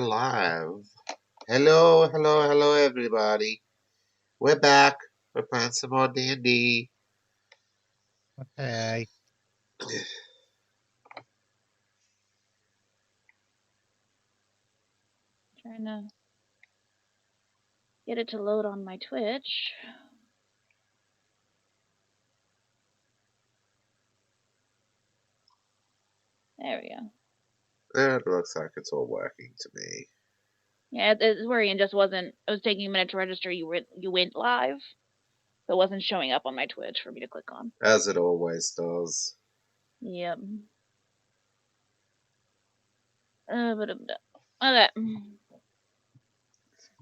live. Hello, everybody. We're back. We're playing some more D&D. Okay. Trying to get it to load on my Twitch. There we go. It looks like it's all working to me. Yeah, it's worrying. Just wasn't. It was taking a minute to register. You went live, so it wasn't showing up on my Twitch for me to click on. As it always does. Yep. Okay.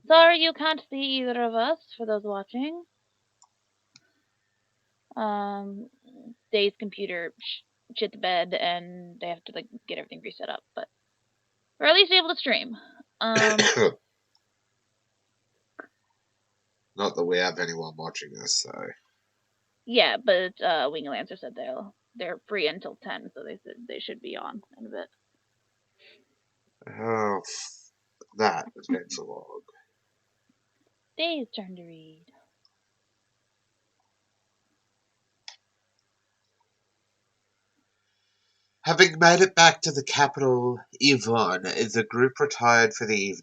Sorry you can't see either of us. For those watching, Dave's computer shit the bed, and they have to get everything reset up. But we're at least able to stream. Not that we have anyone watching us, so. Yeah, but Wingalancer said they're free until 10, so they said they should be on in a bit. Oh, that adventure log. Dave's turn to read. Having made it back to the capital, Yvonne, the group retired for the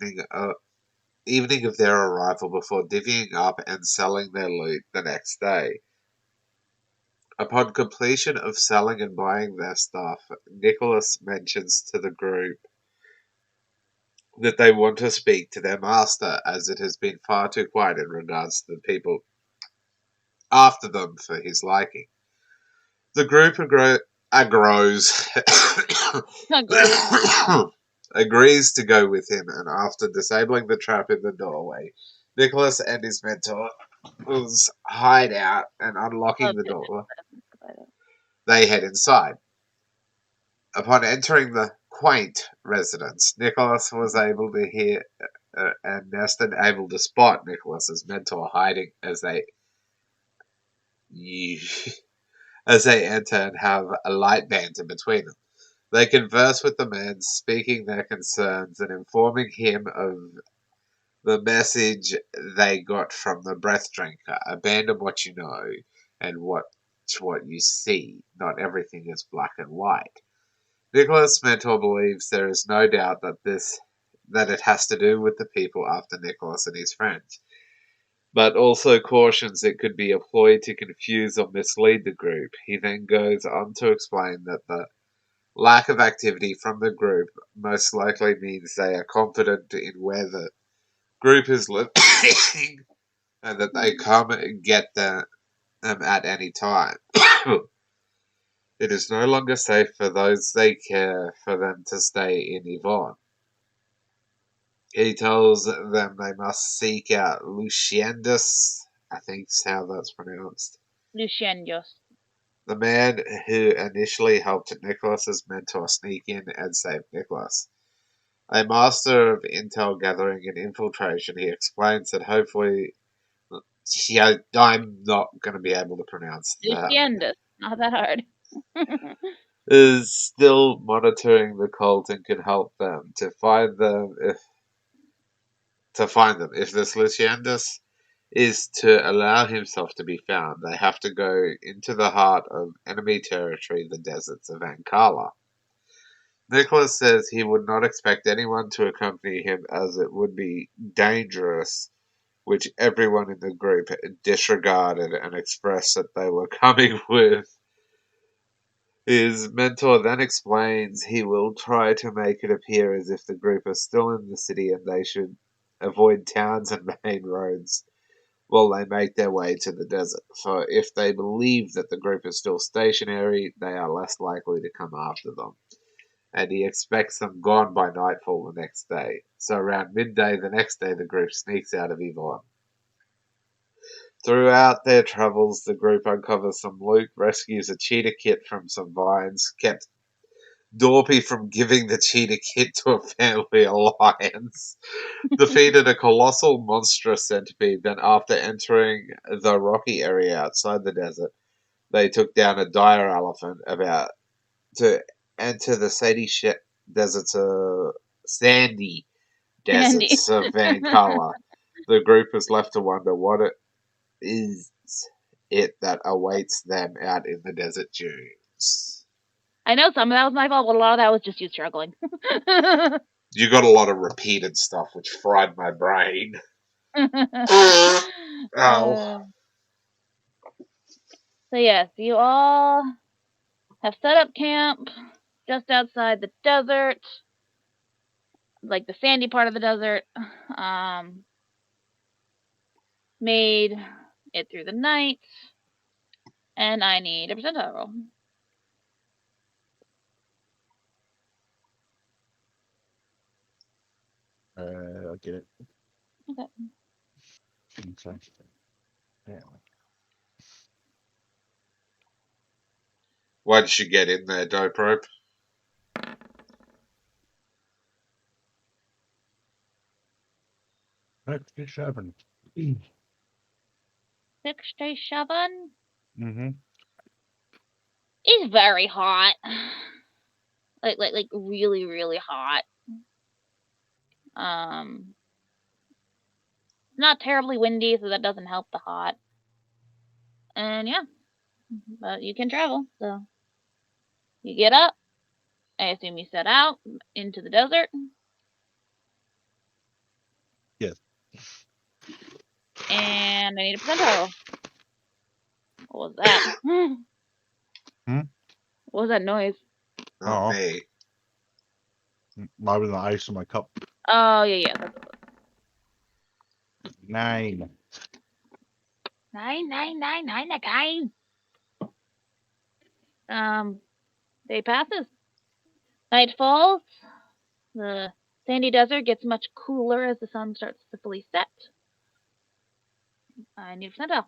evening of their arrival before divvying up and selling their loot the next day. Upon completion of selling and buying their stuff, Nicholas mentions to the group that they want to speak to their master, as it has been far too quiet in regards to the people after them for his liking. The group agrees to go with him, and after disabling the trap in the doorway, Nicholas and his mentor hide out and unlocking the door. They head inside. Upon entering the quaint residence, Nicholas was able to hear and Neston able to spot Nicholas's mentor hiding as they enter and have a light banter between them. They converse with the man, speaking their concerns and informing him of the message they got from the breath drinker. Abandon what you know and watch what you see. Not everything is black and white. Nicholas' mentor believes there is no doubt that it has to do with the people after Nicholas and his friends, but also cautions it could be a ploy to confuse or mislead the group. He then goes on to explain that the lack of activity from the group most likely means they are confident in where the group is living and that they come and get them at any time. It is no longer safe for those they care for them to stay in Yvonne. He tells them they must seek out Luciandus, I think is how that's pronounced. Lucianios. The man who initially helped Nicholas's mentor sneak in and save Nicholas. A master of intel gathering and infiltration, he explains that hopefully. Yeah, I'm not going to be able to pronounce that. Luciandus. Not that hard. Is still monitoring the cult and can help them to find them if this Luciandus is to allow himself to be found, they have to go into the heart of enemy territory, the deserts of Ankara. Nicholas says he would not expect anyone to accompany him as it would be dangerous, which everyone in the group disregarded and expressed that they were coming with. His mentor then explains he will try to make it appear as if the group are still in the city and they should avoid towns and main roads while they make their way to the desert. For if they believe that the group is still stationary, they are less likely to come after them. And he expects them gone by nightfall the next day. So around midday the next day, the group sneaks out of Yvonne. Throughout their travels, the group uncovers some loot, rescues a cheetah kit from some vines, kept Dorpy from giving the cheetah kit to a family alliance, defeated a colossal monstrous centipede, then after entering the rocky area outside the desert, they took down a dire elephant about to enter the sandy Sandy. deserts of Vancouver. The group is left to wonder what it is that awaits them out in the desert dunes. I know some of that was my fault, but a lot of that was just you struggling. You got a lot of repeated stuff, which fried my brain. Oh. So yes, you all have set up camp just outside the desert, like the sandy part of the desert. Made it through the night, and I need a percentile roll. I'll get it. Okay. Okay. Yeah. Why did you get in there, Dope Rope? Let's get shoving. 67 Mm-hmm. is very hot. Like really, really hot. Not terribly windy, so that doesn't help the hot. And yeah, but you can travel. So you get up. I assume you set out into the desert. Yes. And I need a percentile roll. What was that? Hmm? What was that noise? Not me. I was the ice in my cup. Oh yeah, that's what it 9. was. 9 again. Day passes. Night falls. The sandy desert gets much cooler as the sun starts to fully set. I need a percentile.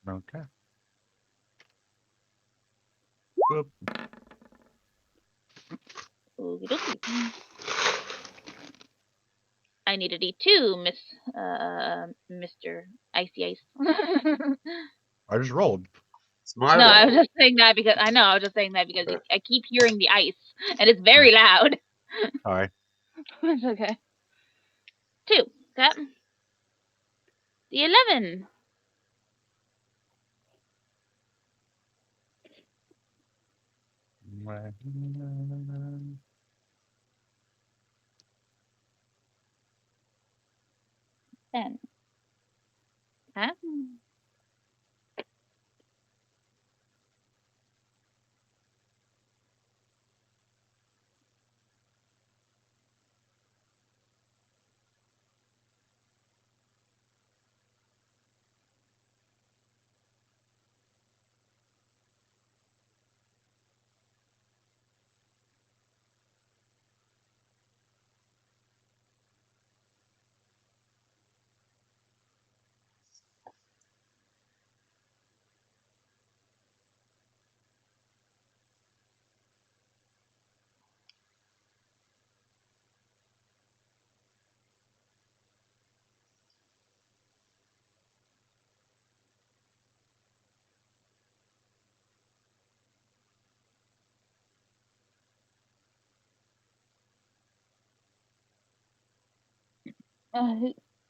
Okay. Whoop. Okie dokie. I need a D2, Mr. Icy Ice. I just rolled. It's my No, I roll. was just saying that because I was just saying that because I keep hearing the ice and it's very loud. All right. It's okay. 2. Okay. The 11. Ten. Okay.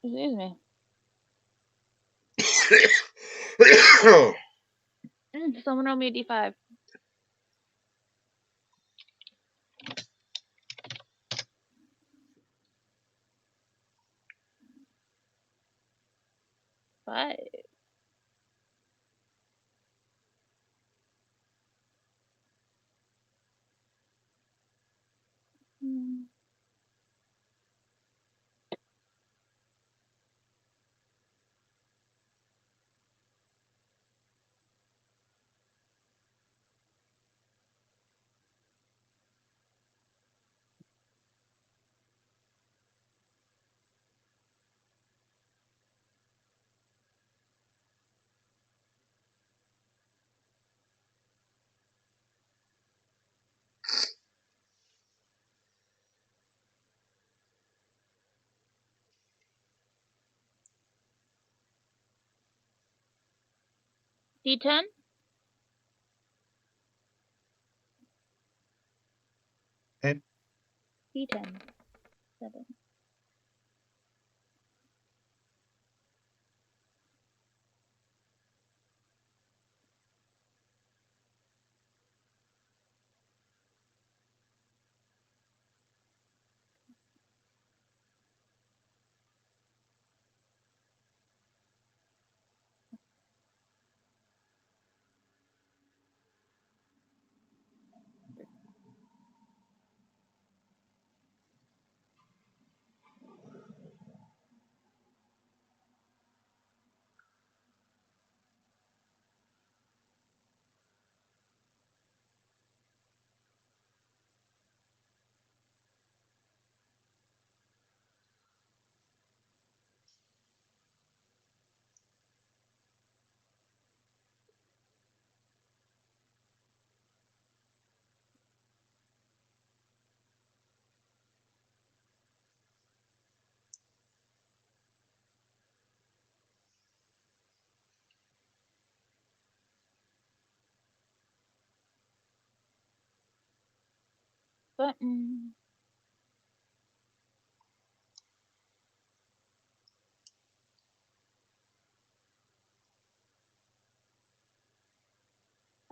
Excuse me. Someone roll me a D5. Five. Hmm. D10. And D10. 7. Button.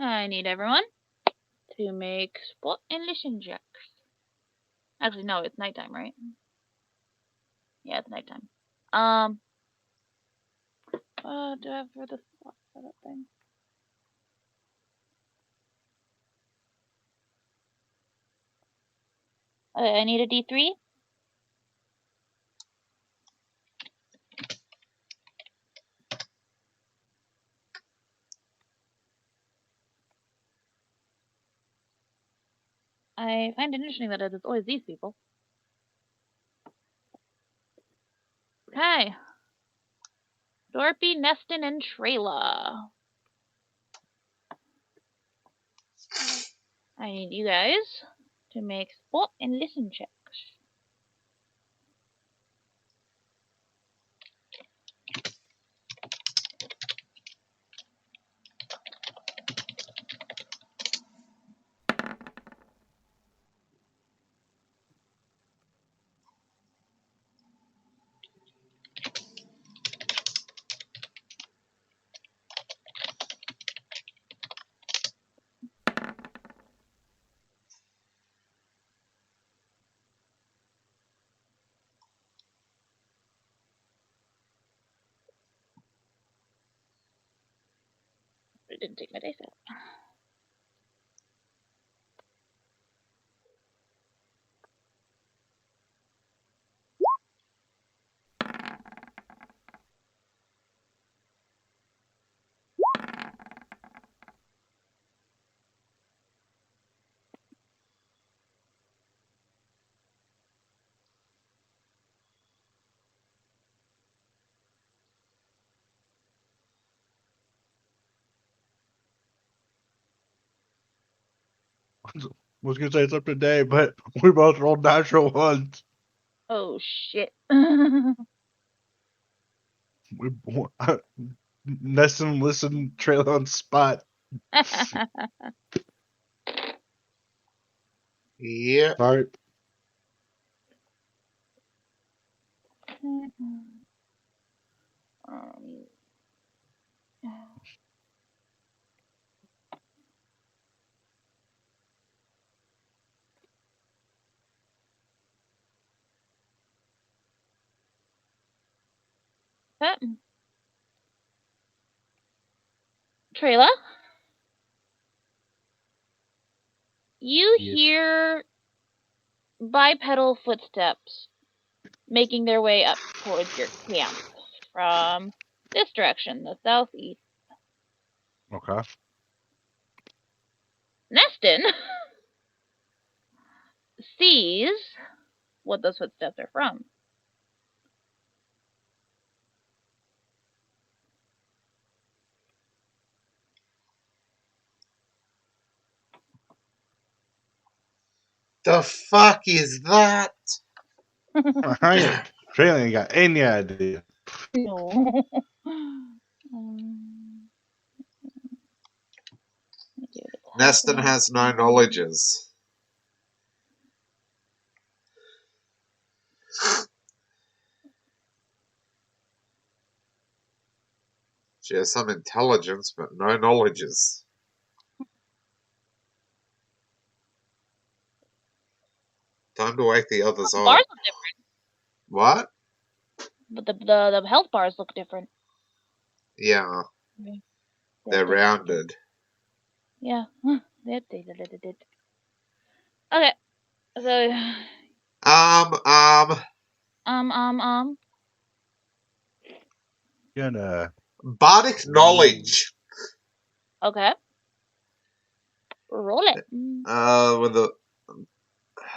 I need everyone to make spot and listen checks. Actually, no, it's nighttime, right? Yeah, it's nighttime. What do I have for the spot setup thing? Okay, I need a D3. I find it interesting that it's always these people. Okay. Dorpy, Neston, and Trayla. I need you guys to make spot and listen checks. I didn't take my dice out. Was gonna say it's up to Dave, but we both rolled natural ones. Oh shit. We Nesson listen trail on spot. Yeah. Sorry. Trayla, you Yes. hear bipedal footsteps making their way up towards your camp from this direction, the southeast. Okay. Neston sees what those footsteps are from. The fuck is that? I ain't Trailer ain't got any idea. No. Neston has no knowledges. She has some intelligence, but no knowledges. Time to wake the others The bars up. look different, What? but the health bars look different. Yeah, they're rounded. Yeah. Okay. So. Gonna. Bardic knowledge. Okay. Roll it. With the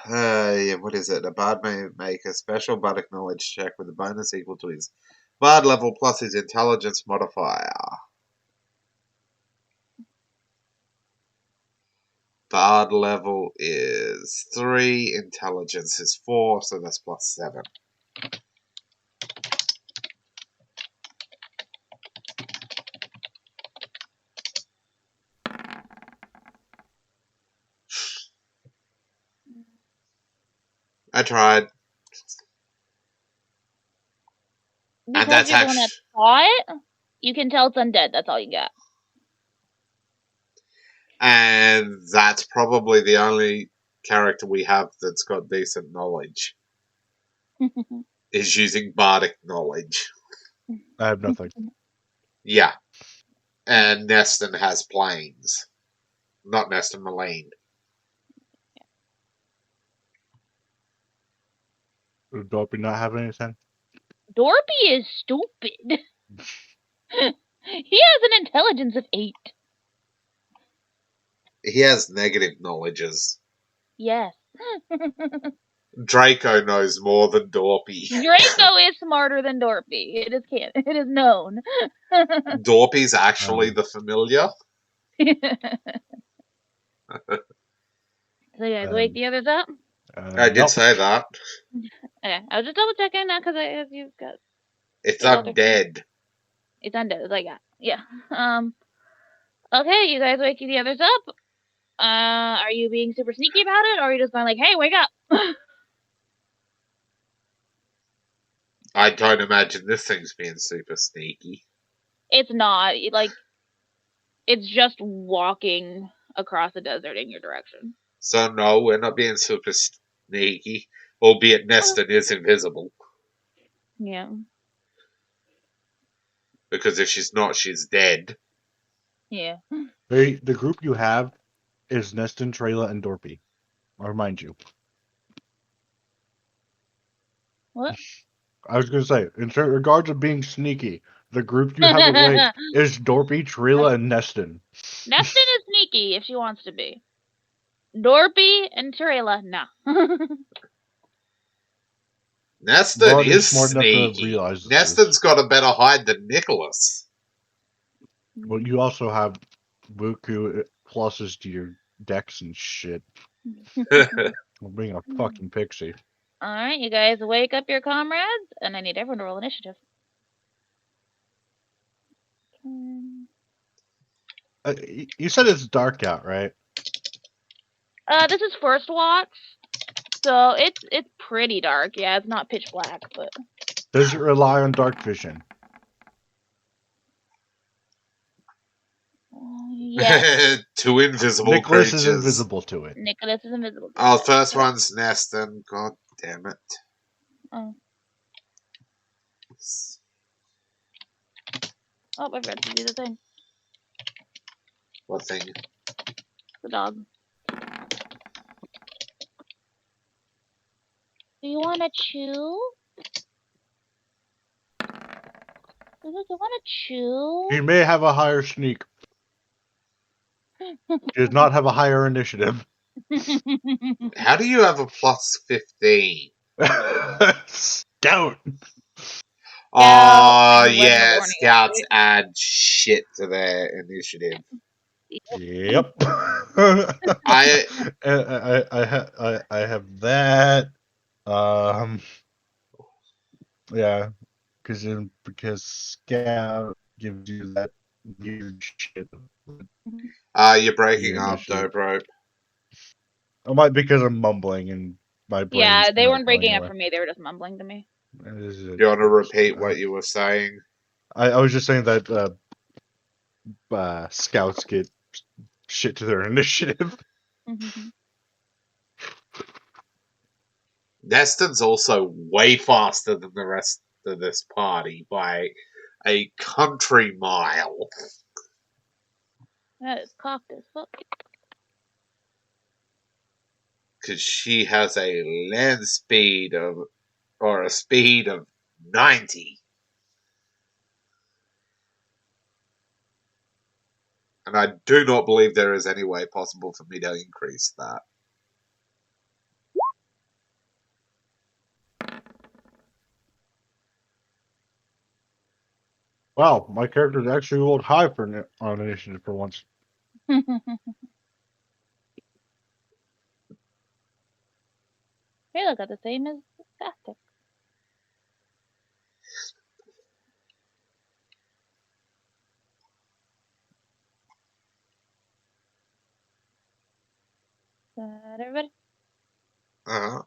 yeah, what is it? A bard may make a special bardic knowledge check with a bonus equal to his bard level plus his intelligence modifier. Bard level is 3, intelligence is 4, so that's plus 7. I tried. Because you're gonna try it, you can tell it's undead. That's all you got. And that's probably the only character we have that's got decent knowledge. Is using bardic knowledge. I have nothing. Yeah. And Neston has planes. Not Neston, Malene. Does Dorpy not have anything? Dorpy is stupid. He has an intelligence of 8. He has negative knowledges. Yes. Draco knows more than Dorpy. Draco is smarter than Dorpy. It is known. Dorpy's actually the familiar. So you guys wake the others up? I did say that. Okay, I was just double checking that because you've got. It's undead. It's undead. It's like yeah. Okay, you guys wake the others up. Are you being super sneaky about it, or are you just going like, "Hey, wake up"? I don't imagine this thing's being super sneaky. It's not. Like, it's just walking across the desert in your direction. So no, we're not being super sneaky. Albeit Neston is invisible. Yeah. Because if she's not, she's dead. Yeah. The group you have is Neston, Trayla, and Dorpy. I'll remind you. What? I was going to say, in regards of being sneaky, the group you have awake is Dorpy, Trayla, and Neston. Neston is sneaky if she wants to be. Dorpy and Trayla, nah. Neston is sneaky. Neston's got a better hide than Nicholas. Well, you also have Buku pluses to your decks and shit. I'm being a fucking pixie. Alright, you guys wake up your comrades, and I need everyone to roll initiative. You said it's dark out, right? This is first watch, so it's pretty dark. Yeah, it's not pitch black, but. Does it rely on dark vision? Yes. Two invisible Nicholas creatures. is invisible to it. Nicholas is invisible. Oh, first one's Neston. God damn it. Oh. Oh, I forgot to do the thing. What thing? The dog. Do you want to chew? Do you want to chew? He may have a higher sneak. He does not have a higher initiative. How do you have a plus 15? Scout. Oh, yeah, scouts add shit to their initiative. Yep. I have that. Yeah, because scout gives you that weird shit. You're breaking up, Dobro. I might because I'm mumbling and my brain. Yeah, they weren't breaking up for me. They were just mumbling to me. Do you want to repeat what you were saying? I was just saying that scouts get shit to their initiative. Neston's also way faster than the rest of this party by a country mile. That is cocked as fuck. Because she has a land speed of, or a speed of 90. And I do not believe there is any way possible for me to increase that. Wow, my character's actually rolled high for on initiative for once. Hey, look, got the same as Fastic. That everybody? Uh-huh.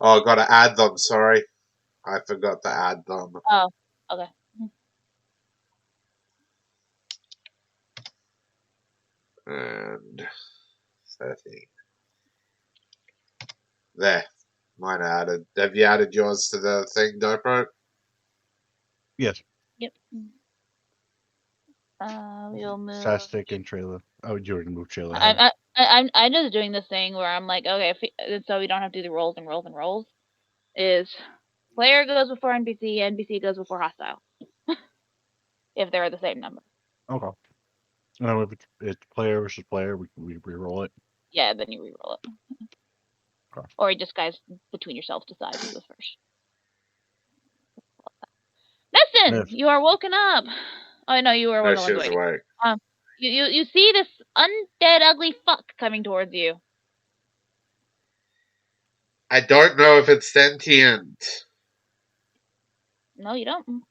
Oh, I gotta add them, sorry. I forgot to add them. Oh, okay. And 13. There. Mine are added. Have you added yours to the thing, Dorpy? Yes. Yep. We'll move. Sastic and Trayla. Oh, you already moved Trayla. I'm just doing this thing where I'm like, okay, so we don't have to do the rolls and rolls and rolls. Is player goes before NPC, NPC goes before hostile. If they're the same number. Okay. No, if it's player versus player, we re-roll it. Yeah, then you reroll it. Okay. Or you just guys between yourselves decide who goes first. Listen, Yes. you are woken up. Oh no, you were one No, of the she ones was waiting. awake. You see this undead ugly fuck coming towards you. I don't know if it's sentient. No, you don't.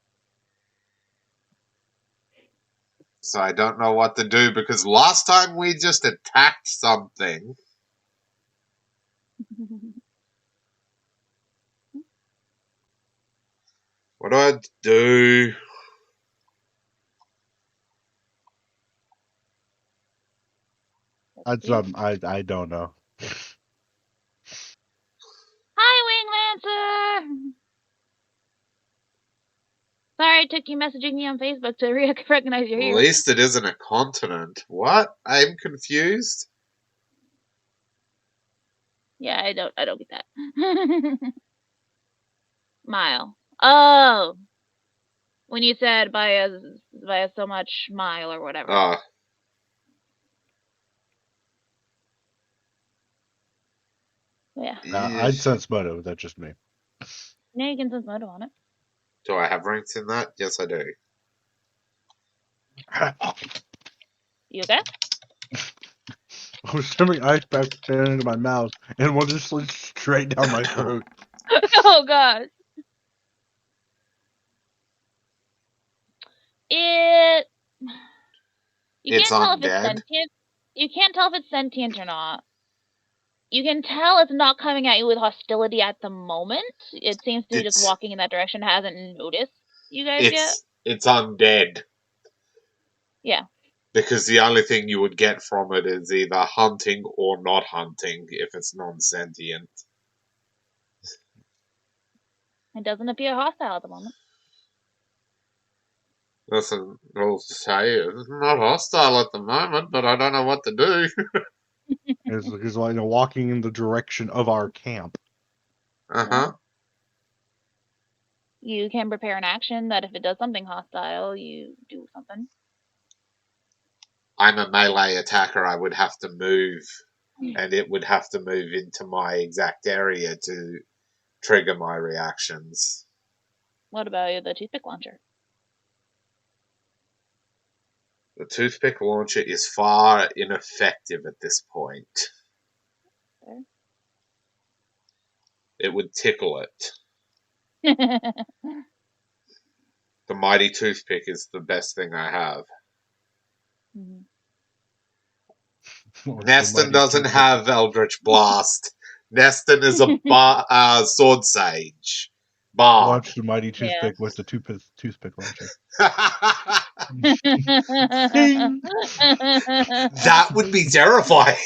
So I don't know what to do because last time we just attacked something. What do I do? I don't know. Hi, Wing Lancer. Sorry, it took you messaging me on Facebook to recognize you're At here. least it isn't a continent. What? I'm confused. Yeah, I don't get that. Mile. Oh, when you said by a so much mile or whatever. Ah. Yeah. I'd sense motive. That's just me. Now you can sense motive on it. Do I have ranks in that? Yes, I do. You okay? I was sending ice packs into my mouth, and one just slid straight down my throat. Oh god. It. You It's can't tell if it's undead. sentient. You can't tell if it's sentient or not. You can tell it's not coming at you with hostility at the moment. It seems to be just walking in that direction, hasn't noticed you guys yet. It's undead. Yeah. Because the only thing you would get from it is either hunting or not hunting if it's non-sentient. It doesn't appear hostile at the moment. Listen, I'll say it's not hostile at the moment, but I don't know what to do. It's like walking in the direction of our camp. Uh-huh. You can prepare an action that if it does something hostile, you do something. I'm a melee attacker. I would have to move, and it would have to move into my exact area to trigger my reactions. What about the toothpick launcher? The toothpick launcher is far ineffective at this point. There. It would tickle it. The mighty toothpick is the best thing I have. Mhm. Neston doesn't have Eldritch Blast. Neston is a sword sage. Bob. Launch the mighty toothpick with the toothpick launcher. Ding! That would be terrifying.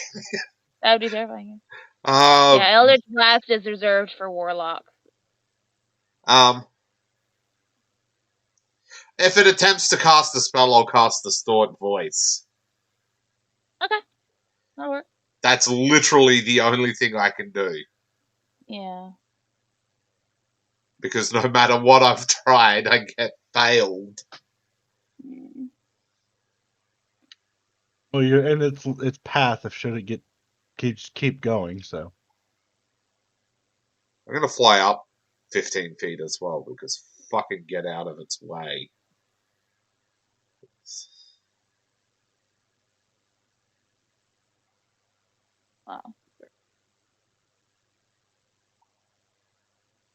That would be terrifying. Um, Yeah, Eldritch Blast is reserved for warlocks. If it attempts to cast a spell, I'll cast Distort Voice. Okay. That'll work. That's literally the only thing I can do. Yeah. Because no matter what I've tried, I get failed. Mm. Well, you're in its path if should it keep going. So I'm gonna fly up 15 feet as well because fucking get out of its way. Wow.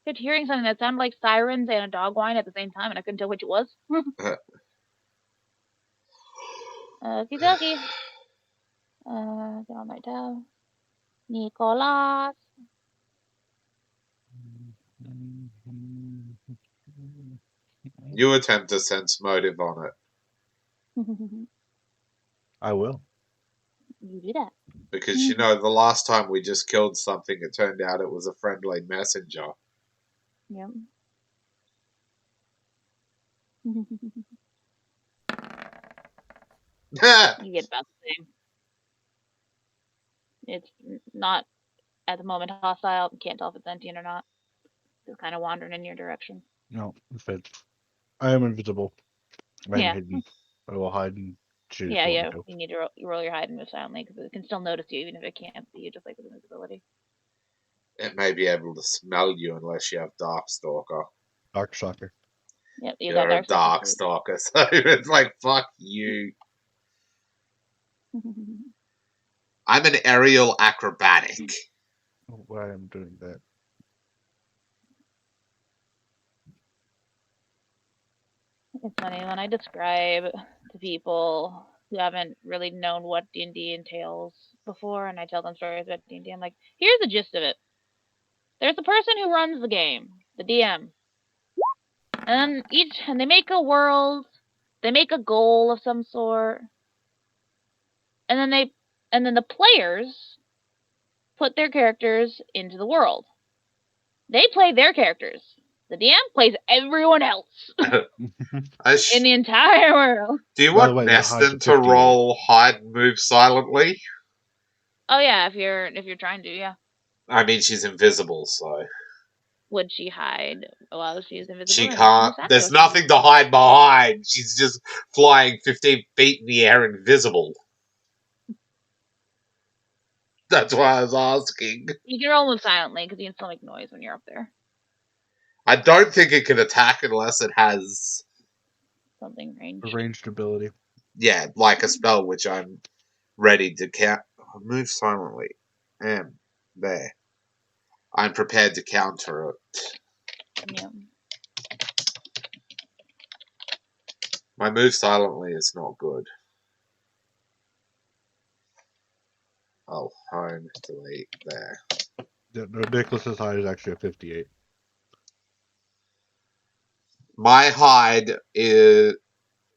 I kept hearing something that sounded like sirens and a dog whine at the same time, and I couldn't tell which it was. Okie dokie. Get on my toe. Nicolas. You attempt to sense motive on it. I will. You do that. Because, you know, the last time we just killed something, it turned out it was a friendly messenger. Yep. You get about the same. It's not at the moment hostile. Can't tell if it's sentient or not. Just kind of wandering in your direction. No, I am invisible. I'm Yeah. hidden. I will hide and shoot. Yeah. You need to roll your hide and move silently because it can still notice you even if it can't see you, just like with invisibility. It may be able to smell you unless you have Darkstalker. Darkstalker. Yep, You're a Darkstalker, so it's like, fuck you. I'm an aerial acrobatic. Why I'm doing that? It's funny when I describe to people who haven't really known what D&D entails before, and I tell them stories about D&D. I'm like, here's the gist of it. There's the person who runs the game, the DM, and they make a world, they make a goal of some sort, and then the players put their characters into the world. They play their characters. The DM plays everyone else in the entire world. Do you want Neston to roll hide and move silently? Oh yeah, if you're trying to, yeah. I mean, she's invisible, so. Would she hide while she's invisible? She can't. There's nothing to hide behind. She's just flying 15 feet in the air invisible. That's why I was asking. You can roll move silently because you can still make noise when you're up there. I don't think it can attack unless it has something ranged. A ranged ability. Yeah, like a spell which I'm ready to move silently. There. I'm prepared to counter it. Yeah. My move silently is not good. Oh, home, delete, there. Nicholas's hide is actually a 58. My hide is...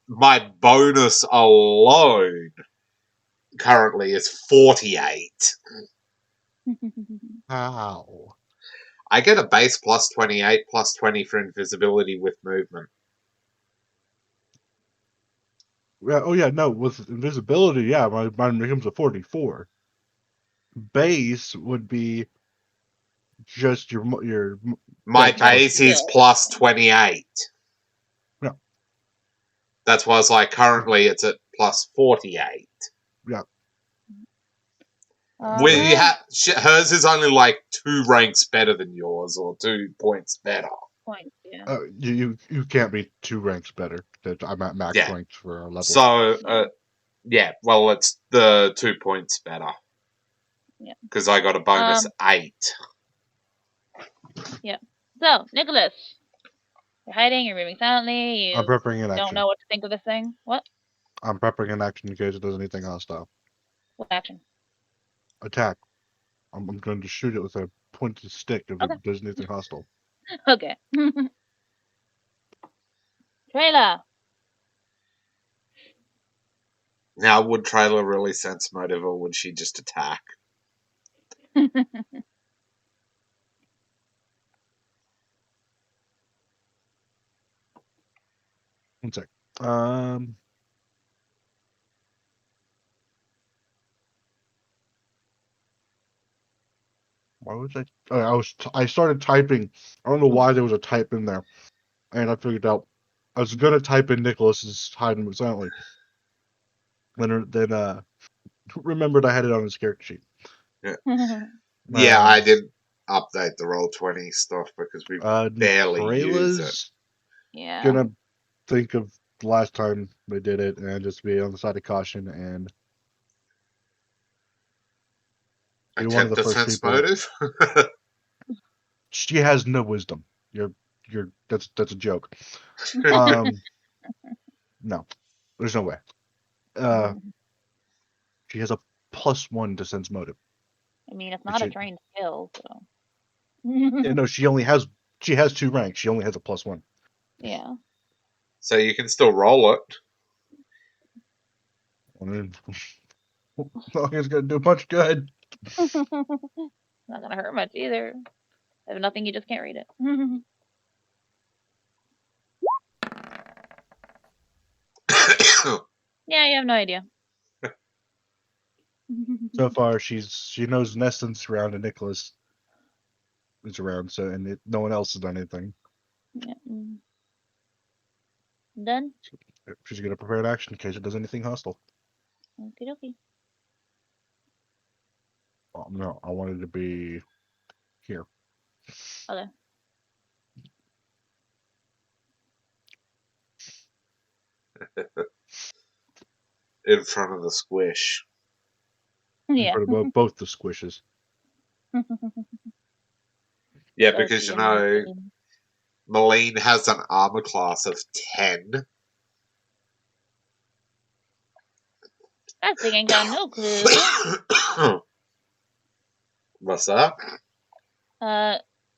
My bonus alone currently is 48. How? I get a base plus 28, plus 20 for invisibility with movement. Yeah. Oh yeah. No, with invisibility, yeah, mine becomes a 44. Base would be just your. My base is plus 28. Yeah. That's why I was like, currently it's at plus 48. Yeah. Hers is only like 2 ranks better than yours, or 2 points better. Points, yeah. You can't be 2 ranks better. I'm at max ranks for a level. So, yeah, well, it's the 2 points better. Yeah. Because I got a bonus 8. Yeah. So, Nicholas, you're hiding, you're moving silently, I'm prepping an action. Don't know what to think of this thing. What? I'm prepping an action in case it does anything hostile. What action? Attack. I'm going to shoot it with a pointed stick if it does anything hostile. Okay. Trailer. Now, would Trailer really sense motive, or would she just attack? One sec. Why was I? I started typing. I don't know why there was a type in there, and I figured out I was gonna type in Nicholas's hide and move silently. Then remembered I had it on his character sheet. Yeah, I didn't update the Roll20 stuff because we barely use it. Traila's Yeah. gonna think of the last time they did it and just be on the side of caution and be one of the Attempt to first sense people. motive? She has no wisdom. That's a joke. No, there's no way. She has a +1 to sense motive. I mean, it's not a trained skill, so. Yeah, no, she has 2 ranks. She only has a +1. Yeah. So you can still roll it. I mean, it's gonna do much good. Not gonna hurt much either. If nothing, you just can't read it. Yeah, you have no idea. So far, she knows Neston's around and Nicholas is around. So no one else has done anything. Yeah. Done. She's gonna prepare an action in case it does anything hostile. Okie dokie. No, I wanted to be here. Okay. In front of the squish. Yeah. In front of both the squishes. Yeah, because you know, Malene has an armor class of 10. That thing ain't got no clue. What's that?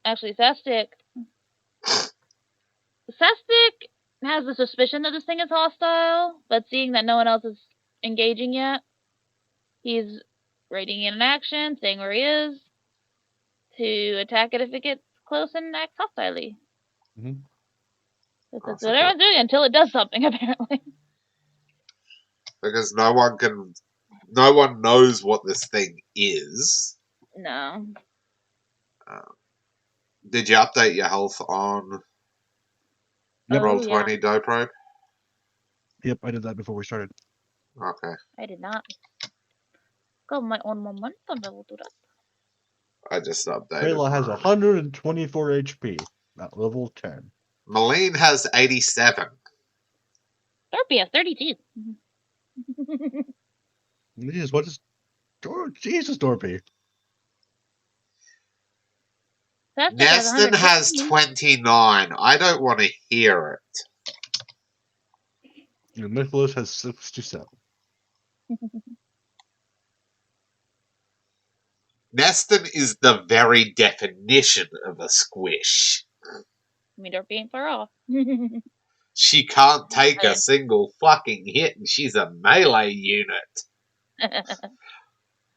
Actually, Sestic has the suspicion that this thing is hostile, but seeing that no one else is engaging yet, he's raiding in an action, staying where he is, to attack it if it gets close and acts hostilely. Mm-hmm. That's what everyone's doing until it does something, apparently. Because no one knows what this thing is. No. Did you update your health on Roll20 Doprobe? Yep, I did that before we started. Okay. I did not. Go my own momentum, I will do that. I just updated. Trayla has 124 HP at level 10. Malene has 87. Dorpy has 32. Jesus, what is... Jesus, Dorpy. Neston has 29. I don't want to hear it. And Nicholas has 67. Neston is the very definition of a squish. I mean, Dorpy ain't far off. She can't take a single fucking hit, and she's a melee unit.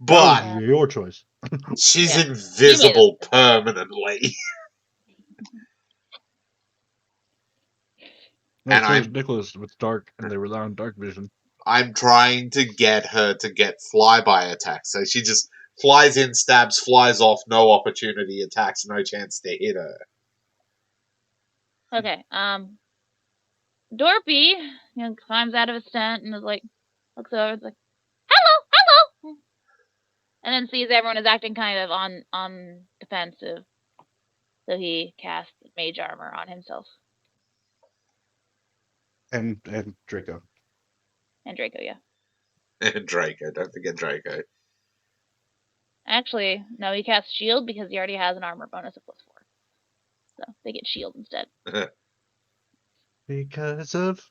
But your choice. She's invisible permanently. And I'm Nicholas with dark, and they rely on dark vision. I'm trying to get her to get flyby attacks, so she just flies in, stabs, flies off, no opportunity attacks, no chance to hit her. Okay, Dorpy, climbs out of his tent and is like, looks over, it's like, hello, and then sees everyone is acting kind of on defensive, so he casts mage armor on himself. And Draco. And Draco, yeah. And Draco, don't forget Draco. Actually, no, he casts shield because he already has an armor bonus of +4. So they get shield instead. Because of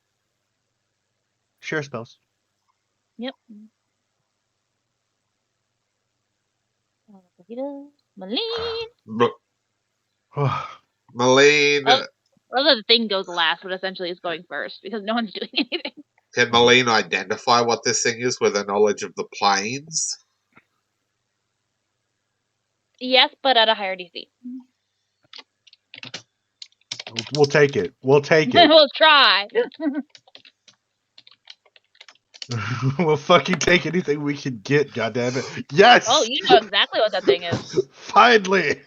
share spells. Yep. Malene. Malene, Other the thing goes last, but essentially it's going first because no one's doing anything. can Malene identify what this thing is with her knowledge of the planes? Yes, but at a higher DC. We'll take it. We'll take it. We'll try. We'll fucking take anything we can get, goddammit. Yes! Oh, you know exactly what that thing is. Finally!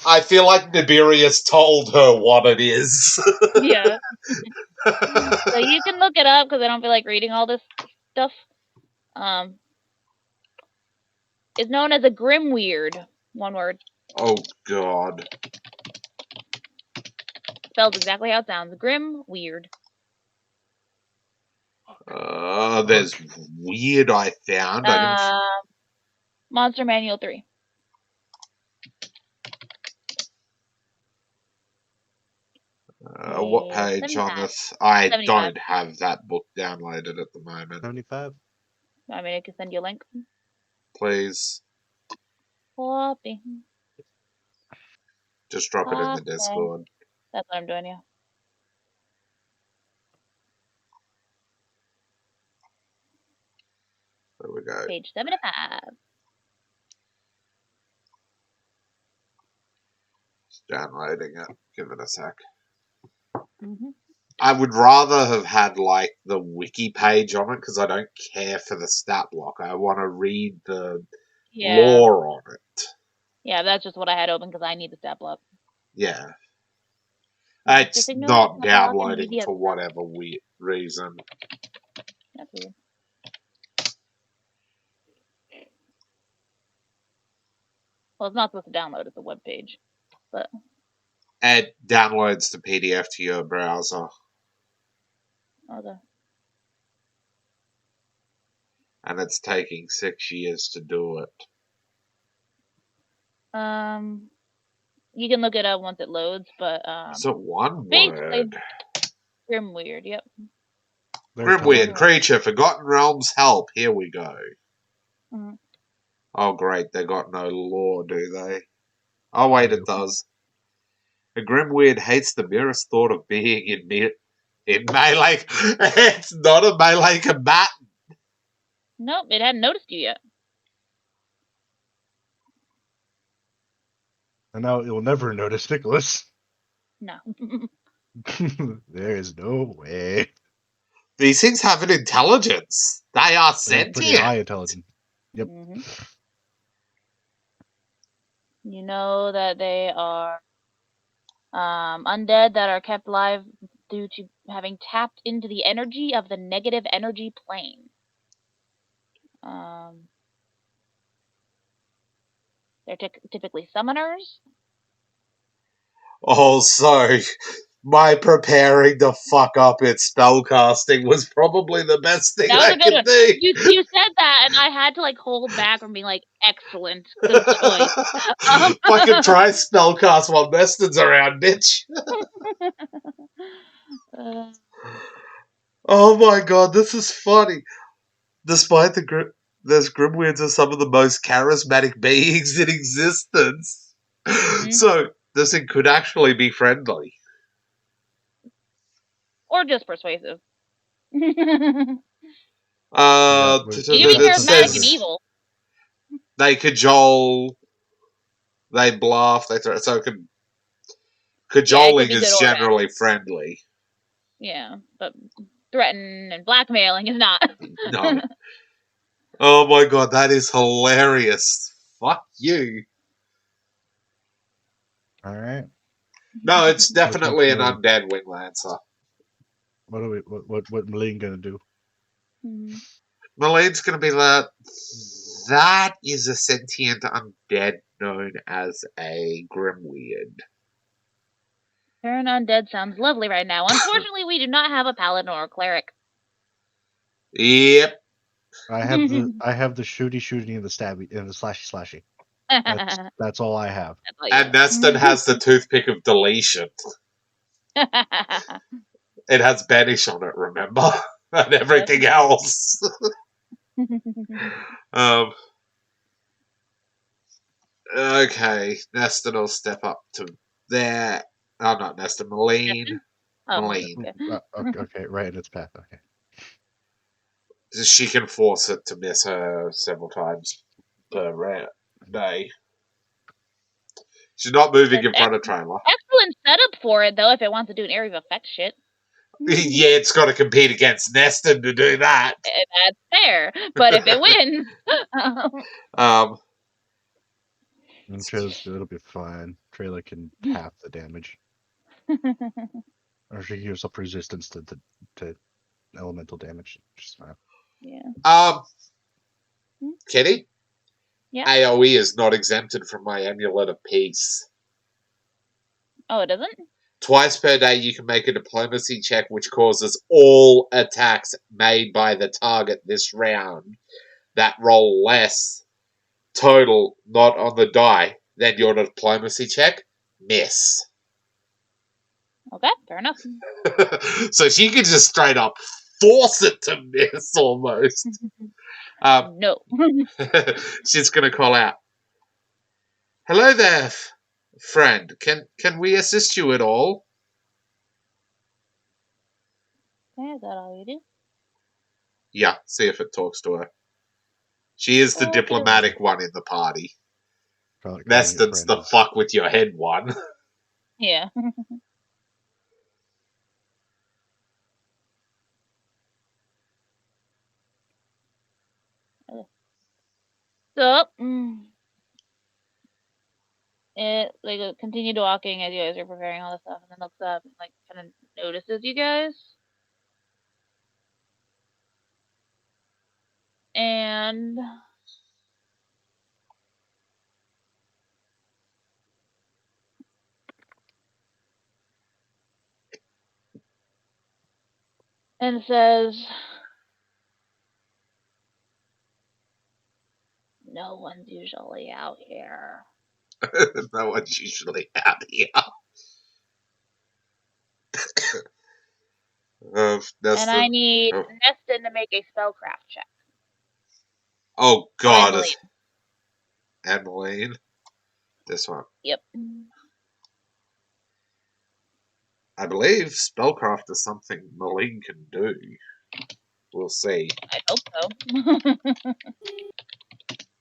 I feel like Nibirius told her what it is. Yeah. So you can look it up because I don't feel like reading all this stuff. It's known as a Grimweird. One word. Oh god. Spells exactly how it sounds. Grimweird. There's weird I found. Monster Manual 3. What page 75. on this? I 75. don't have that book downloaded at the moment. 75. I mean, I can send you a link. Please, Copy. just drop it in the Okay. Discord. That's what I'm doing, yeah. There we go. Page 75. Just downloading it. Give it a sec. Mm-hmm. I would rather have had like the wiki page on it because I don't care for the stat block. I want to read the lore on it. Yeah, that's just what I had open because I need the stat block. Yeah. Just It's ignore not the stat block and downloading media for stuff. whatever weird reason. That's weird. Well, it's not supposed to download. It's a web page. But It downloads the PDF to your browser. okay. And it's taking 6 years to do it. You can look it up once it loads, but Is it one basically, word? Grimweird. Yep. Grimweird creature, Forgotten Realms, help. Here we go. Mhm. Oh, great. They got no lore, do they? Oh, wait, it does. A Grimweird hates the merest thought of being in melee. It's not a melee combatant. Nope, it hadn't noticed you yet. And now it will never notice Nicholas. No. There is no way. These things have an intelligence. They are They're pretty sentient. high intelligence. Yep. Mm-hmm. You know that they are undead that are kept alive due to having tapped into the energy of the negative energy plane. They're typically summoners. Also, my preparing to fuck up its spellcasting was probably the best thing That was I a good could one. do. You said that, and I had to like hold back from being like, excellent, good choice. Fucking try spellcast while Neston's around, bitch. Oh my god, this is funny. Despite there's Grimweirds are some of the most charismatic beings in existence. Mm-hmm. So, this thing could actually be friendly. Or just persuasive. It You can be charismatic and evil. They cajole, they bluff, they threat. So cajoling is generally friendly. Yeah, but threaten and blackmailing is not. No. Oh my god, that is hilarious. Fuck you. Alright. No, it's definitely an undead winglancer. What Malene gonna do? Malene's gonna be like, that is a sentient undead known as a Grimweird. Turn undead sounds lovely right now. Unfortunately, we do not have a paladin or a cleric. Yep. I have the shooty and the stabby and the slashy. That's all I have. And Neston has the toothpick of deletion. It has banish on it, remember? And everything else. Okay, Neston will step up to there. Oh, not Nesta, Malene. Neston? Oh, Malene. Okay, right in its path. Okay. She can force it to miss her several times per day. She's not moving in front of trailer. Excellent setup for it, though, if it wants to do an area of effect shit. Yeah, it's got to compete against Neston to do that. That's fair. But if it wins... It'll be fine. Trailer can half the damage. Or she can use up resistance to elemental damage. Just fine. Yeah. Kitty? Yeah. AoE is not exempted from my Amulet of Peace. Oh, it doesn't? Twice per day you can make a diplomacy check which causes all attacks made by the target this round that roll less total not on the die than your diplomacy check miss. Okay, fair enough. So she could just straight up force it to miss almost. No. She's going to call out, "Hello there, friend. Can we assist you at all?" Okay, is that all you do? Yeah, see if it talks to her. She is the diplomatic one in the party. Neston's the fuck with your head one. Yeah. So, it continued walking as you guys are preparing all this stuff, and then looks up and kind of notices you guys, and says, "No one's usually out here." No one's usually out here. And I need Neston to make a spellcraft check. Oh god. Emmeline. Emmeline. This one. Yep. I believe spellcraft is something Malene can do. We'll see. I hope so.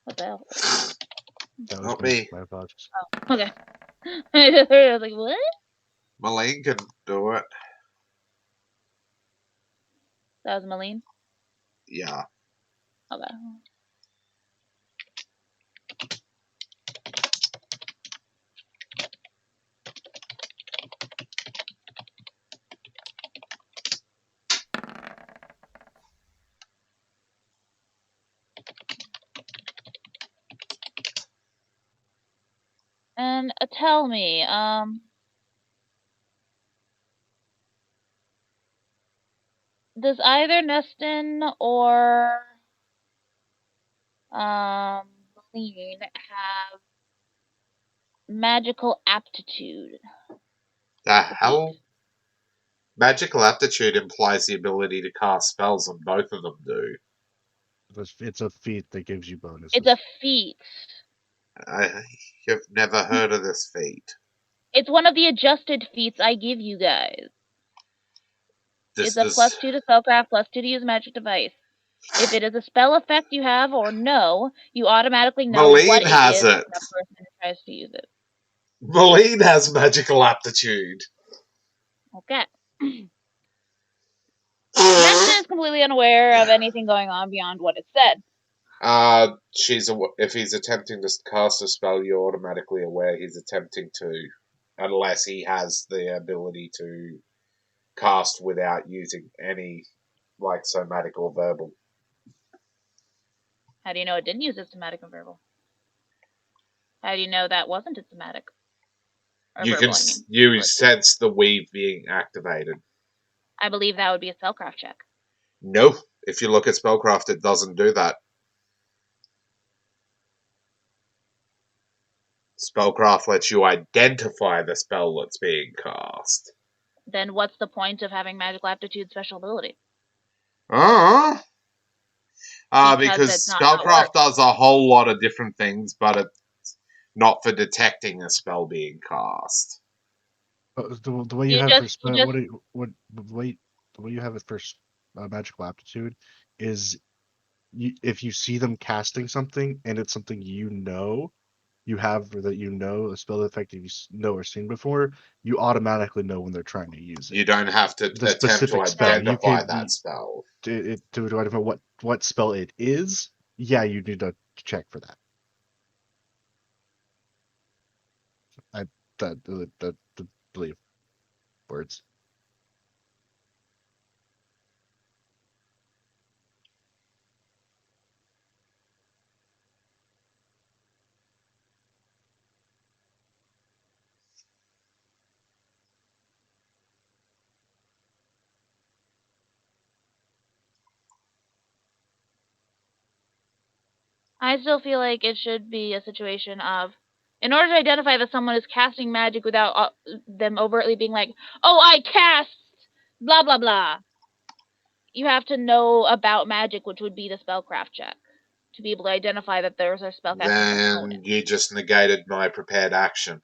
What the hell? That was Not me. My apologies. Oh, okay. I was like, what? Malene can do it. That was Malene? Yeah. Okay. And tell me, does either Neston or Malene have magical aptitude? The hell? Magical aptitude implies the ability to cast spells, and both of them do. It's a feat that gives you bonuses. It's a feat. You've never heard of this feat. It's one of the adjusted feats I give you guys. It's a +2 to spellcraft, +2 to use magic device. If it is a spell effect you have or no, you automatically know Malene what has it is it. when that person tries to use it. Malene has magical aptitude. Okay. Neston is completely unaware of anything going on beyond what it said. If he's attempting to cast a spell, you're automatically aware he's attempting to, unless he has the ability to cast without using any, somatic or verbal. How do you know it didn't use its somatic and verbal? How do you know that wasn't its somatic? Or You verbal, can you sense the weave being activated. I believe that would be a spellcraft check. No, if you look at spellcraft, it doesn't do that. Spellcraft lets you identify the spell that's being cast. Then what's the point of having magical aptitude special ability? Because it's not how it spellcraft works. does a whole lot of different things, but it's not for detecting a spell being cast. The way you You have for just you just the way you have it for magical aptitude is if you see them casting something and it's something you have or that a spell effect you know or seen before, you automatically know when they're trying to use it. You don't have to The attempt to specific spell, you identify can that spell. to identify what spell it is. Yeah, you need to check for that. I the believe words. I still feel like it should be a situation of, in order to identify that someone is casting magic without them overtly being like, "Oh, I cast blah blah blah." You have to know about magic, which would be the spellcraft check, to be able to identify that there's a spellcasting Then component. you just negated my prepared action.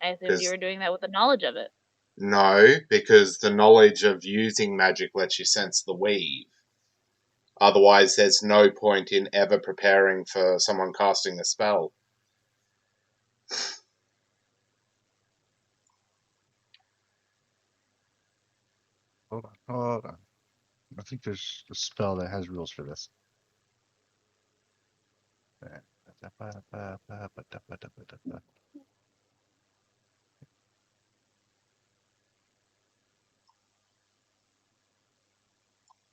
I assumed you Because were doing that with the knowledge of it. no, because the knowledge of using magic lets you sense the weave. Otherwise, there's no point in ever preparing for someone casting a spell. Hold on. I think there's a spell that has rules for this.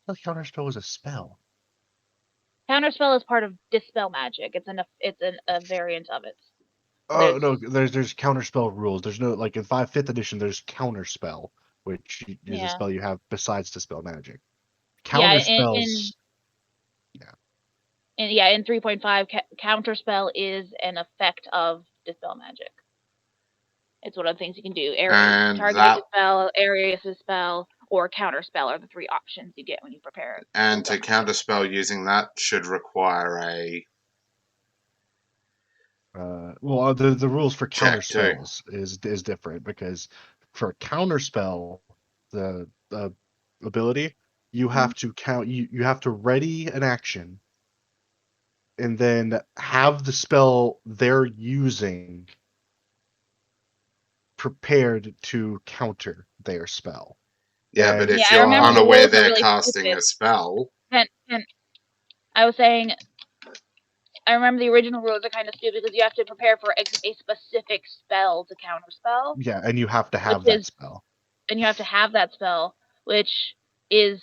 The counterspell was a spell. Counterspell is part of dispel magic. It's a variant of it. Oh There's no, there's counterspell rules. There's no like in 5th edition. There's counterspell, which is a yeah spell you have besides dispel magic. yeah Counterspells, yeah. in 3.5 counterspell is an effect of dispel magic. It's one of the things you can do. And Targeted that dispel, area dispel, or counterspell are the three options you get when you prepare and dispel to magic. counterspell using that should require a Well, the rules for check too. counterspells is different because for counterspell, the ability you Mhm. have to count you have to ready an action and then have the spell they're using prepared to counter their spell. Yeah, but And Yeah, if I you're remember the unaware rules are they're really casting stupid. a spell, And I was saying, I remember the original rules are kind of stupid because you have to prepare for a specific spell to counterspell, yeah, and you have to which have that is, spell. and you have to have that spell, which is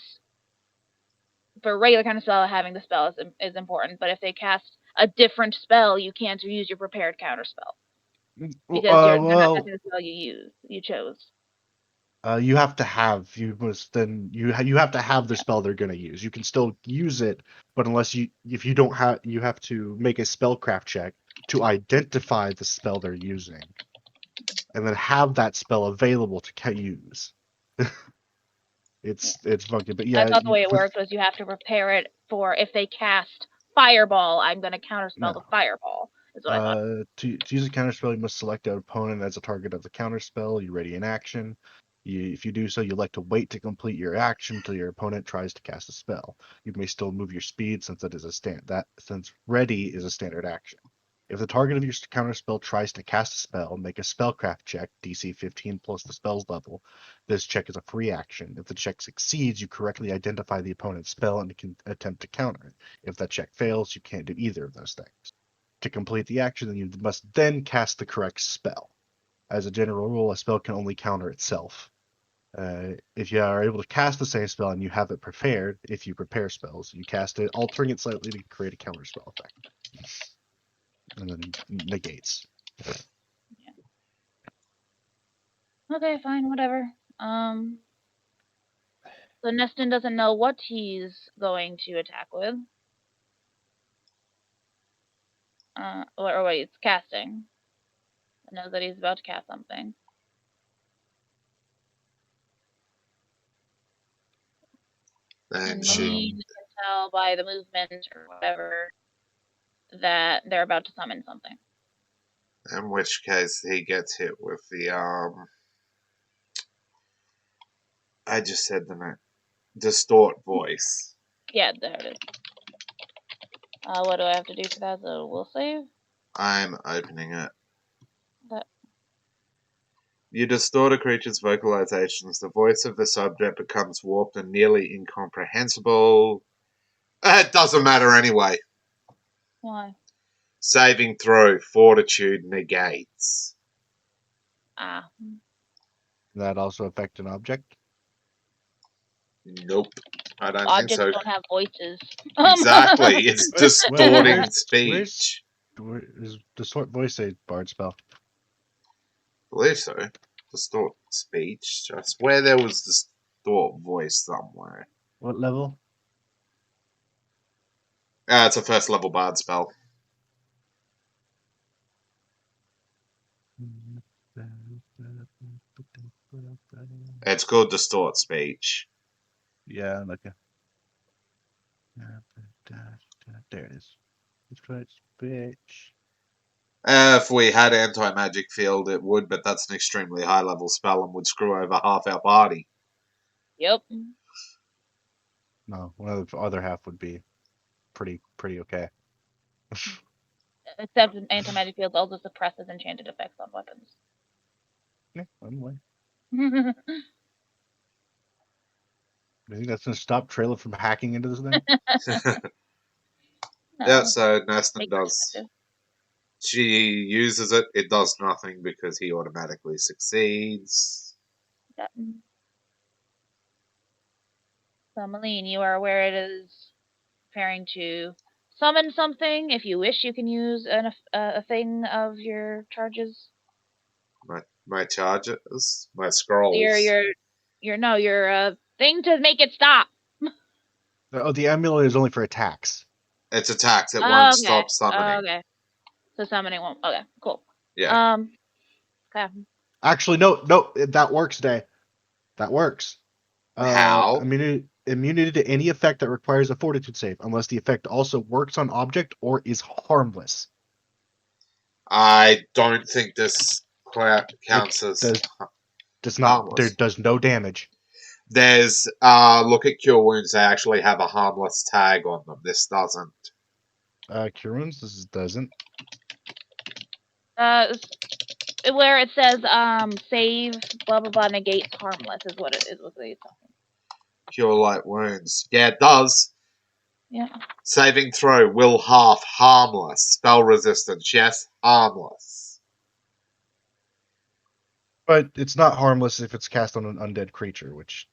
for regular kind of spell, having the spell is important. But if they cast a different spell, you can't use your prepared counterspell because they're not Well, casting the spell you chose. you have to have you have to have the Yeah, spell they're going to use. You can still use it, but unless if you don't have you have to make a spellcraft check to identify the spell they're using, and then have that spell available to use. yeah. It's funky, but I yeah, thought the way it worked was you have to prepare it for if they cast fireball, I'm going to counterspell the no. fireball. Is what I thought. To use a counterspell, you must select an opponent as a target of the counterspell. You ready in action. If you do so, you like to wait to complete your action until your opponent tries to cast a spell. You may still move your speed since since ready is a standard action. If the target of your counterspell tries to cast a spell, make a spellcraft check, DC 15 plus the spell's level. This check is a free action. If the check succeeds, you correctly identify the opponent's spell and can attempt to counter it. If that check fails, you can't do either of those things. To complete the action, you must then cast the correct spell. As a general rule, a spell can only counter itself. If you are able to cast the same spell and you have it prepared, if you prepare spells, you cast it, altering it slightly to create a counter spell effect. And then negates. Yeah. Okay, fine, whatever. So Neston doesn't know what he's going to attack with. Or what he's casting. He knows that he's about to cast something. then And she he can tell by the movement or whatever that they're about to summon something. In which case he gets hit with the I just said the name. Distort voice. Yeah, there it is. What do I have to do for that? So we'll save. I'm opening it. That. You distort a creature's vocalizations. The voice of the subject becomes warped and nearly incomprehensible. It doesn't matter anyway. Why? Saving throw, fortitude negates. Ah. That also affect an object? Nope. I don't Objects think so. don't have voices. Exactly. It's distorting speech. Where is distort voice a bard spell? I believe so. Distort speech. I swear there was distort voice somewhere. What level? It's a first level bard spell. It's called distort speech. Yeah, okay. There it is. Distort speech. If we had anti-magic field, it would, but that's an extremely high-level spell and would screw over half our party. Yep. No, one of the other half would be pretty okay. Except anti-magic fields also suppresses enchanted effects on weapons. Yeah, anyway. No. You think that's gonna stop Trailer from hacking into this thing? Yeah, so Neston Make does. She uses it. It does nothing because he automatically succeeds. that. So, Malene, you are aware it is preparing to summon something. If you wish, you can use a thing of your charges. My charges, my scrolls. Your thing to make it stop. Oh, the amulet is only for attacks. It's attacks. It Oh, won't okay. stop summoning. Okay. So summoning won't. Okay, cool. Yeah. Okay. Actually, no, that works, Day. That works. How? Immunity to any effect that requires a fortitude save, unless the effect also works on object or is harmless. I don't think this counts as Does not. harmless. There does no damage. There's look at cure wounds. They actually have a harmless tag on them. This doesn't. Cure wounds. This doesn't. Where it says save blah blah blah negates harmless is what it is. What they talking. Cure light wounds. Yeah, it does. Yeah. Saving throw will half harmless. Spell resistance. Yes, harmless. But it's not harmless if it's cast on an undead creature, which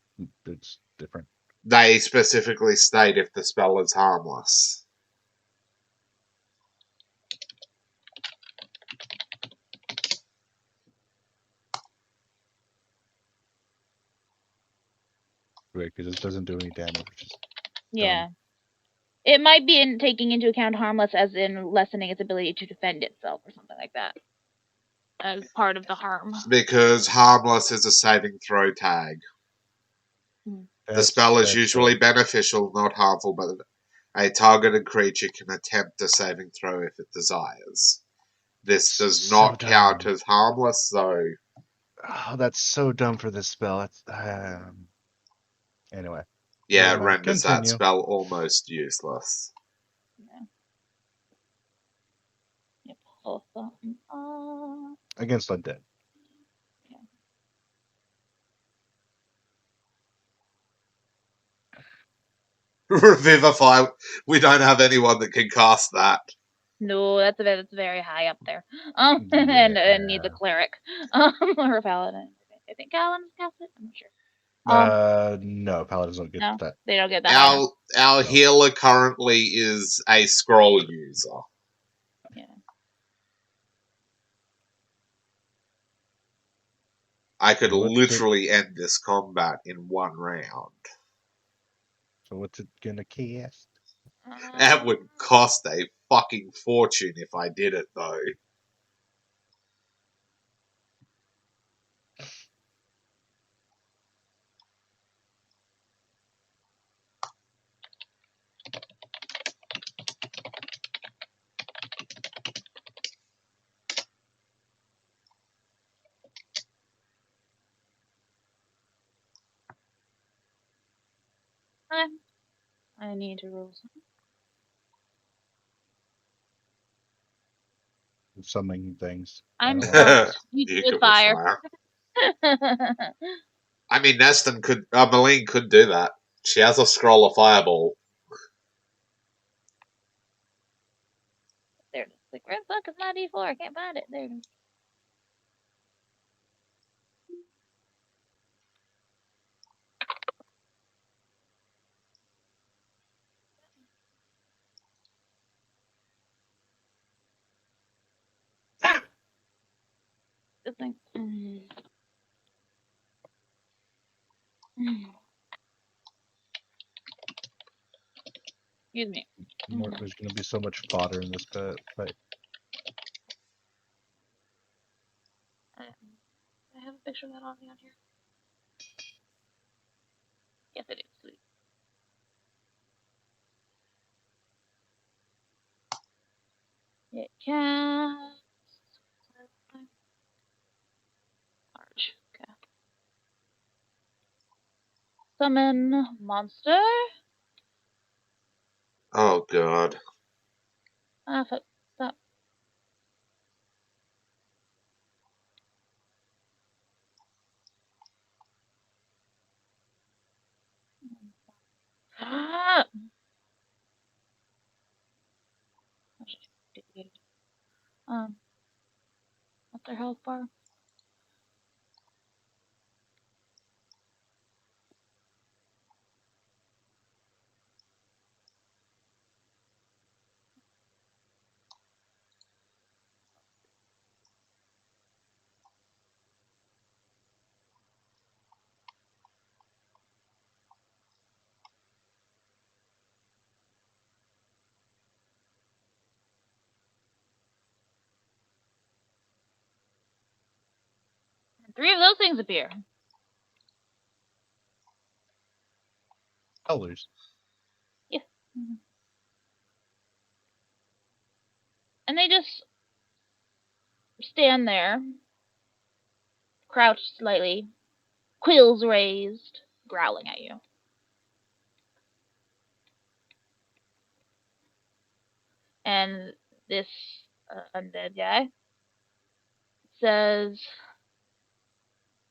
it's different. They specifically state if the spell is harmless. Right, because it doesn't do any damage, which is Yeah. dumb. It might be in taking into account harmless as in lessening its ability to defend itself or something like that. As part of the harm. Because harmless is a saving throw tag. The spell is usually beneficial, not harmful, but a targeted creature can attempt a saving throw if it desires. This does not count as harmless, though. Oh, that's so dumb for this spell. That's anyway. Yeah, it renders that spell almost useless. Yeah. Yep. Pull something up. Against undead. Yeah. Revivify. We don't have anyone that can cast that. No, that's very high up there. And needs a cleric. Or a paladin. I think paladins cast it. I'm not sure. No, paladins don't get that. They don't get that. Our healer currently is a scroll user. Yeah. I could literally end this combat in one round. So what's it gonna cast? That would cost a fucking fortune if I did it, though. I need to roll Summoning things. I'm don't well, you You do with could with fire. fire. I mean, Neston could. Malene could do that. She has a scroll of fireball. There it is. Like, where the fuck is my D4? I can't find it. There it is. This thing. Excuse me. There's going to be so much fodder in this pit. But I have a picture of that on me on here. Yes, it is. Sweet. It can. Large. Okay. Summon monster. Oh god. Ah, fuck. Stop. Ah! What's their health bar? And 3 of those things appear. colors. Yeah. And they just stand there, crouched slightly, quills raised, growling at you. And this undead guy says,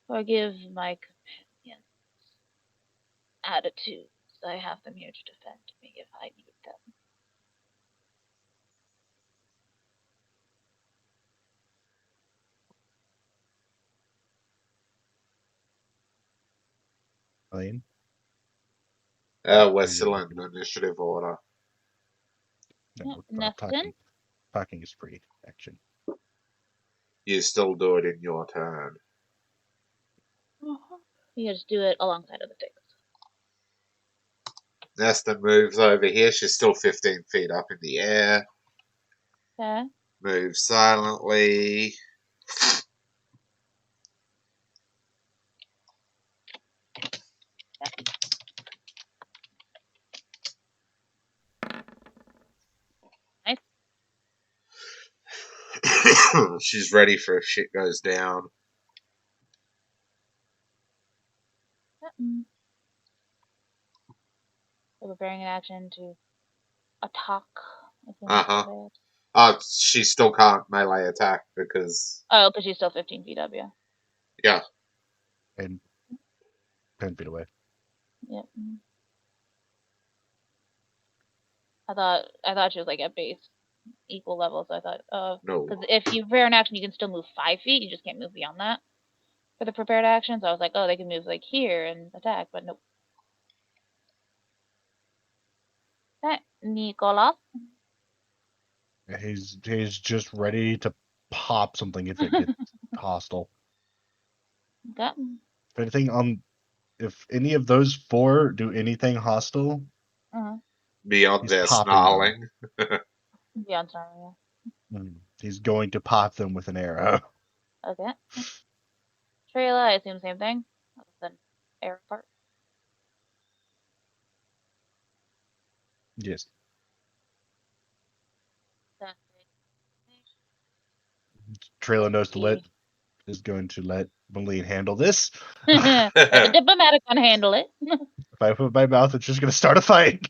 "Forgive my companions' attitudes. I have them here to defend me if I need them." Lane. We're Are you still able in to? initiative order. No, Neston? Packing is free action. You still do it in your turn. You just do it alongside of the sticks. Neston moves over here. She's still 15 feet up in the air. Okay. Moves silently. Nice. She's ready for if shit goes down. So preparing an action to attack. Uh-huh. She still can't melee attack because... Oh, because she's still 15 feet up, yeah. Yeah. And 10 feet away. Yep. I thought she was like at base equal level, so I thought, No. because if you prepare an action, you can still move 5 feet. You just can't move beyond that for the prepared action. So I was like, oh, they can move like here and attack, but nope. Okay, Nicolas. He's just ready to pop something if it gets hostile. Okay. If anything, if any of those 4 do anything hostile, Beyond he's their popping them. snarling. Yeah, I'm sorry. He's going to pop them with an arrow. Yeah. Okay. Trayla, I assume same thing. Other than air part. Yes. That's Trailer knows to let is going to let Malene handle this. Let the diplomatic one handle it. If I open my mouth, it's just going to start a fight.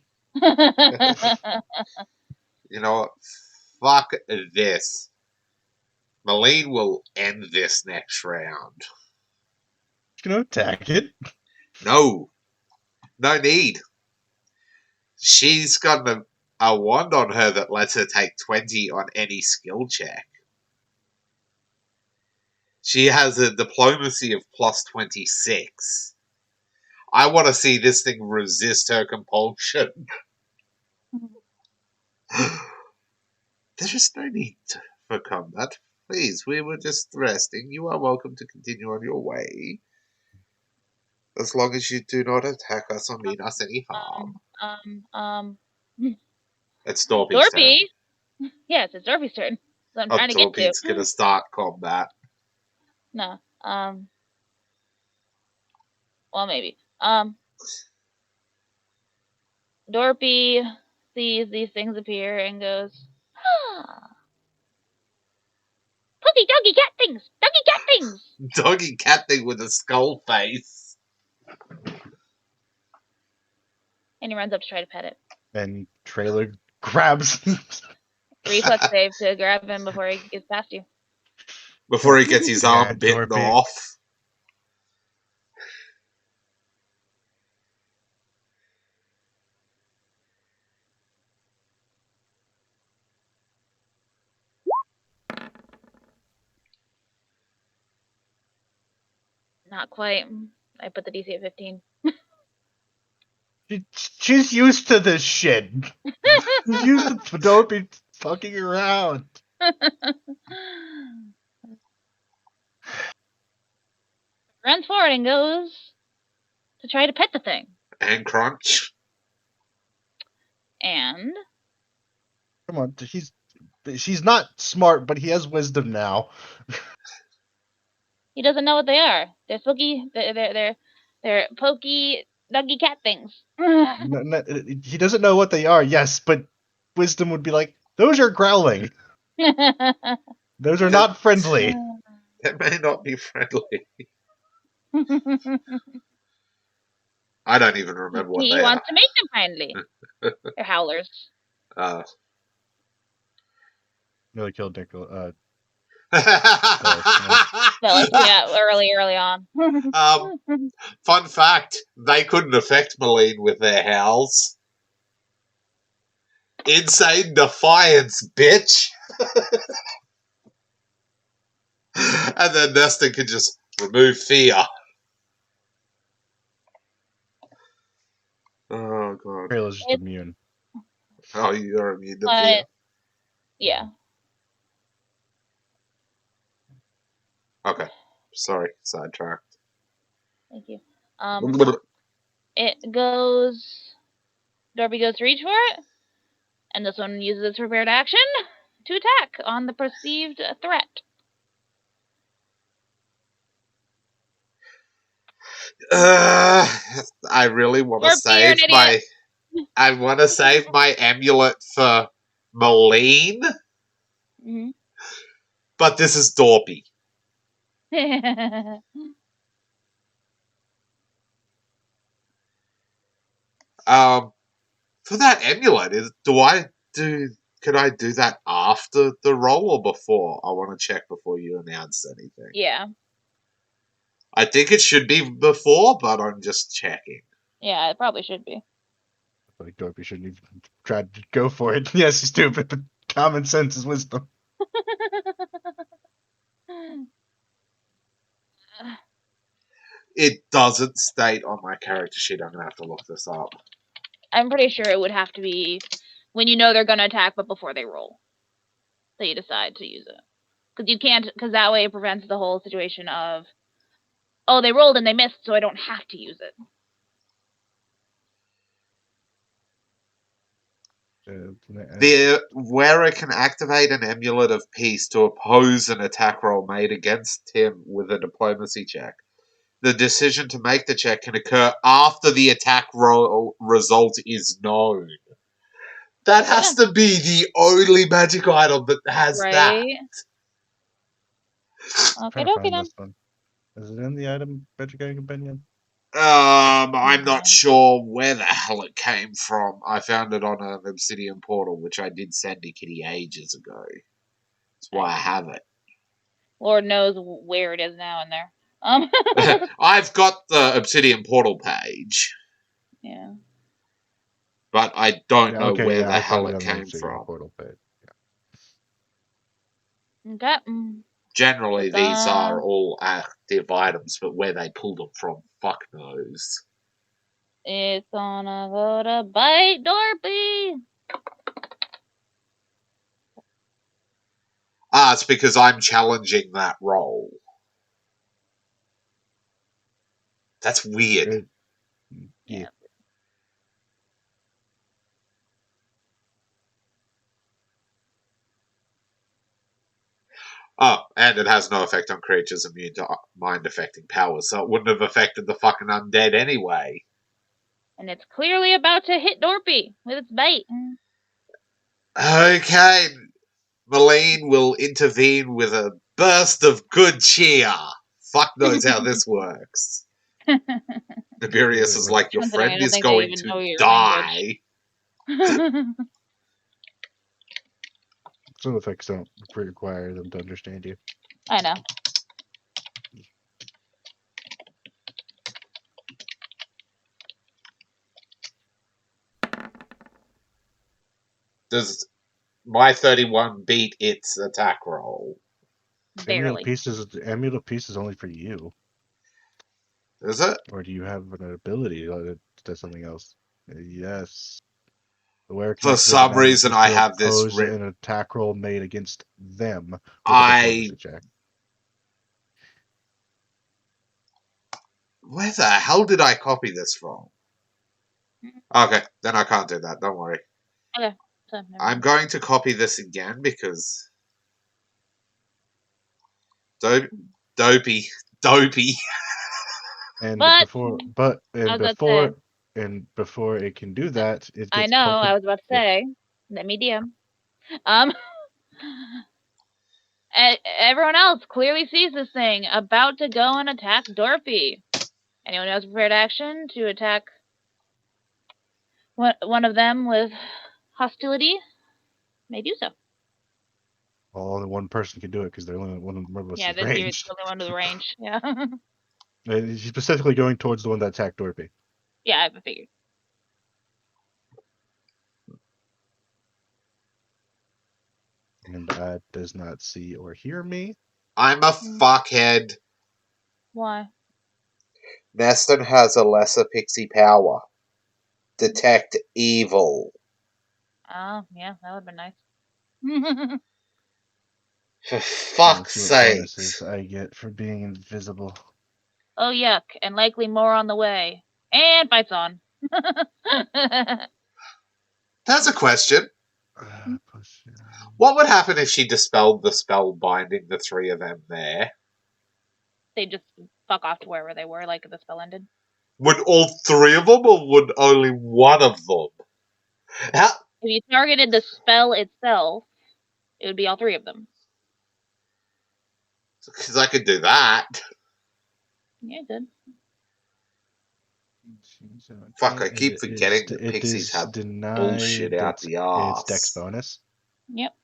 You know what? Fuck this. Malene will end this next round. She's going to attack it. No. No need. She's got a wand on her that lets her take 20 on any skill check. She has a diplomacy of plus 26. I want to see this thing resist her compulsion. There is no need for combat. Please, we were just resting. You are welcome to continue on your way. As long as you do not attack us or mean us any harm. It's Dorpy's turn. Dorpy? Yes, it's Dorpy's turn. So I'm trying to get to. Dorpy's gonna start combat. No. Well, maybe. Dorpy sees these things appear and goes, Puggy, doggy, cat things! Doggy, cat things! Doggy cat thing with a skull face. And he runs up to try to pet it. And Trailer grabs. Reflex save to grab him before he gets past you. Before he gets his arm bitten Dorpy. off. Not quite. I put the DC at 15. She's used to this shit. She's used to Dorpy fucking around. Runs forward and goes to try to pet the thing. And crunch. And Come on, she's not smart, but he has wisdom now. he doesn't know what they are. They're spooky. They're pokey, doggy cat things. No, he doesn't know what they are, yes, but wisdom would be like, those are growling. Those are not friendly. It may not be friendly. I don't even remember what he they wants are. to make them friendly. They're howlers. Really killed Nickel. Well, yeah, early on. Fun fact, they couldn't affect Malene with their howls. Insane defiance, bitch! And then Nestor can just remove fear. Oh, God. Trailer's just immune. Oh, you're immune to fear. Yeah. Okay. Sorry, sidetracked. Thank you. It goes... Dorpy goes to reach for it. And this one uses its prepared action to attack on the perceived threat. I really want to save my... I want to save my amulet for Malene. Mm-hmm. But this is Dorpy. For that amulet, could I do that after the roll or before? I want to check before you announce anything. Yeah. I think it should be before, but I'm just checking. Yeah, it probably should be. I think Dorpy shouldn't even try to go for it. Yes, he's stupid, but common sense is wisdom. It doesn't state on my character sheet. I'm going to have to look this up. I'm pretty sure it would have to be when you know they're going to attack, but before they roll. So you decide to use it. Because that way it prevents the whole situation of, oh, they rolled and they missed, so I don't have to use it. The wearer can activate an amulet of peace to oppose an attack roll made against him with a diplomacy check. The decision to make the check can occur after the attack roll result is known. That has to be the only magic item that has that. I'm Okay, trying to okay find then. this one. Is it in the item Vegetarian Companion? I'm not Yeah. sure where the hell it came from. I found it on an Obsidian portal, which I did send to Kitty ages ago. That's why I have it. Lord knows where it is now in there. I've got the Obsidian portal page, Yeah. but I don't Yeah, know okay, where yeah, the I hell found it it on the came Obsidian from. portal page. Okay. Generally, It's these are all active items, but where they pulled them from, fuck knows. It's gonna go to bite Dorpy. It's because I'm challenging that role. That's weird. Yeah. Oh, and it has no effect on creatures immune to mind-affecting powers, so it wouldn't have affected the fucking undead anyway. And it's clearly about to hit Dorpy with its bite. Okay, Malene will intervene with a burst of good cheer. Fuck knows how this works. Tiberius is like, your Considering I friend don't is think they going even to know your die. language. Some effects don't require them to understand you. I know. Does my 31 beat its attack roll? Barely. Amulet piece is only for you. Is it? Or do you have an ability that does something else? Yes. The wearer can For activate the some amulet reason, piece I to have this oppose written. an attack roll made against them with a I. diplomacy check. Where the hell did I copy this from? Okay, then I can't do that. Don't worry. Okay. So, never I'm mind. going to copy this again because. Dopey. And But before I was about to say, before it can do that, it I gets know, I was about to yeah. say, let me DM. Everyone else clearly sees this thing about to go and attack Dorpy. Anyone who has prepared action to attack one of them with hostility may do so. Well, only one person can do it because they're only one of us Yeah, is you're the ranged. only one with range. Yeah. He's specifically going towards the one that attacked Dorpy. Yeah, I figured. And does not see or hear me. I'm a fuckhead. Why? Neston has a lesser pixie power. Detect evil. Oh, yeah, that would have been nice. For Let's fuck's see what sake. bonuses I get for being invisible. Oh, yuck, and likely more on the way. And fights on. That's a question. Push, What would happen if she dispelled the spell binding the three of them there? They just fuck off to wherever they were, like the spell ended. Would all three of them, or would only one of them? How? If you targeted the spell itself, it would be all three of them. Because I could do that. Yeah, good. Fuck, I keep forgetting the it pixies is have bullshit denied out the its dex arse. bonus. Yep.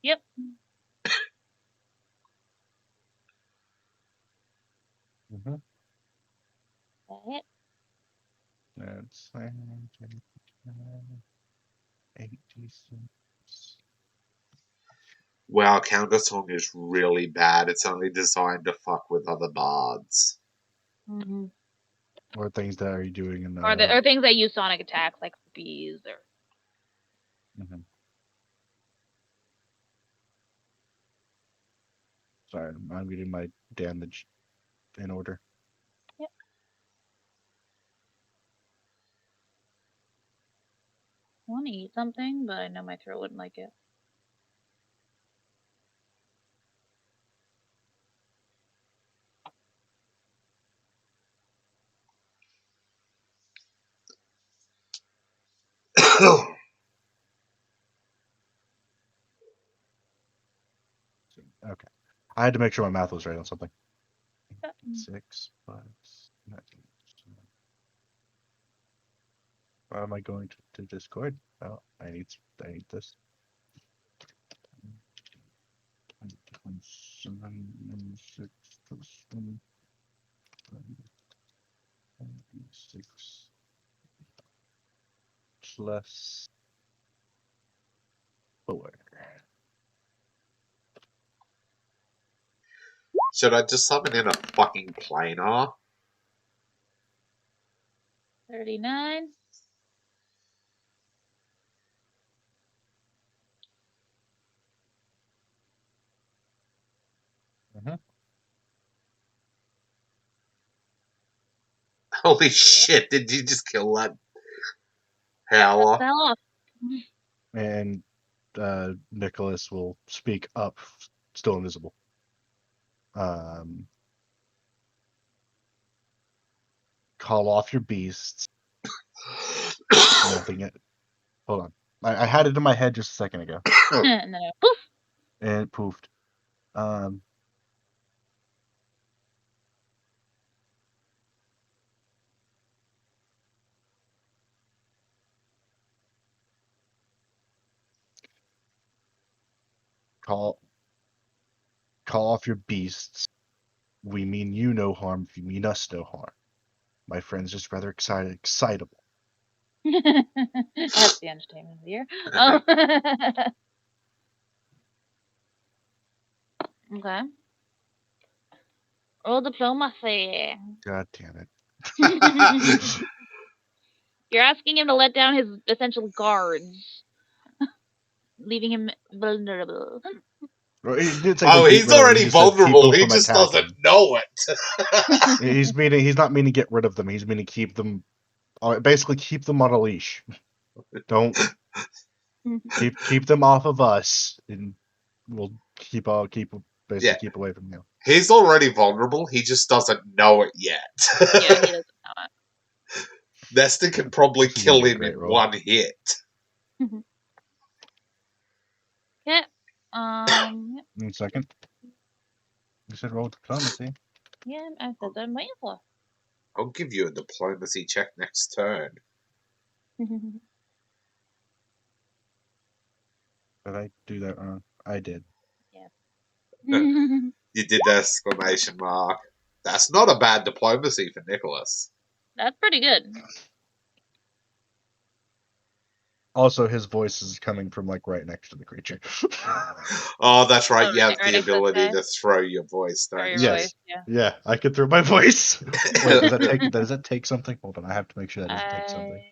Yep. Mm-hmm. That it. That's 86. Wow, Countersong is really bad. It's only designed to fuck with other bards. Mm-hmm. Or things that are you doing in Or things that use sonic attacks, like bees or. Mm-hmm. Sorry, I'm getting my damage in order. Yep. I want to eat something, but I know my throat wouldn't like it. Okay. I had to make sure my math was right on something. 6 plus 19. Why am I going to Discord? Oh, I need this. 27 and 6 plus 1. 6 plus 4. Should I just summon in a fucking planar? 39. Holy shit, did you just kill that howler? Fell off. And Nicholas will speak up, still invisible. Call off your beasts. Nothing. Hold on. I had it in my head just a second ago. And then poof. And it poofed. Call off your beasts. We mean you no harm if you mean us no harm. My friend's just rather excitable. That's the entertainment of the year. Oh. Okay. Roll diplomacy. God damn it. You're asking him to let down his essential guards, leaving him vulnerable. Well, he did say Oh, to get he's rid of them. He already just said keep vulnerable. them He from just attacking. doesn't know it. He's not meaning get rid of them. He's meaning keep them. Basically, keep them on a leash. Don't keep them off of us, and we'll keep Yeah. keep away from you. He's already vulnerable. He just doesn't know it yet. Yeah, he doesn't know it. Nestor can probably This is gonna kill be a him in great roll. one hit. Yeah. 1 second. You said roll diplomacy. Yeah, that's what I'm waiting for. I'll give you a diplomacy check next turn. Did I do that wrong? I did. Yeah. You did the exclamation mark. That's not a bad diplomacy for Nicholas. That's pretty good. Also, his voice is coming from like right next to the creature. Oh, that's right. Oh, You have right the next to this ability guy? to throw your voice, Or don't your you? Yes. voice, yeah. Yeah, I could throw my voice. Wait, does that take something? Hold on, I have to make sure that doesn't take something.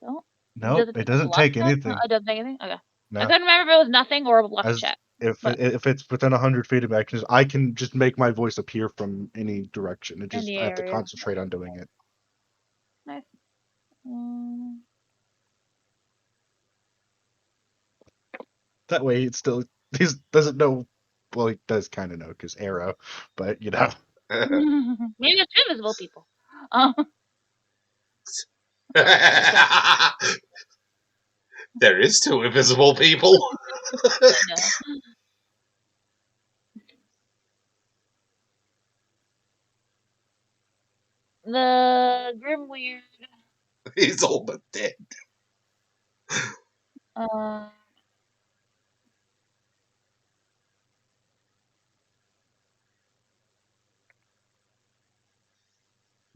Don't. Nope, it doesn't take anything. It doesn't take anything? Okay. No. I couldn't remember if it was nothing or a bluff As check. if it's within 100 feet of me, I can just make my voice appear from any direction. It just Any I have to area. concentrate on doing it. Nice. That way, it still he doesn't know. Well, he does kind of know because arrow, but you know. Maybe it's invisible people. There is two invisible people. No. The Grim Weird. He's all but dead.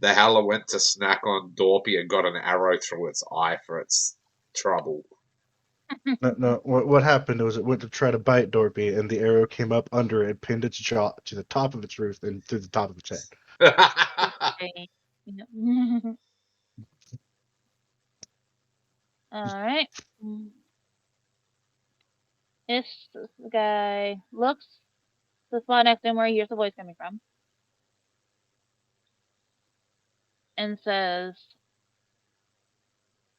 The howler went to snack on Dorpy and got an arrow through its eye for its trouble. No. What happened was it went to try to bite Dorpy, and the arrow came up under it, pinned its jaw to the top of its roof, and through the top of its head. Alright. This guy looks the spot next to him where he hears the voice coming from. And says,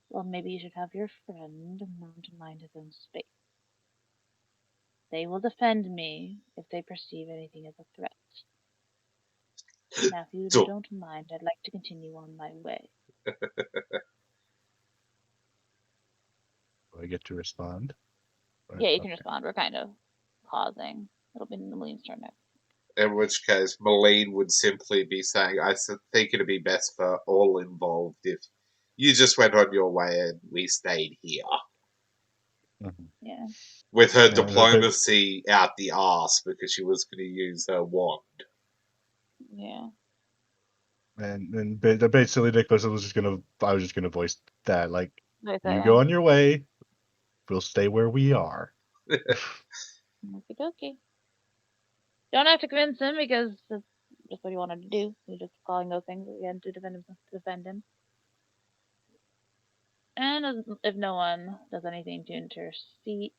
well, maybe you should have your friend mount a mind his own space. They will defend me if they perceive anything as a threat. Now, if you don't mind, I'd like to continue on my way. Do I get to respond? Yeah, you can Okay. respond. We're kind of pausing. It'll be Maline's turn next. In which case, Malene would simply be saying, I think it'd be best for all involved if you just went on your way and we stayed here. Mhm. Yeah. With her Yeah, diplomacy out the arse because she was going to use her wand. Yeah. And basically Nicholas was just gonna. I was just gonna voice that like, Like you that, go on your way. We'll stay where we are. Okie dokie. Don't have to convince him because that's just what he wanted to do. He's just calling those things again to defend him. And if no one does anything to intercede.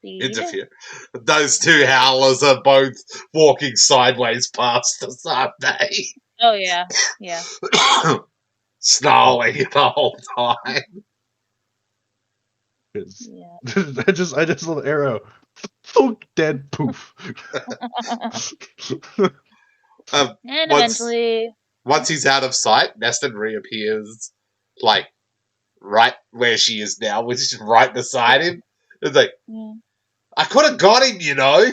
Interfere. Those two howlers are both walking sideways past us, aren't they? Oh yeah, yeah. Snarling the whole time. Yeah. I just little arrow, thunk, dead, poof. And eventually, Once he's out of sight, Neston reappears, like right where she is now, which is right beside him. It's like, yeah. I could have got him, you know.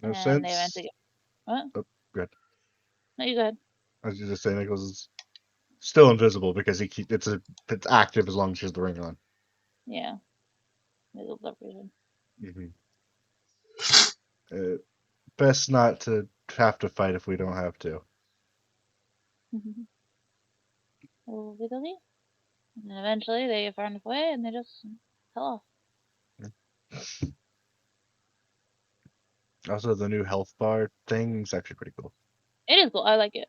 No and sense. they eventually what? Oh, good. No, you go ahead. I was just saying Nicholas is still invisible because it's active as long as she has the ring on. Yeah. Middle of reason. Best not to have to fight if we don't have to. And then eventually they find a way and they just tell off. Also, the new health bar thing is actually pretty cool. It is cool. I like it.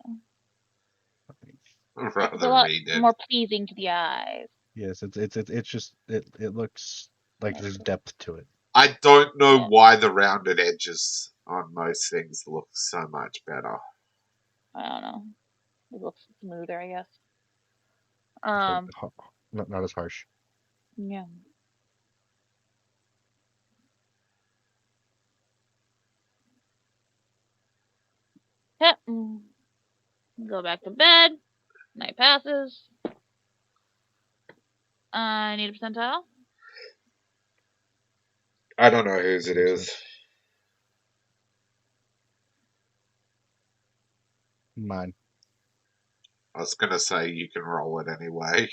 It's a Rather lot read it. more pleasing to the eyes. Yes, it's just it looks like there's depth to it. I don't know Yeah. why the rounded edges on most things look so much better. I don't know. It looks smoother, I guess. Not as harsh. Yeah. Yep. Go back to bed. Night passes. I need a percentile. I don't know whose it is. Mine. I was gonna say you can roll it anyway.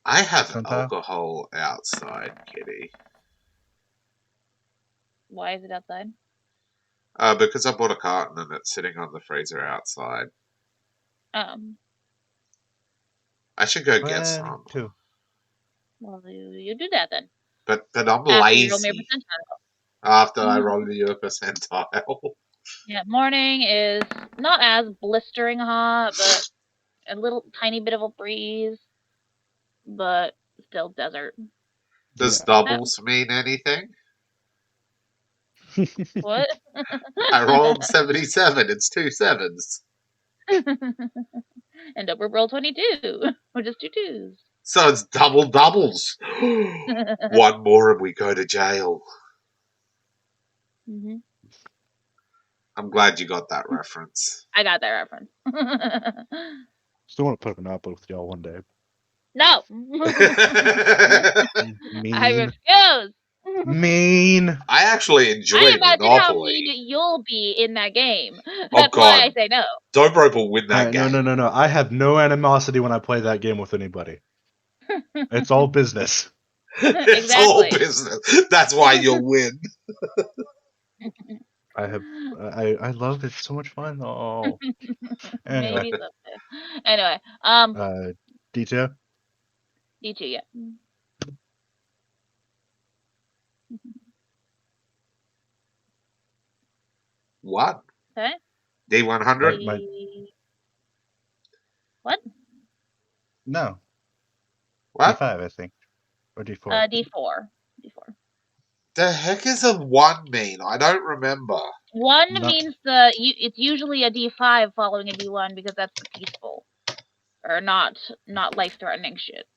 I have Percentile? alcohol outside, Kitty. Why is it outside? Because I bought a carton and it's sitting on the freezer outside. I should go get some. 22. Well, you do that then. But I'm After you roll me a lazy. percentile. After I roll you a percentile. Yeah, morning is not as blistering hot, but a little tiny bit of a breeze, but still desert. Does Yeah. doubles mean anything? What? I rolled 77. It's 2 sevens. And upper roll 22, which is 2 twos. So it's double doubles. One more and we go to jail. Mm-hmm. I'm glad you got that reference. I got that reference. Still want to put up an output with y'all one day. No! I Mean. refuse! Mean. I actually enjoy Imagine how Monopoly. mean you'll be in that game. Oh That's why I god. say no. Dorpy will win that game. No. I have no animosity when I play that game with anybody. It's all business. It's all Exactly. business. That's why you'll win. I love it. It's so much fun. Oh. Anyway. Maybe someday. Anyway, D2? D2, yeah. What? Okay. D100? What? No. What? D5, I think. Or D4. D4. D4. The heck is a 1 mean? I don't remember. 1 No. means it's usually a D5 following a D1 because that's the peaceful. Or not life-threatening shit.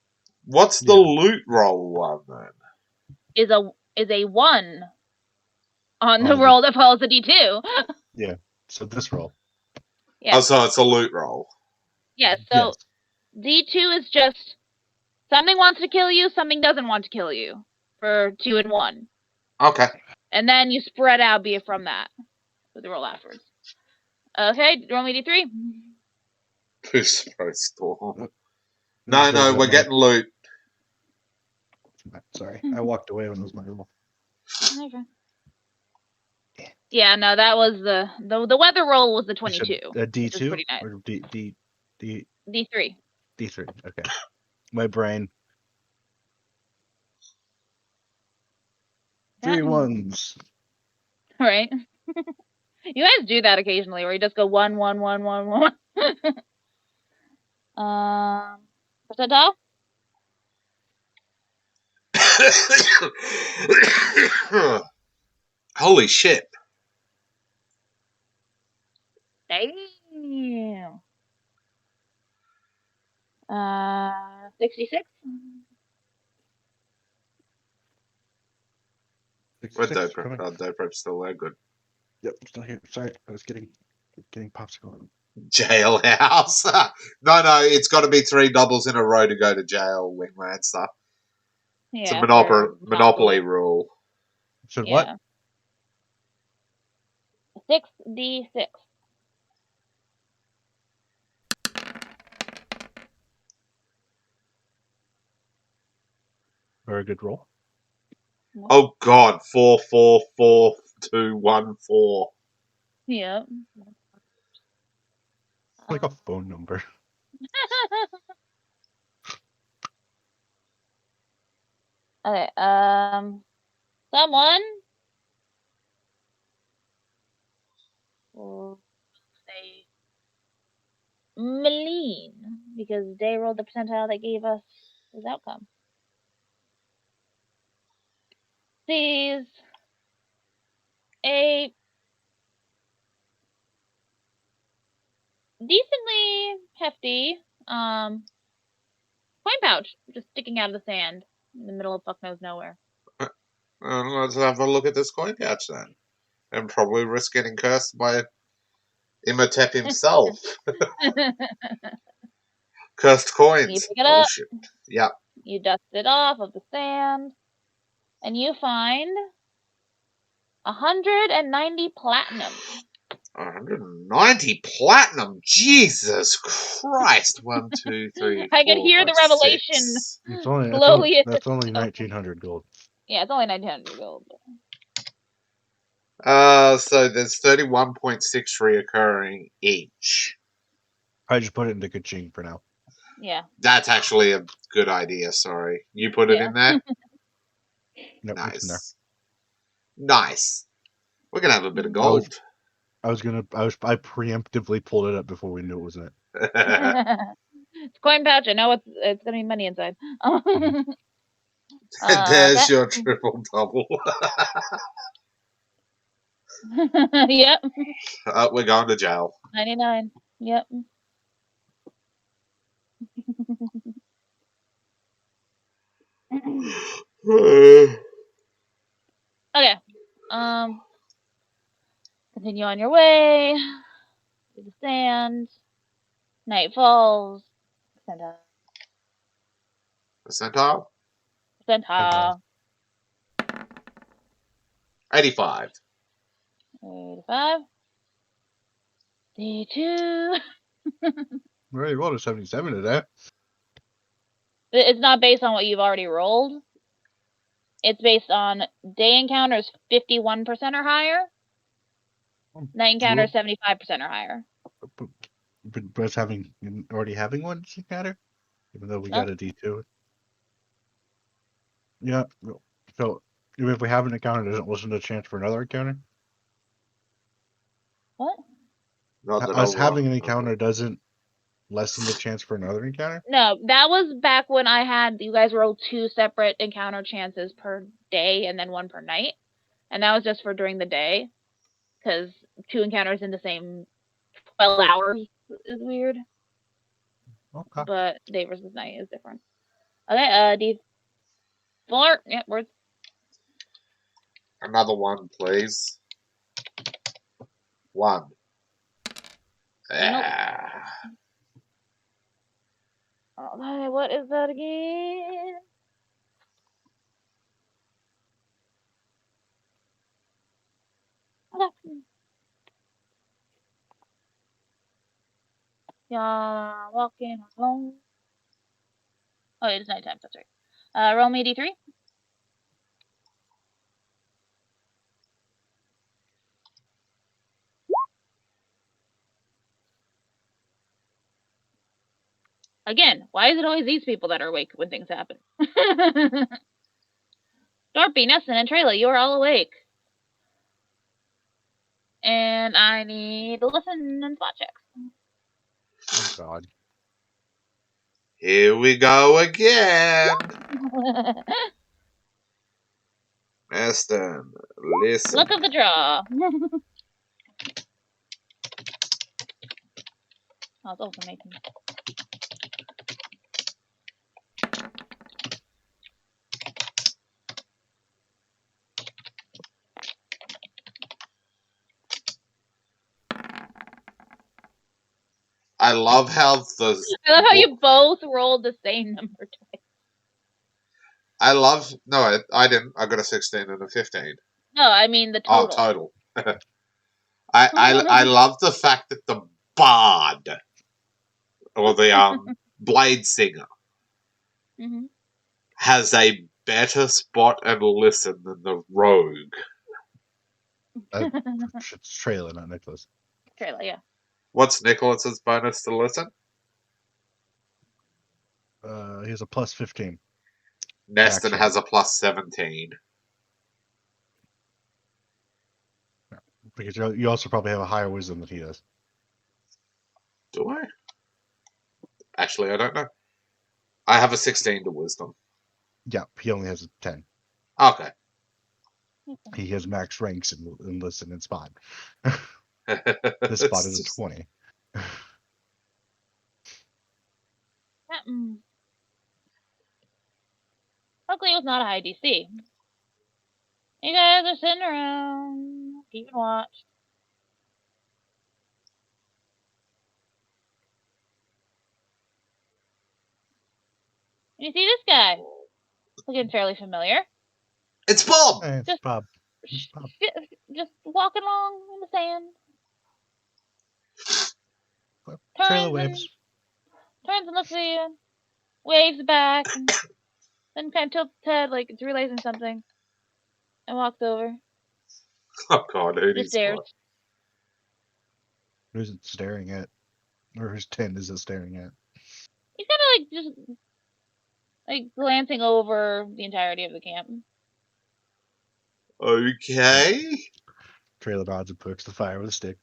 What's the loot roll one then? Is a 1 on the Oh, roll that follows a D2. Yeah. So this roll. Yeah. Oh, so it's a loot roll. Yeah, so Yes. D2 is just something wants to kill you, something doesn't want to kill you for 2 and 1. Okay. And then you spread out be it from that with the roll afterwards. Okay, roll me D3. Who's supposed to? Because No, we're getting loot. Sorry, I walked away when it was my roll. Okay. Yeah, no, that was the weather roll was the You said 22. a Which is D2 pretty nice. or D3. D3. Okay. My brain. 3 ones. Right. You guys do that occasionally, where you just go 1, 1, 1, 1, 1. Percentile? Holy shit. Damn. 66. Where'd 66 Dope? coming. Oh, Dope's still there. Good. Yep, still here. Sorry, I was getting popsicle. Jailhouse. No, it's got to be 3 doubles in a row to go to jail, Wingman stuff. It's a Yeah, for monopoly rule. Said yeah. what? 6d6. Very good roll. Oh god, 444214. Yep. Like a phone number. Okay, someone will say Meline, because they rolled the percentile that gave us his outcome. Sees a decently hefty coin pouch just sticking out of the sand in the middle of fuck knows nowhere. Let's have a look at this coin pouch then. And probably risk getting cursed by Imhotep himself. Cursed coins. You pick it Oh up, shit. Yep. you dust it off of the sand, and you find 190 platinum. 190 platinum. Jesus Christ. 1, 2, 3, I could 4, hear 5, the revelation 6. slowly. That's only 1900 gold. Yeah, it's only 1900 gold. So there's 31.6 reoccurring each. I just put it into Kaching for now. Yeah. That's actually a good idea. Sorry, you put it in there. Nope, it's in there. Nice. We're gonna have a bit of gold. I preemptively pulled it up before we knew it was in it. It's a coin pouch. I know it's gonna be money inside. There's Okay. your triple double. Yep. We're going to jail. 99. Yep. Okay. Continue on your way through the sand. Night falls. Percentile? Percentile. 85. 85. D2. Really rolled a 77 today. It's not based on what you've already rolled. It's based on day encounters 51% or higher. Night encounters 75% or higher. But us already having one doesn't matter, even though we got a D2. Yeah. So even if we have an encounter, it doesn't listen to a chance for another encounter. What? Us having an encounter doesn't lessen the chance for another encounter? No, that was back when I had you guys roll 2 separate encounter chances per day and then 1 per night. And that was just for during the day. Because 2 encounters in the same 12 hours is weird. Okay. But day versus night is different. Okay, D4. Yep, words. Another one, please. 1. Nope. Ah. Okay, what is that again? Yeah, walking alone. Oh, it is nighttime. That's right. Roll me D3. Again, why is it always these people that are awake when things happen? Dorpy, Nesson, and Trayla, you are all awake. And I need to listen and spot checks. Oh God. Here we go again. Aston, listen. Luck of the draw. Oh, it's also making. I love how the. I love how you both rolled the same number twice. I love. No, I didn't. I got a 16 and a 15. No, I mean the Oh, total. total. I love the fact that the bard or the blade singer Mm-hmm. has a better spot and listen than the rogue. It's Trailer, not Nicholas. Trailer, yeah. What's Nicholas's bonus to listen? He has a plus 15. Neston Max has a plus 17. Because you also probably have a higher wisdom than he does. Do I? Actually, I don't know. I have a 16 to wisdom. Yeah, he only has a 10. Okay. He has max ranks in listen and spot. This spot is a 20. Luckily, it was not a high DC. You guys are sitting around, keeping watch. And you see this guy, looking fairly familiar. It's Bob! It's Just- Bob. It's Bob. Just walking along in the sand. Trailer Turns waves. and looks at you, waves back, and then kind of tilts his head like it's realizing something, and walks over. Oh god, who Just needs stares. what? Who's it staring at? Or whose tent is it staring at? He's kind of like just like glancing over the entirety of the camp. Okay. Trailer nods and pokes the fire with a stick.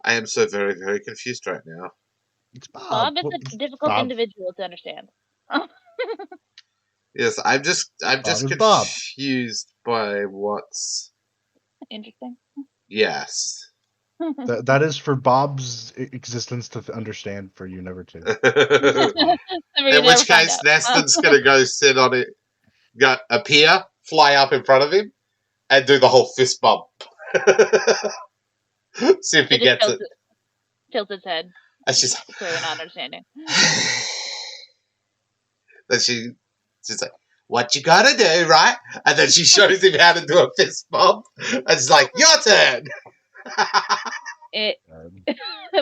I am so very, very confused right now. It's Bob. Bob is Well, a difficult Bob. individual to understand. Yes, I'm just is Bob. confused by what's. Interesting. Yes. That is for Bob's existence to understand, for you never to. In which case, Neston's gonna go sit on it, appear, fly up in front of him, and do the whole fist bump. See if he gets it. Tilts his head. And she's Clearly not understanding. then she's like, "What you gotta do, right?" And then she shows him how to do a fist bump, and it's like, "Your turn."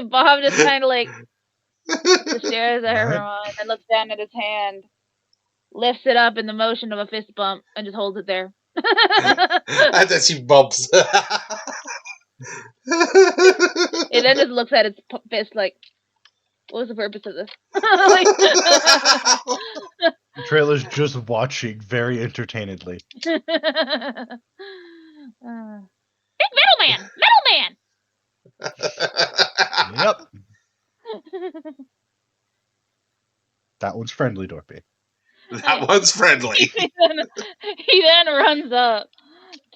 Bob just kind of like just stares at her and looks down at his hand, lifts it up in the motion of a fist bump, and just holds it there. And then she bumps. It then just looks at its fist like, what was the purpose of this? Like, Trailer's just watching very entertainedly. Big middleman! Middleman! Yep. That one's friendly, Dorpy. That one's friendly. He then runs up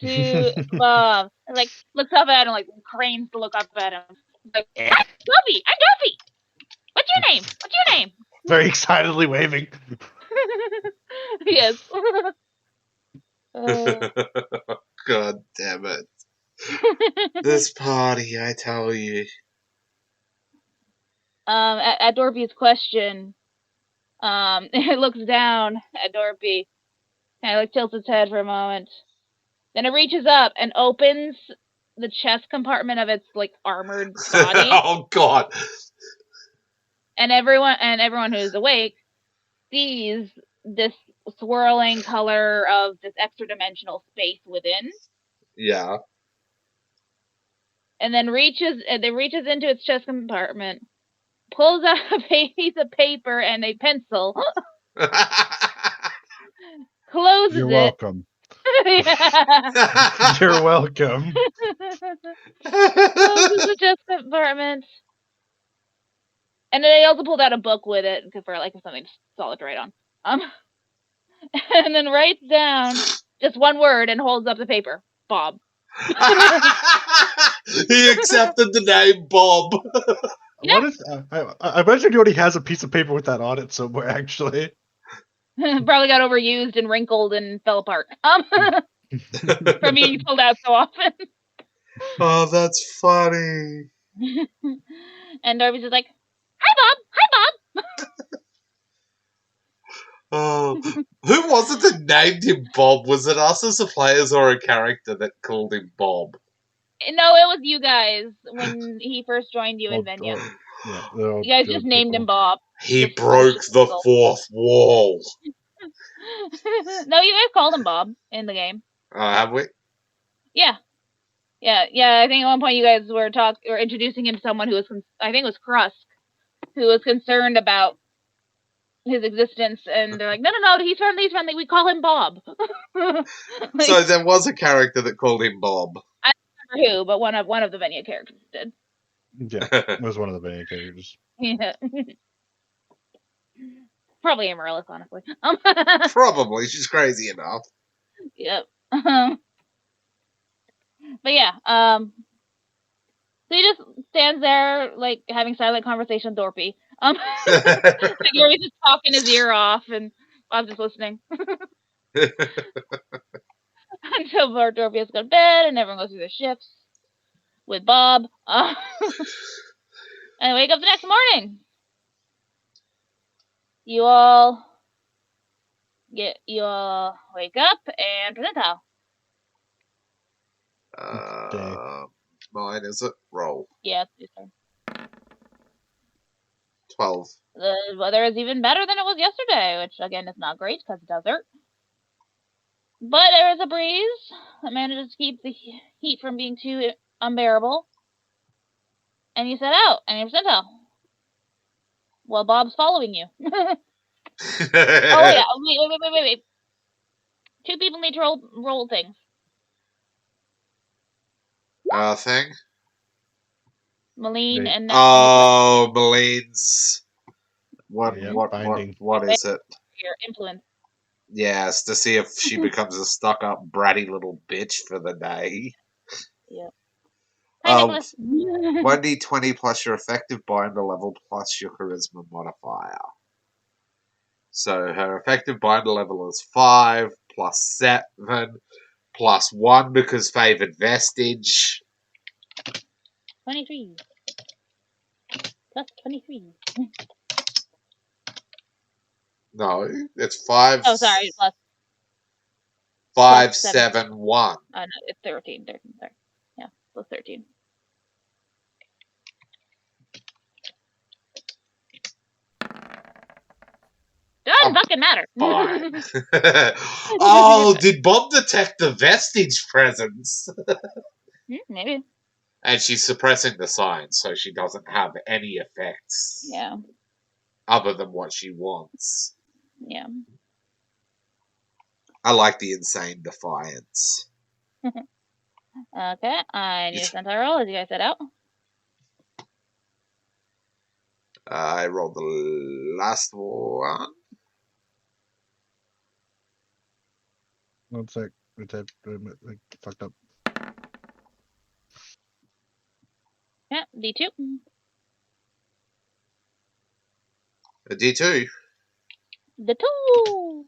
to Bob and like looks up at him, like cranes to look up at him. Like, I'm Dorpy! I'm Dorpy! What's your name? What's your name? Very excitedly waving. Yes. God damn it. This party, I tell you. At Dorpy's question, it looks down at Dorpy, kind of like tilts its head for a moment. Then it reaches up and opens the chest compartment of its like armored body, Oh God. and everyone who's awake sees this swirling color of this extra dimensional space within, Yeah. and then reaches into its chest compartment, pulls out a piece of paper and a pencil, closes You're it. welcome. Yeah. You're welcome. Closes the chest compartment. And then they also pulled out a book with it for like something solid to write on. And then writes down just one word and holds up the paper. Bob. He accepted the name Bob. Yeah. What is? I imagine he already has a piece of paper with that on it somewhere. Actually, Probably got overused and wrinkled and fell apart. From being pulled out so often. Oh, that's funny. And Darby's just like, "Hi, Bob. Hi, Bob." Oh, who was it that named him Bob? Was it us as the players or a character that called him Bob? No, it was you guys when he first joined you in Venya. yeah, they're all You guys good just named people. him Bob. He Just broke the giggle. fourth wall. No, you guys called him Bob in the game. Have we? Yeah. I think at one point you guys were introducing him to someone who was, I think it was Krusk, who was concerned about his existence, and they're like, no, he's friendly. We call him Bob. Like, So there was a character that called him Bob. I don't remember who, but one of the Venya characters did. Yeah, it was one of the main characters. Yeah. Probably Amaryllis, honestly. Probably, she's crazy enough. Yep. But yeah, so he just stands there, like, having silent conversation with Dorpy. Dorpy's just talking his ear off, and Bob's just listening. Until Dorpy has to go to bed, and everyone goes through their shifts with Bob. And wake up the next morning. You all wake up and percentile. Mine is it? Roll. Yeah, it's your turn. 12. The weather is even better than it was yesterday, which again is not great because it's desert. But there is a breeze that manages to keep the heat from being too unbearable. And you set out and your percentile. Well, Bob's following you. Oh wait. 2 people need to roll things. Thing? Malene and Oh, Malene's. What binding. what is it? Your influence. Yes, to see if she becomes a stuck-up, bratty little bitch for the day. Yep. Hi, Nicholas. 1d20 plus your effective binder level plus your charisma modifier. So her effective binder level is 5 plus 7 plus 1 because favored vestige. 23. Plus 23. No, it's 5. Oh, sorry. Plus 5, plus 7, 1. no, it's 13. Sorry. Yeah, plus 13. Doesn't fucking matter. Fine. Oh, did Bob detect the vestige presence? Maybe. And she's suppressing the signs, so she doesn't have any effects. Yeah. Other than what she wants. Yeah. I like the insane defiance. Okay, I need a centaur roll as you guys set out. I rolled the last one. One sec. I fucked up. Yeah, D2. A D2. The 2.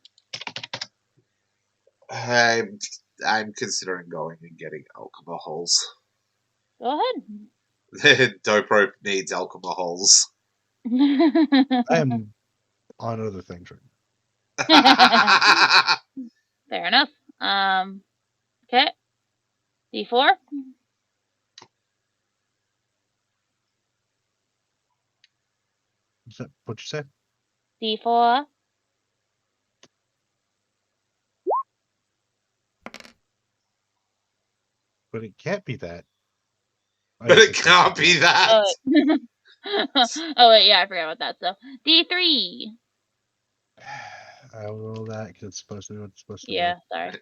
I'm considering going and getting alcohols. Go ahead. Dope needs alcohols. I am on other things right Fair enough. Okay. D4. now. What'd you say? D4. But it can't be that. Oh, But yes, it can't be that. Oh wait, yeah, I forgot about that. So D3. I will roll that because it's supposed to be what it's supposed to be. Yeah, sorry.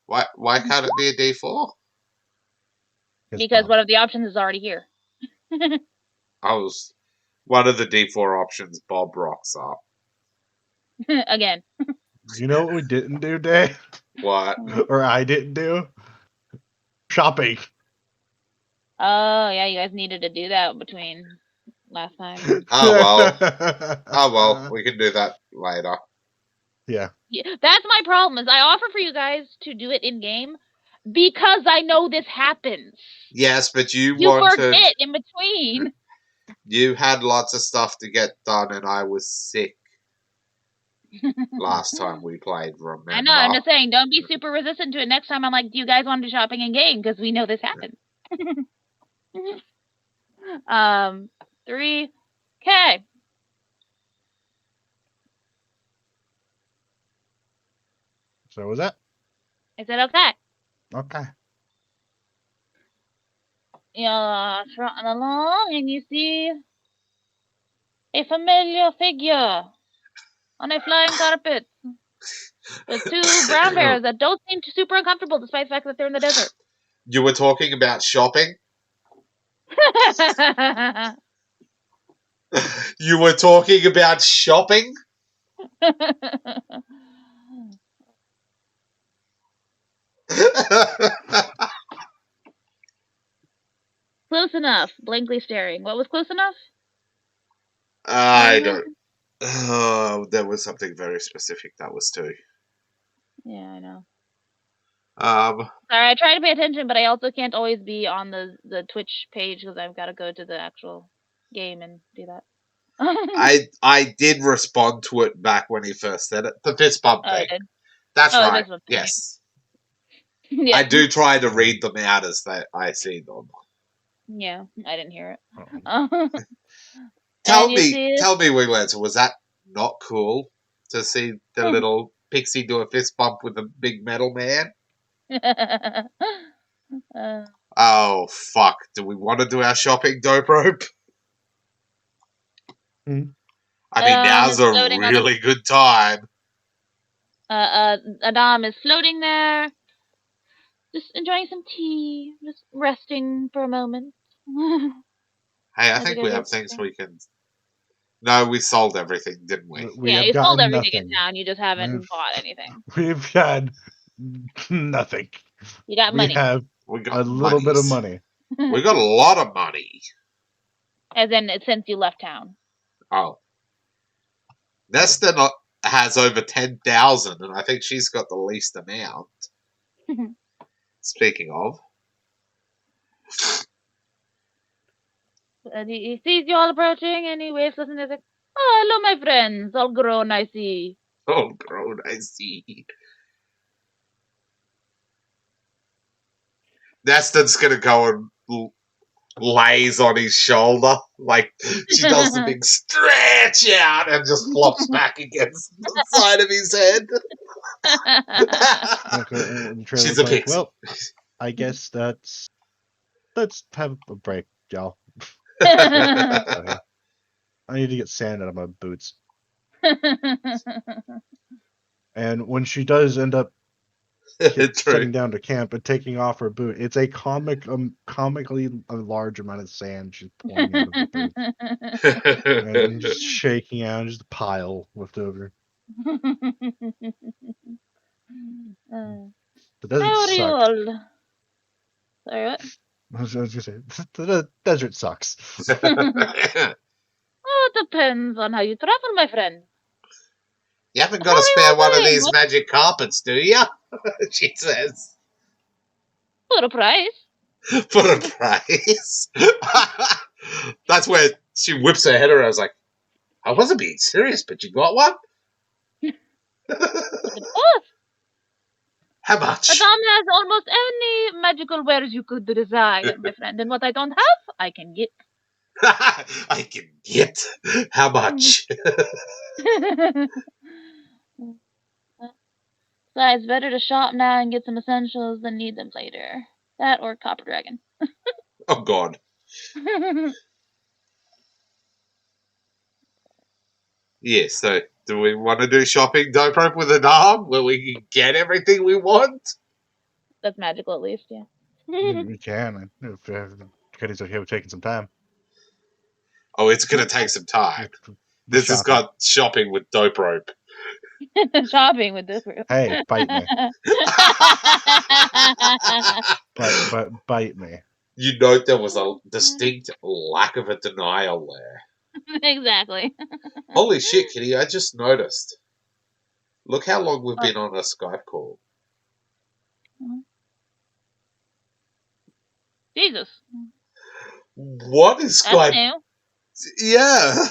Why can't it be a D4? Because Bob. one of the options is already here. One of the D4 options Bob rocks up. Again. You know what we didn't do, Dave? What? Or I didn't do? Shopping. Oh yeah, you guys needed to do that between last time. Oh well, we can do that later. Yeah. Yeah, that's my problem. Is I offer for you guys to do it in game because I know this happens. Yes, but you forget in between. You had lots of stuff to get done, and I was sick last time we played. Remember? I know. I'm just saying, don't be super resistant to it next time. I'm like, do you guys want to do shopping in game? Because we know this happens. 3. Okay. So was that? I said okay. Okay. You're trotting along, and you see a familiar figure on a flying carpet with 2 brown bears that don't seem super uncomfortable despite the fact that they're in the desert. You were talking about shopping? You were talking about shopping? Close enough. Blankly staring. What was close enough? I don't. Oh, there was something very specific that was too. Yeah, I know. Um, Sorry, I try to pay attention, but I also can't always be on the Twitch page because I've got to go to the actual game and do that. I did respond to it back when he first said it. The fist bump Oh, I thing. did. That's Oh, right. this one. Yes. Yeah. I do try to read them out as I see them. Yeah, I didn't hear it. Oh. Tell me, Winglancer, was that not cool to see the little pixie do a fist bump with a big metal man? Oh, fuck. Do we want to do our shopping, Dope Rope? Hmm. I mean, now's a floating on really good time. Adam is floating there, just enjoying some tea, just resting for a moment. Hey, I As you think guys we are have things resting. we can... No, we sold everything, didn't we? We Yeah, have you sold gotten everything nothing. in town. You just haven't bought anything. We've got nothing. You got We money. have We got a little bit of money. We got a lot of money. As in, since you left town. Oh. Nesta has over 10,000, and I think she's got the least amount. Speaking of. And he sees you all approaching, and he waves us and he's like, "Oh, hello, my friends, all grown, I see." Oh, grown, I see. Nesta's gonna go and lays on his shoulder. Like, she does the big stretch out and just flops back against the side of his head. The She's trailer's a like, pixie. well, I guess let's have a break, y'all. Uh, I need to get sand out of my boots. And when she does end up setting down to camp and taking off her boot, it's a comically a large amount of sand she's pouring out of her boot. And just shaking out, just a pile left over. The desert How are you sucks. all? Sorry, what? I was gonna say, the desert sucks. Oh, it depends on how you travel, my friend. You haven't How got to are you spare all one of doing? these magic carpets, do you? She says. For a price. For a price. That's where she whips her head around. I was like, I wasn't being serious, but you got one? Of course. How much? Adam has almost any magical wares you could desire, my friend. And what I don't have, I can get. I can get. How much? So it's better to shop now and get some essentials than need them later. That or Copper Dragon. Oh, God. Yeah, so do we want to do shopping dope rope with an arm where we can get everything we want? That's magical, at least, yeah. We can. If Kenny's okay with taking some time. Oh, it's going to take some time. This has Shopping. got shopping with dope rope. Shopping with this group. Hey, bite me. Bite me. You note there was a distinct lack of a denial there. Exactly. Holy shit, Kitty, I just noticed. Look how long we've been on a Skype call. Jesus. What is That's Skype? new. Yeah.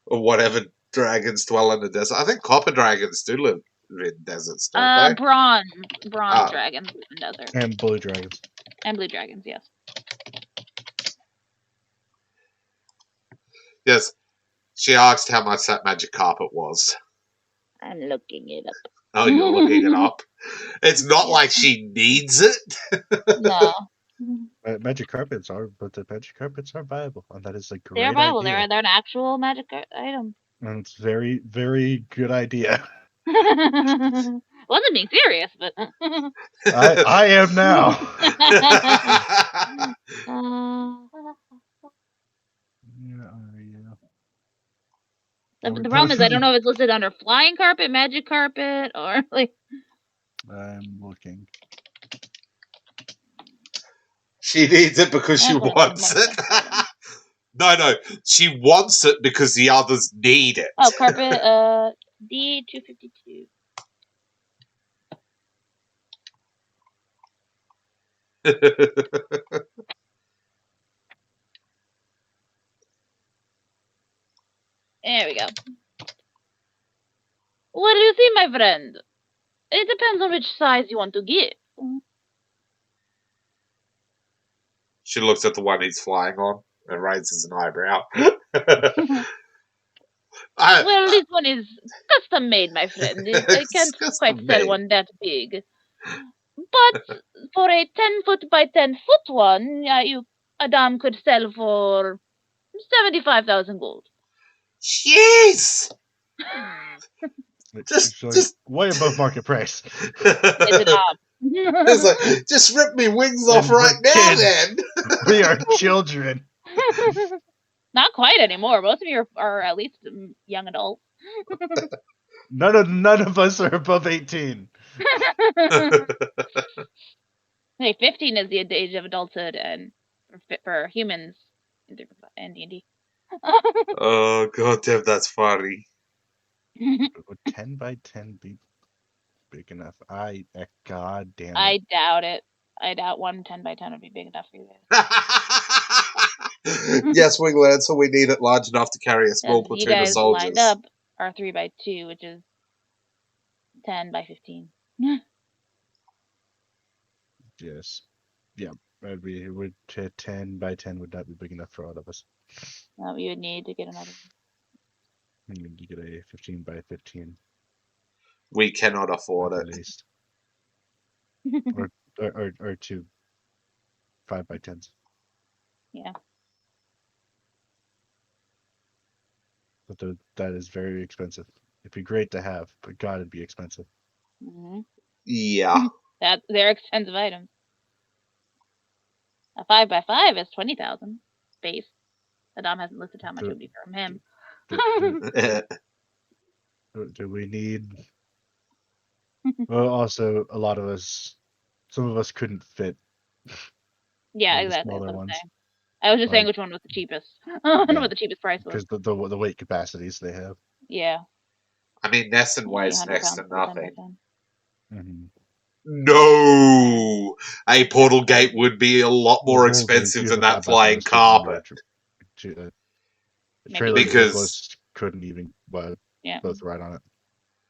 Or whatever dragons dwell in the desert. I think copper dragons do live in deserts, don't they? Bronze dragons live in desert. And blue dragons. And blue dragons, yes. Yes. She asked how much that magic carpet was. I'm looking it up. Oh, you're looking it up? It's not Yeah. like she needs it. No. Magic carpets are, but the magic carpets are viable, and that is a great They're viable. idea. They're an actual magic item. And it's very, very good idea. Wasn't being serious, but I am now. The problem is I don't know if it's listed under flying carpet, magic carpet, or like. I'm looking. She needs it because she wants it. No, she wants it because the others need it. Oh, carpet, D252. There we go. Well, you see, my friend, it depends on which size you want to get. She looks at the one he's flying on and raises an eyebrow. Well, this one is custom made, my friend. I can't quite sell one that big. But for a 10-foot by 10-foot one, Adam could sell for 75,000 gold. Jeez! Just way above market price. It's like, just rip me wings off right now, then. We are children. Not quite anymore. Most of you are at least young adults. None of us are above 18. Hey, 15 is the age of adulthood, and for humans in D&D. Oh, goddamn, that's funny. Would 10 by 10 be big enough? God damn it. I doubt it. I doubt one 10 by 10 would be big enough for you guys. Yes, Wingland, so we need it large enough to carry a small platoon of soldiers. You guys lined up are 3 by 2, which is 10 by 15. Yes. Yeah. It would 10 by 10 would not be big enough for all of us. No, you would need to get another. We need to get a 15 by 15. We cannot afford at it. Least. or 2 5 by 10s. Yeah. But that is very expensive. It'd be great to have, but God, it'd be expensive. Mm-hmm. Yeah. They're expensive items. A 5 by 5 is 20,000 base. Adam hasn't listed how much it would be from him. Do we need? Well, also a lot of us, some of us couldn't fit. Yeah, exactly. That's what I'm saying. I was just saying which one was the cheapest. I don't know what the cheapest price was. Because the weight capacities they have. Yeah. I mean, Nesson weighs next to nothing. Mm-hmm. No, a portal gate would be a lot more Well, expensive than that about flying this was under carpet. a Maybe trailer we- Because Nicholas couldn't even Yeah. both ride on it.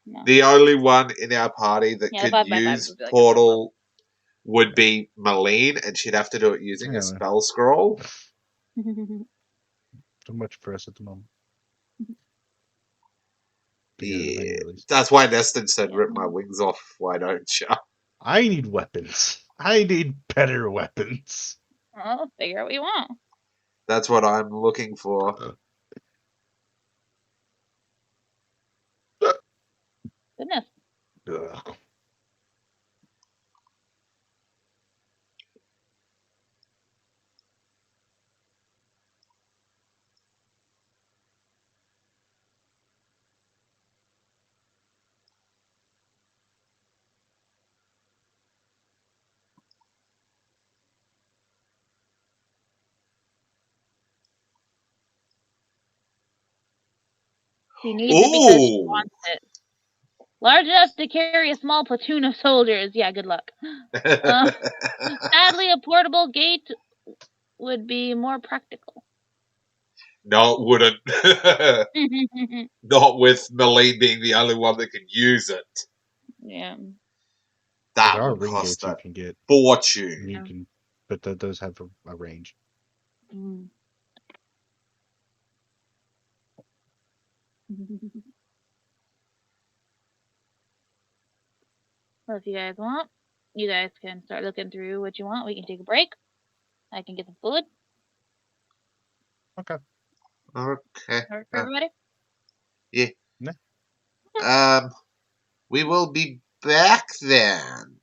No. the only one in our party that Yeah, the could 5x5 use would be like a portal would be Malene, and she'd have to do it using Yeah. a spell scroll. pop-up. Too much for us at the moment. To get Yeah, anything, at least. that's why Neston said, Yeah. "Rip my wings off, why don't you?" I need weapons. I need better weapons. Well, figure out what you want. That's what I'm looking for. Goodness. Ugh. She needs it because she Ooh, wants it. Large enough to carry a small platoon of soldiers. Yeah, good luck. Sadly, a portable gate would be more practical. no, it wouldn't. Not with Malene being the only one that can use it. Yeah. That There are would ring cost gates you a can get. fortune. You can, but that does have a range. Mm. Well, if you guys want, you guys can start looking through what you want. We can take a break. I can get some food. Okay. Okay. Work for everybody. Yeah. Yeah. We will be back then.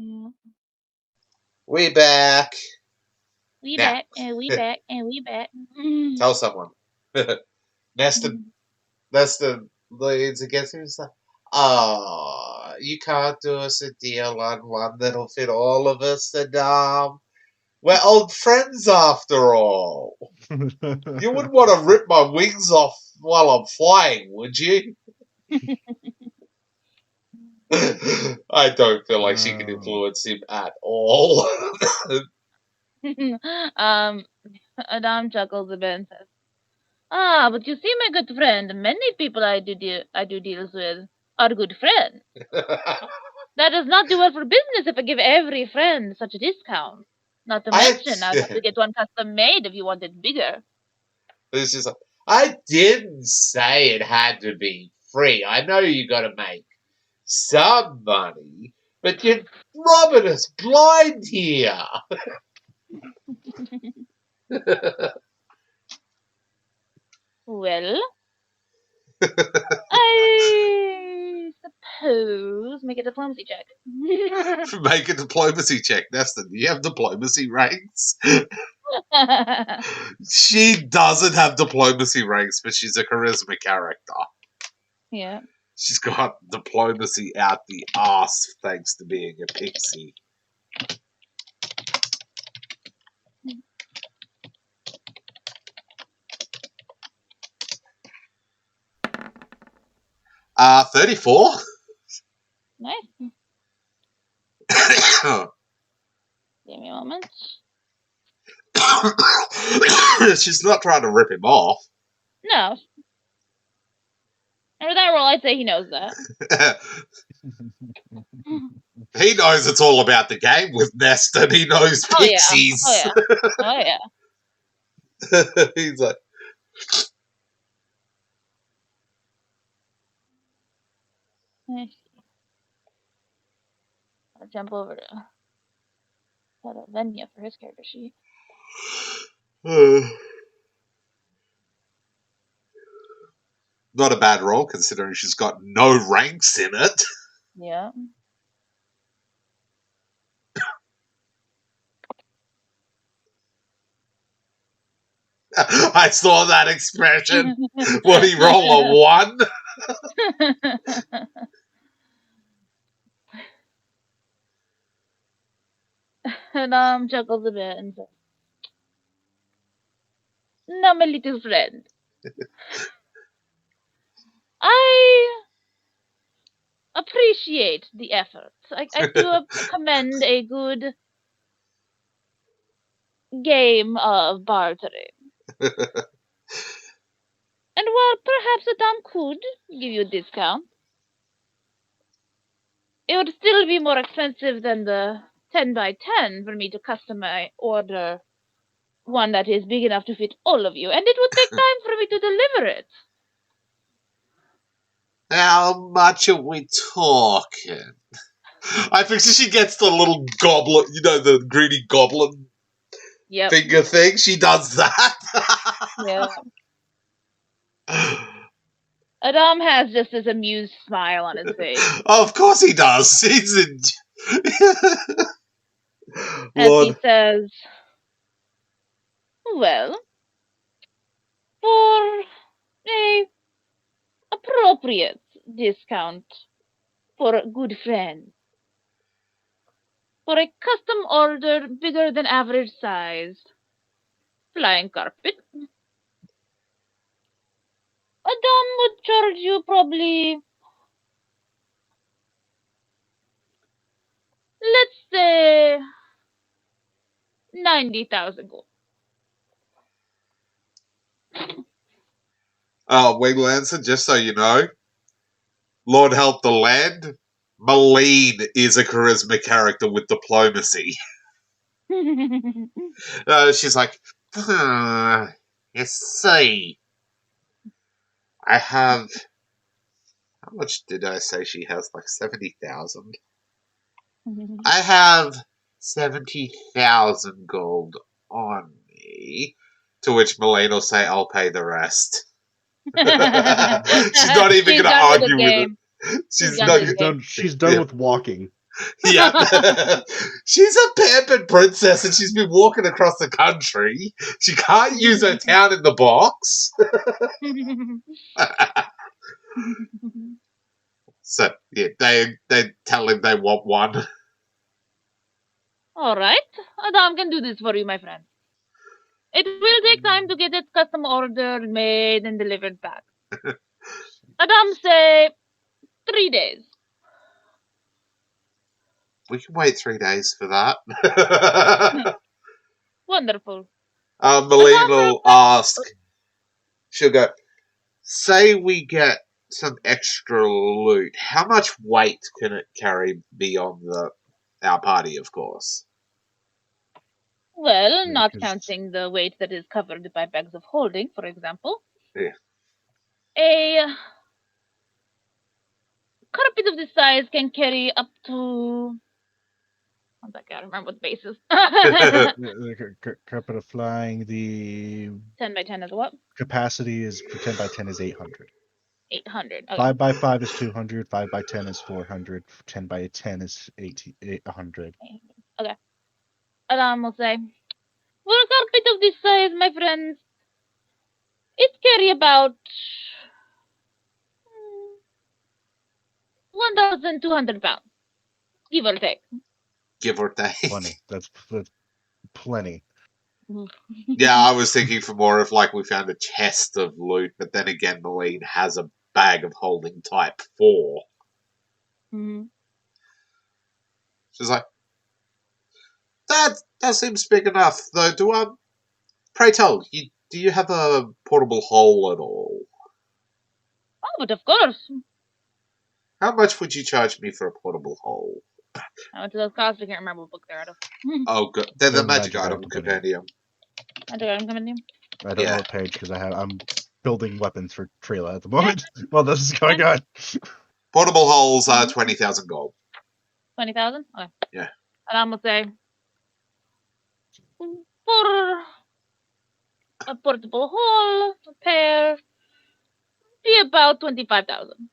Yeah. We back. We Now, back, and we back, and we back. tell someone. Nestor leans against him and says, "Oh, you can't do us a deal on one that'll fit all of us, and we're old friends after all. You wouldn't want to rip my wings off while I'm flying, would you?" I don't feel like she can influence him at all. Adam chuckles a bit and says, "Ah, but you see, my good friend, many people I do deals with are good friends. That does not do well for business if I give every friend such a discount. Not to I mention, I'd have to get one custom made if you want it bigger." It's just like, I didn't say it had to be free. I know you got to make some money, but you're robbing us blind here. Well, I suppose make a diplomacy check. Make a diplomacy check. Do you have diplomacy ranks? She doesn't have diplomacy ranks, but she's a charisma character. Yeah. She's got diplomacy out the ass thanks to being a pixie. Uh, 34? Nice. Give me a moment. She's not trying to rip him off. No. Or that roll, I'd say he knows that. He knows it's all about the game with Nest, and he knows pixies. Oh yeah. Oh yeah. He's like, I'll jump over to Venya for his character sheet. Not a bad roll considering she's got no ranks in it. Yeah. I saw that expression. Would he roll a 1? And chuckles a bit and says, "Now, my little friend, I appreciate the effort. I do commend a good game of bartering. And while perhaps Adam could give you a discount, it would still be more expensive than the 10 by 10 for me to customize order one that is big enough to fit all of you, and it would take time for me to deliver it." How much are we talking? I picture she gets the little goblin, the greedy goblin finger thing. She does that. Yeah. Adam has just this amused smile on his face. Of course he does. He's in. As he says, "Well, for a appropriate discount for good friends, for a custom order bigger than average size flying carpet, Adam would charge you probably, let's say, 90,000 gold." Wing Lancer, just so you know, Lord Help the Land, Malene is a charisma character with diplomacy. She's like, you see, I have. How much did I say she has? Like 70,000. I have 70,000 gold on me. To which Malene will say, "I'll pay the rest." She's not even going to argue with it. She's done with walking. Yeah. She's a pampered princess and she's been walking across the country. She can't use her town in the box. So, yeah, they tell him they want one. All right, Adam can do this for you, my friend. It will take time to get its custom order made and delivered back. Adam, say 3 days. We can wait 3 days for that. Wonderful. Malene Adam will requests. ask, she'll go, say we get some extra loot. How much weight can it carry beyond our party, of course? Well, Yeah, not 'cause counting the weight that is covered by bags of holding, for example. Yeah. A carpet of this size can carry up to. One second, I don't remember what the base is. the carpet of flying, the 10 by 10 is what? capacity is for 10 by 10 is 800. 800. Okay. 5 by 5 is 200. 5 by 10 is 400. 10 by 10 is 800. Okay. Adam will say, for a carpet of this size, my friends, it carry about 1,200 pounds, give or take. Give or take. Plenty. That's plenty. Yeah, I was thinking for more of like we found a chest of loot, but then again, Malene has a bag of holding type 4. Mm-hmm. She's like, that seems big enough, though. Pray tell, do you have a portable hole at all? Oh, but of course. How much would you charge me for a portable hole? How much do those cost? I can't remember what book they're out of. Oh, good. They're the They're the Magic Magic Item Item Compendium. Magic item coming in. I don't know Yeah. what page because I'm building weapons for Trila at the moment while this is going on. Portable holes are 20,000 gold. 20,000? Okay. Yeah. And I'm going to say, for a portable hole, a pair, be about 25,000.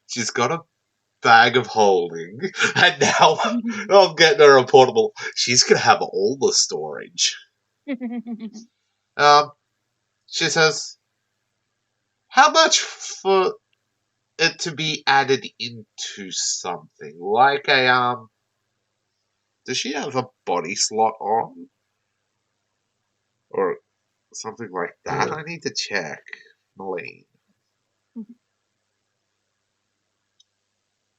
She's got a bag of holding, and now I'm getting her a portable. She's gonna have all the storage. She says, "How much for it to be added into something like a Does she have a body slot on or something like that? I need to check, Malene.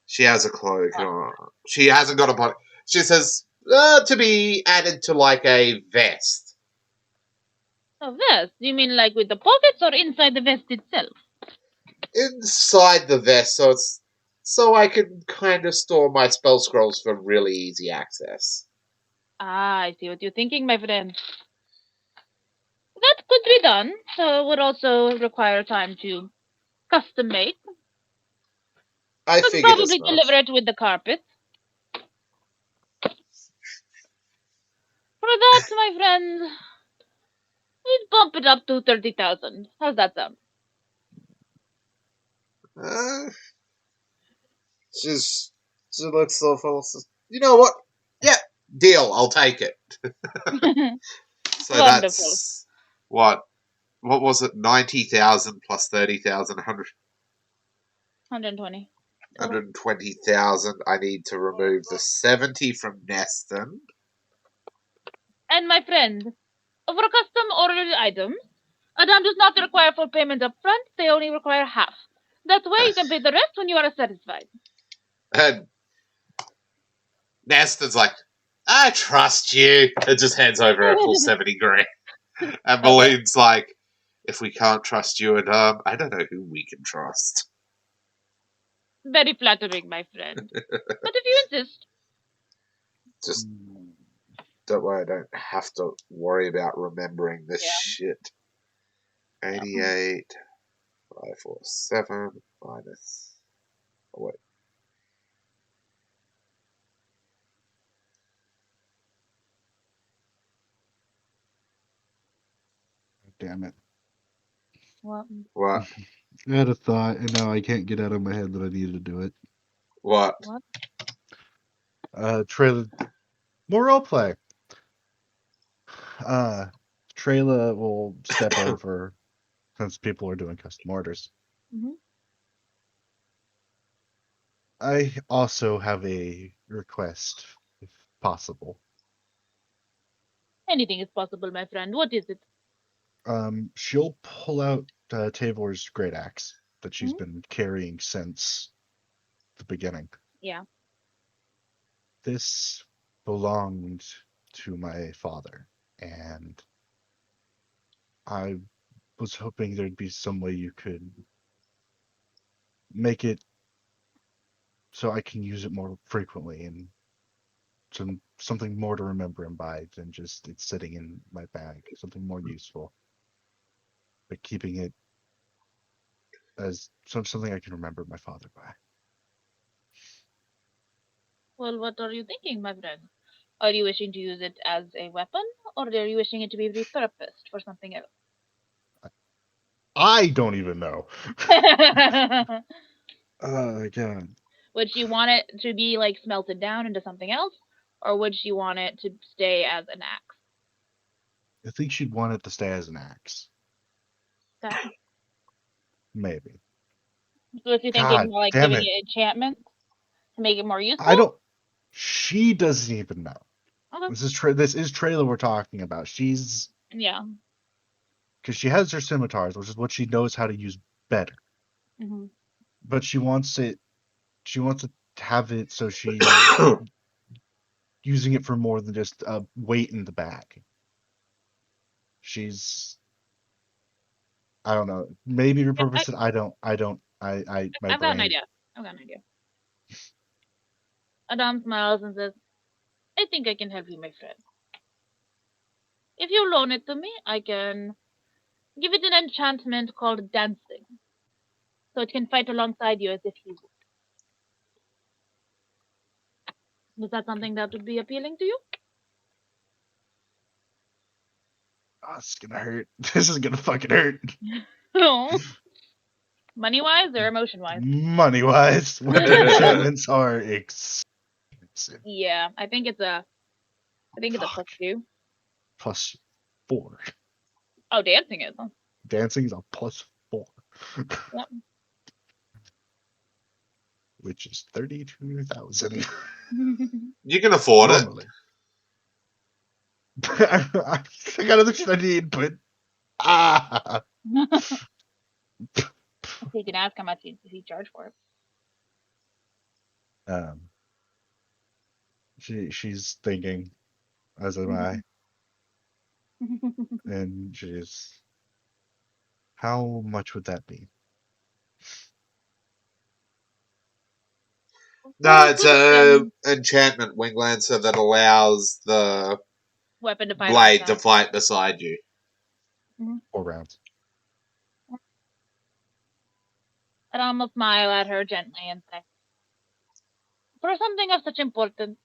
She has a cloak on. She hasn't got a body. She says to be added to like a vest. A vest? You mean like with the pockets or inside the vest itself? Inside the vest, so I can kind of store my spell scrolls for really easy access. Ah, I see what you're thinking, my friend. That could be done. So it would also require time to custom make. I Could figured as probably much. deliver it with the carpet. For that, my friend, we'd bump it up to 30,000. How's that sound? Uh, she's she looks so full. You know what? Yeah, deal. I'll take it. So Wonderful. that's what? What was it? 90,000 plus 30,000, 120. 120,000. I need to remove the 70 from Neston. And my friend, for custom ordered items, Adam does not require full payment up front. They only require half. That way you can pay the rest when you are satisfied. And Neston's like, I trust you. It just hands over a full 70 grand. And Maline's like, if we can't trust you, and I don't know who we can trust. Very flattering, my friend. But if you insist. Just don't worry, I don't have to worry about remembering this shit. 88, 547 minus. Oh, wait. Damn it. What? What? I had a thought, and now I can't get out of my head that I needed to do it. What? What? Trailer, more roleplay. Trailer will step over since people are doing custom orders. Hmm. I also have a request, if possible. Anything is possible, my friend. What is it? She'll pull out Tavor's great axe that she's Hmm. been carrying since the beginning. Yeah. This belonged to my father, and I was hoping there'd be some way you could make it so I can use it more frequently and something more to remember him by than just it's sitting in my bag. Something more useful, but keeping it as something I can remember my father by. Well, what are you thinking, my friend? Are you wishing to use it as a weapon, or are you wishing it to be repurposed for something else? I don't even know. God. Would she want it to be like smelted down into something else, or would she want it to stay as an axe? I think she'd want it to stay as an axe. Okay. Maybe. So if you're thinking God more like damn giving it. it enchantment to make it more I useful? don't. She doesn't even know. Okay. This is trailer we're talking about. She's Yeah. because she has her scimitars, which is what she knows how to use better. Hmm. But she wants it. She wants to have it so she's using it for more than just a weight in the bag. She's I don't know. Maybe Yep. repurpose it. I don't. My I've got an brain. idea. I've got an idea. Adam smiles and says, I think I can help you, my friend. If you loan it to me, I can give it an enchantment called dancing, so it can fight alongside you as if you would. Is that something that would be appealing to you? Oh, it's gonna hurt. This is gonna fucking hurt. No. Money wise or emotion wise? Money wise, weapon enchantments are expensive. Yeah, I think it's a Fuck. +2. +4. Oh, dancing is. Huh? Dancing is a +4, Yep. which is 32,000 You can afford it. normally. I got other shit I need, but ah, So you can ask how much he charge for it. um, she's thinking, as am I, and she's how much would that be? No, Well, it's good a friend. enchantment wing lancer that allows the Weapon to fight blade to alongside. fight beside you. Mm-hmm. 4 rounds. Ram will smile at her gently and say, for something of such importance,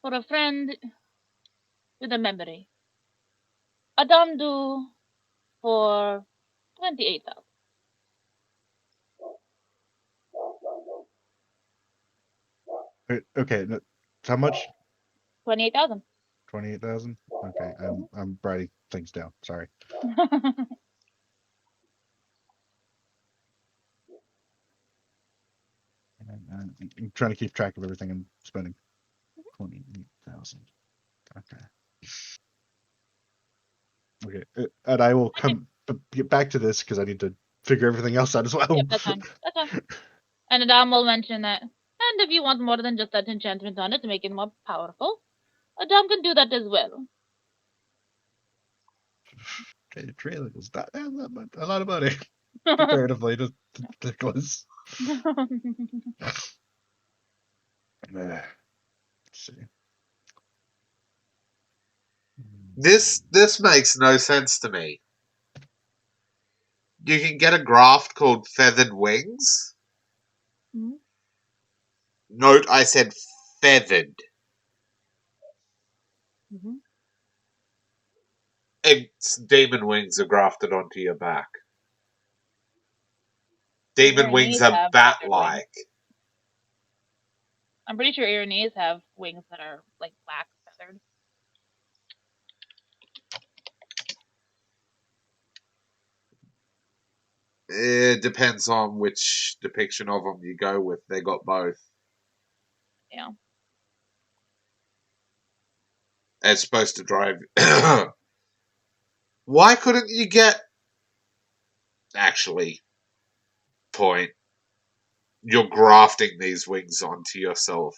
for a friend with a memory, Adam do for 28,000. Okay, how much? 28,000. 28,000. Okay, I'm writing things down. Sorry. I'm trying to keep track of everything I'm spending. 28,000. Okay. Okay. And I will get back to this because I need to figure everything else out as Yep, well. that's fine. That's fine. And Adam will mention that. And if you want more than just that enchantment on it to make it more powerful, Adam can do that as well. Okay, trailer is not that much, a lot of money comparatively to Nicholas. Let's see. This makes no sense to me. You can get a graft called feathered wings. Mhm. Note I said feathered. Mhm. Its demon wings are grafted onto your back. Demon wings are have feathered wings. bat-like. I'm pretty sure Irenaeus have wings that are like black feathered. It depends on which depiction of them you go with. They got both. Yeah. It's supposed to drive. Why couldn't you get? Actually, point. You're grafting these wings onto yourself.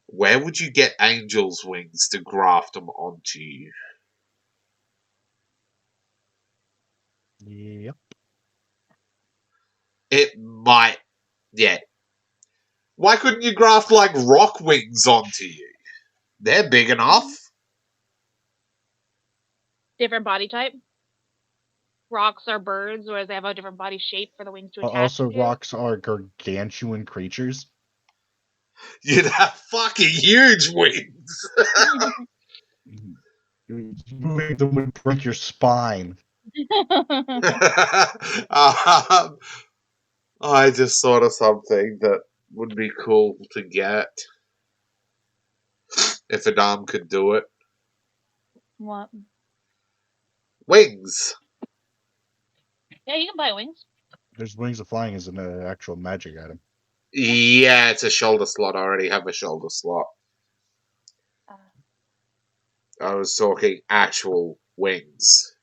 Where would you get angels' wings to graft them onto you? Yep. It might. Yeah. Why couldn't you graft like rock wings onto you? They're big enough. Different body type. Rocks are birds, whereas they have a different body shape for the wings to attach Also, to. rocks are gargantuan creatures. You'd have fucking huge wings. Moving them would break your spine. I just thought of something that would be cool to get if Adam could do it. What? Wings. Yeah, you can buy wings. There's Wings of Flying is an actual magic item. Yeah, it's a shoulder slot. I already have a shoulder slot. I was talking actual wings.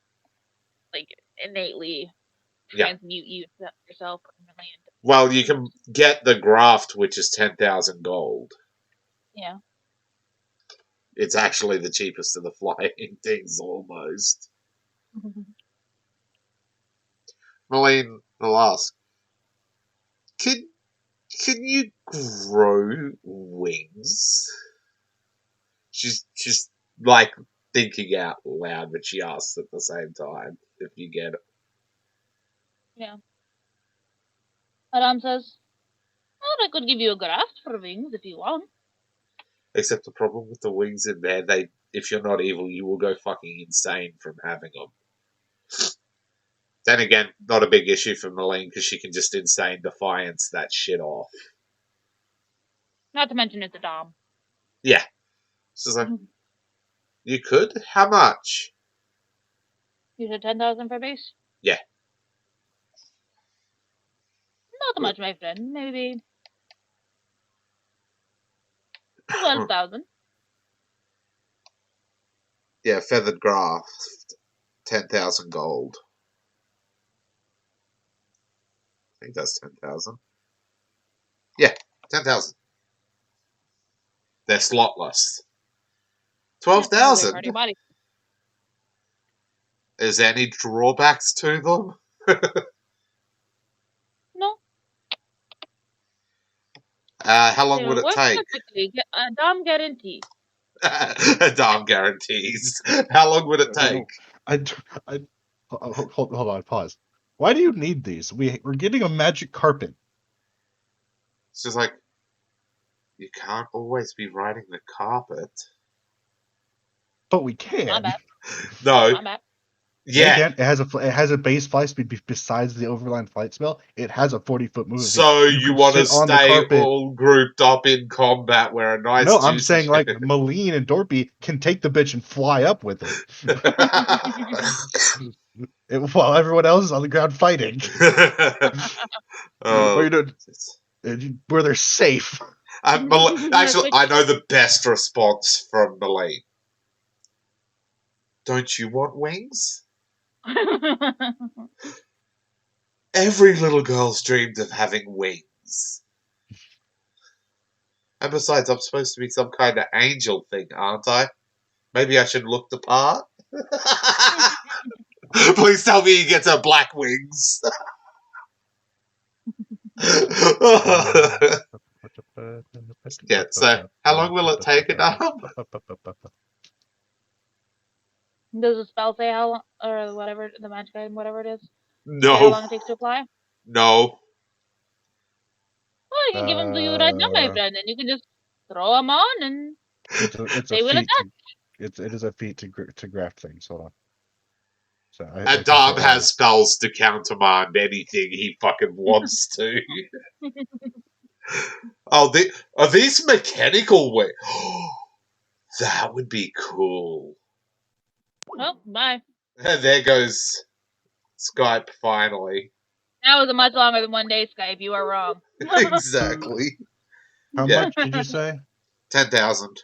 Like innately Yeah. transmute you yourself permanently. Well, you can get the graft, which is 10,000 gold. Yeah. It's actually the cheapest of the flying things, almost. Marlene, I'll ask. Can you grow wings? She's like thinking out loud, but she asks at the same time if you get it. Yeah. Adam says, "Well, I could give you a graft for wings if you want." Except the problem with the wings in there, if you're not evil, you will go fucking insane from having them. Then again, not a big issue for Marlene because she can just insane defiance that shit off. Not to mention it's a dom. Yeah. She's like, you could? How much? You said 10,000 for base? Yeah. Not much, my friend. Maybe 12,000. Yeah, feathered graft, 10,000 gold. I think that's 10,000. Yeah, 10,000. They're slotless. 12,000? Is there any drawbacks to them? No. How long would it take? Dom guarantee. Dom guarantees. How long would it take? Hold on, pause. Why do you need these? We're getting a magic carpet. It's just like, you can't always be riding the carpet. But we can. No. Yeah. Again, it has a base fly speed besides the overland flight spell. It has a 40-foot movement. So you want to stay all grouped up in combat where a nice. No, I'm saying like Malene and Dorpy can take the bitch and fly up with it. While everyone else is on the ground fighting. Where they're safe. Actually, I know the best response from Malene. Don't you want wings? Every little girl's dreamed of having wings. And besides, I'm supposed to be some kind of angel thing, aren't I? Maybe I should look the part. Please tell me he gets her black wings. Yeah, so how long will it take, Adam? Does the spell say how long, or whatever, the magic item, whatever it is? No. How long it takes to apply? No. Well, I can give them to you right now, my friend, and you can just throw them on, and it's they will attach. attach. It is a feat to graft things. Hold on. So I And can say Dom that has was- spells to countermand anything he fucking wants to. Oh, are these mechanical way? That would be cool. Oh, bye. And there goes Skype finally. That was a much longer than 1 day, Skype. You are wrong. Exactly. How Yeah. much did you say? 10,000.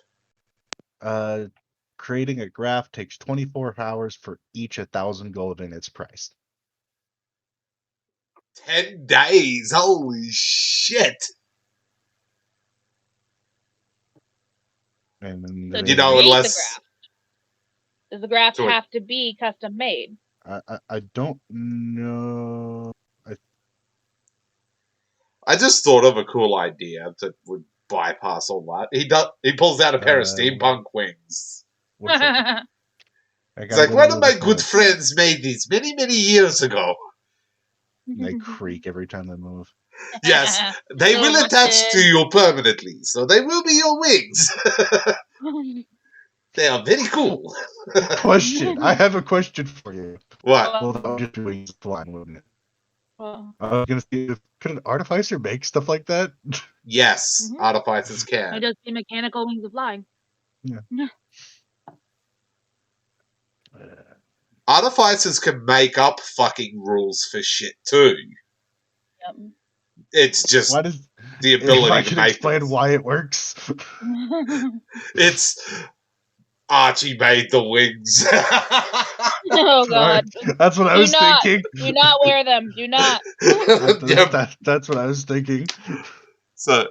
Creating a graph takes 24 hours for each 1,000 gold in its price. 10 days. Holy shit. And then And To you know, create the unless graph. Does the graph to it. have to be custom made? I don't know. I just thought of a cool idea that would bypass all that. He pulls out a pair of steampunk wings. One second. It's like, one of my good friends made these many, many years ago. And they creak every time they move. Yes, they So will attach rusted. to you permanently, so they will be your wings. They are very cool. Question. I have a question for you. What? Well, that would just be wings flying, wouldn't it? Well, I was gonna see could an artificer make stuff like that? Yes, Mhm. artificers I can. just see mechanical wings of flying. Artificers can make up fucking rules for shit too. Yep. It's just Why does the if I ability to can make explain them. why it works? It's Archie made the wings. Oh God! That's what I Do was not, thinking. do not wear them. Do not. Yep. That's what I was thinking. So,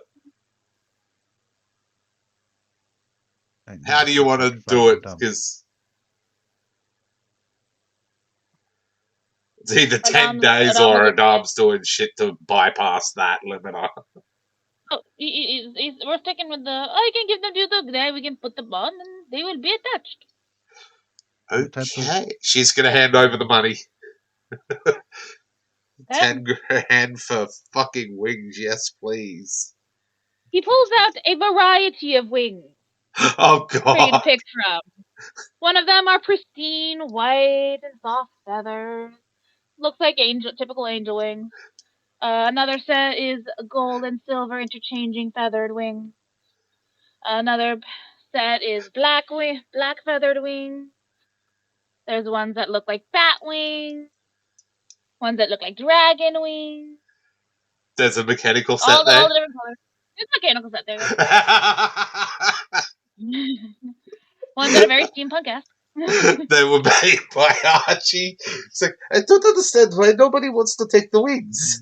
how do you want to do it? Because it's either 10 days Adam or was Adam's doing shit to bypass that limiter. oh, we're sticking with the. Oh, you can give them to the guy. We can put them on, and they will be attached. What type of- Okay. She's going to hand over the money. Okay. 10 grand for fucking wings. Yes, please. He pulls out a variety of wings Oh, for you to God. pick from. One of them are pristine, white, and soft feathers. Looks like typical angel wings. Another set is gold and silver interchanging feathered wings. Another set is black feathered wings. There's ones that look like bat wings. Ones that look like dragon wings. There's a mechanical All set there. the different colors. There's a mechanical set there. Ones that are very steampunk-esque. They were made by Archie. It's like, I don't understand why nobody wants to take the wings.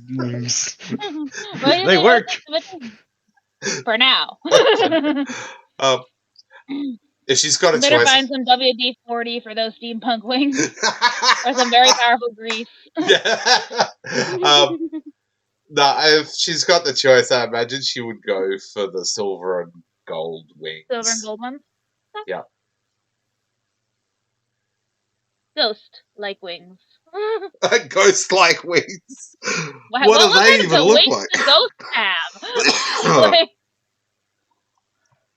Well, They work. For now. If she's got a Better choice. find some WD-40 for those steampunk wings. Or some very powerful grease. Yeah. No, if she's got the choice, I imagine she would go for the silver and gold wings. Silver and gold ones? Yeah. Ghost-like wings. Ghost-like wings. What What do they kind even of look wings like? do ghosts have? Like,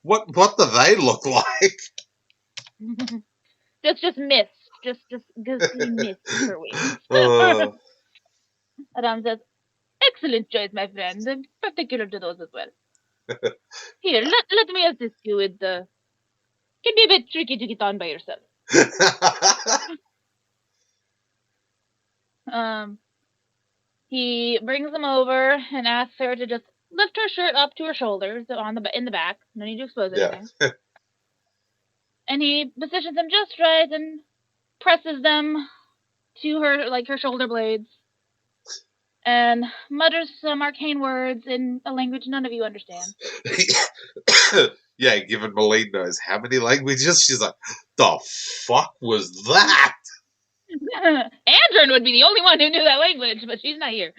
What do they look like? just mist. Just ghostly mist for wings. Oh. Adam says, excellent choice, my friend, and particular to those as well. Here, let me assist you with the. Can be a bit tricky to get on by yourself. He brings them over and asks her to just lift her shirt up to her shoulders in the back. No need to expose anything. And he positions them just right and presses them to her shoulder blades. And mutters some arcane words in a language none of you understand. Yeah, given Malene knows how many languages, she's like, the fuck was that? Andron would be the only one who knew that language, but she's not here.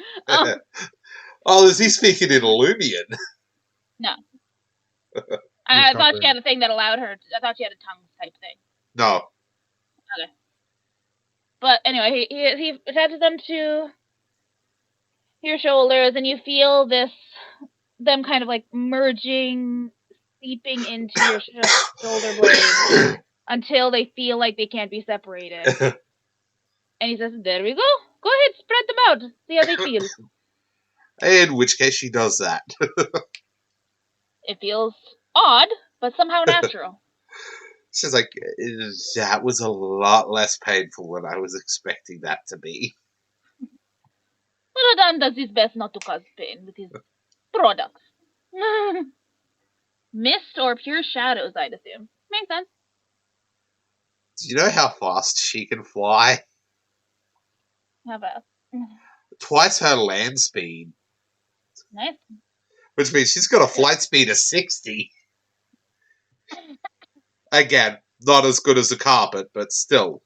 Oh, is he speaking in Illumian? No. I thought she had a thing that allowed her. I thought she had a tongue type thing. No. Okay. But anyway, he attaches them to your shoulders, and you feel them kind of like merging, seeping into your shoulder blades until they feel like they can't be separated. And he says, there we go. Go ahead, spread them out. See how they feel. In which case she does that. It feels odd, but somehow natural. She's like, that was a lot less painful than I was expecting that to be. Well, Adam does his best not to cause pain with his products. Mist or pure shadows, I'd assume. Makes sense. Do you know how fast she can fly? How about? Twice her land speed. Nice. Which means she's got a flight speed of 60. Again, not as good as a carpet, but still.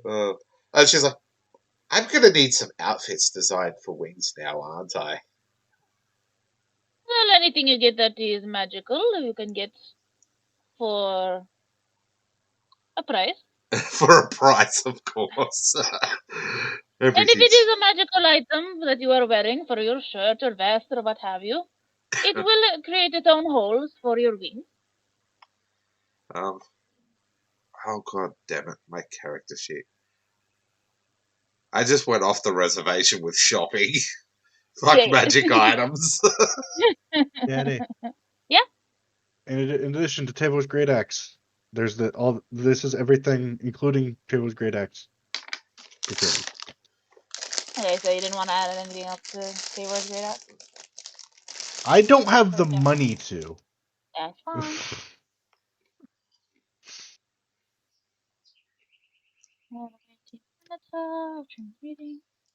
And she's like, I'm going to need some outfits designed for wings now, aren't I? Well, anything you get that is magical, you can get for a price. For a price, of course. And if it is a magical item that you are wearing for your shirt or vest or what have you, it will create its own holes for your wings. Oh god damn it, my character sheet. I just went off the reservation with shopping. Fuck magic items. Daddy. Yeah. In addition to Tevo's Great Axe, there's this is everything, including Tevo's Great Axe. Okay, so you didn't want to add anything else to Taylor's Great Axe? I don't have the money to. That's fine.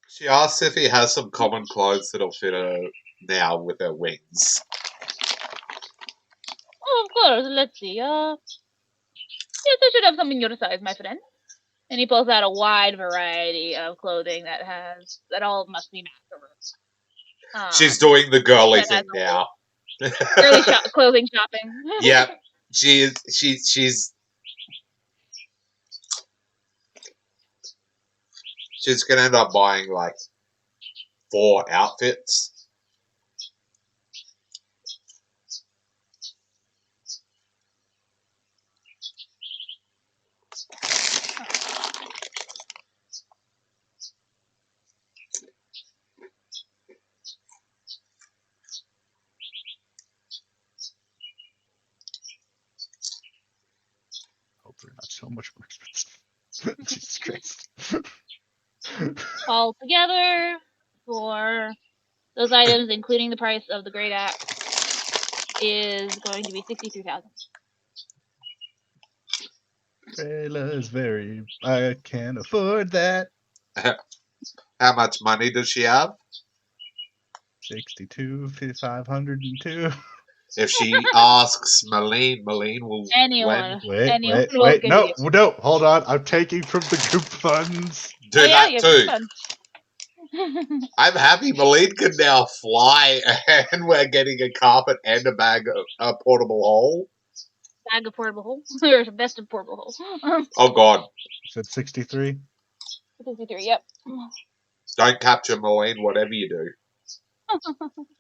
She asks if he has some common clothes that'll fit her now with her wings. Oh, of course. Let's see. Yes, I should have something your size, my friend. And he pulls out a wide variety of clothing that all must be macaroons. She's doing the girly thing now. Girly clothing shopping. Yep. She's she's gonna end up buying like 4 outfits. Hope they're not so much more expensive. Jesus Christ. All together for those items, including the price of the Great Axe, is going to be 63,000. Rayla's very. I can't afford that. How much money does she have? 62,502. If she asks Malene will Anyone Wait, will give no, you. no, hold on. I'm taking from the group funds. do that yeah, too. Fun. I'm happy Malene can now fly, and we're getting a carpet and a portable hole. Bag of portable hole. There's a best of portable hole. Oh god. You said 63? 63, yep. Don't capture Malene, whatever you do.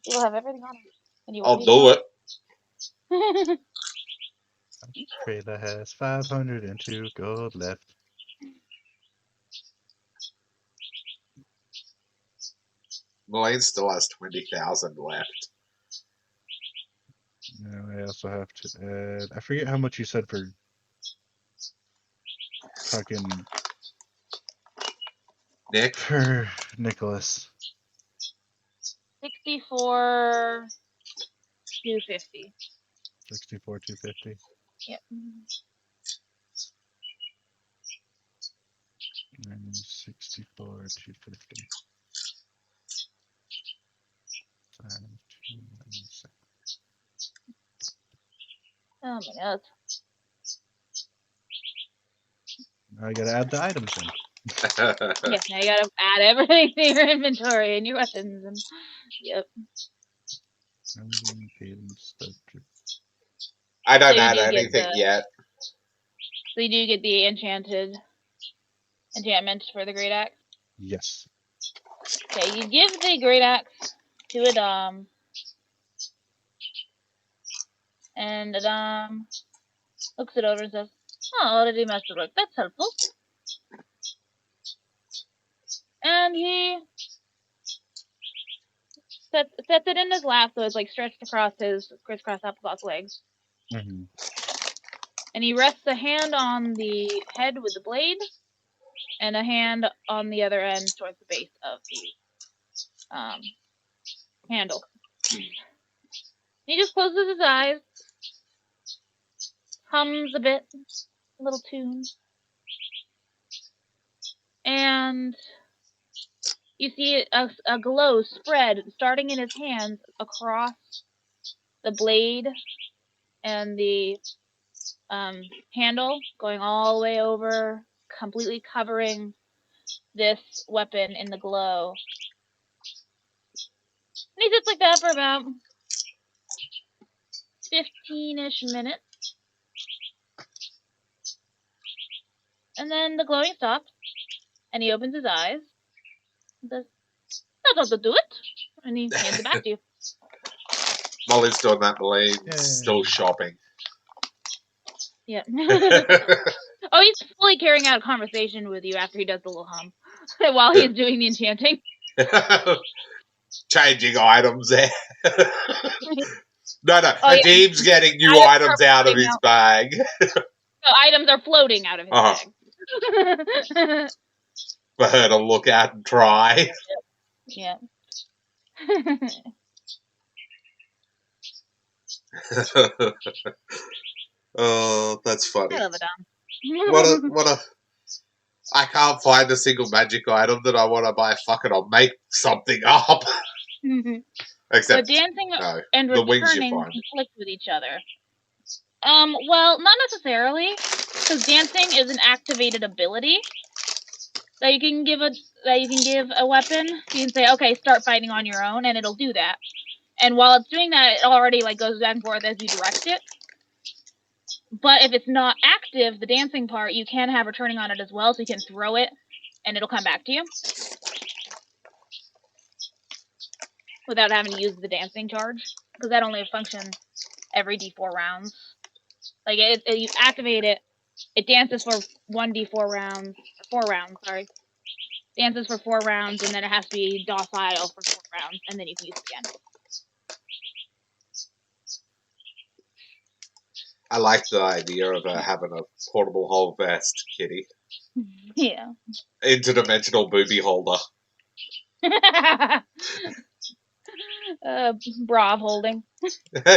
You'll have everything on it. And you I'll won't do it. Rayla has 502 gold left. Malene still has 20,000 left. No, I also have to add. I forget how much you said for fucking Nick? for Nicholas. 64,250. 64,250. Yep. And 64,250. Oh my god. Now I gotta add the items in. Yes, now you gotta add everything to your inventory and your weapons and yep. I don't So add anything yet. So you do get the enchantment for the Great Axe? Yes. Okay, you give the Great Axe to Adam. And Adam looks it over and says, "Oh, already masterwork. That's helpful." And he sets it in his lap, so it's like stretched across his crisscross applesauce legs. Mm-hmm. And he rests a hand on the head with the blade, and a hand on the other end towards the base of the handle. He just closes his eyes, hums a bit, a little tune, and you see a glow spread starting in his hands across the blade and the handle, going all the way over, completely covering this weapon in the glow. And he sits like that for about 15-ish minutes. And then the glowing stops, and he opens his eyes and says, "That's how to do it." And he hands it back to you. Molly's doing that. Maline's Yay. still shopping. Yeah. Oh, he's fully carrying out a conversation with you after he does the little hum while he's doing the enchanting. Changing items there. No, Oh, yeah. Adeem's getting new Items items are out of floating his out. bag. So items are floating out of his bag. For her to look at and try. Yeah. Oh, that's funny. I love it, What a I can't find a single magic item that I want to buy. Fuck it, I'll make something up. Except, but dancing no, and the wings you returning find. conflict with each other. Well, not necessarily, because dancing is an activated ability that you can give a weapon. You can say, "Okay, start fighting on your own," and it'll do that. And while it's doing that, it already like goes back and forth as you direct it. But if it's not active, the dancing part, you can have returning on it as well, so you can throw it, and it'll come back to you without having to use the dancing charge, because that only functions every D4 rounds. Like you activate it, it dances for 1d4 rounds, 4 rounds, sorry. Dances for 4 rounds, and then it has to be docile for 4 rounds, and then you can use it again. I like the idea of having a portable whole vest, Kitty. Yeah. Interdimensional booby holder. Bra of holding.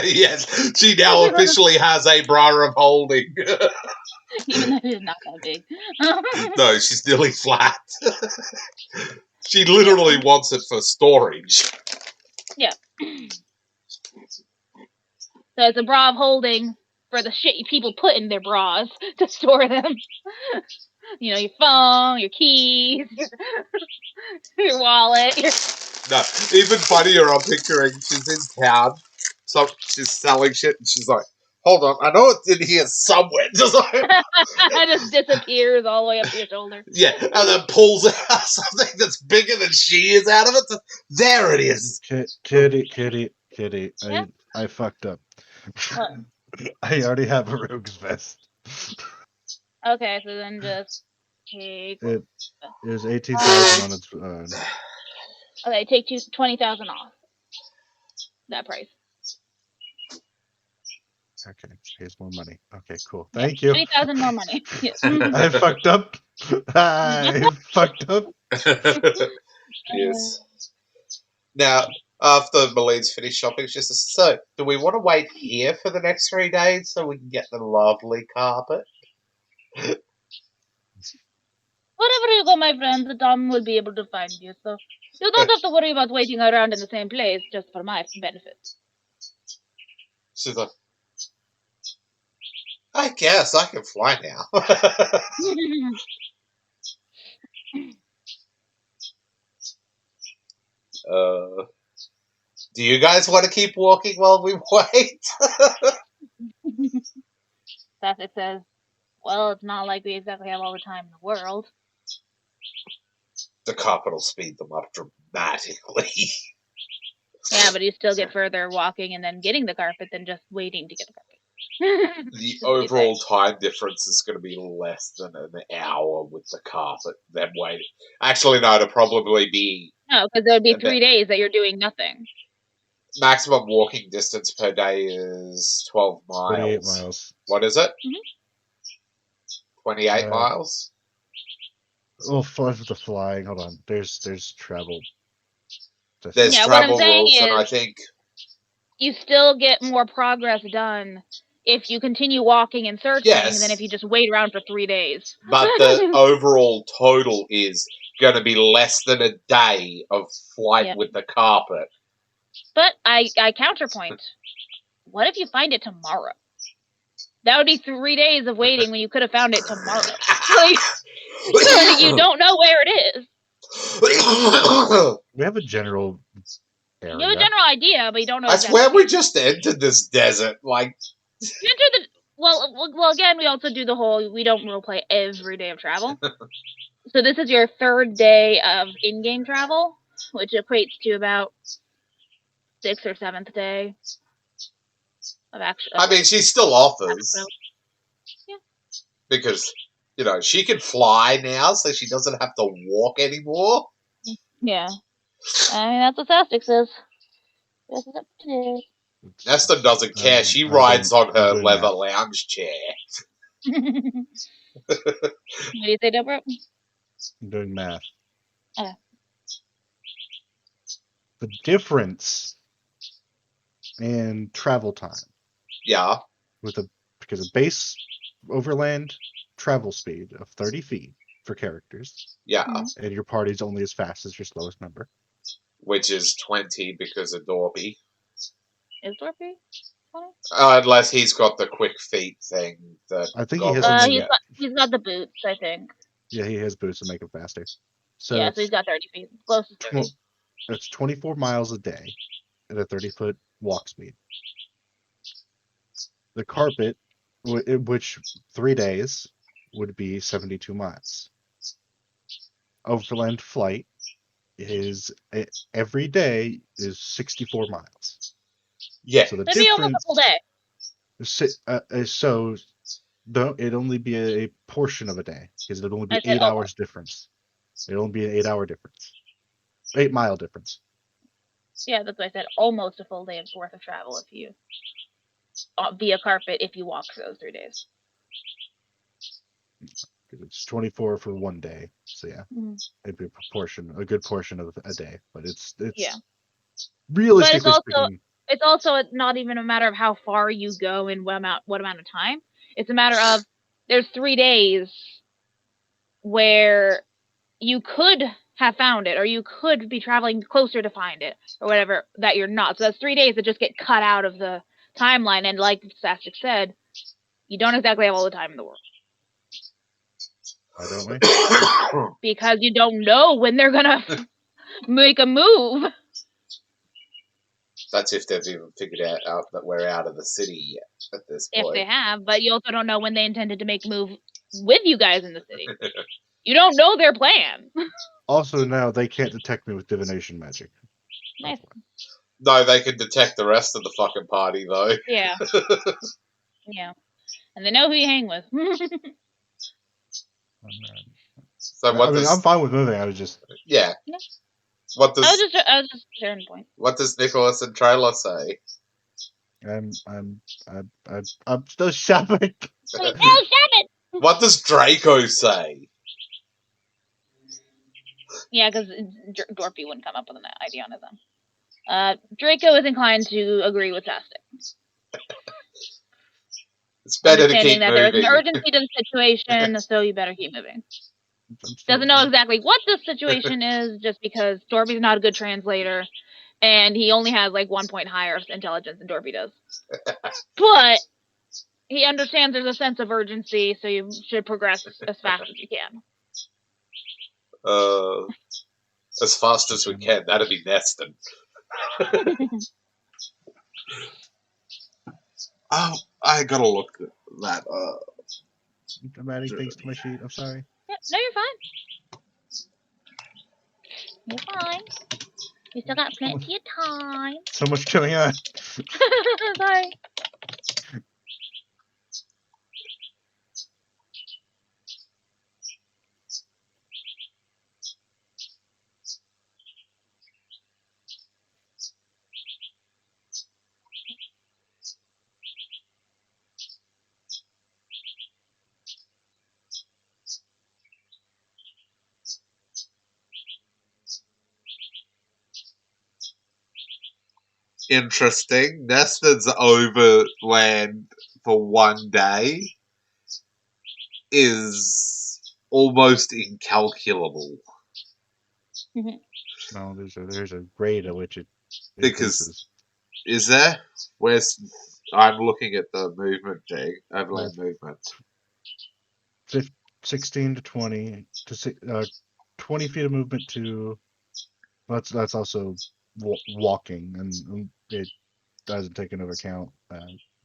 Yes, she now officially has a bra of holding. Even though she's not that big. No, she's nearly flat. She literally wants it for storage. Yeah. So it's a bra of holding for the shit people put in their bras to store them. You know, your phone, your keys, your wallet. No, even funnier, I'm picturing she's in town, so she's selling shit, and she's like, "Hold on, I know it's in here somewhere." Just like, It just disappears all the way up to your shoulder. yeah, and then pulls out something that's bigger than she is out of it. There it is. Kitty. Yeah? I fucked up. What? I already have a rogue's vest. Okay, so then just take. It is 18,000 on its. Okay, take 20,000 off that price. Okay, pays more money. Okay, cool. Yeah, Thank you. 20,000 more money. Yeah. I fucked up. I fucked up. Yes. Now, after Maline's finished shopping, she says, "So, do we want to wait here for the next 3 days so we can get the lovely carpet?" Wherever you go, my friend, Tom will be able to find you, so you don't have to worry about waiting around in the same place just for my benefit. She's like, "I guess I can fly now." Do you guys want to keep walking while we wait? Sasek says, "Well, it's not like we exactly have all the time in the world." The carpet will speed them up dramatically. Yeah, but you still get further walking and then getting the carpet than just waiting to get the carpet. The That's what you say. overall time difference is going to be less than an hour with the carpet. Then waiting. Actually, no, it'll probably be No, because there would be a bit- 3 days that you're doing nothing. maximum walking distance per day is 12 miles. 28 miles. What is it? Mhm. 28 miles? Oh, fun with the flying. Hold on. There's travel. There's Yeah, what I'm travel saying rules, and I is- think You still get more progress done if you continue walking and searching Yes. than if you just wait around for 3 days. but the overall total is going to be less than a day of flight Yeah. with the carpet. But I counterpoint. What if you find it tomorrow? That would be 3 days of waiting when you could have found it tomorrow. Like, you don't know where it is. We have a general area. You have a general idea, but you don't know I exactly. swear we just entered this desert. Like, You enter the well. Again, we also do the whole. We don't roleplay every day of travel. So this is your 3rd day of in-game travel, which equates to about 6th or 7th day of actual. I mean, she still offers. Yeah. Because, you know, she can fly now, so she doesn't have to walk anymore. Yeah. I mean, that's what Sastic says. This is up to Nesta doesn't care. She I'm rides doing- on her I'm doing leather math. lounge chair. What do you say, Deborah? I'm doing math. Okay. The difference in travel time Yeah. because a base overland travel speed of 30 feet for characters, Yeah. Mhm. and your party's only as fast as your slowest member. Which is 20 because of Dorpy. Is Dorpy 20? Unless he's got the quick feet thing that I think he has goblins something- get. He's got the boots, I think. Yeah, he has boots to make him faster. So Yeah, so he's got 30 feet. Close to 30. that's 24 miles a day at a 30-foot walk speed. The carpet, which 3 days would be 72 miles. Overland flight is every day is 64 miles. Yeah. So the Maybe almost a full day. So it'd only be a portion of a day because it'd only be I said 8 hours difference. It'd only be an 8-hour difference, 8-mile difference. Yeah, that's what I said. Almost a full day worth of travel if you via carpet if you walk for those 3 days. It's 24 for one day, so yeah, it'd be a good portion of a day. But it's Yeah. realistically But speaking, it's also not even a matter of how far you go and what amount of time. It's a matter of there's 3 days where you could have found it, or you could be traveling closer to find it, or whatever, that you're not. So that's 3 days that just get cut out of the timeline. And like Sastic said, you don't exactly have all the time in the world. why don't we? Because you don't know when they're gonna make a move. That's if they've even figured out that we're out of the city yet at this If point. they have, but you also don't know when they intended to make a move with you guys in the city. You don't know their plan. Also, now they can't detect me with divination magic. Nice. No, they can detect the rest of the fucking party, though. Yeah. Yeah. And they know who you hang with. So what I mean, does... I'm fine with moving. I was just Yeah. Yeah. What I does... was just sharing a point. What does Nicholas and Trailer say? I'm still shopping. What does Draco say? Yeah, because Dorpy wouldn't come up with an idea on his own. Draco is inclined to agree with Sastic. It's better to Understanding keep that moving. there's an urgency to the situation, so you better keep moving. Doesn't know exactly what the situation is, just because Dorpy's not a good translator, and he only has like 1 point higher intelligence than Dorpy does. But he understands there's a sense of urgency, so you should progress as fast as you can. As fast as we can. That'd be Neston. Oh, I gotta look that up. I'm adding things to my sheet. I'm sorry. Yeah, no, you're fine. You're fine. You still got plenty of time. So much going on. Sorry. interesting. Neston's overland for one day is almost incalculable. No, there's a grade at which it Because increases. is there? Where's I'm looking at the movement thing, overland movement. 16 to 20 to 20 feet of movement to. That's also walking, and it doesn't take into account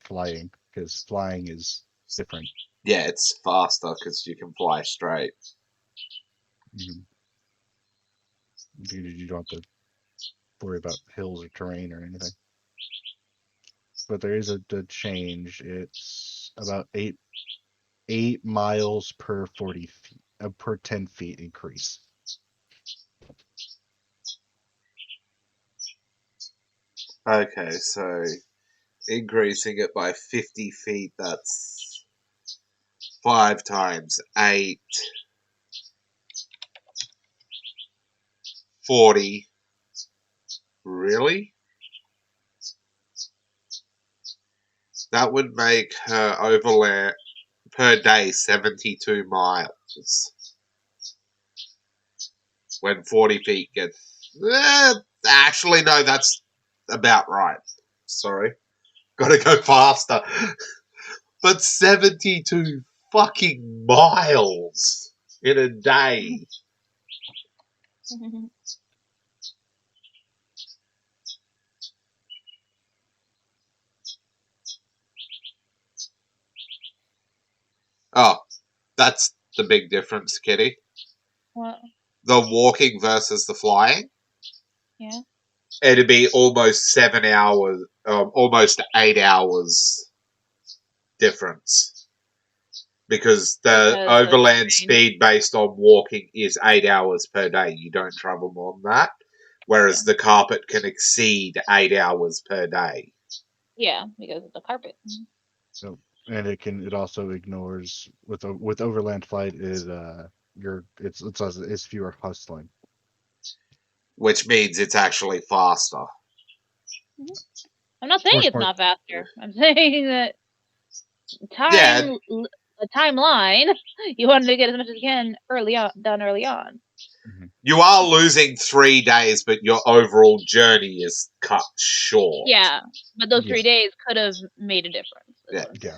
flying, because flying is different. Yeah, it's faster because you can fly straight. You don't have to worry about hills or terrain or anything. But there is a change. It's about 8 miles per 40 feet, per 10 feet increase. Okay, so increasing it by 50 feet, that's 5 times 8, 40. Really? That would make her overland per day 72 miles. When 40 feet gets. Actually, no, that's about right. Sorry. Gotta go faster. But 72 fucking miles in a day. Oh, that's the big difference, Kitty. What? The walking versus the flying. Yeah. It'd be almost 7 hours, almost 8 hours difference. Because the Because of overland terrain. speed based on walking is 8 hours per day. You don't travel more than that. Whereas the carpet can exceed 8 hours per day. Yeah, because of the carpet. So, and it also ignores with overland flight it's fewer hustling. Which means it's actually faster. I'm not saying it's not faster. I'm saying that a timeline, you want to get as much as you can done early on. Mm-hmm. You are losing 3 days, but your overall journey is cut short. Yeah, but those 3 days could have made a difference. Yeah. Yeah.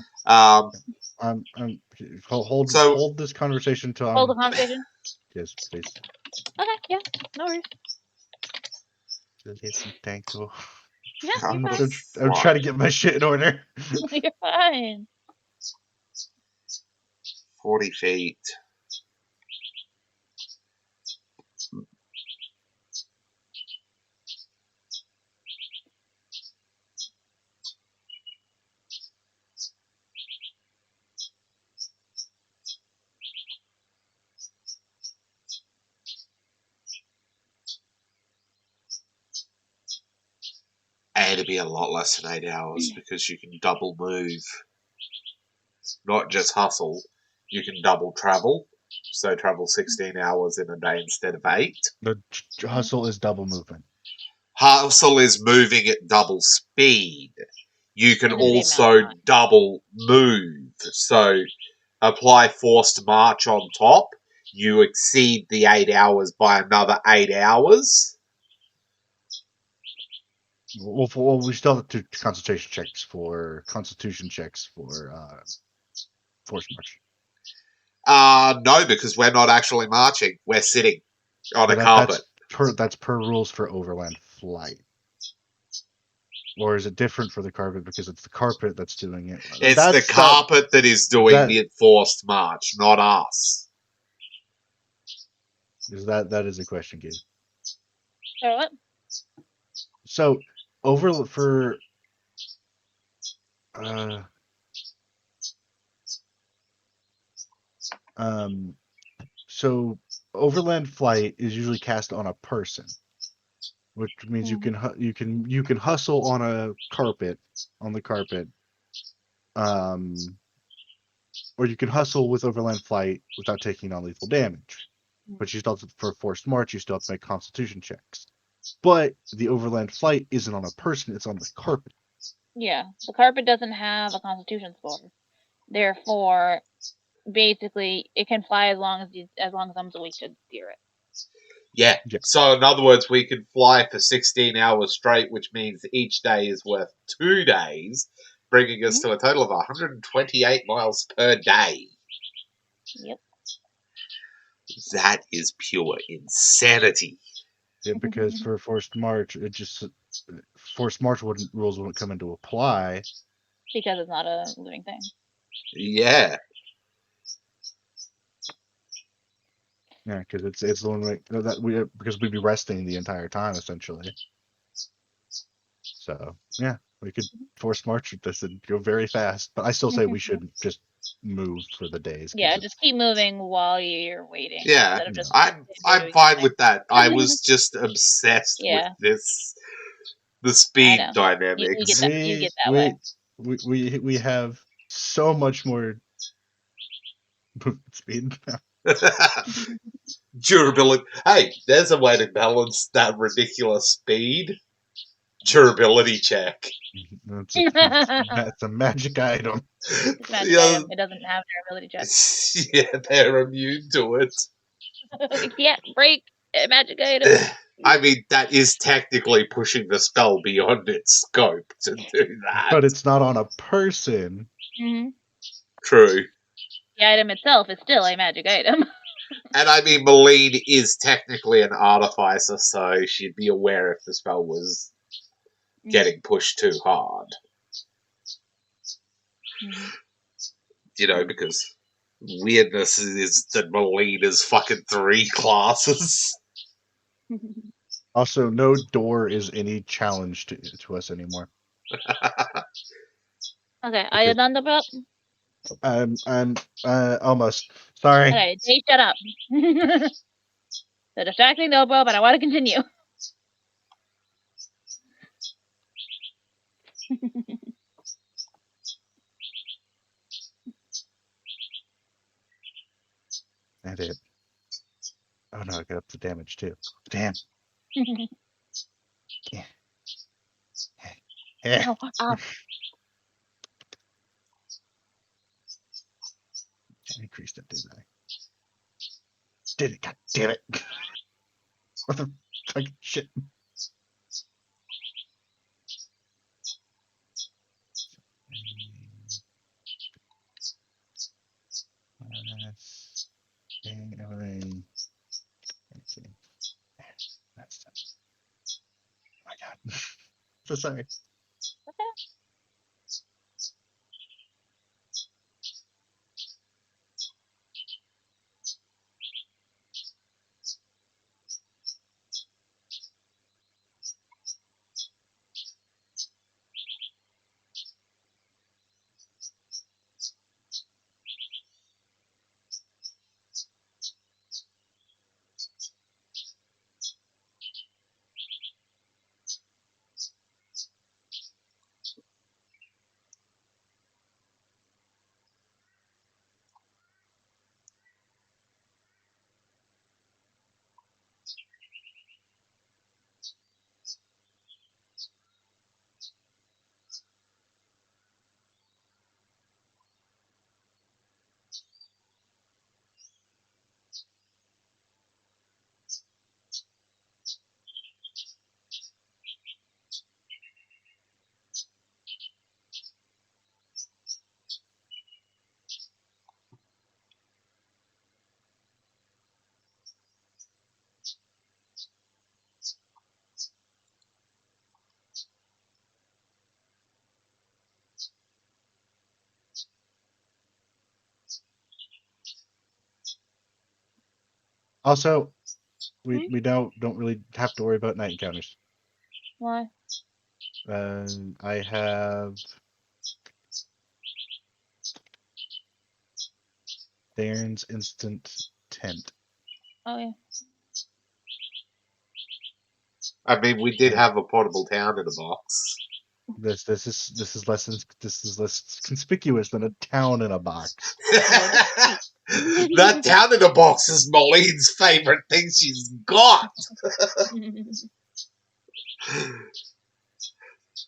Hold this conversation till hold the conversation. Yes, please. Okay. Yeah. No worries. Listen, thank you. Yeah, I'm you're fine. I'm trying to get my shit in order. You're fine. 40 feet. And it'd be a lot less than 8 hours because you can double move. Not just hustle, you can double travel. So travel 16 hours in a day instead of 8. The hustle is double movement. Hustle is moving at double speed. You can In the same also amount of time. double move. So apply forced march on top. You exceed the 8 hours by another 8 hours. Well, we still have to constitution checks for force march. No, because we're not actually marching. We're sitting on a But carpet. That's per rules for overland flight. Or is it different for the carpet because it's the carpet that's doing it? It's the carpet that is doing the forced march, not us. Is that is a question, Gabe. What? So so overland flight is usually cast on a person, which means you can hustle on the carpet, or you can hustle with overland flight without taking non-lethal damage. But you still have to, for forced march, you still have to make constitution checks. But the overland flight isn't on a person; it's on the carpet. Yeah, the carpet doesn't have a constitution score. Therefore, basically, it can fly as long as someone's awake to steer it. Yeah. Yeah. So, in other words, we can fly for 16 hours straight, which means each day is worth 2 days, bringing us to a total of 128 miles per day. Yep. That is pure insanity. Yeah, because for forced march, forced march rules wouldn't come into apply because it's not a living thing. Yeah. Yeah, because it's the one way that because we'd be resting the entire time essentially. So yeah, we could force march with this and go very fast. But I still say we should just move for the days. Yeah, just keep moving while you're waiting. Yeah, Instead of just I'm fine with that. I was just obsessed with the speed dynamics. You get that way. We have so much more speed now. Durability. Hey, there's a way to balance that ridiculous speed. Durability check. That's a magic item. It's a magic item. It doesn't have durability check. Yeah, they're immune to it. It can't break a magic item. I mean, that is technically pushing the spell beyond its scope to do that. But it's not on a person. Mm-hmm. True. The item itself is still a magic item. And I mean, Malene is technically an artificer, so she'd be aware if the spell was getting pushed too hard. Mm-hmm. You know, because weirdness is that Malene is fucking 3 classes. Also, no door is any challenge to us anymore. Okay, are you done, Dorpy? I'm almost. Sorry. Okay, Jay, shut up. They're distracting Dorpy, but I want to continue. I did. Oh no, I got up the damage too. Damn. Yeah. Ow. I increased it, didn't I? Did it? God damn it! What the fucking shit? That's done. Oh my god. So sorry. Okay. Also, we don't really have to worry about night encounters. Why? I have Darren's instant tent. Oh yeah. I mean, we did have a portable town in a box. This is less conspicuous than a town in a box. That town in a box is Malene's favorite thing she's got.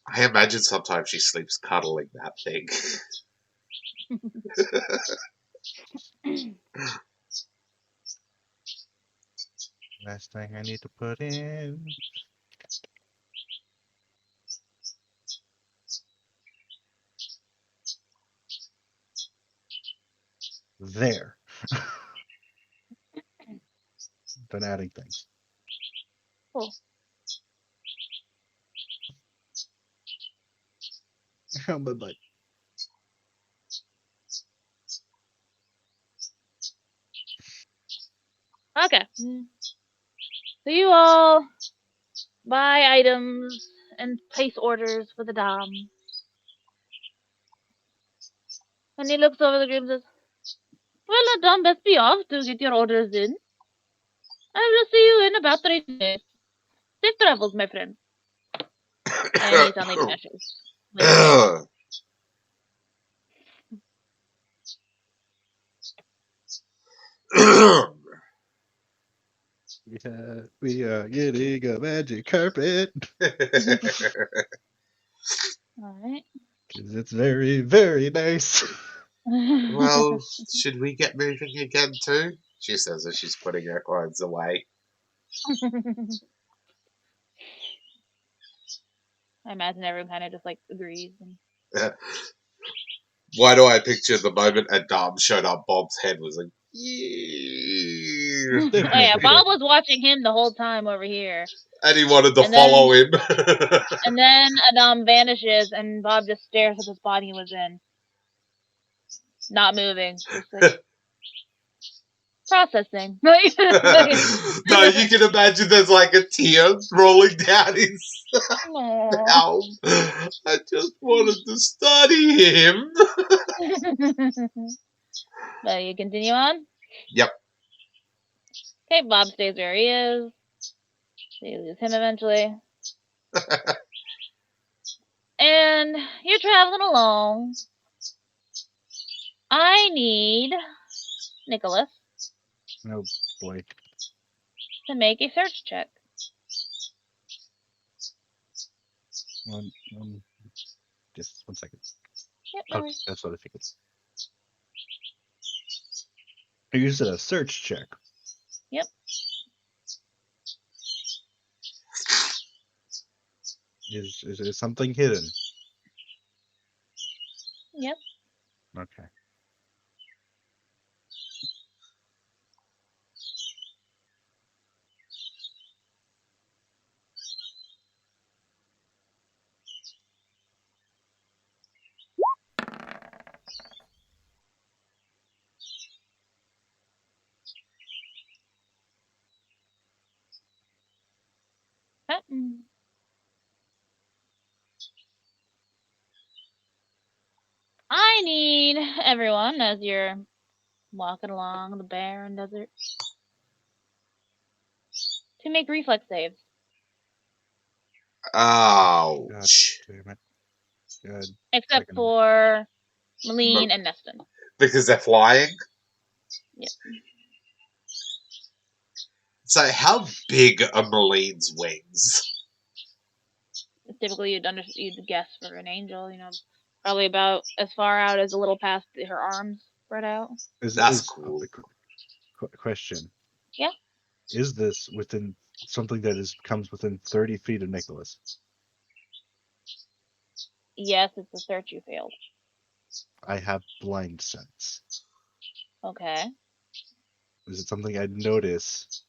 I imagine sometimes she sleeps cuddling that thing. Last thing I need to put in. There. Done adding things. Cool. But like, Okay. So you all buy items and place orders for the Dom. And he looks over the group and says, well, the Dom best be off to get your orders in. I will see you in about 3 days. Safe travels, my friend. And he suddenly vanishes. Like a mist. we are getting a magic carpet. Alright. Because it's very, very nice. Well, should we get moving again too? She says as she's putting her clothes away. I imagine everyone kind of just like agrees. And... Why do I picture the moment a dom showed up, Bob's head was like, yeah. Oh yeah, Bob was watching him the whole time over here. And he wanted to And then- follow him. And then Adam vanishes and Bob just stares at the spot he was in. Not moving. Just like processing. No, you can imagine there's like a tear rolling down his Aw. mouth. I just wanted to study him. So you continue on? Yep. Okay, Bob stays where he is. So you lose him eventually. And you're traveling along. I need Nicholas Oh boy. to make a search check. Just 1 second. Yep, no Okay, worries. that's what I figured. You said a search check. Yep. Is something hidden? Yep. Okay. I need everyone, as you're walking along the barren desert, to make reflex saves. Ouch. Damn it. Good. Except Second. for Malene and Neston. Because they're flying? Yep. So how big are Malene's wings? Typically, you'd guess for an angel, probably about as far out as a little past her arms spread out. That's cool. Question. Yeah. Is this within something that comes within 30 feet of Nicholas? Yes, it's a search you failed. I have blind sense. Okay. Is it something I'd notice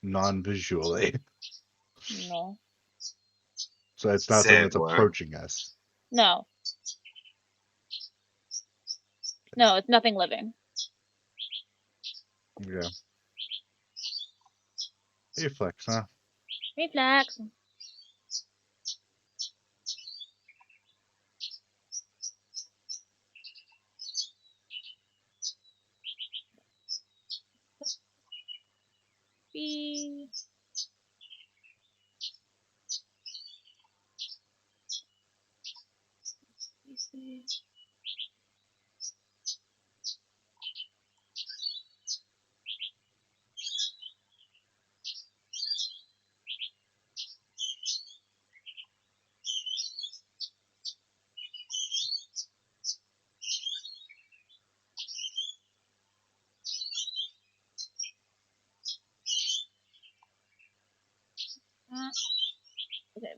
non-visually? No. So it's not something that's Sandworm. approaching us. No. No, it's nothing living. Yeah. Reflex, huh? Reflex. Beep.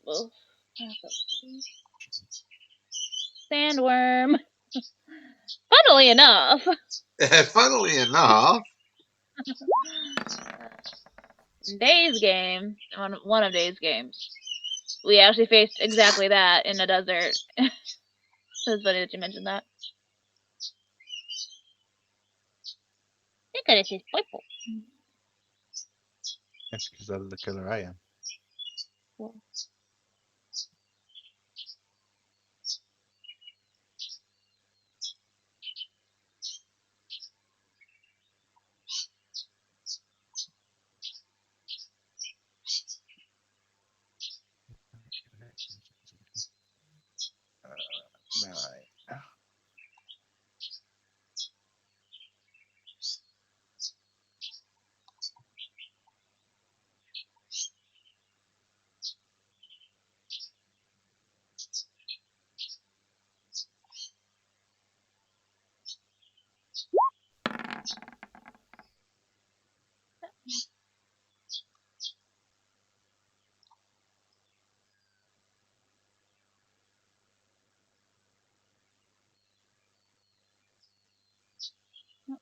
both. Sandworm. Funnily enough, Funnily enough, in Days game, on one of Days games, we actually faced exactly that in a desert. So it's funny that you mentioned that. I think it is purple. That's because of the color I am. Cool. Nine.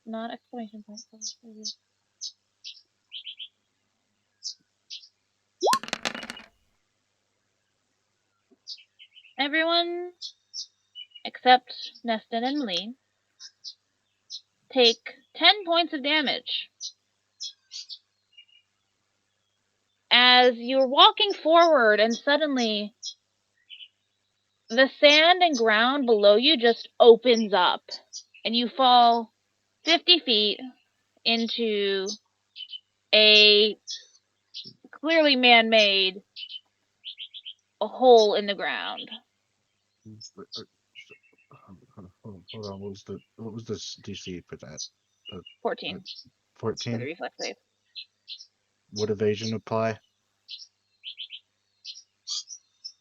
Not exclamation point. Everyone except Neston and Lee take 10 points of damage. As you're walking forward and suddenly the sand and ground below you just opens up and you fall 50 feet into a clearly man-made hole in the ground. Hold on. What was the DC for that? 14 for the 14. reflex save. Would evasion apply?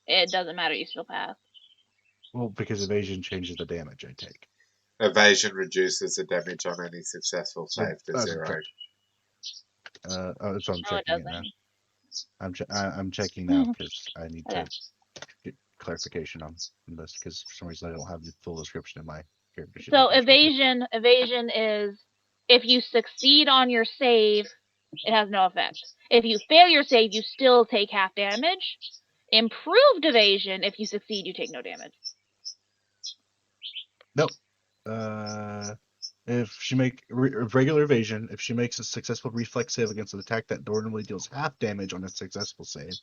It doesn't matter, you still pass. Well, because evasion changes the damage I take. evasion reduces the damage on any successful save to 0. So I'm No, it checking it now. doesn't. I'm checking now because I need Okay. to get clarification on this because for some reason I don't have the full description in my character sheet. So evasion is if you succeed on your save, it has no effect. If you fail your save, you still take half damage. Improved evasion, if you succeed, you take no damage. Nope. If she make regular evasion, if she makes a successful reflex save against an attack that normally deals half damage on a successful save,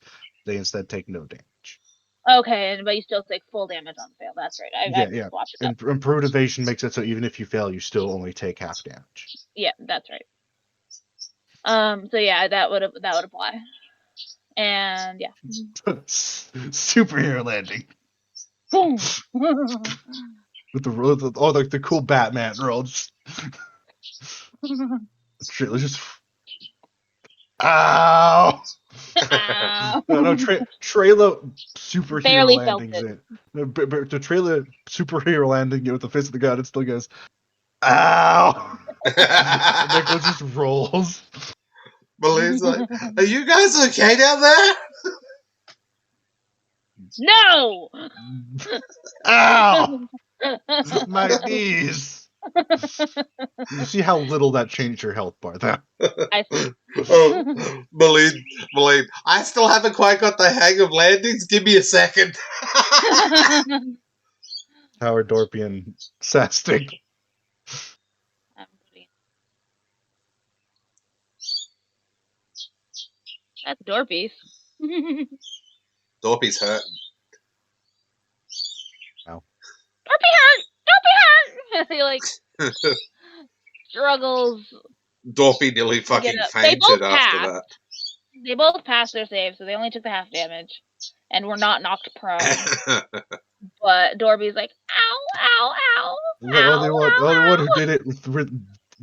they instead take no damage. Okay, but you still take full damage on the fail. That's right. I swapped it up. Improved evasion makes it so even if you fail, you still only take half damage. Yeah, that's right. So yeah, that would apply. And yeah. Superhero landing. Boom. With the cool Batman rolls. Let's just. Ow! No, Trailer superhero Barely landings felt in. No, but the trailer superhero landing with the fist of the gun, it still goes, ow! Nicholas just rolls. Believ's like, are you guys okay down there? No! Ow! My knees! You see how little that changed your health bar, though. I see. Oh, believe. I still haven't quite got the hang of landings. Give me a second. Howard Dorpy and Sastic. That's Dorpy's. Dorpy's hurting. Ow. Dorpy hurt! Dorpy hurt! He like struggles. Dorpy nearly fucking They fainted both after passed. that. They both passed their save, so they only took the half damage and were not knocked prone. But Dorby's like, ow, ow, ow. The one who did it with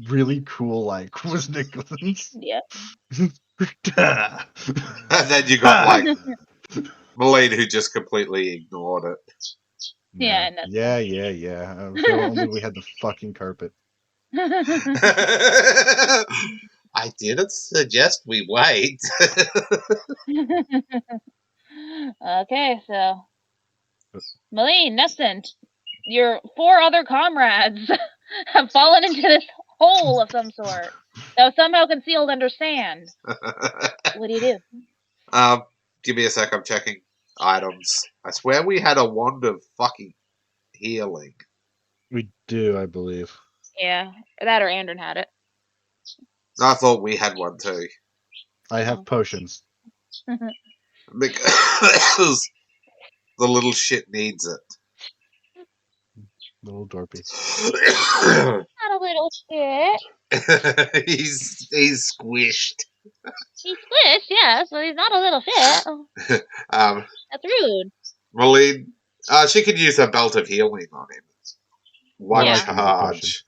really cool, like, was Nicholas. Yeah. And then you got like Malene who just completely ignored it. Yeah, and that's yeah. If only we had the fucking carpet. I didn't suggest we wait. Okay, so Malene, Neston, your 4 other comrades have fallen into this hole of some sort that was somehow concealed under sand. What do you do? Give me a sec. I'm checking items. I swear we had a wand of fucking healing. We do, I believe. Yeah, that or Andron had it. I thought we had one too. I have Oh. potions. Because the little shit needs it. Little Dorpy. Not a little shit. he's squished. He's squished, yes, but he's not a little shit. That's rude. Malene, she could use a belt of healing on him. One Yeah. I can make a potion. charge.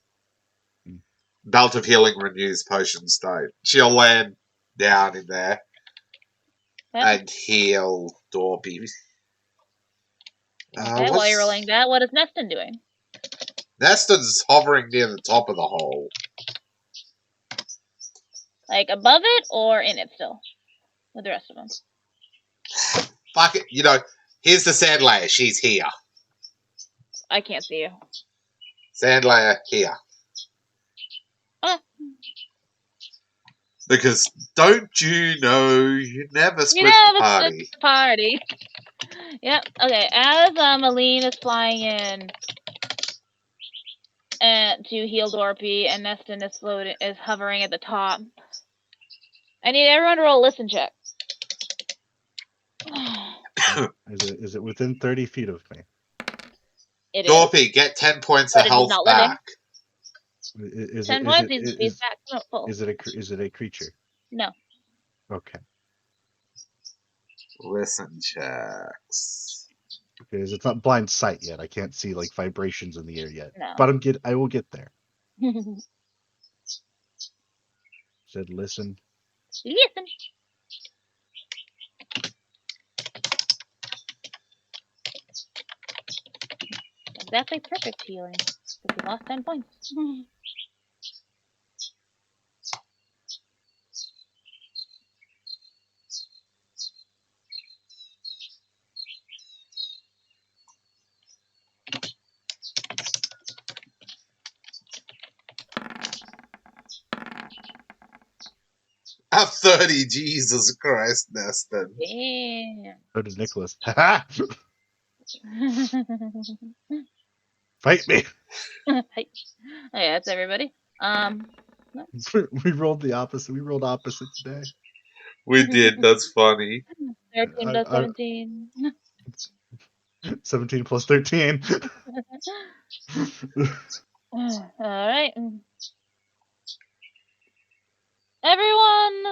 Belt of healing renews potions, though. She'll land down in there and heal Dorpy. Okay, while you're rolling that, what is Neston doing? Neston's hovering near the top of the hole. Like above it or in it still? With the rest of them? Fuck it. Here's the sand layer. She's here. I can't see you. Sand layer here. Oh. Because don't you know you never split the party. Party. Yep. Okay. As Malene is flying in to heal Dorpy and Neston is hovering at the top, I need everyone to roll a listen check. Is it within 30 feet of me? It is. Dorpy, get 10 points of health back. Is 10 points. He's back full. Is it a creature? No. Okay. Listen checks. Because it's not blind sight yet. I can't see like vibrations in the air yet. No. But I will get there. Said listen. Listen. Exactly perfect healing. But we lost 10 points. At 30, Jesus Christ, Neston. Damn. So did Nicholas. Fight me. Hey. Oh, yeah, that's everybody. We rolled the opposite. We rolled opposite today. We did. That's funny. 13 plus 17. 17 plus 13. All right. Everyone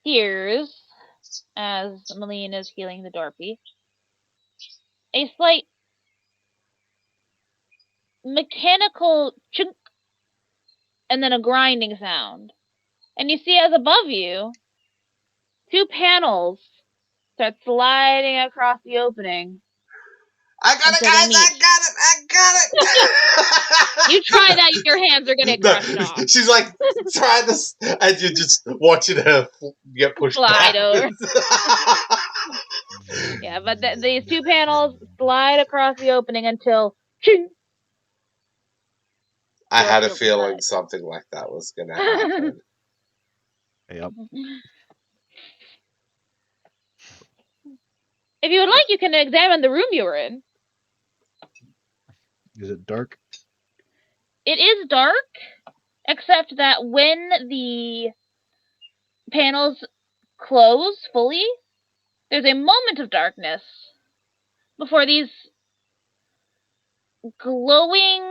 hears, as Malene is healing the Dorpy, a slight mechanical chunk and then a grinding sound. And you see, as above you, 2 panels start sliding across the opening. I got it, guys! I got it! You try that, your hands are gonna get crushed off. She's like, try this, and you're just watching her get pushed Slide over. backwards. Yeah, but these 2 panels slide across the opening until... Ching! I had a feeling something like that was going to happen. Yep. If you would like, you can examine the room you were in. Is it dark? It is dark, except that when the panels close fully, there's a moment of darkness before these glowing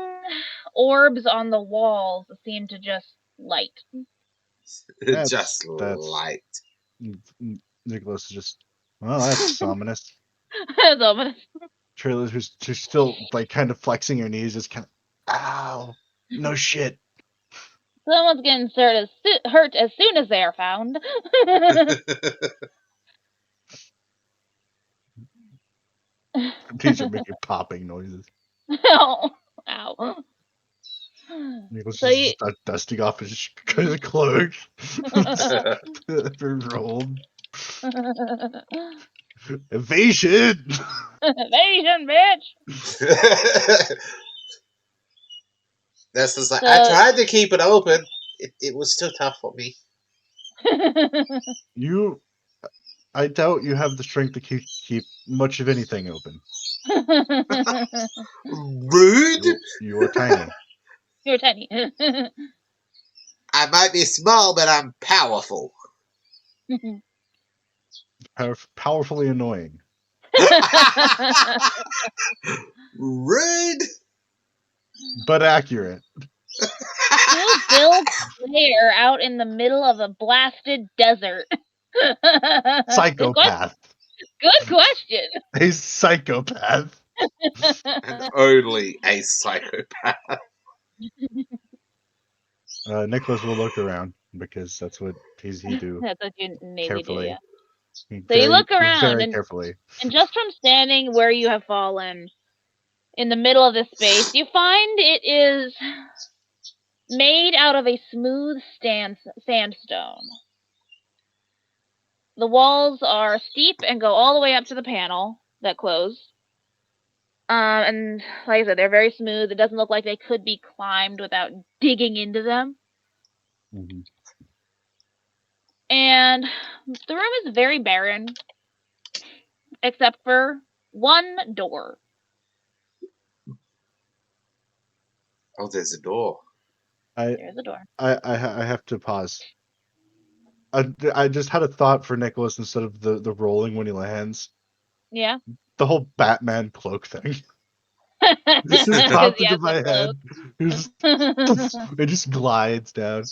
orbs on the walls seem to just light. Just light. Nicholas is just, well, that's ominous. That's ominous. Trailer's just still like kind of flexing her knees, just kind of, ow, no shit. Someone's getting hurt as soon as they are found. These are making popping noises. Oh, ow. Nicholas So is dusting off his cloak. Rolled. Evasion! Evasion, bitch! That's just like, So- I tried to keep it open. It was still tough for me. I doubt you have the strength to keep much of anything open. Rude. You are tiny. You're tiny. I might be small, but I'm powerful. Powerfully annoying. Rude. But accurate. Who builds Claire out in the middle of a blasted desert? Psychopath. Good question. A psychopath. And only a psychopath. Nicholas will look around because that's what he do That's what you innately carefully. do, yeah. So Very, you look around, very and carefully. just from standing where you have fallen, in the middle of this space, you find it is made out of a smooth sandstone. The walls are steep and go all the way up to the panel that closed. And like I said, they're very smooth. It doesn't look like they could be climbed without digging into them. Mm-hmm. And the room is very barren, except for one door. Oh, there's a door. There's a door. I have to pause. I just had a thought for Nicholas instead of the rolling when he lands. Yeah. The whole Batman cloak thing. This just 'Cause popped he into has my the head. It just glides down.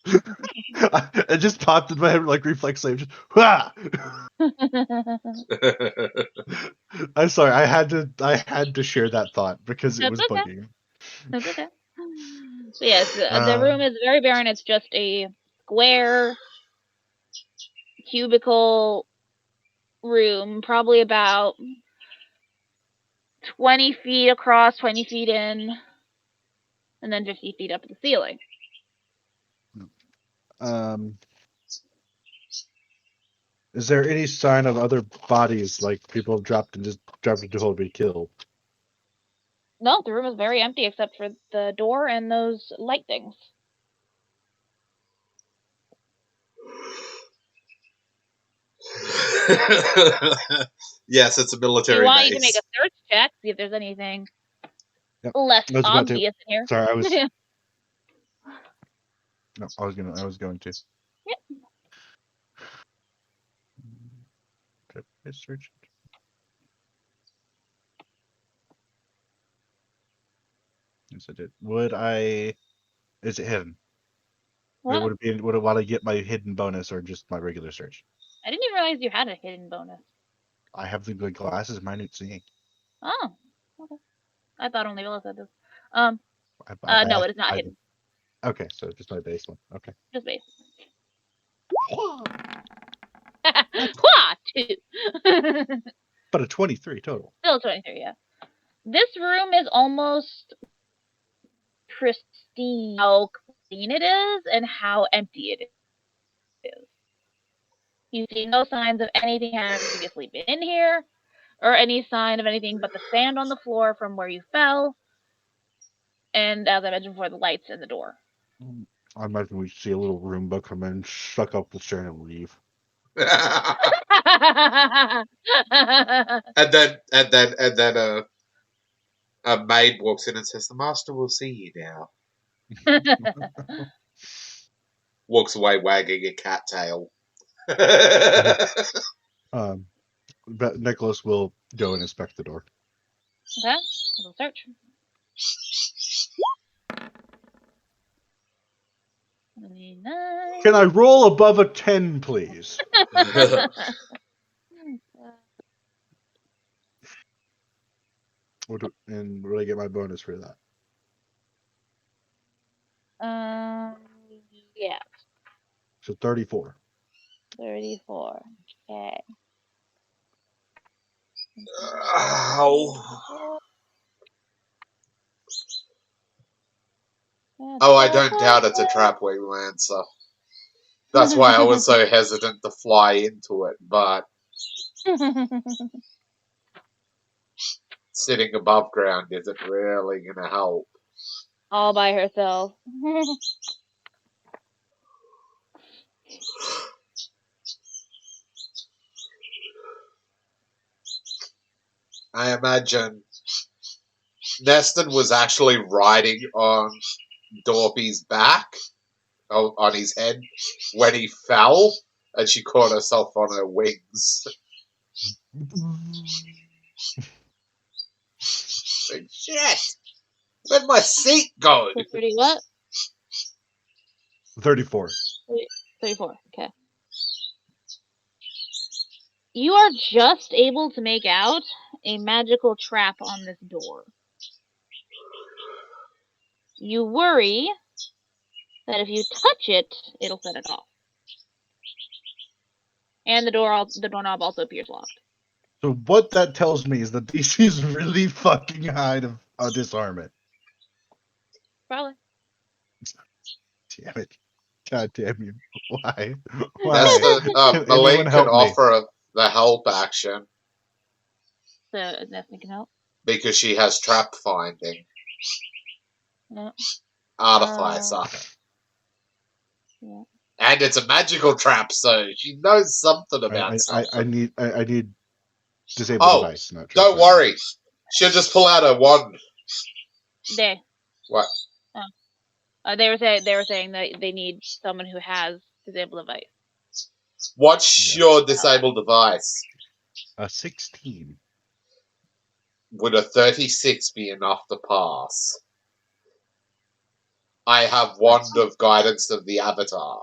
It just popped in my head like reflexively. Just, ah! I'm sorry. I had to share that thought because it That's was okay. bugging. That's okay. But yes, the room is very barren. It's just a square cubicle room, probably about 20 feet across, 20 feet in, and then 50 feet up to the ceiling. Is there any sign of other bodies, like people have dropped into the hole to be killed? No, the room is very empty except for the door and those light things. Yes, it's a If military you want, base. you can make a search check, see if there's anything Yep. less I was about to. obvious in here. Sorry, I was. No, I was going to. Yep. Okay, search. Yes, I did. Is it hidden? What? Would it want to get my hidden bonus or just my regular search? I didn't even realize you had a hidden bonus. I have the good glasses, minute seeing. Oh, okay. I thought only Willis had this. I No, it is not hidden. Okay, so just my base one. Okay. Just base. That's- Qua, 2. But a 23 total. Still 23, yeah. This room is almost pristine. How clean it is and how empty it is. You see no signs of anything having previously been in here, or any sign of anything but the sand on the floor from where you fell, and as I mentioned before, the lights in the door. I imagine we see a little Roomba come in, suck up the chair, and leave. and then a maid walks in and says, "The master will see you now." Walks away wagging a cat tail. But Nicholas will go and inspect the door. Okay, we'll search. 29. Can I roll above a 10, please? And will I get my bonus for that? Yeah. So 34. 34. Okay. Oh. Oh, I don't doubt it's a trap wing lancer. That's why I was so hesitant to fly into it, but Sitting above ground isn't really gonna help. All by herself. I imagine Neston was actually riding on Dorpy's back, on his head, when he fell, and she caught herself on her wings. Like, shit! Where'd my seat go? So 30 what? 34. 34. Okay. You are just able to make out a magical trap on this door. You worry that if you touch it, it'll set it off. And the doorknob also appears locked. So what that tells me is that DC is really fucking high to disarm it. Probably. Damn it. God damn you. Why? That's Why? Can anyone Maline can help me? offer the help action So Neston can help. because she has trap finding. No. Artificer. Yeah. And it's a magical trap, so she knows something about something. I need disable device. Not trap Don't finding. worry. She'll just pull out her wand. There. What? They were saying that they need someone who has disabled device. What's your disabled device? A 16. Would a 36 be enough to pass? I have Wand of Guidance of the Avatar.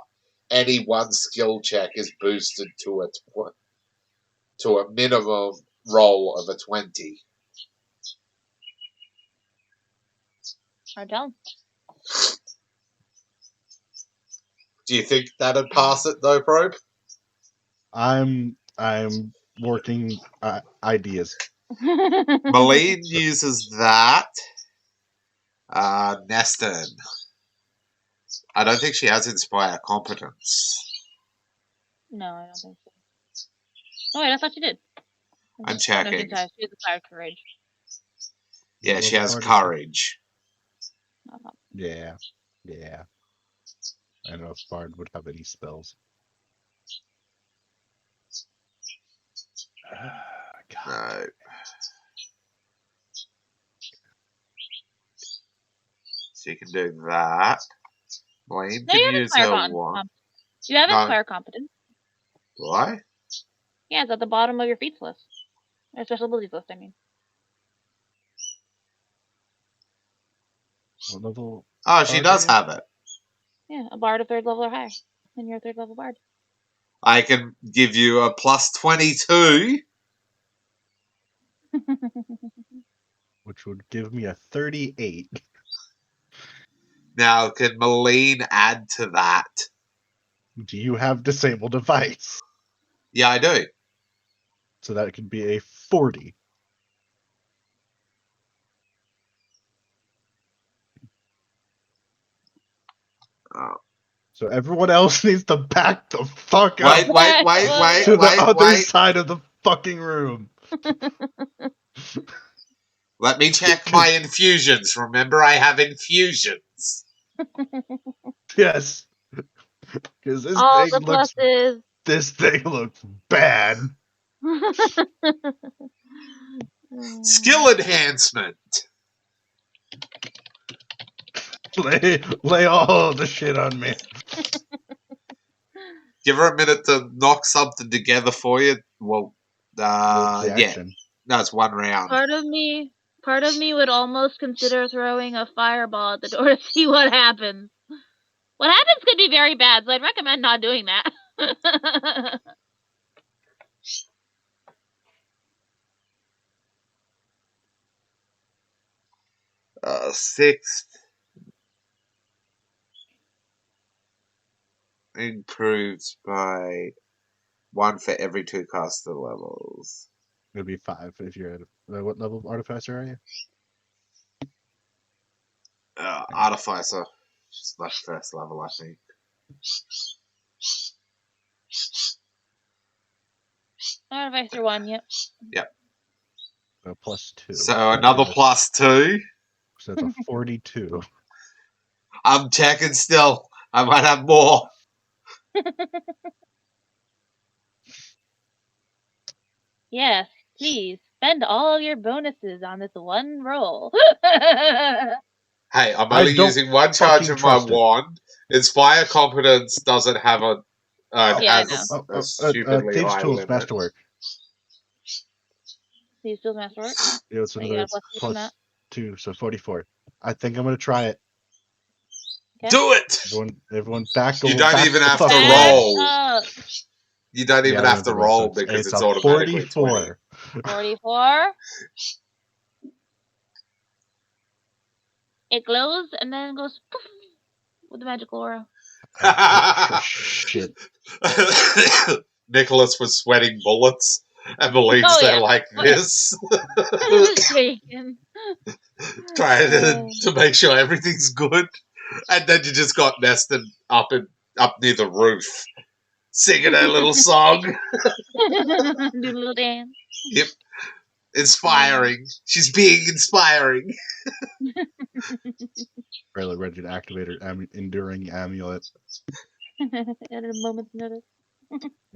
Any one skill check is boosted to a minimum roll of a 20. Hard tell. Do you think that'd pass it though, Probe? I'm working ideas. Maline uses that. Neston. I don't think she has Inspire Competence. No, I don't think so. Oh wait, I thought you did. I'm No, checking. she has a fire courage. Yeah, she has Courage. Yeah. I don't know if Bard would have any spells. God. No. So you can do that. Maline No, can you have use her Inspire wand. You have No. Inspire Competence. Why? Yeah, it's at the bottom of your feats list. Or special abilities list, I mean. What level? Oh, she does have it. Yeah, a bard of 3rd level or higher. And you're a 3rd level bard. I can give you a plus 22. Which would give me a 38. Now, can Maline add to that? Do you have disable device? Yeah, I do. So that could be a 40. Oh. So everyone else needs to back the fuck Wait, up. wait, To the other wait. side of the fucking room. Let me check my infusions. Remember, I have infusions. Yes. Because All the pluses. this thing looks bad. Skill enhancement. Lay all the shit on me. Give her a minute to knock something together for you. Well, yeah. No, it's one round. Part of me would almost consider throwing a fireball at the door to see what happens. What happens could be very bad, so I'd recommend not doing that. 6th improves by 1 for every 2 caster levels. It'd be 5 if you're at what level of artificer are you? Artificer. Just like 1st level, I think. Artificer 1, yep. +2. So another +2. So it's a 42. I'm checking still. I might have more. Yes, please spend all your bonuses on this one roll. Hey, I'm I only don't using one charge fucking of my trust it. wand. Inspire Competence doesn't have a Yeah, I has a stupidly Thieves' high Tools, limit. Masterwork. These still masterwork. Yeah, it's So you another got a +2 from that. +2, so 44. I think I'm gonna try it. Okay. Do it! Everyone back You don't back even the have fuck to away. roll. Up. You don't Yeah, even I have to don't roll, so roll because it's it's a automatically 44. 44. It glows and then goes poof with the magical aura. 20. Oh, shit. Nicholas was sweating bullets, and Maline's Oh, there yeah. like Oh, yeah. this, Shaking. trying to make sure everything's good. And then you just got nested up near the roof, singing a little song. Do a little dance. Yep, inspiring. She's being inspiring. Really ready to activate her enduring amulet. At a moment's notice.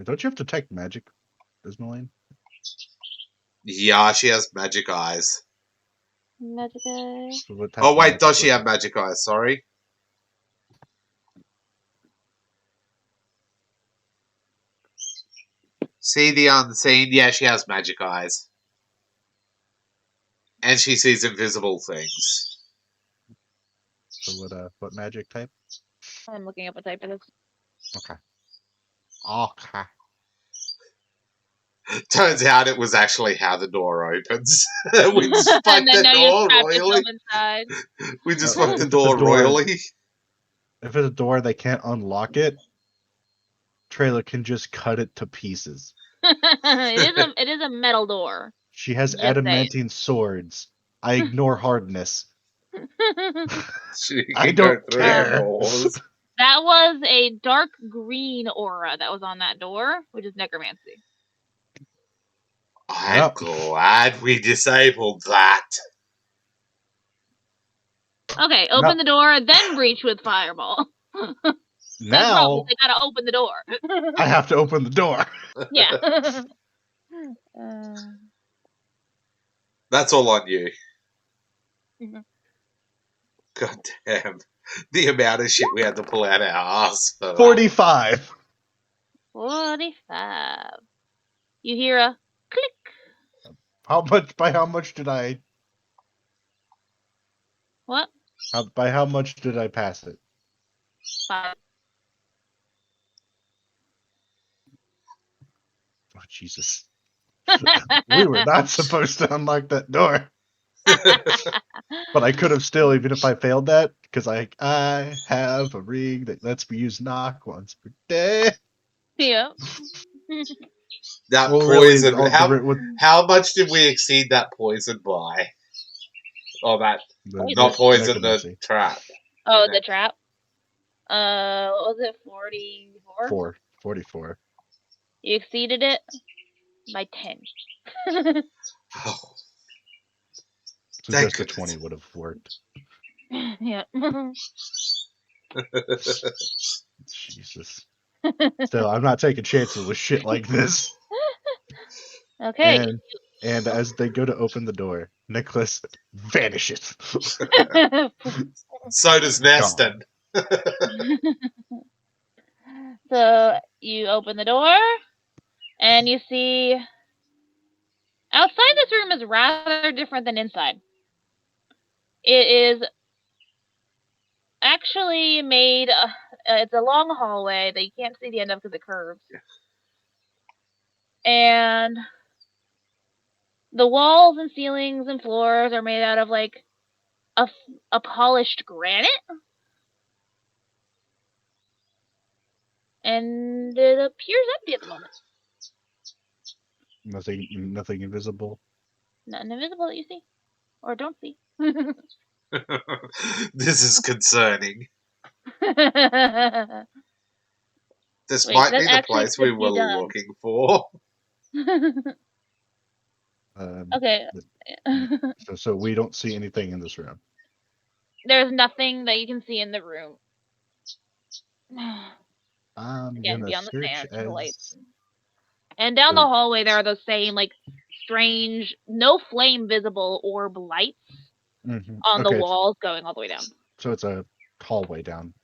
Don't you have to take magic, Ismaline? Yeah, she has magic eyes. Magic eye. So what type Oh of wait, magic does she was have it? magic eyes? Sorry. See the unseen? Yeah, she has magic eyes. And she sees invisible things. So what magic type? I'm looking up what type it is. Okay. Okay. Turns out it was actually how the door opens. We just And fucked then the now you door trapped royally. yourself inside. We just Oh, fucked the if it's a door door, royally. if it's a door they can't unlock it, Trailer can just cut it to pieces. It is a metal door. She has Just saying. adamantine swords. I ignore hardness. She I can go don't through care. doors. That was a dark green aura that was on that door, which is necromancy. I'm Yep. glad we disabled that. Okay, open the door, then breach with fireball. Same problem. Now They gotta open the door. I have to open the door. Yeah. That's all on you. Mhm. God damn. The amount of shit we had to pull out our ass for that. 45. 45. You hear a click. By how much did I What? by how much did I pass it? 5. Oh Jesus. We were not supposed to unlock that door. But I could have still, even if I failed that, because I have a ring that lets me use knock once per day. Yeah. That Well, really, poison. with How much did we exceed that poison by? Oh, that. Not poison, the necromancy. trap. Oh, the trap. What was it? 44? 44. You exceeded it by 10. Oh, So thank just a goodness. 20 would have worked. Yeah. Jesus. Still, I'm not taking chances with shit like this. Okay. And as they go to open the door, Nicholas vanishes. So does Neston. So you open the door, and you see outside this room is rather different than inside. It is actually made. It's a long hallway that you can't see the end of because it curves, and the walls and ceilings and floors are made out of like a polished granite, and it appears empty at the moment. Nothing invisible. Nothing invisible that you see or don't see. This is concerning. This Wait, might that be the actually place we could be were done. looking for. Okay. So we don't see anything in this room. There's nothing that you can see in the room. I'm Again, gonna beyond the search stands and the lights. as. And down the hallway, there are those same, like, strange, no flame visible orb lights on the Okay, walls going all the way down. so it's a hallway down.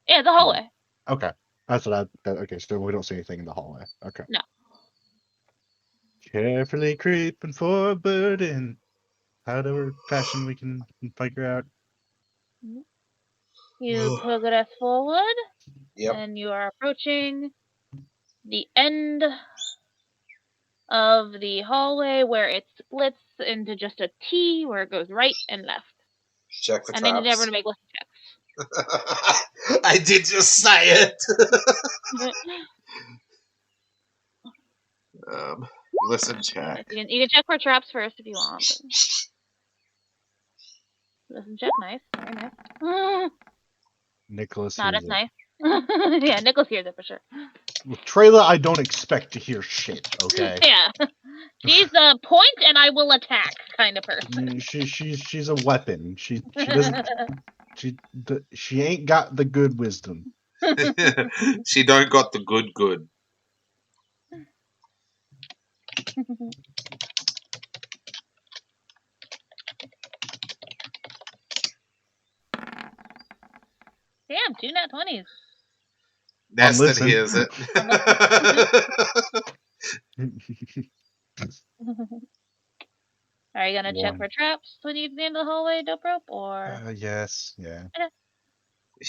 Yeah, it's a hallway. Okay, that's what okay, so we don't see anything in the hallway. Okay. No. Carefully creeping forward in however fashion we can figure out. You progress forward, Yep. and you are approaching the end of the hallway where it splits into just a T where it goes right and left. Check for And then you never traps. make listen I did just say it. checks. Listen check. You can check for traps first if you want. Listen check, nice, very nice. Nicholas Not hears as it. nice. Yeah, Nicholas hears it for sure. With Trayla, I don't expect to hear shit. Okay. Yeah, she's the point and I will attack kind of person. She's a weapon. She doesn't. She ain't got the good wisdom. She don't got the good. Damn, 2 nat 20s. Neston listen. hears it. Are you gonna check One. for traps when you get to the end of the hallway, dope rope, or? Yes. Yeah.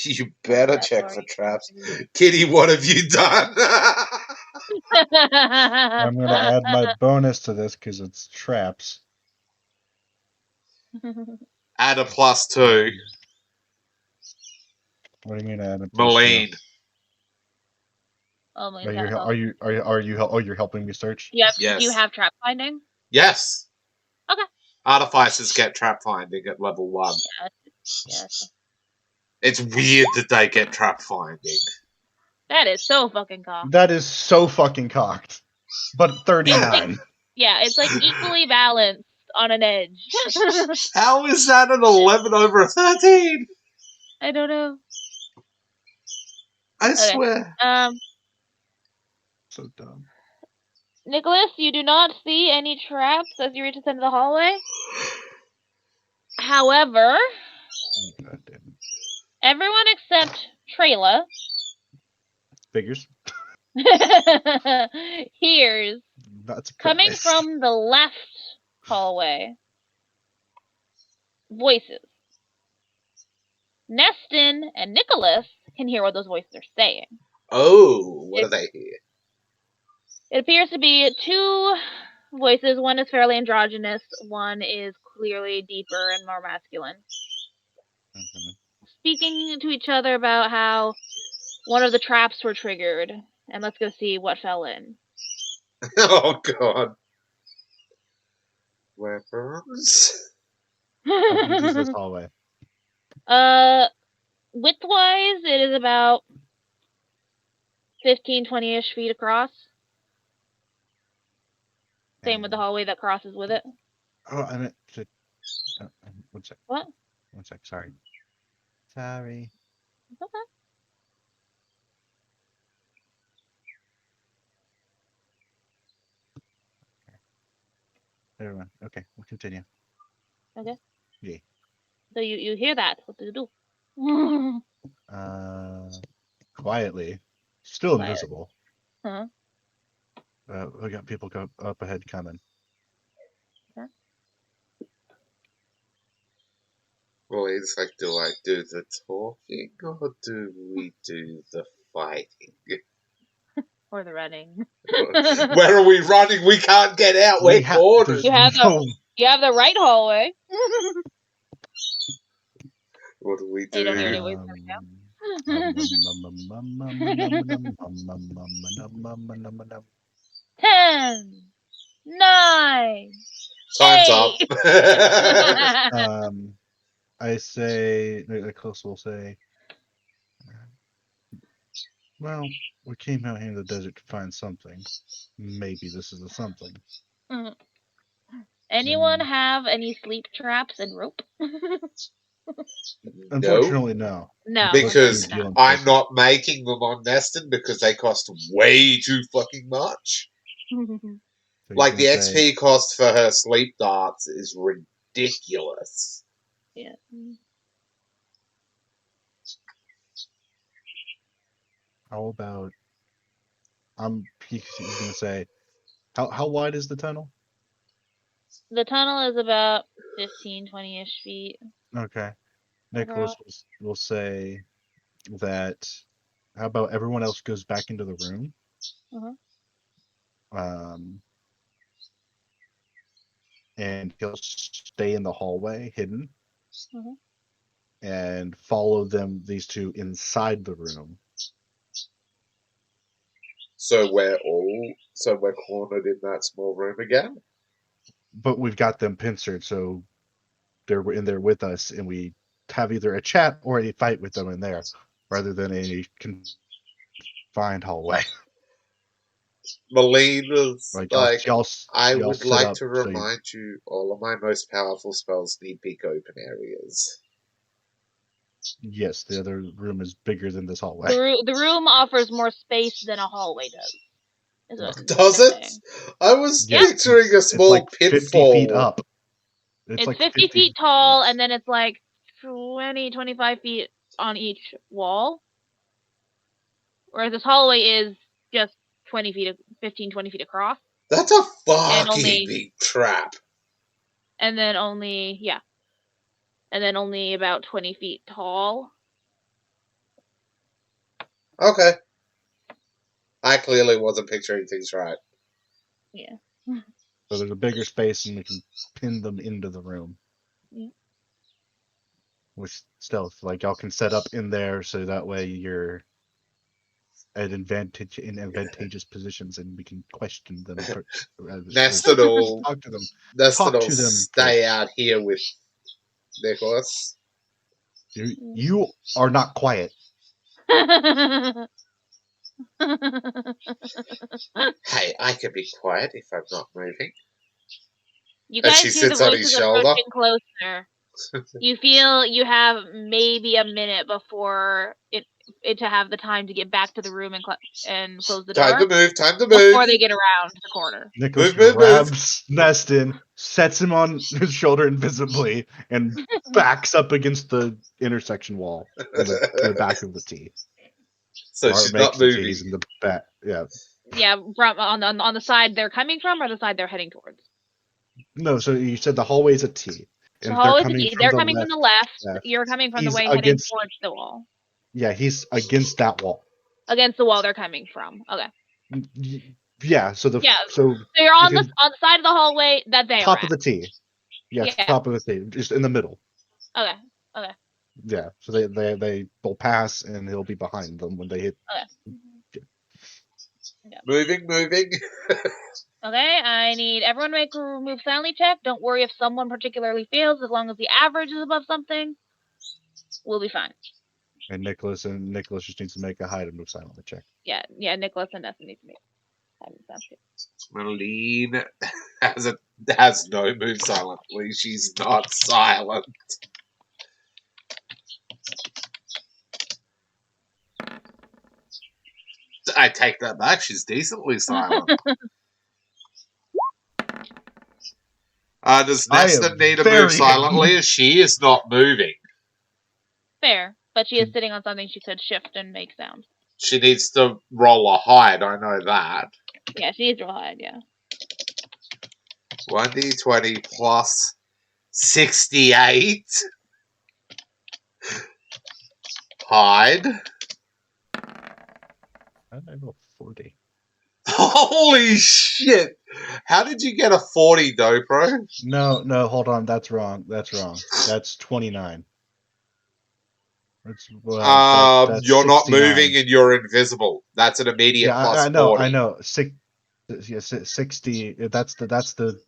You better That's check where for you- traps. Kitty, what have you done? I'm gonna add my bonus to this because it's traps. Add a +2. What do you mean add a Maline. Oh my Are god. you're helping me search? Do Yes. you have trap finding? Yes. Okay. Artificers get trap finding at level 1. Yes. It's weird that they get trap finding. That is so fucking cocked. That is so fucking cocked. But 39. Yeah, it's like equally balanced on an edge. How is that an 11 over a 13? I don't know. I Okay. swear. So dumb. Nicholas, you do not see any traps as you reach the end of the hallway. However, God damn it. everyone except Trayla Figures. hears Not surprised. coming from the left hallway voices. Neston and Nicholas can hear what those voices are saying. Oh, what are they here? It appears to be 2 voices. One is fairly androgynous. One is clearly deeper and more masculine. Speaking to each other about how one of the traps were triggered, and let's go see what fell in. Oh, God. Weapons? How big is this hallway? Width-wise, it is about 15, 20-ish feet across. Same with the hallway that crosses with it. Oh, I meant to. One sec. What? One sec. Sorry. Sorry. It's okay. Never mind. Okay, we'll continue. Okay. Yeah. So you hear that. What do you do? Quietly. Still Quiet. invisible. Huh? We got people up ahead coming. Okay. Well, it's like, do I do the talking or do we do the fighting? Or the running. Where are we running? We can't get out. We're cornered. You have the right hallway. What do we You don't hear any do? voices coming down. 10, 9, Time's 8. up. I say, Close will say, Well, we came out here in the desert to find something. Maybe this is the something. Anyone have any sleep traps and rope? No, Unfortunately, no. No, Nicholas has been because unfortunately not. dealing I'm pussy. not making them on Neston because they cost way too fucking much. So he's Like the gonna say, XP cost for her sleep darts is ridiculous. Yeah. how about he's gonna say, how wide is the tunnel? The tunnel is about 15, 20-ish feet. Okay. Overall. Nicholas will say that how about everyone else goes back into the room? Uh-huh. Um and he'll stay in the hallway hidden Uh-huh. and follow these two inside the room. So we're cornered in that small room again. But we've got them pincered, so they're in there with us, and we have either a chat or a fight with them in there, rather than a confined hallway. Melina's Like like, I y'all would set like up to so you, remind you, all of my most powerful spells need big open areas. yes, the other room is bigger than this hallway. The room offers more space than a hallway does. Is what Does they're it? saying. I was Yep. picturing a It's small like 50 feet pitfall. up. It's like 50 feet tall, and then it's like 20, 25 feet on each wall. Whereas this hallway is just 15, 20 feet across. That's a And fucking big trap. And then only about 20 feet tall. Okay. I clearly wasn't picturing things right. Yeah. So there's a bigger space, and we can pin them into the room. Yeah. With stealth. Like y'all can set up in there, so that way you're at advantageous positions, and we can question them. Nested will Talk to them. Nested Talk will to them stay first. out here with Nicholas. You are not quiet. Hey, I can be quiet if I'm not moving. You And guys she hear the sits on his voices shoulder. approaching closer. You feel you have maybe a minute before it to have the time to get back to the room and close the door. Time to move. Before they get around the corner. Nicholas Move. grabs Neston, sets him on his shoulder invisibly, and backs up against the intersection wall to the back of the T. So Or she's not makes the moving. T's in the back. Yeah. Yeah, from on the side they're coming from, or the side they're heading towards. No, so you said the hallway's a T, and The hallway's a T. They're coming left. from the left. Yeah. You're coming from the He's way heading against. towards the wall. Yeah, he's against that wall. Against the wall they're coming from. Okay. Yeah. So So you're on the side of the hallway that they top are of the T. Yeah, top of the T, just in the middle. Okay. Yeah, so they will pass, and he'll be behind them when they hit. Okay. Yep. Moving. Okay, I need everyone to make a move silently check. Don't worry if someone particularly fails, as long as the average is above something, we'll be fine. And Nicholas just needs to make a hide and move silently check. Yeah, Nicholas and Nessa need to make hide and sound check. Marlene has no move silently. She's not silent. I take that back. She's decently silent. Does Nesta need to move silently as she is not moving? Fair, but she is sitting on something she could shift and make sound. She needs to roll a hide, I know that. Yeah, she needs to roll hide, yeah. 1d20 plus 68. Hide. I roll 40. Holy shit! How did you get a 40, Dopro? No, hold on. That's wrong. That's 29. That's you're not 69. moving and you're invisible. That's an immediate plus 40. I know. 60. That's the.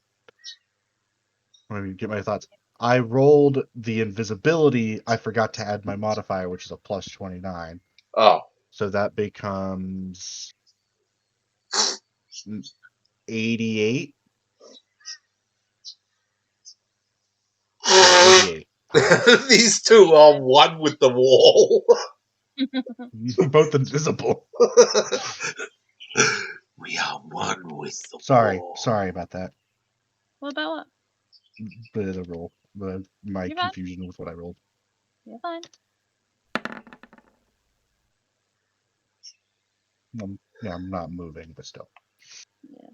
Let me get my thoughts. I rolled the invisibility. I forgot to add my modifier, which is a plus 29. Oh. So that becomes 88. 88. These two are one with the wall. Both invisible. We are one with the Sorry wall. about that. What about what? The roll. My You're fine. confusion with what I rolled. You're fine. Yeah, I'm not moving, but still. Yeah.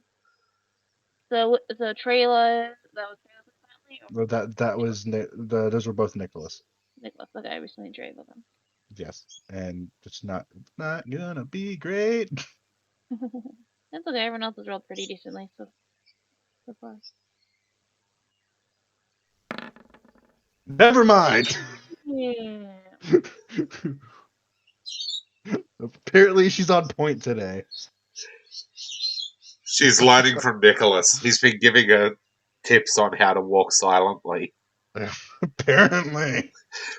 So Trayla, that was Trayla's family, or That was those were both Nicholas. Nicholas? Okay, I recently drove with him. Yes, and it's not gonna be great. That's okay. Everyone else has rolled pretty decently so far. Never mind. Yeah. Apparently, she's on point today. She's learning from Nicholas. He's been giving her tips on how to walk silently. Apparently.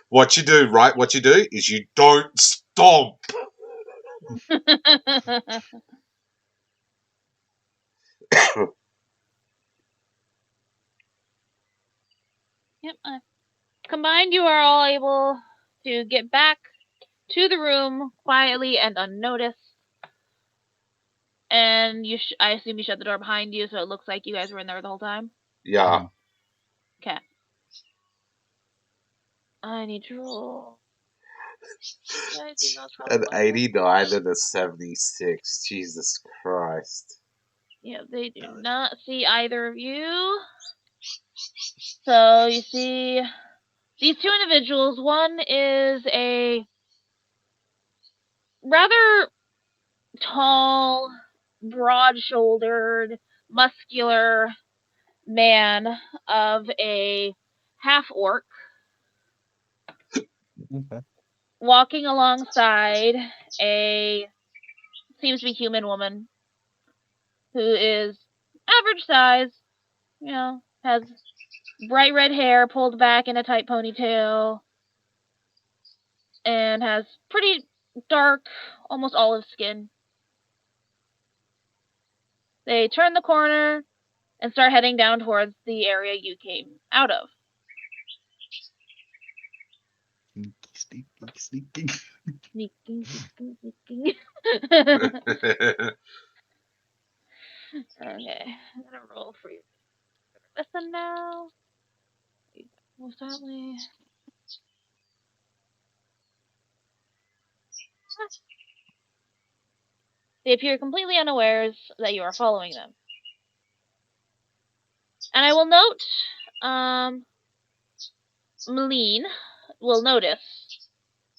What you do, right? What you do is you don't stomp. Yep. Combined, you are all able to get back to the room quietly and unnoticed. And I assume you shut the door behind you, so it looks like you guys were in there the whole time. Yeah. Okay. I need to roll. I think that's An probably 89 and a 76. Jesus Christ. Yeah, they do not see either of you. So you see these two individuals. One is a rather tall, broad-shouldered, muscular man of a half orc Okay. walking alongside a seems to be human woman who is average size, has bright red hair pulled back in a tight ponytail and has pretty dark, almost olive skin. They turn the corner and start heading down towards the area you came out of. Sneaking. Sneaking. Okay, I'm gonna roll for you. Listen now. Most certainly. They appear completely unawares that you are following them. And I will note, Malene will notice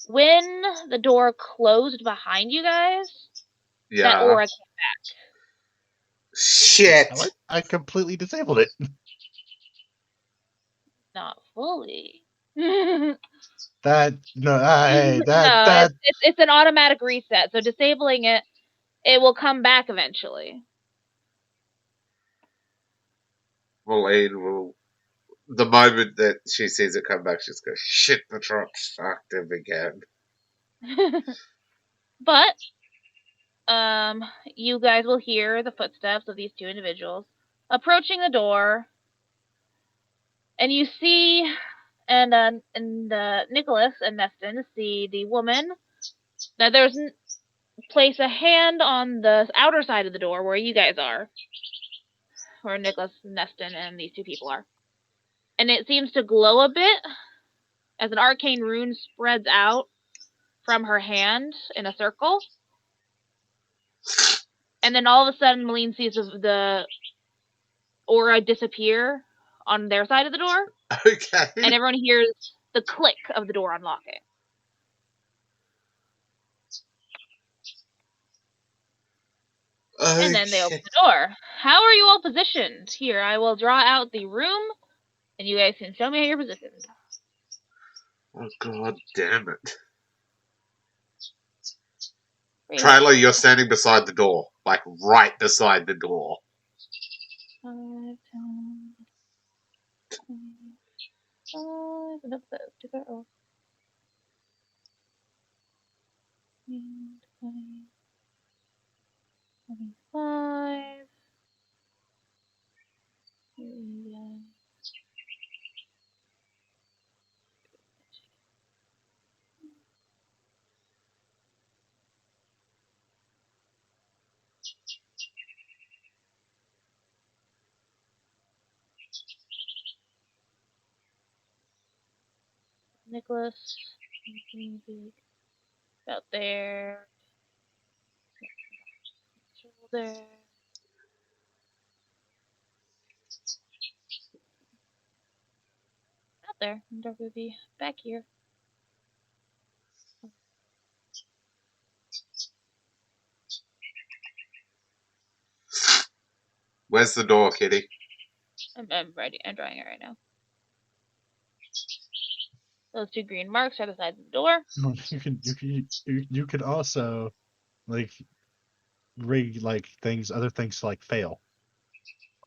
when the door closed behind you guys, that Yeah. aura came back. Shit. I completely disabled it. Not fully. No, That no, hey, that it's an automatic reset. So disabling it, it will come back eventually. Elaine will. The moment that she sees it come back, she's going, shit, the truck's fucked him again. But you guys will hear the footsteps of these two individuals approaching the door, and you see, and Nicholas and Neston see the woman. Now place a hand on the outer side of the door where you guys are, where Nicholas, Neston, and these two people are, and it seems to glow a bit as an arcane rune spreads out from her hand in a circle. And then all of a sudden, Malene sees the aura disappear on their side of the door. Okay. And everyone hears the click of the door unlocking. Okay. And then they open the door. How are you all positioned? Here, I will draw out the room, and you guys can show me how you're positioned. Oh, god damn it. Really? Trailer, you're standing beside the door. Like, right beside the door. 5, 10, 25, and up there. 20, 25. Nicholas, about there. Shoulder. Out there. And Dorpy would be back here. Where's the door, Kitty? I'm ready. I'm drawing it right now. Those two green marks are the sides of the door. You could also like rig like other things to like fail,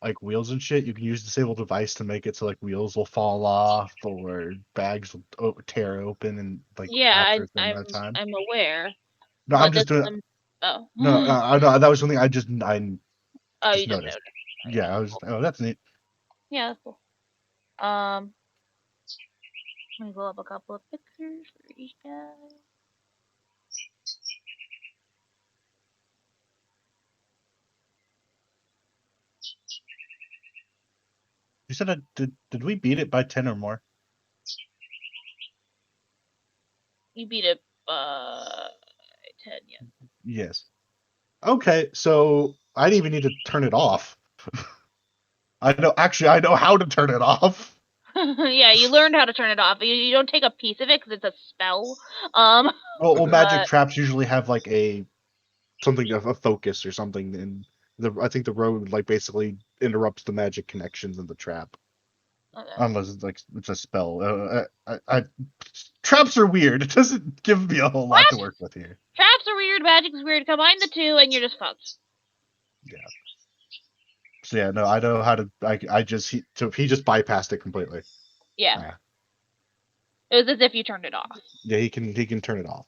like wheels and shit. You can use disable device to make it so like wheels will fall off or bags will tear open and like Yeah, after a certain amount of time. I'm aware. No, I'm But just this doing. oh. No, I know that was something I oh, just you just noticed. noticed. Okay, Yeah, I was. cool. Oh, that's neat. Yeah, that's cool. Let me pull up a couple of pictures for each guy. You said did we beat it by 10 or more? You beat it by 10, yeah. Yes. Okay, so I didn't even need to turn it off. I know how to turn it off. Yeah, you learned how to turn it off. You don't take a piece of it because it's a spell. Well, magic but traps usually have like something of a focus or something, and I think the road like basically interrupts the magic connections in the trap, okay. unless it's a spell. Traps are weird. It doesn't give me a whole lot to work with here. Traps are weird, magic is weird. Combine the two, and you're just fucked. Yeah. So yeah, no, I know how to. He just bypassed it completely. Yeah. Yeah. It was as if you turned it off. Yeah, he can turn it off.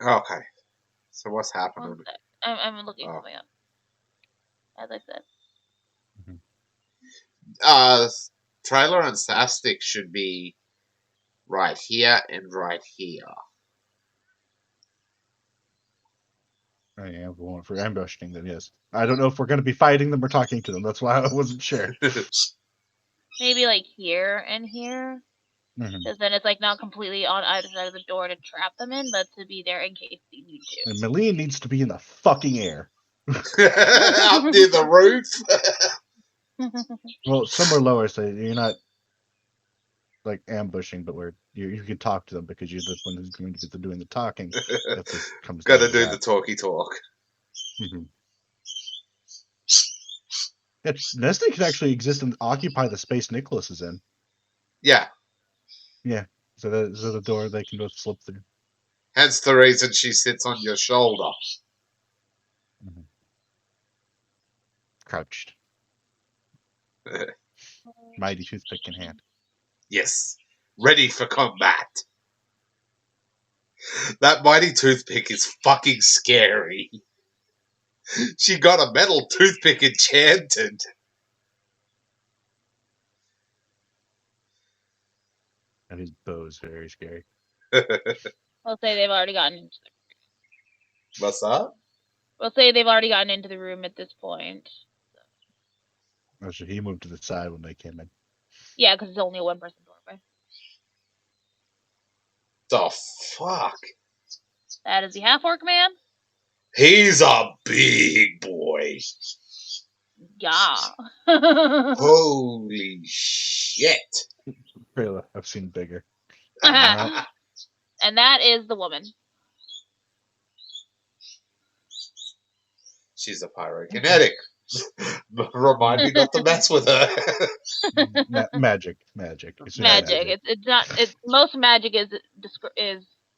Okay. So what's happening? I'm looking something up. As I said. Trailer and Sastic should be right here and right here. I am going for ambushing them. Yes, I don't know if we're going to be fighting them or talking to them. That's why I wasn't sure. Maybe like here and here. Mm-hmm. Because then it's like not completely on either side of the door to trap them in, but to be there in case you need to. And Meline needs to be in the fucking air. Up near the roof. Well, somewhere lower, so you're not like ambushing, but where you can talk to them because you're the one who's going to be doing the talking. If this comes down Gotta to do that. the talky talk. Mm-hmm. Yeah, Nestle can actually exist and occupy the space Nicholas is in. Yeah. Yeah, so the door they can both slip through. Hence the reason she sits on your shoulder. Mm-hmm. Crouched. Mighty toothpick in hand. Yes. Ready for combat. That mighty toothpick is fucking scary. She got a metal toothpick enchanted. And his bow is very scary. We'll say they've already gotten into the What's up? We'll say they've already gotten into the room at this point. Oh, so he moved to the side when they came in. Yeah, because it's only a one-person doorway. The fuck? That is the half-orc man? He's a big boy. Yeah. Holy shit. Really, I've seen bigger. And that is the woman. She's a pyrokinetic. Remind me not to mess with her. Magic. It's in Magic. It's not. It's most magic is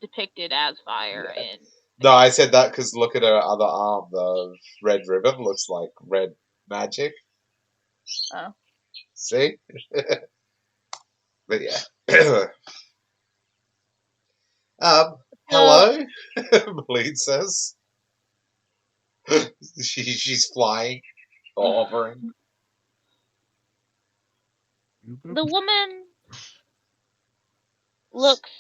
depicted as fire Yeah. in. No, I said that because look at her other arm. The red ribbon looks like red magic. Oh. See? But yeah. Hello, Malene says. She's flying or hovering. The woman looks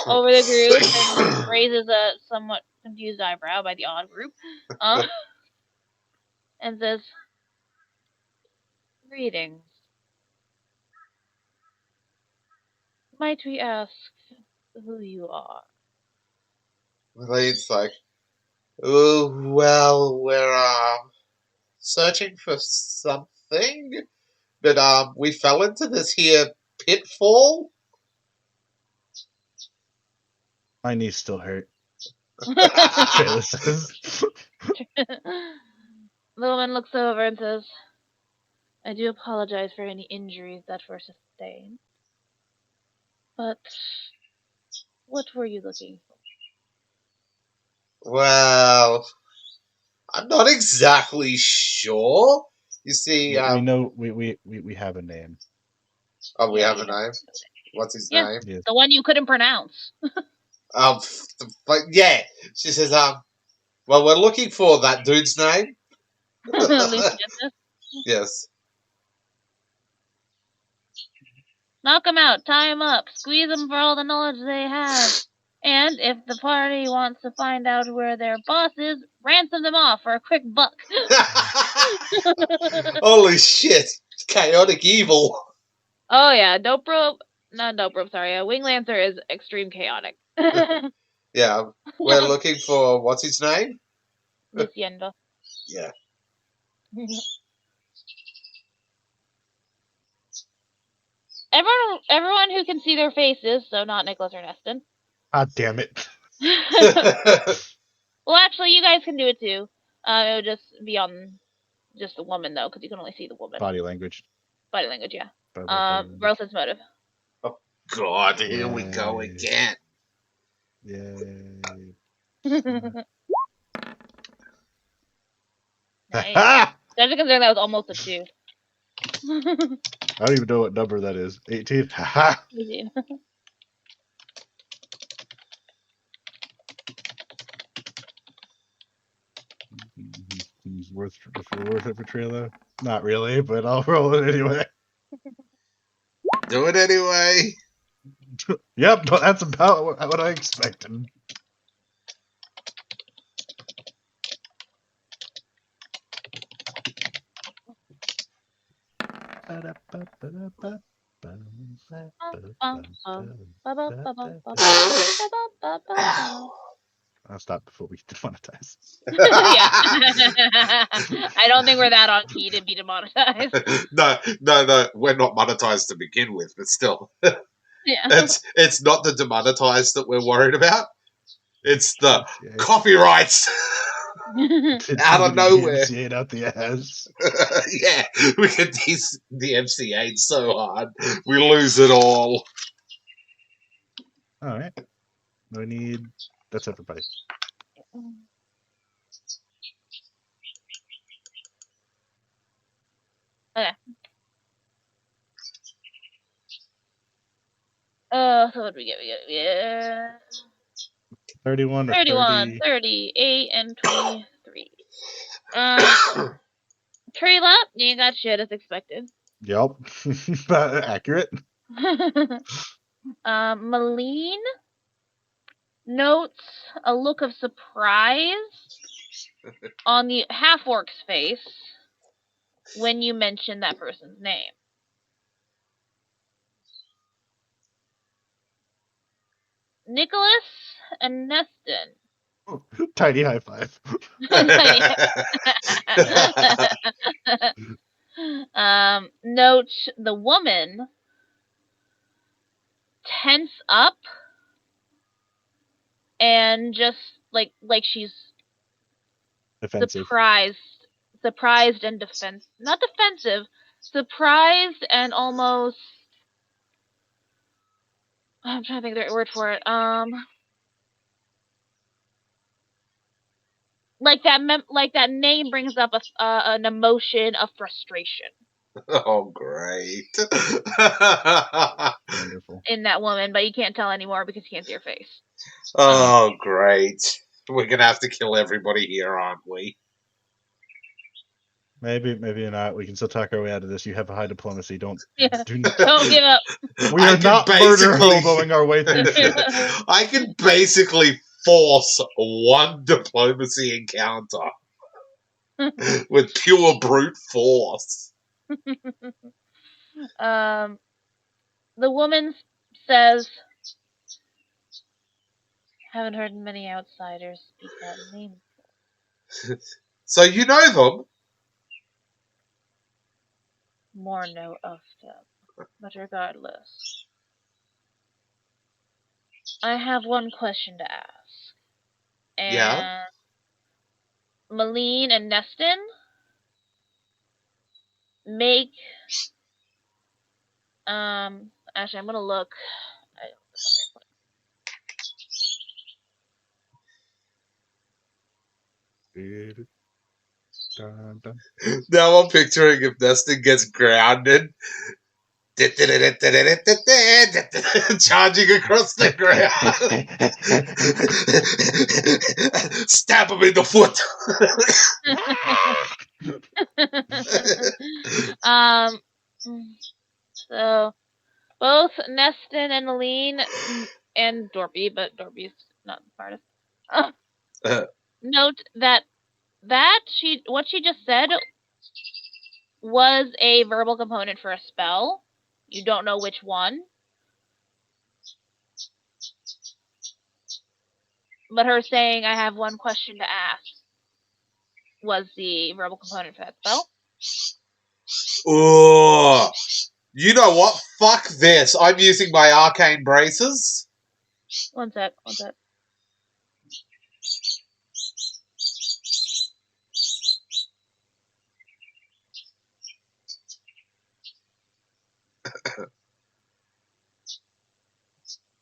over the group and raises a somewhat confused eyebrow by the odd group, and says, "Greetings. Might we ask who you are?" Malene's like, oh, well, we're searching for something, but we fell into this here pitfall. My knees still hurt. The Trailer says. woman looks over and says, "I do apologize for any injuries that were sustained. But what were you looking for?" Well, I'm not exactly sure. You see, We know we have a name. oh, we Yeah, have you a know. name. What's his Yeah, name? Yes. the one you couldn't pronounce. But yeah, she says, well, we're looking for that dude's name. Lucy just says, Yes. "Knock 'em out, tie 'em up, squeeze 'em for all the knowledge they have. And if the party wants to find out where their boss is, ransom them off for a quick buck." Holy shit! Chaotic evil. Oh yeah, Dope Rope, not Dope Rope, sorry. Wing Lancer is extreme chaotic. Yeah, we're looking for what's his name? Luciendo. Yeah. Everyone who can see their faces, so not Nicholas or Neston. Ah, damn it. Well, actually, you guys can do it too. It would just be on just the woman though, because you can only see the woman. Body language. Body language, yeah. Body Real sense motive. Oh God, here we go Yay. again. Yay. Nice. Ha! That's considering that was almost a 2. I don't even know what number that is. 18. Ha! Easy. Worth it for trailer? Not really, but I'll roll it anyway. Do it anyway. Yep, but that's about what I expected. I'll stop before we demonetize. Yeah. I don't think we're that on key to be demonetized. No, we're not monetized to begin with, but still. Yeah. It's not the demonetized that we're worried about. It's the DMCA. copyrights out of nowhere. DMCA out the ass. Yeah, we get DMCA so hard, we lose it all. All right. No need. That's everybody. Okay. So what do we get? We get 31 or 31, 30. 38, and 23. Trayla, you got shit as expected. Yep. Accurate. Malene notes a look of surprise on the half-orc's face when you mention that person's name. Nicholas and Neston. Tiny high five. Note the woman tense up and just like she's Offensive. surprised and not defensive, surprised and almost. I'm trying to think of the right word for it. Like that name brings up an emotion of frustration Oh, great. Wonderful. in that woman, but you can't tell anymore because you can't see her face. Oh, great. We're gonna have to kill everybody here, aren't we? Maybe not. We can still talk our way out of this. You have a high diplomacy. Don't Yeah. do. Don't give up. We I are can not murder basically- hoboing our way through shit. I can basically force one diplomacy encounter with pure brute force. The woman says, "Haven't heard many outsiders speak that name." So you know them? More know of them, but regardless, I have one question to ask. Yeah. And Malene and Neston make actually I'm gonna look. Dun, dun. Now I'm picturing if Neston gets grounded. Charging across the ground. Stab him in the foot. So both Neston and Malene and Dorpy, but Dorpy's not the smartest. Note that what she just said was a verbal component for a spell. You don't know which one. But her saying, "I have one question to ask," was the verbal component for that spell. Oh, you know what? Fuck this. I'm using my arcane braces. One sec.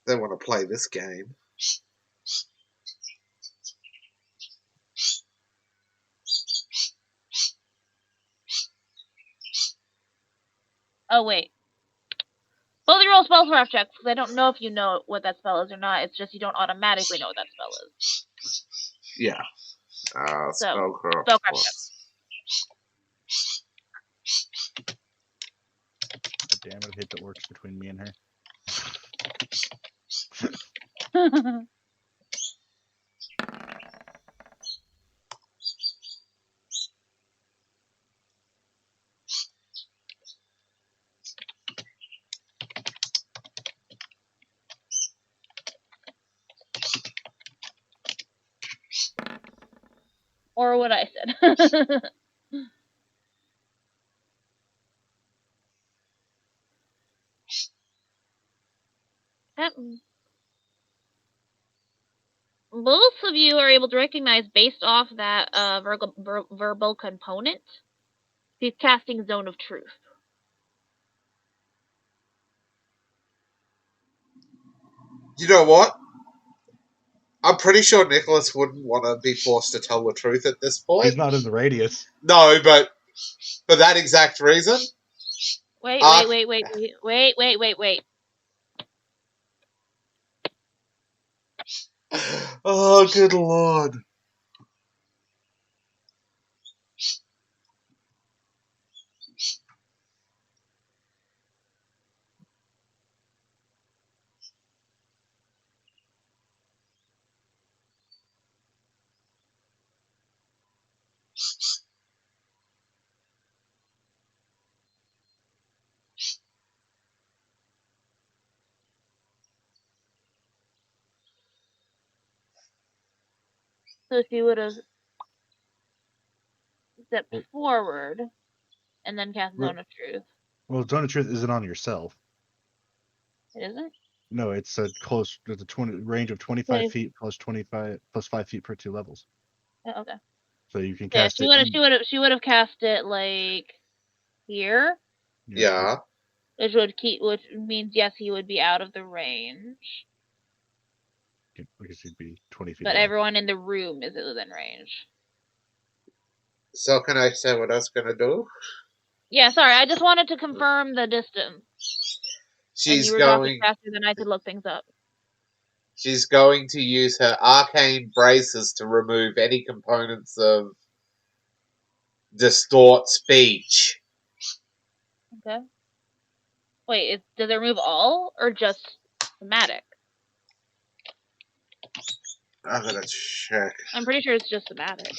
They want to play this game. Oh, wait. Both of you roll spell craft checks, because I don't know if you know what that spell is or not. It's just you don't automatically know what that spell is. Yeah. Spellcraft spellcraft plus. God damn it! I hate that works between me and her. Or what I said. Both of you are able to recognize, based off that verbal component, he's casting Zone of Truth. You know what? I'm pretty sure Nicholas wouldn't want to be forced to tell the truth at this point. He's not in the radius. No, but for that exact reason. Wait. Oh, good lord. So if you would have stepped forward and then cast Zone of Truth. Well, Zone of Truth isn't on yourself. It isn't? No, it's a close. There's a range of 25 feet plus 5 feet per 2 levels. Oh, okay. So you can Yeah, cast it. she would have cast it like here, Yeah. which means yes, he would be out of the range. I guess he'd be 20 feet But away. everyone in the room is within range. So can I say what I was gonna do? Yeah, sorry, I just wanted to confirm the distance. And you She's were talking going. faster than I could look things up. She's going to use her arcane braces to remove any components of distort speech. Okay. Wait, does it remove all or just somatic? I'm gonna check. I'm pretty sure it's just somatic.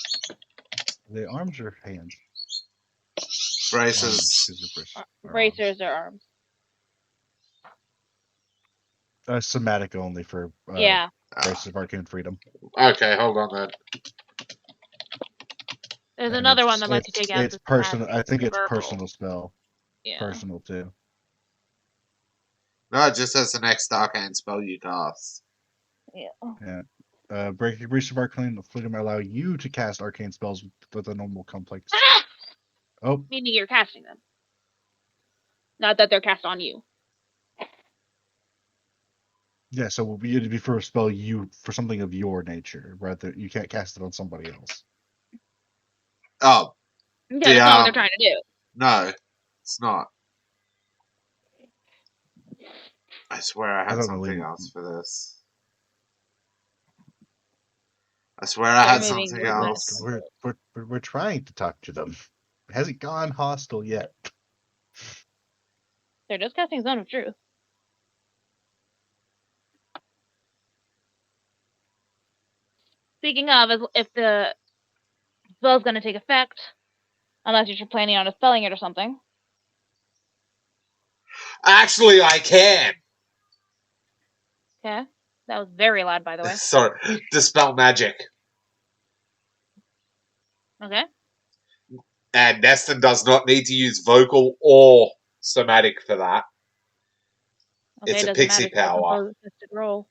The arms or hands? Braces. Bracers or arms. Somatic only for Yeah. Braces of Arcane Freedom. Okay, hold on then. There's And another one that lets you take out it's the personal. somatic. I think it's verbal. personal spell. Yeah. Personal too. No, it just says the next arcane spell you cast. Yeah. Braces of Arcane Freedom allow you to cast arcane spells with a normal complex. Ah! Oh, Meaning you're casting them. Not that they're cast on you. yeah. So it'd be for a spell for something of your nature, rather you can't cast it on somebody else. Oh, Yeah, that's not what they're trying to do. no, it's not. I swear I had something else for this. I swear I had something else. We're trying to talk to them. It hasn't gone hostile yet. They're just casting Zone of Truth. Speaking of, if the spell's going to take effect, unless you're planning on dispelling it or something. Actually, I can. Okay. That was very loud, by the way. Sorry, dispel magic. Okay. And Neston does not need to use vocal or somatic for that. Okay, It's it a doesn't pixie matter. Still power. compose assisted roll.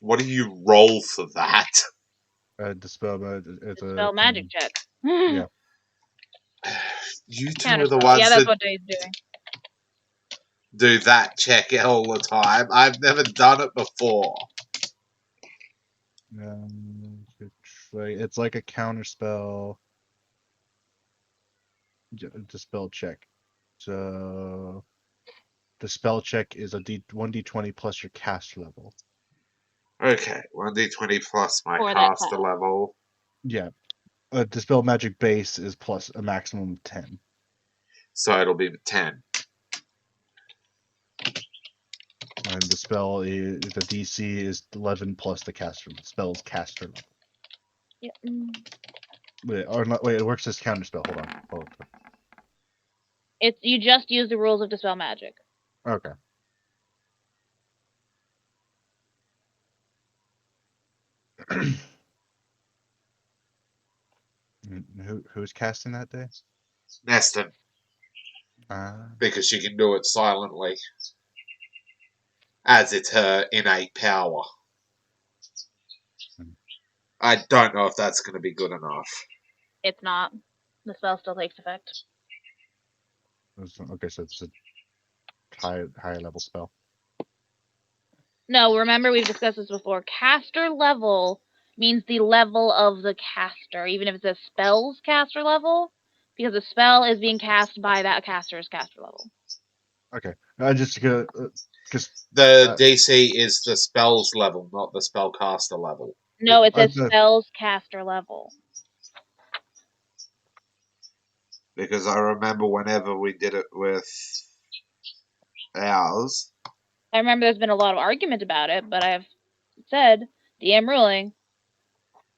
What do you roll for that? Dispel magic check. Yeah. You two are the ones yeah, that's that what Dave's doing. do that check all the time. I've never done it before. It's like a counter spell. Dispel check. So the spell check is a 1d20 plus your caster level. Okay, 1d20 plus my For that caster class. level. Yeah. Dispel magic base is plus a maximum of 10. So it'll be 10. And the DC is 11 plus the spell's caster level. Yep. Wait, it works as counter spell. Hold on. You just use the rules of dispel magic. Okay. Who's casting that day? Neston. Because she can do it silently. As it's her innate power. I don't know if that's going to be good enough. It's not. The spell still takes effect. Okay, so it's a higher level spell. No, remember we've discussed this before. Caster level means the level of the caster, even if it says spell's caster level, because the spell is being cast by that caster's caster level. Okay, I just because the DC is the spell's level, not the spellcaster level. No, it says spell's caster level. Because I remember whenever we did it with ours. I remember there's been a lot of argument about it, but I've said DM ruling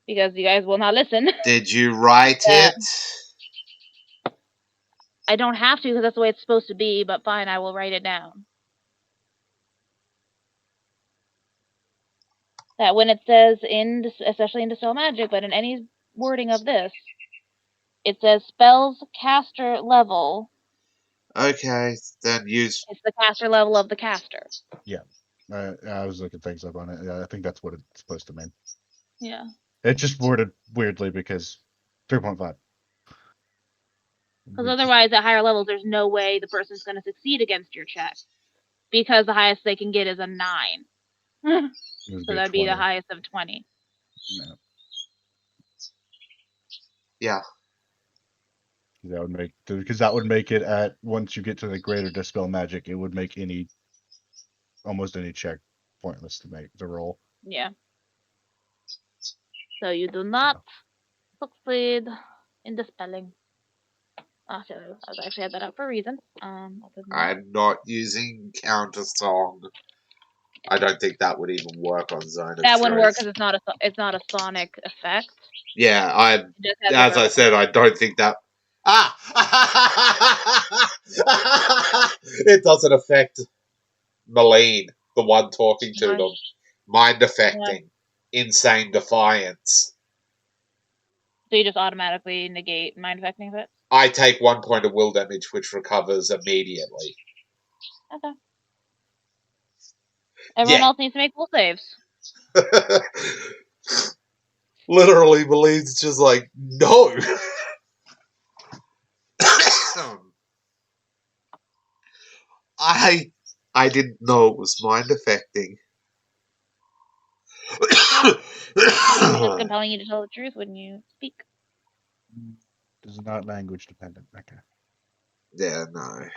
because you guys will not listen. Did you write it? I don't have to because that's the way it's supposed to be, but fine, I will write it down. That when it says especially in Dispel Magic, but in any wording of this, it says spells caster level. Okay, then use. It's the caster level of the caster. Yeah, I was looking things up on it. Yeah, I think that's what it's supposed to mean. Yeah. It just worded weirdly because 3.5. Because otherwise, at higher levels, there's no way the person's going to succeed against your check. Because the highest they can get is a 9. So that'd be the highest of 20. No. Yeah. That would make it at once you get to the greater dispel magic, it would make almost any check pointless to make the roll. Yeah. So you do not succeed in dispelling. So I was actually had that out for a reason. I'm not using counter song. I don't think that would even work on Zone of that wouldn't work Truth. because it's not a sonic effect. Yeah, as I said, I don't think that. It doesn't affect Malene, the one talking to them. Mind affecting, insane defiance. So you just automatically negate mind affecting effects? I take 1 point of will damage, which recovers immediately. Okay. Everyone else needs to make will saves. Literally, Malene's just like, no. I didn't know it was mind affecting. It's compelling you to tell the truth when you speak. This is not language dependent. Okay. Yeah, no.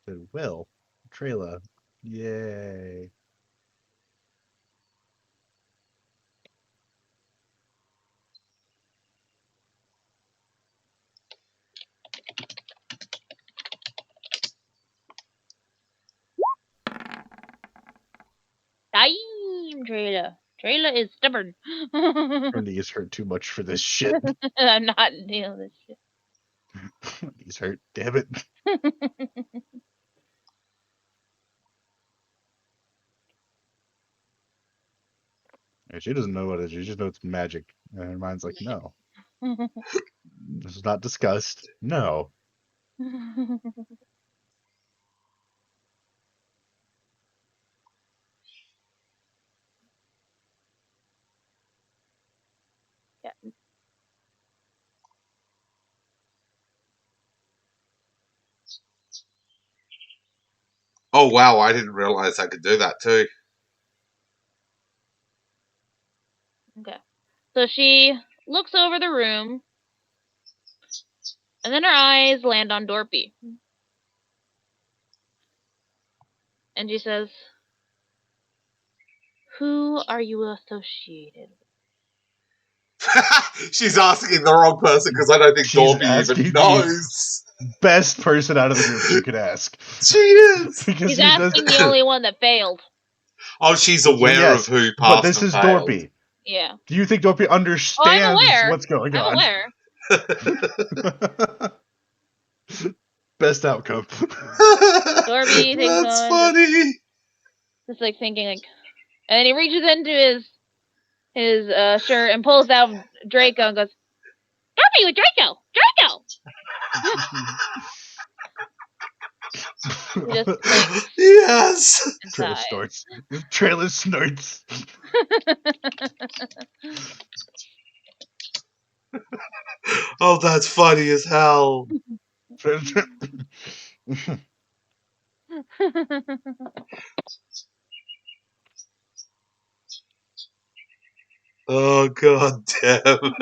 So, Will, Trayla, yay. Damn, Trayla. Trayla is stubborn. Her knees hurt too much for this shit. I'm not dealing with this shit. Knees hurt, damn it. She doesn't know what it is. She just knows it's magic. And her mind's like, no. This is not discussed. No. Yeah. Oh, wow, I didn't realize I could do that too. Okay. So she looks over the room, and then her eyes land on Dorpy. And she says, "Who are you associated with?" She's asking the wrong person because I don't think She's Dorpy asking even the knows. best person out of the group she could ask. She is. Because She's asking the only one that failed. Oh, she's aware of who passed but this and is failed. Dorpy. Yeah. Do you think Dorpy understands what's going on? I'm aware. Best outcome. Dorpy thinks That's funny. Just like thinking like, and then he reaches into his shirt and pulls out Draco and goes, "Dorpy with Draco! Draco!" He just blinks. Yes. Trailer snorts. Trailer snorts. Oh, that's funny as hell. Oh, god damn it.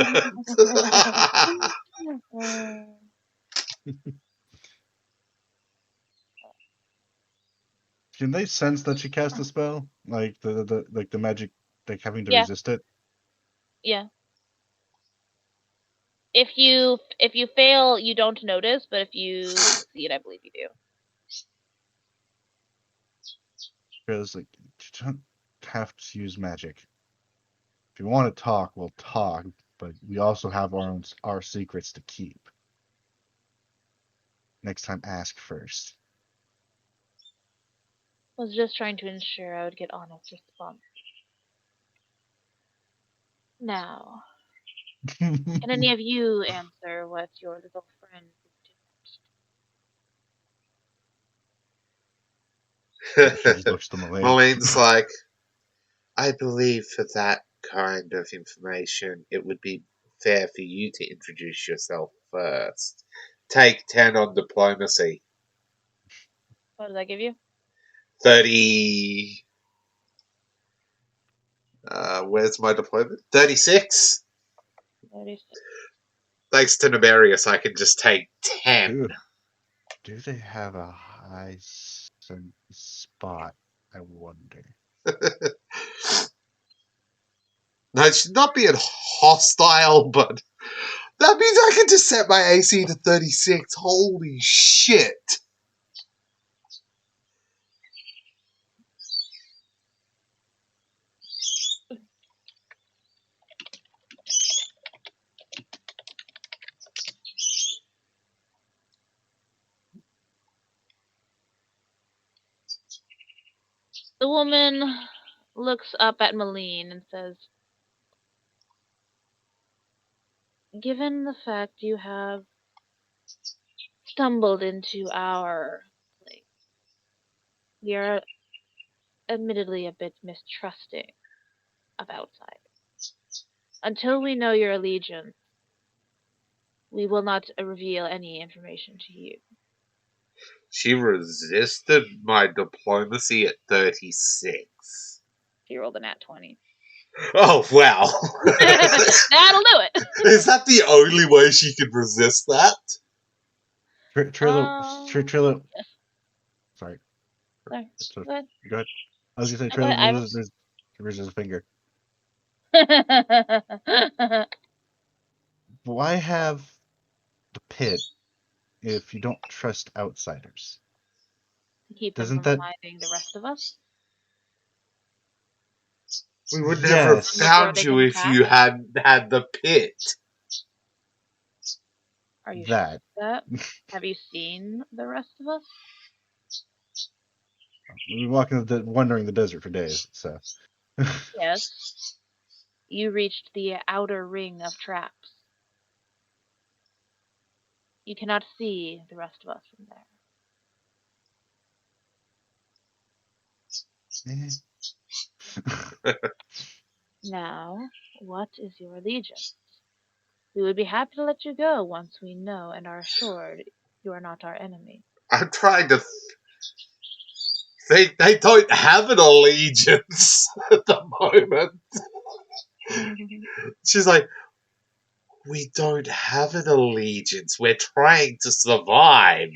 Can they sense that she cast a spell? Like the magic, like having to resist it? Yeah. If you fail, you don't notice, but if you succeed, I believe you do. Because like you don't have to use magic. If you want to talk, we'll talk, but we also have our secrets to keep. Next time, ask first. I was just trying to ensure I would get honest response. Now, can any of you answer what your little friend did? She just looks to Malane. Malene's like, I believe for that kind of information, it would be fair for you to introduce yourself first. Take 10 on diplomacy. What does that give you? 30. Where's my deployment? 36. 36. Thanks to Nebarius, I can just take 10. Do they have a high spot? I wonder. No, she's not being hostile, but that means I can just set my AC to 36. Holy shit. The woman looks up at Malene and says, given the fact you have stumbled into our place, we are admittedly a bit mistrusting of outsiders. Until we know your allegiance, we will not reveal any information to you. She resisted my diplomacy at 36. She rolled a nat 20. Oh, wow. That'll do it. Is that the only way she could resist that? Trilla. Sorry. Sorry. So, Go ahead. go ahead. I was gonna say No, go ahead. Trilla raises a finger. Why have the pit if you don't trust outsiders? To keep them Doesn't from that finding the rest of us. We would never have Yes. found Before they you can if attack? you hadn't had the pit. Are you that? sure of that? Have you seen the rest of us? We've been wandering the desert for days, so. Yes. You reached the outer ring of traps. You cannot see the rest of us from there. Now, what is your allegiance? We would be happy to let you go once we know and are assured you are not our enemy. I'm trying to think. They don't have an allegiance at the moment. She's like, we don't have an allegiance. We're trying to survive.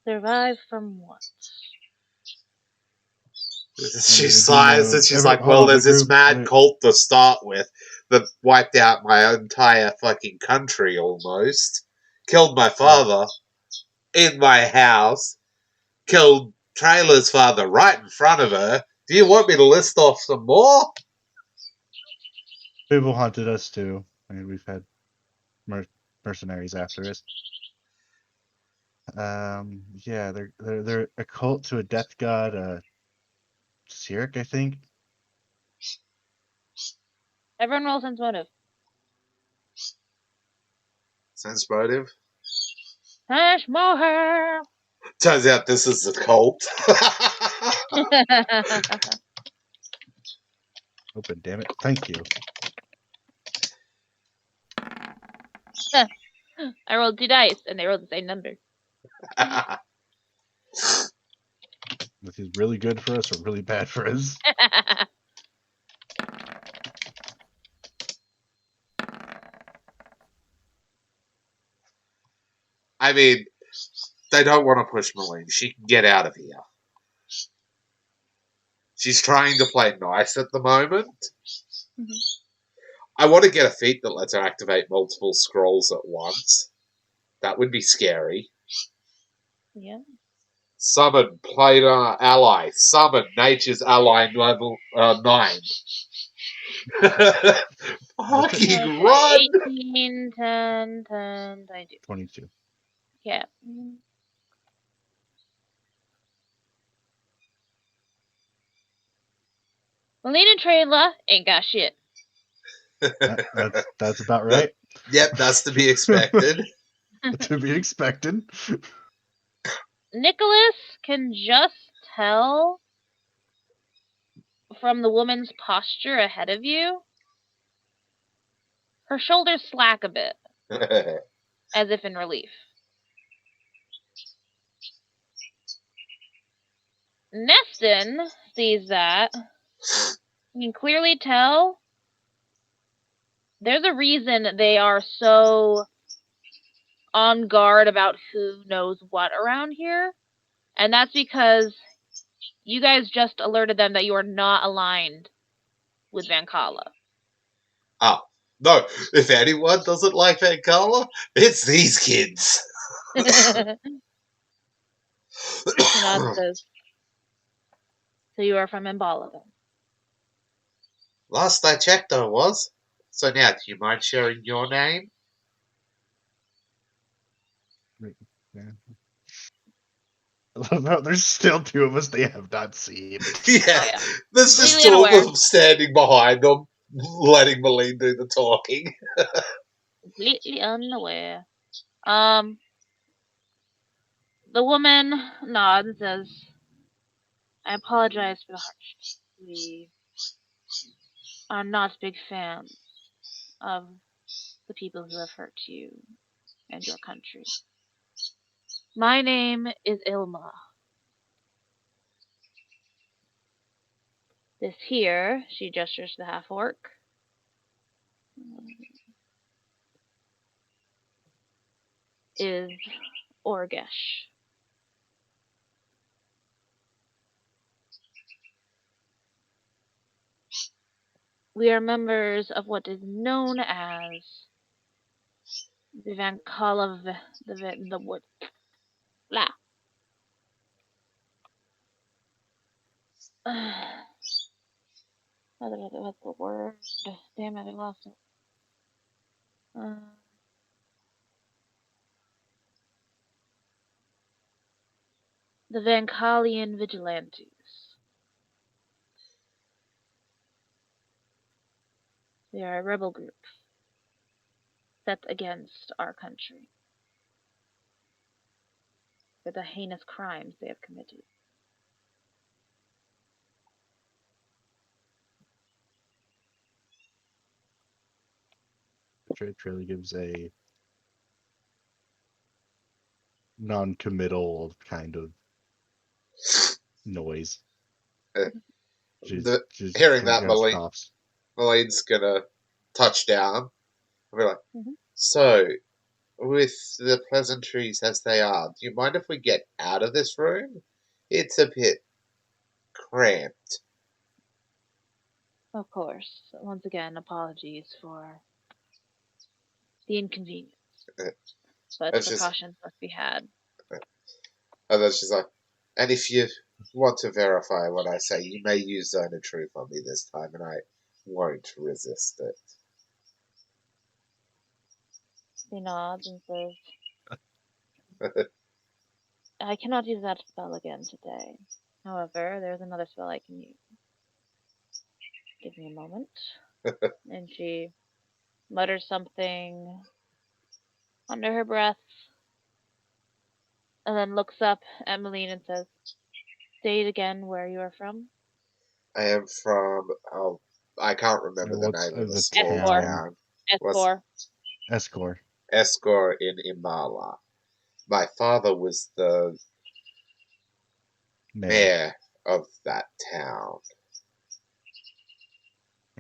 Survive from what? She sighs and she's like, well, there's this mad cult to start with that wiped out my entire fucking country almost. Killed my father in my house. Killed Trailer's father right in front of her. Do you want me to list off some more? People haunted us too. I mean, we've had mercenaries after us. Yeah, they're a cult to a death god, Sirik, I think. Everyone roll sense motive. Sense motive. Hash motive. Turns out this is a cult. Open, damn it. Thank you. I rolled 2 dice and they rolled the same number. This is really good for us or really bad for us. I mean, they don't want to push Malene. She can get out of here. She's trying to play nice at the moment. Mhm. I want to get a feat that lets her activate multiple scrolls at once. That would be scary. Yeah. Summon planar ally. Summon nature's ally level 9. Fucking run! 18, 10, 10, 22. 22. Yeah. Malene and Trayla ain't got shit. That's about right. Yep, that's to be expected. To be expected. Nicholas can just tell from the woman's posture ahead of you. Her shoulders slack a bit, as if in relief. Neston sees that. You can clearly tell there's a reason they are so on guard about who knows what around here. And that's because you guys just alerted them that you are not aligned with Van Kala. Oh, no. If anyone doesn't like Van Kala, it's these kids. Nod says, so you are from Mbala then? Last I checked, I was. So now, do you mind sharing your name? Yeah. No, there's still two of us they have not seen. Yeah, Oh, yeah. there's just Completely two of unaware. them standing behind them, letting Malene do the talking. Completely unaware. The woman nods and says, I apologize for the harshness. We are not big fans of the people who have hurt you and your country. My name is Ilma. This here, she gestures to the half-orc, is Orgesh. We are members of what is known as the Van Kala, the wood. Blah. What's the word? Damn it, I lost it. The Van Kalian Vigilantes. They are a rebel group set against our country for the heinous crimes they have committed. Trailer gives a non-committal kind of noise. She's Hearing kind that, of stops. Malene's gonna touch down. I'll be like, Mhm. so, with the pleasantries as they are, do you mind if we get out of this room? It's a bit cramped. Of course. Once again, apologies for the inconvenience. But That's just, precautions must be had. and then she's like, and if you want to verify what I say, you may use Zone of Truth on me this time, and I won't resist it. He nods and says, I cannot use that spell again today. However, there's another spell I can use. Give me a moment. And she mutters something under her breath, and then looks up at Malene and says, say it again where you are from. I am from, oh, I can't remember the What's name of the the small Escor. town. Escor. Escor. Escor in Imala. My father was the mayor of that town.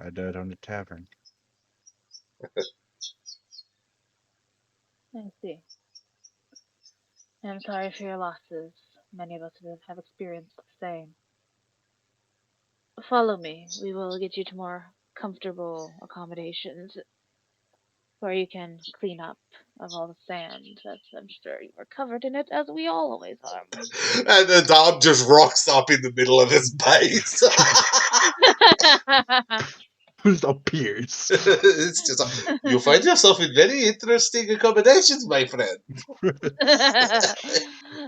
I died on the tavern. I see. I'm sorry for your losses. Many of us have experienced the same. Follow me. We will get you to more comfortable accommodations where you can clean up of all the sand. As I'm sure you are covered in it, as we all always are. And the dog just rocks up in the middle of his base. Just appears. It's just like, you find yourself in very interesting accommodations, my friend.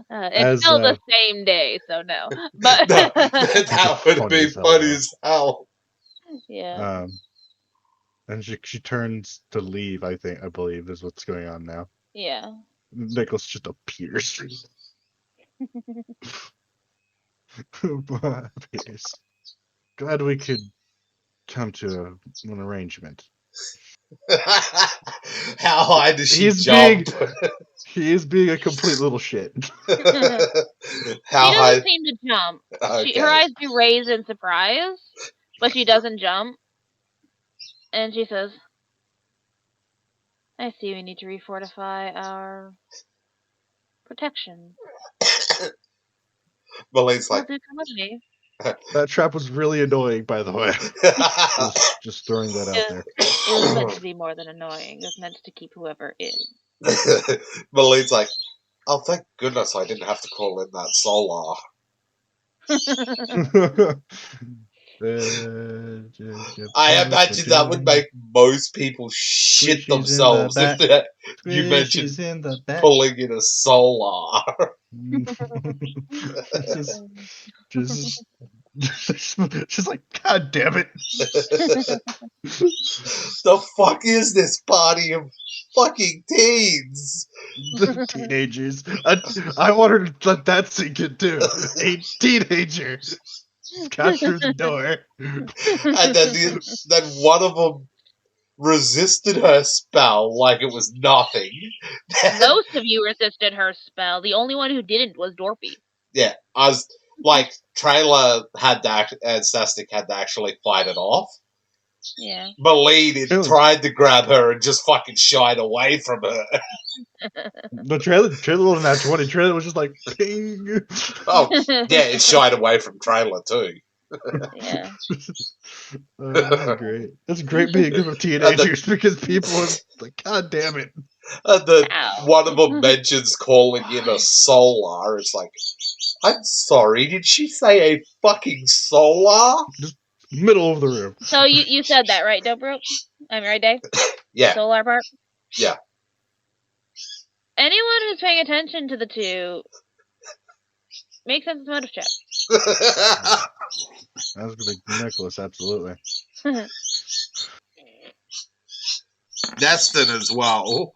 It's still the same day, so no. But No, that would be funny as hell. Yeah. And she turns to leave, I believe is what's going on now. Yeah. Nicholas just appears. Yes. Glad we could come to an arrangement. How high does she He's jump? He is being a complete little shit. She How high? doesn't seem to jump. Her Okay. eyes do raise in surprise, but she doesn't jump. And she says, I see we need to refortify our protection. Malane's We'll like, do commodity. That trap was really annoying, by the way. Just throwing that out there. It was meant to be more than annoying. It was meant to keep whoever in. Malane's like, oh, thank goodness I didn't have to call in that solar. I imagine that would make most people shit Squishy's in the themselves if back. you mentioned Squishy's in the back. pulling in a solar. just she's like, God damn it. The fuck is this party of fucking teens? The teenagers. I wanted to let that sink in too. A teenager got through the door. And then one of them resisted her spell like it was nothing. Most of you resisted her spell. The only one who didn't was Dorpy. Yeah, I was like, Trailer had to and Sastic had to actually fight it off. Yeah. Malene tried to grab her and just fucking shied away from her. The trailer wasn't at 20. Trailer was just like, ping. Oh, yeah, it shied away from Trailer too. Yeah. That's great. That's great being a group of teenagers because people are like, God damn it. And then Ow. one of them mentions calling in a solar. It's like, I'm sorry, did she say a fucking solar? Just middle of the room. So you said that, right, Dobro? I mean, right, Dave? Yeah. Solar part? Yeah. Anyone who's paying attention to the two, make sense motive check. That was gonna be Nicholas, absolutely. Destin as well.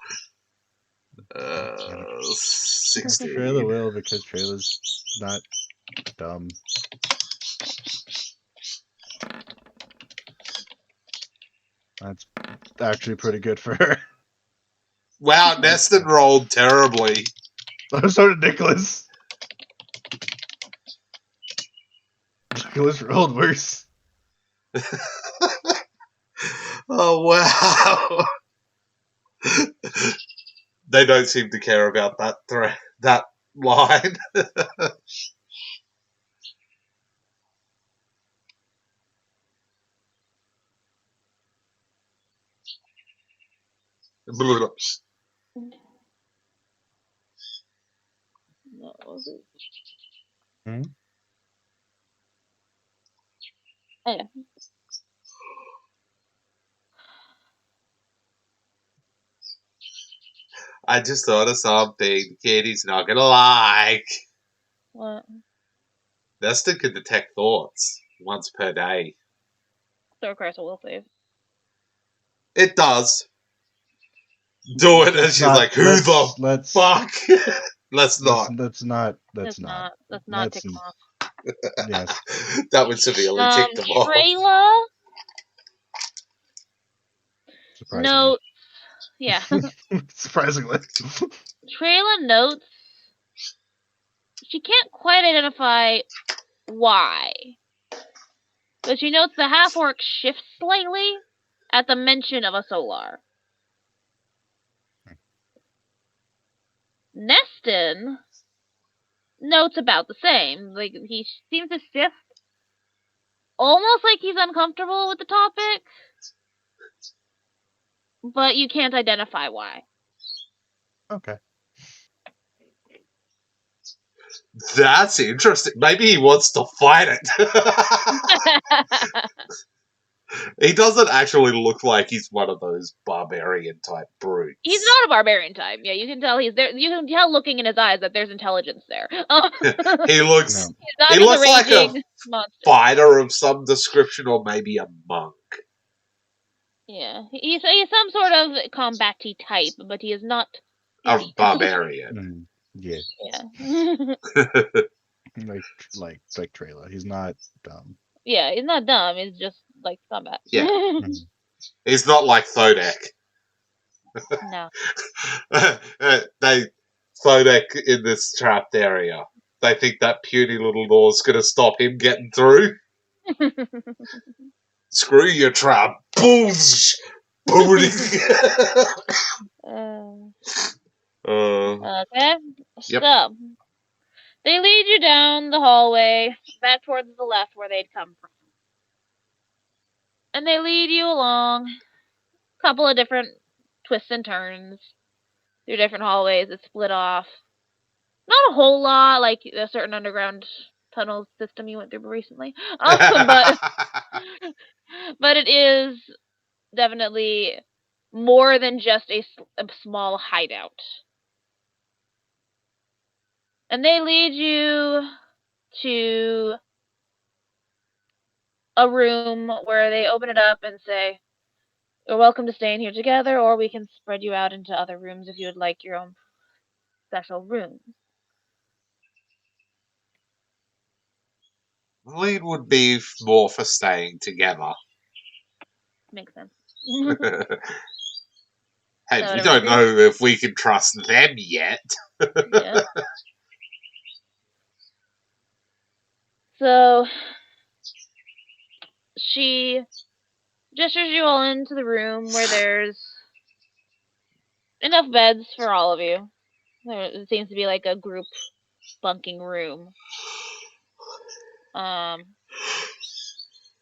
16. 16. Trailer will because Trailer's not dumb. That's actually pretty good for her. Wow, Destin rolled terribly. So did Nicholas. Nicholas rolled worse. Oh, wow. They don't seem to care about that line. Hmm? Yeah. I just thought of something Katie's not gonna like. What? Destin can detect thoughts once per day. So Crystal will save. It does. Do it, and she's like, "Who the fuck?" Let's not. That's not. Let's not tick them off. Yes. That would severely tick them off. Trailer Surprisingly. notes. Yeah. Surprisingly. Trailer notes. She can't quite identify why, but she notes the half-orc shifts slightly at the mention of a solar. Neston notes about the same. Like, he seems to shift almost like he's uncomfortable with the topic, but you can't identify why. Okay. That's interesting. Maybe he wants to fight it. He doesn't actually look like he's one of those barbarian type brutes. He's not a barbarian type. Yeah, you can tell he's there. You can tell looking in his eyes that there's intelligence there. He looks. No. He's not He just looks a like a raging monster. fighter of some description, or maybe a monk. Yeah, he's some sort of combat-y type, but he is not. A barbarian. Yeah, Yeah. like Trayla. He's not dumb. Yeah, he's not dumb. He's just like combat. Yeah. Mhm. He's not like Thodek. No. Thodek in this trapped area. They think that puny little door's gonna stop him getting through. Screw your trap. Boosh! Booting. uh, uh, okay. yep. So they lead you down the hallway back towards the left where they'd come from, and they lead you along a couple of different twists and turns through different hallways that split off. Not a whole lot, like a certain underground tunnel system you went through recently, but but it is definitely more than just a small hideout. And they lead you to a room where they open it up and say, "You're welcome to stay in here together, or we can spread you out into other rooms if you would like your own special rooms." The lead would be more for staying together. Makes sense. Hey, So we everyone don't agrees? know if we can trust them yet. Yeah. So she gestures you all into the room where there's enough beds for all of you. It seems to be like a group bunking room. Um,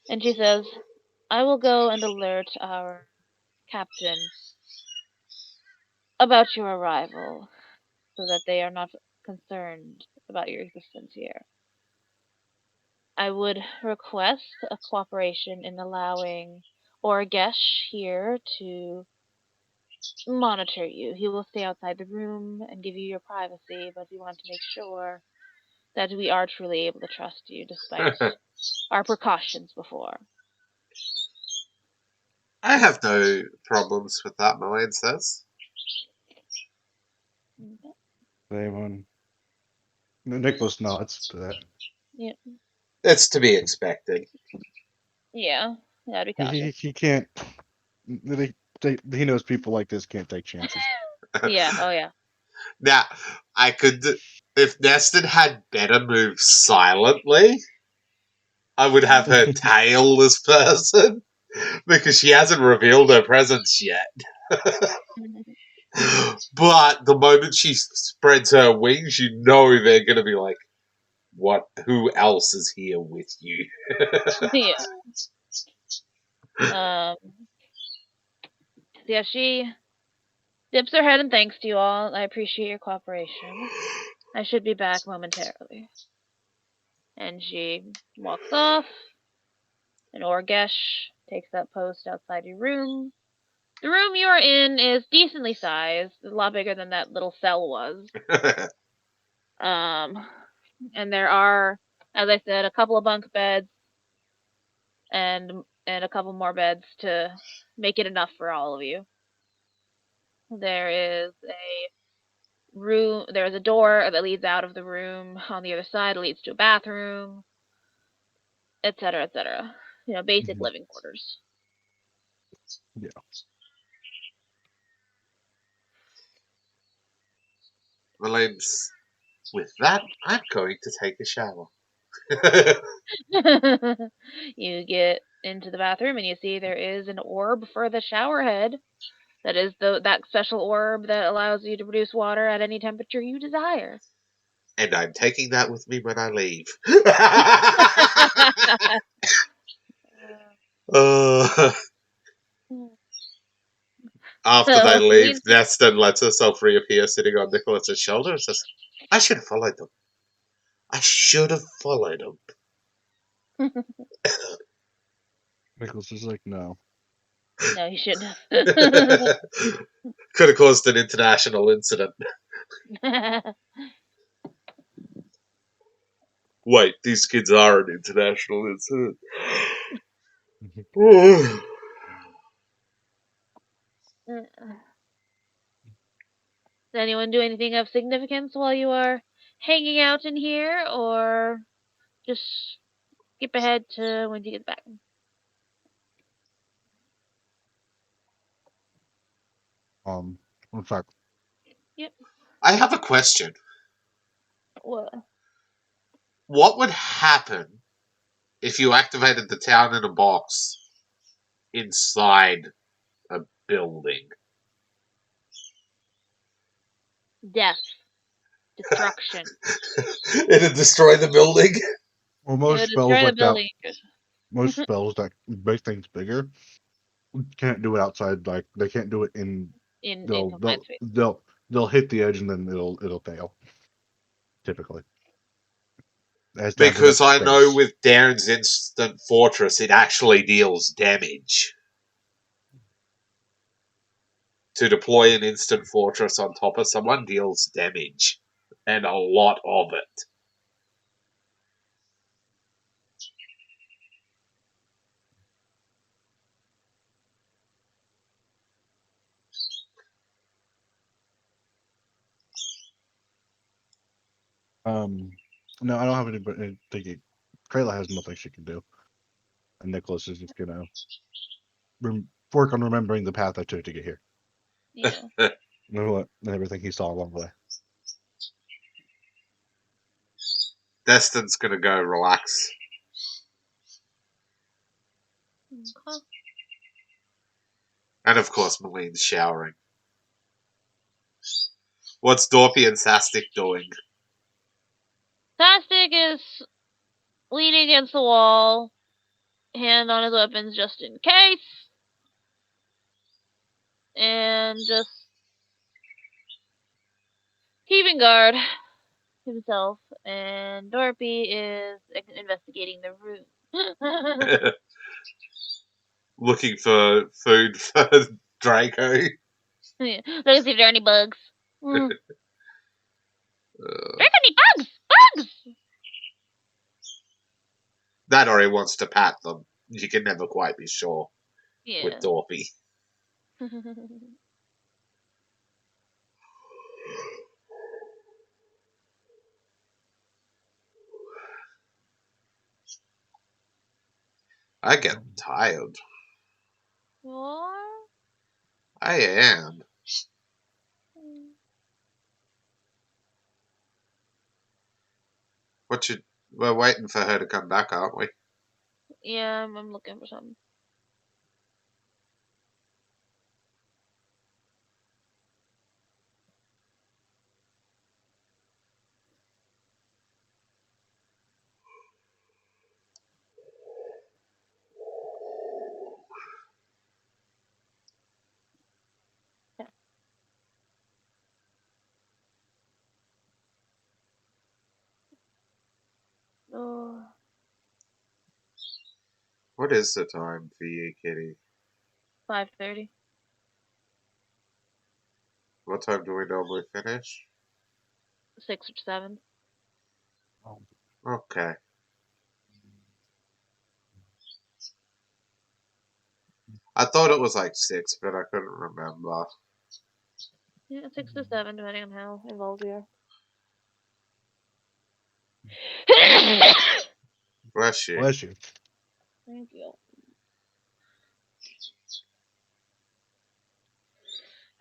and she says, "I will go and alert our captain about your arrival so that they are not concerned about your existence here. I would request a cooperation in allowing Orgesh here to monitor you. He will stay outside the room and give you your privacy, but we want to make sure that we are truly able to trust you despite our precautions before." I have no problems with that, Moline says. Same one. Nicholas nods to that. Yeah, It's to be expected. yeah, gotta be He cautious. he, he can't. He knows people like this can't take chances. Yeah, oh yeah. Now, I could. If Neston had better moves silently, I would have her tail this person. Because she hasn't revealed her presence yet. But the moment she spreads her wings, you know they're going to be like, "What? Who else is here with you?" Yeah. Um, yeah, she dips her head and thanks to you all. I appreciate your cooperation. I should be back momentarily. And she walks off, and Orgesh takes that post outside your room. The room you're in is decently sized, a lot bigger than that little cell was. Um, and there are, as I said, a couple of bunk beds and a couple more beds to make it enough for all of you. There is a room. There's a door that leads out of the room. On the other side, it leads to a bathroom, etc., etc. You know, basic Mhm. living quarters. Yeah. Maline's. With that, I'm going to take a shower. You get into the bathroom and you see there is an orb for the shower head. That is that special orb that allows you to produce water at any temperature you desire. And I'm taking that with me when I leave. uh, After they So leave, Neston lets herself reappear sitting on Nicholas's shoulder and says, I should have followed them. I should have followed them. Nicholas is like, no. no, you shouldn't Could have caused an international incident. have. Wait, these kids are an international incident. Does anyone do anything of significance while you are hanging out in here, or just skip ahead to when you get back? In fact, Yep. I have a question. What? What would happen if you activated the town in a box inside a building? Death. Destruction. It'd destroy the building? well, It most would spells destroy the like that, building. most spells that make things bigger, can't do it outside. Like they can't do it in. in They'll confined they'll space. they'll they'll hit the edge and then it'll fail. Typically, it has to have Because enough I know space. with Darren's Instant Fortress, it actually deals damage. To deploy an Instant Fortress on top of someone deals damage. And a lot of it. No, I don't have anybody thinking. Kayla has nothing she can do, and Nicholas is just gonna work on remembering the path I took to get here. Yeah. And everything he saw along the way. Destin's gonna go relax. Okay. And of course, Maline's showering. What's Dorpy and Sastic doing? Tastic is leaning against the wall, hand on his weapons just in case, and just keeping guard himself. And Dorpy is investigating the room. Looking for food for Draco. Yeah. Let's see if there are any bugs. Draco Uh, need bugs! Bugs! that or he wants to pat them. You can never quite be sure with Yeah. Dorpy. I get tired. What? I am. What you? We're waiting for her to come back, aren't we? Yeah, I'm looking for something. Yeah. Oh, What is the time for you, Kitty? 5:30. What time do we normally finish? 6 or 7. Okay. I thought it was like 6, but I couldn't remember. Yeah, 6 to 7, depending on how involved we are. Bless you. Bless you. Thank you.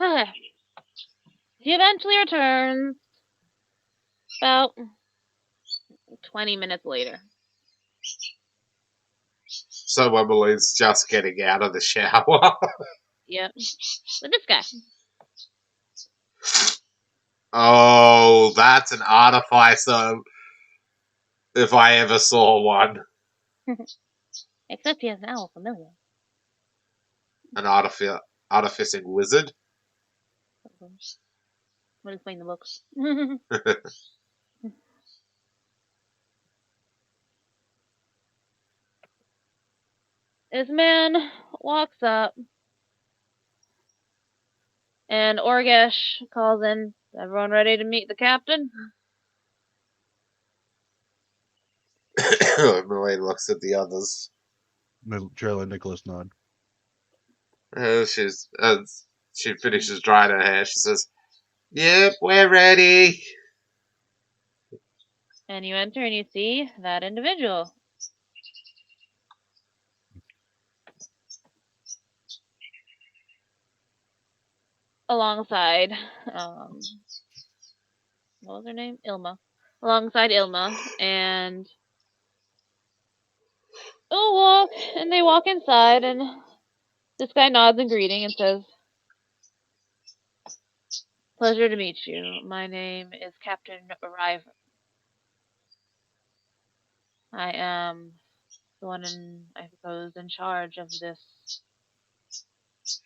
Okay. He eventually returns about 20 minutes later. So Emily's just getting out of the shower. Yep. But this guy. Oh, that's an artificer if I ever saw one. Except he has an owl familiar. An artificing wizard. Would explain the books. This man walks up, and Orgesh calls in, "Everyone ready to meet the captain?" Emily looks at the others. Trail and Nicholas nod. As she finishes drying her hair, she says, Yep, we're ready. And you enter and you see that individual. Alongside, what was her name? Ilma. Alongside Ilma, and they walk inside, and this guy nods in greeting and says, "Pleasure to meet you. My name is Captain River. I am the one I suppose, in charge of this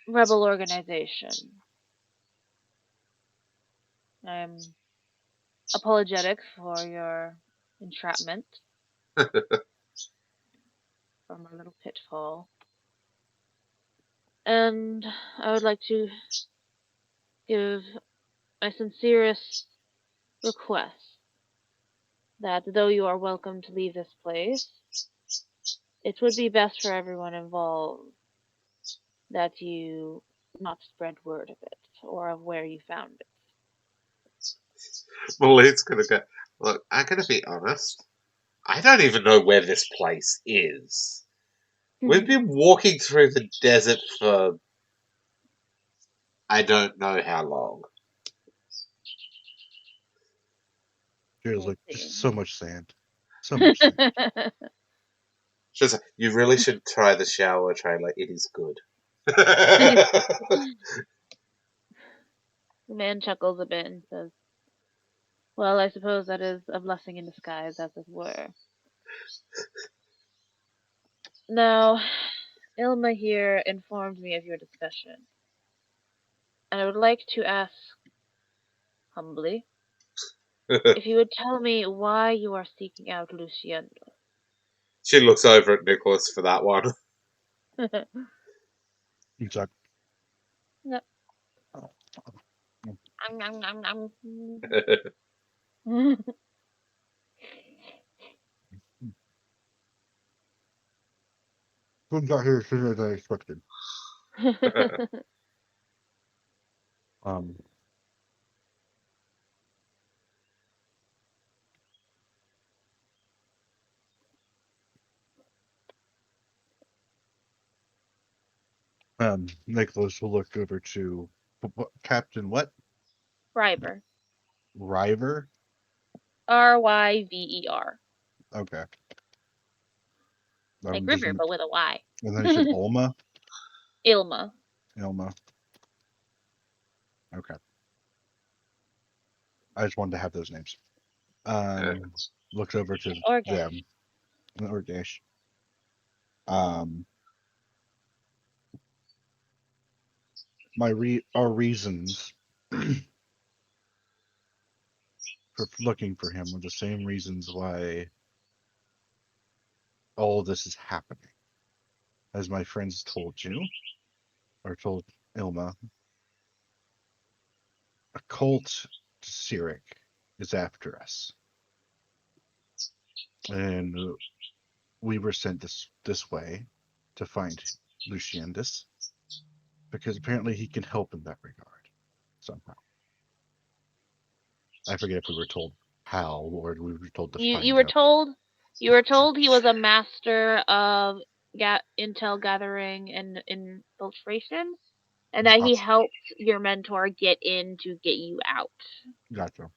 rebel organization. I am apologetic for your entrapment from our little pitfall. And I would like to give my sincerest request that though you are welcome to leave this place, it would be best for everyone involved that you not spread word of it or of where you found Maline's gonna go. Look, I'm gonna be honest. I don't even know where this place is. We've it." been walking through the desert for I don't know how long. There's Let's like see. just so much sand. So much sand. Just you really should try the shower trailer. It is good. The man chuckles a bit and says, "Well, I suppose that is a blessing in disguise, as it were. Now, Ilma here informed me of your discussion, and I would like to ask, humbly, if you would tell me why you are seeking out Luciendo." She looks over at Nicholas for that one. He's like, Yep. oh, Nom, nom, nom, nom. who got here as soon as I expected. Um, Nicholas will look over to Captain what? River. River. Ryver. Okay. Like Does river, but with a Y. and then he said Olma. Ilma. Elma. Okay. I just wanted to have those names. Looks over to Or Gash. them or Gash. Um, our reasons for looking for him are the same reasons why all this is happening. As my friends told you, or told Ilma, a cult Cyric is after us, and we were sent this way to find Luciendus because apparently he can help in that regard somehow. I forget if we were told how or we were told to You find were out. told he was a master of intel gathering and infiltration, and that he helped your mentor get in to get you out. Gotcha.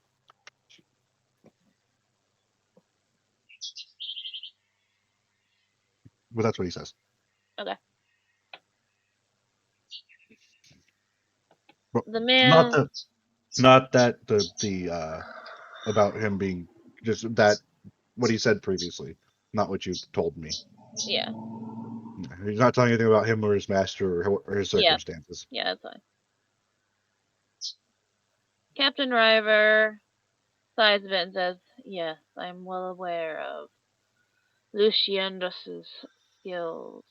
Well, that's what he says. Okay. But The not man, the not that the about him being just that what he said previously, not what you told me. yeah, He's not telling anything about him or his master or his yeah, circumstances. yeah, that's fine. Captain River sighs a bit and says, "Yes, I'm well aware of Luciandus's skills.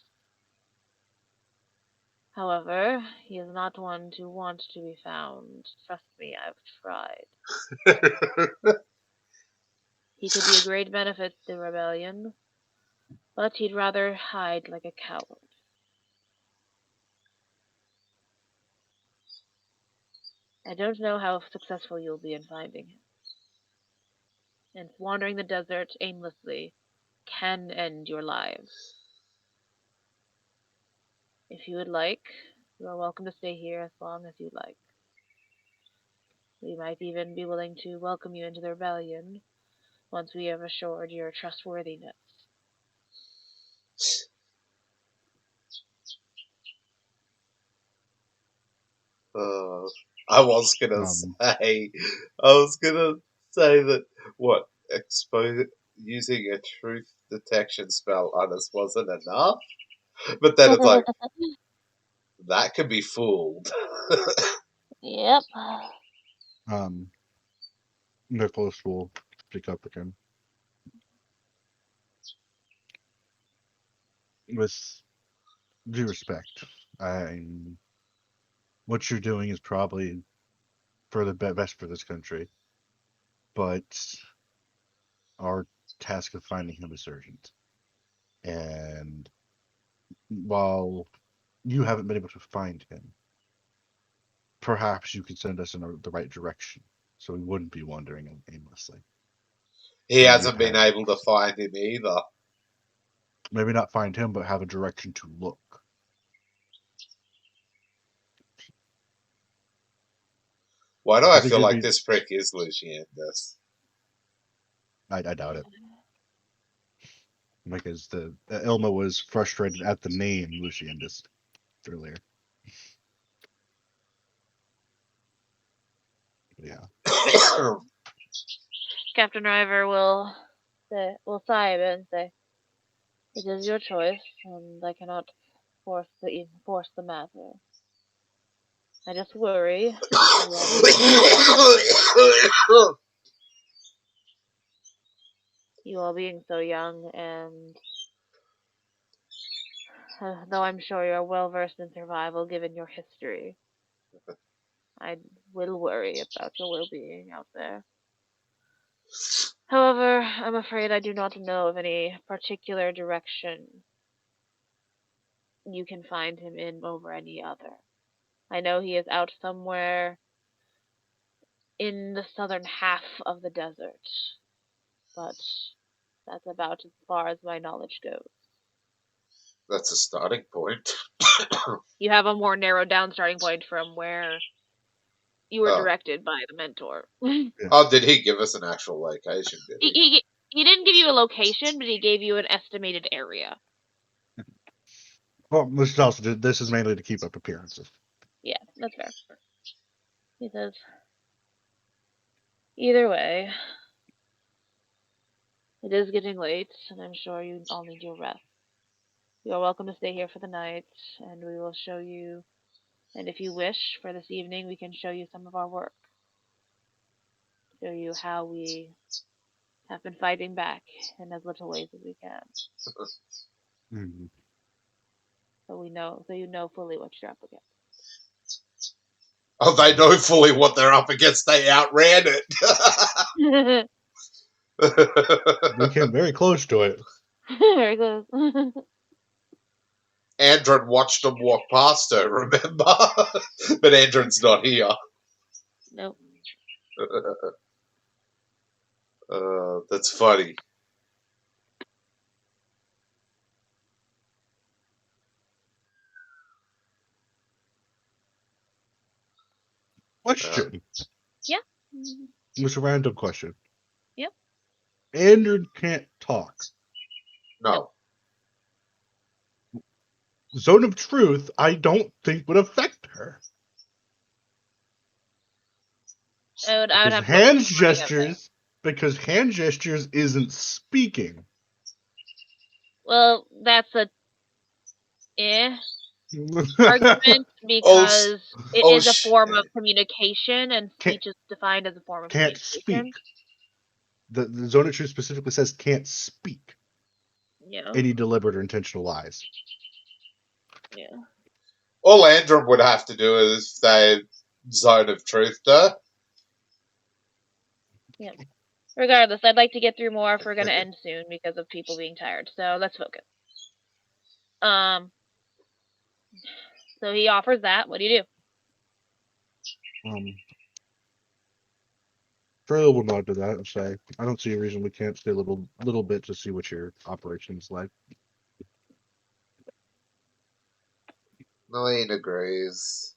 However, he is not one to want to be found. Trust me, I've tried. He could be a great benefit to the rebellion, but he'd rather hide like a coward." I don't know how successful you'll be in finding him. And wandering the desert aimlessly can end your lives. If you would like, you are welcome to stay here as long as you like. We might even be willing to welcome you into the rebellion once we have assured your trustworthiness. Uh, I was gonna Um, say, I was gonna say that what using a truth detection spell on us wasn't enough, but then it's like that could be fooled. Yep. um, Nicholas will speak up again. With due respect, I what you're doing is probably for the best for this country, but our task of finding him is urgent. And while you haven't been able to find him, perhaps you could send us in the right direction, so we wouldn't be wandering aimlessly. He Maybe a hasn't been path. able to find him either. Maybe not find him, but have a direction to look. Why do If I we could feel give like you, this prick is Lucianus? I doubt it, because the Ilma was frustrated at the name Luciandus earlier. Yeah. Captain River will sigh a bit and say, "It is your choice, and I cannot force the matter. I just worry you all being so young, and though I'm sure you're well versed in survival given your history, I will worry about your well-being out there. However, I'm afraid I do not know of any particular direction you can find him in over any other. I know he is out somewhere in the southern half of the desert, but that's about as far as my knowledge goes. That's a starting point. You have a more narrowed down starting point from where you were Oh. directed by the mentor. he, Yeah. Oh, did he give us an actual location, did he? he didn't give you a location, but he gave you an estimated area. Well, this is mainly to keep up appearances. Yeah, that's fair. He says, either way, it is getting late, and I'm sure you all need your rest. You are welcome to stay here for the night, and we will show you, and if you wish, for this evening, we can show you some of our work. Show you how we have been fighting back in as little ways as we can. Mm. So you know fully what you're up against. Oh, they know fully what they're up against. They outran it. We came very close to it. Very close. Andron watched them walk past her, remember? But Andron's not here. Nope. That's funny. Uh, Question. Yeah. It's a random question. Yep. Andrew can't talk. Nope. no. Zone of Truth, I don't think would affect her. I would Because have to look at hand the wording of it. gestures isn't speaking. Well, that's a argument Oh, because it oh is a form of shit. communication, and can't speech is defined as a form of can't communication. speak. The Zone of Truth specifically says can't speak Yeah. any deliberate or intentional lies. Yeah. All Andron would have to do is say zone of truth to Yeah. Regardless, I'd like to get through more if we're going to end soon because of people being tired. So let's focus. Um. So he offers that. What do you do? Trail will nod to that and say, "I don't see a reason we can't stay a little bit to see what your operation's like." Nalene agrees.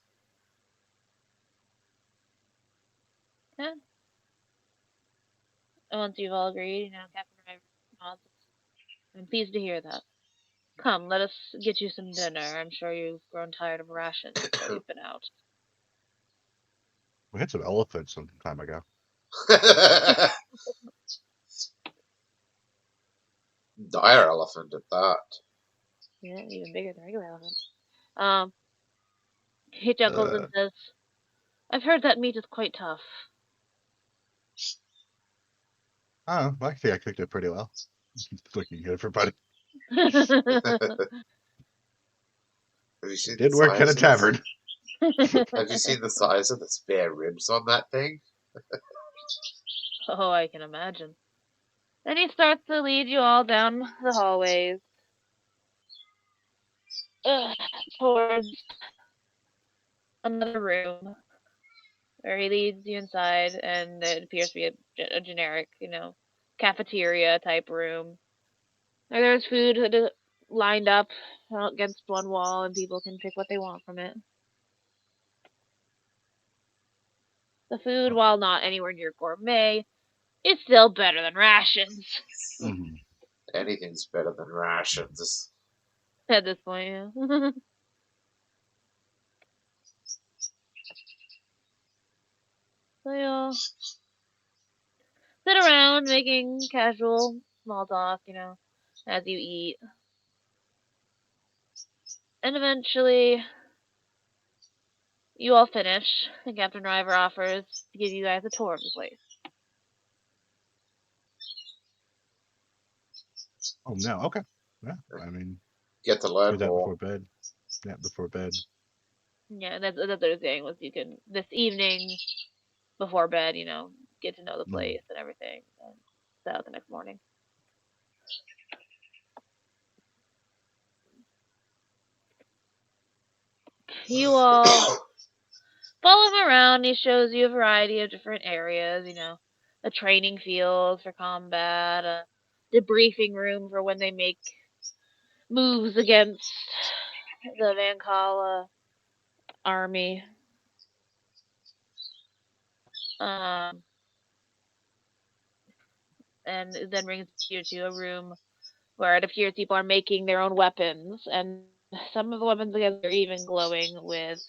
Yeah. And once you've all agreed, Captain Driver nods. I'm pleased to hear that. Come, let us get you some dinner. I'm sure you've grown tired of rations while you've been out. We had some elephants some time ago. Dire elephant at that. Yeah, even bigger than regular elephant. He chuckles and says, I've heard that meat is quite tough. Oh, I think I cooked it pretty well. It's looking good for buddy. Have you seen the Did work at a size of tavern. Have you seen the size of the spare ribs on that thing? Oh, I can imagine. Then he starts to lead you all down the hallways towards another room where he leads you inside, and it appears to be a generic, cafeteria type room. Where there's food that is lined up against one wall, and people can pick what they want from it. The food, while not anywhere near gourmet, is still better than rations. Mm-hmm. Anything's better than rations. At this point, yeah. So you'll sit around making casual small talk, as you eat. And eventually, you all finish, and Captain Driver offers to give you guys a tour of the place. Oh no, okay. Yeah, I mean, Get to do learn that more. before bed. Yeah, before bed. Yeah, that's what I was saying was you can, this evening, before bed, get to know the Mm. place and everything, and set out the next morning. You all follow him around. He shows you a variety of different areas, a training field for combat, a debriefing room for when they make moves against the Vankala army. Um, and then brings you to a room where it appears people are making their own weapons, and some of the weapons again are even glowing with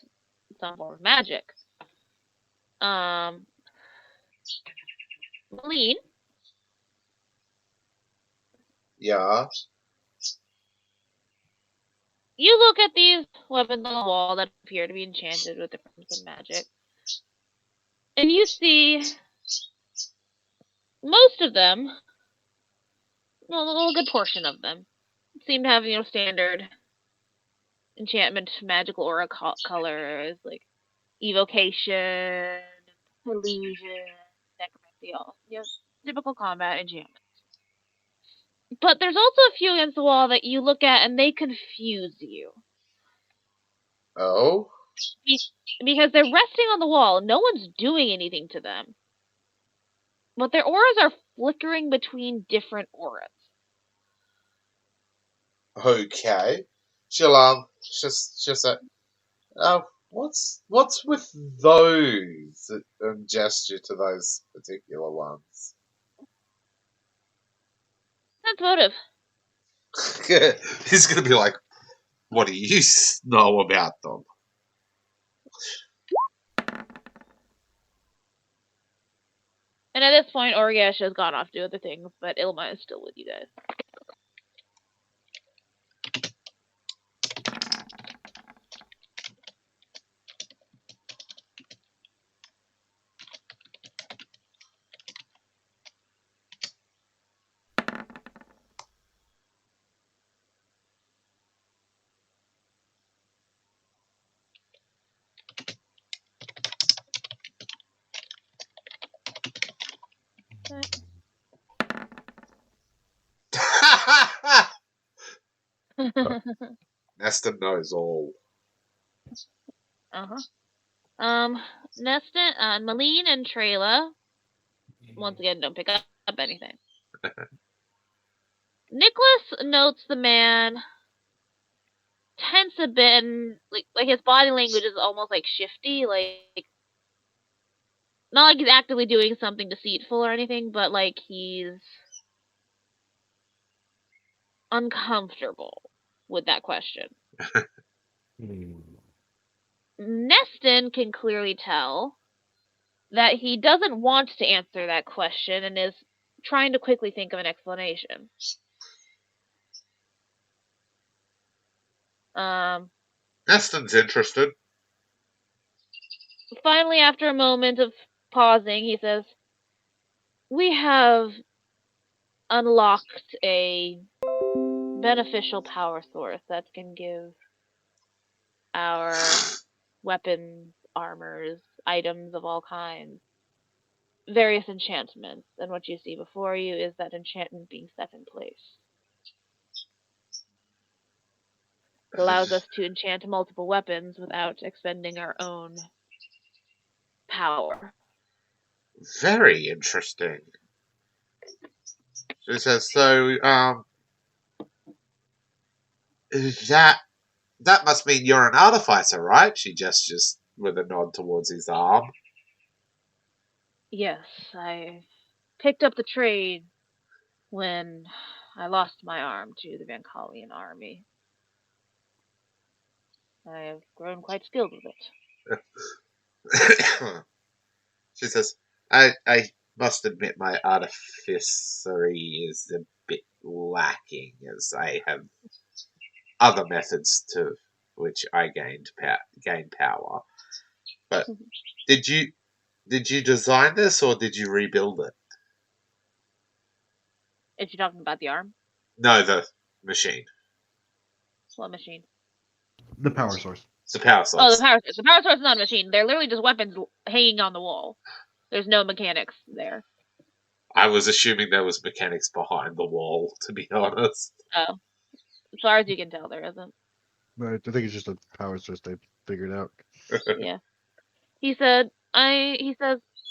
some form of magic. Malene, Yeah. you look at these weapons on the wall that appear to be enchanted with different forms of magic, and you see most of them, well, a good portion of them, seem to have, standard enchantment magical aura colors like evocation, illusion, necromancy, all typical combat enchantments. But there's also a few against the wall that you look at and they confuse you. Oh? Because they're resting on the wall. No one's doing anything to them. But their auras are flickering between different auras. Okay. She'll say, what's with those? And gesture to those particular ones. That's motive. He's gonna be like, what do you know about them? And at this point, Orgesh has gone off to do other things, but Ilma is still with you guys. Nesta knows all. Uh-huh. Neston, Malene and Trayla, once again, don't pick up anything. Nicholas notes the man tense a bit, and like his body language is almost like shifty, like not like he's actively doing something deceitful or anything, but like he's uncomfortable with that question. Neston can clearly tell that he doesn't want to answer that question and is trying to quickly think of an explanation. Neston's interested. Finally, after a moment of pausing, he says, "We have unlocked a beneficial power source that can give our weapons, armors, items of all kinds, various enchantments, and what you see before you is that enchantment being set in place. It allows us to enchant multiple weapons without expending our own power." Very interesting. She says, so, that must mean you're an artificer, right? She gestures with a nod towards his arm. Yes, I picked up the trade when I lost my arm to the Van Callian army. I have grown quite skilled with it. She says, I must admit my artificery is a bit lacking, as I have other methods to which I gain power. But did you design this or did you rebuild it? Is she talking about the arm? No, the machine. What machine? The power source. It's the power Oh, source. the power source. The power source is not a machine. They're literally just weapons hanging on the wall. There's no mechanics there. I was assuming there was mechanics behind the wall, to be honest. Oh. As far as you can tell, there isn't. I think it's just a power source they figured out. Yeah. He says, I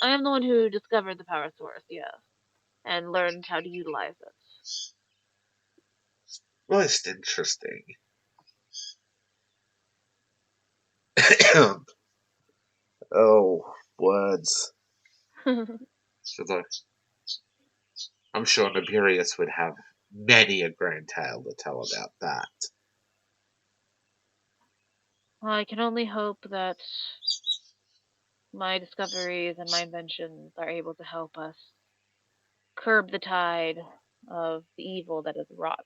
am the one who discovered the power source, yes, and learned how to utilize it. Most interesting. Oh, words. I'm sure Nibirius would have many a grand tale to tell about that. I can only hope that my discoveries and my inventions are able to help us curb the tide of the evil that has wrought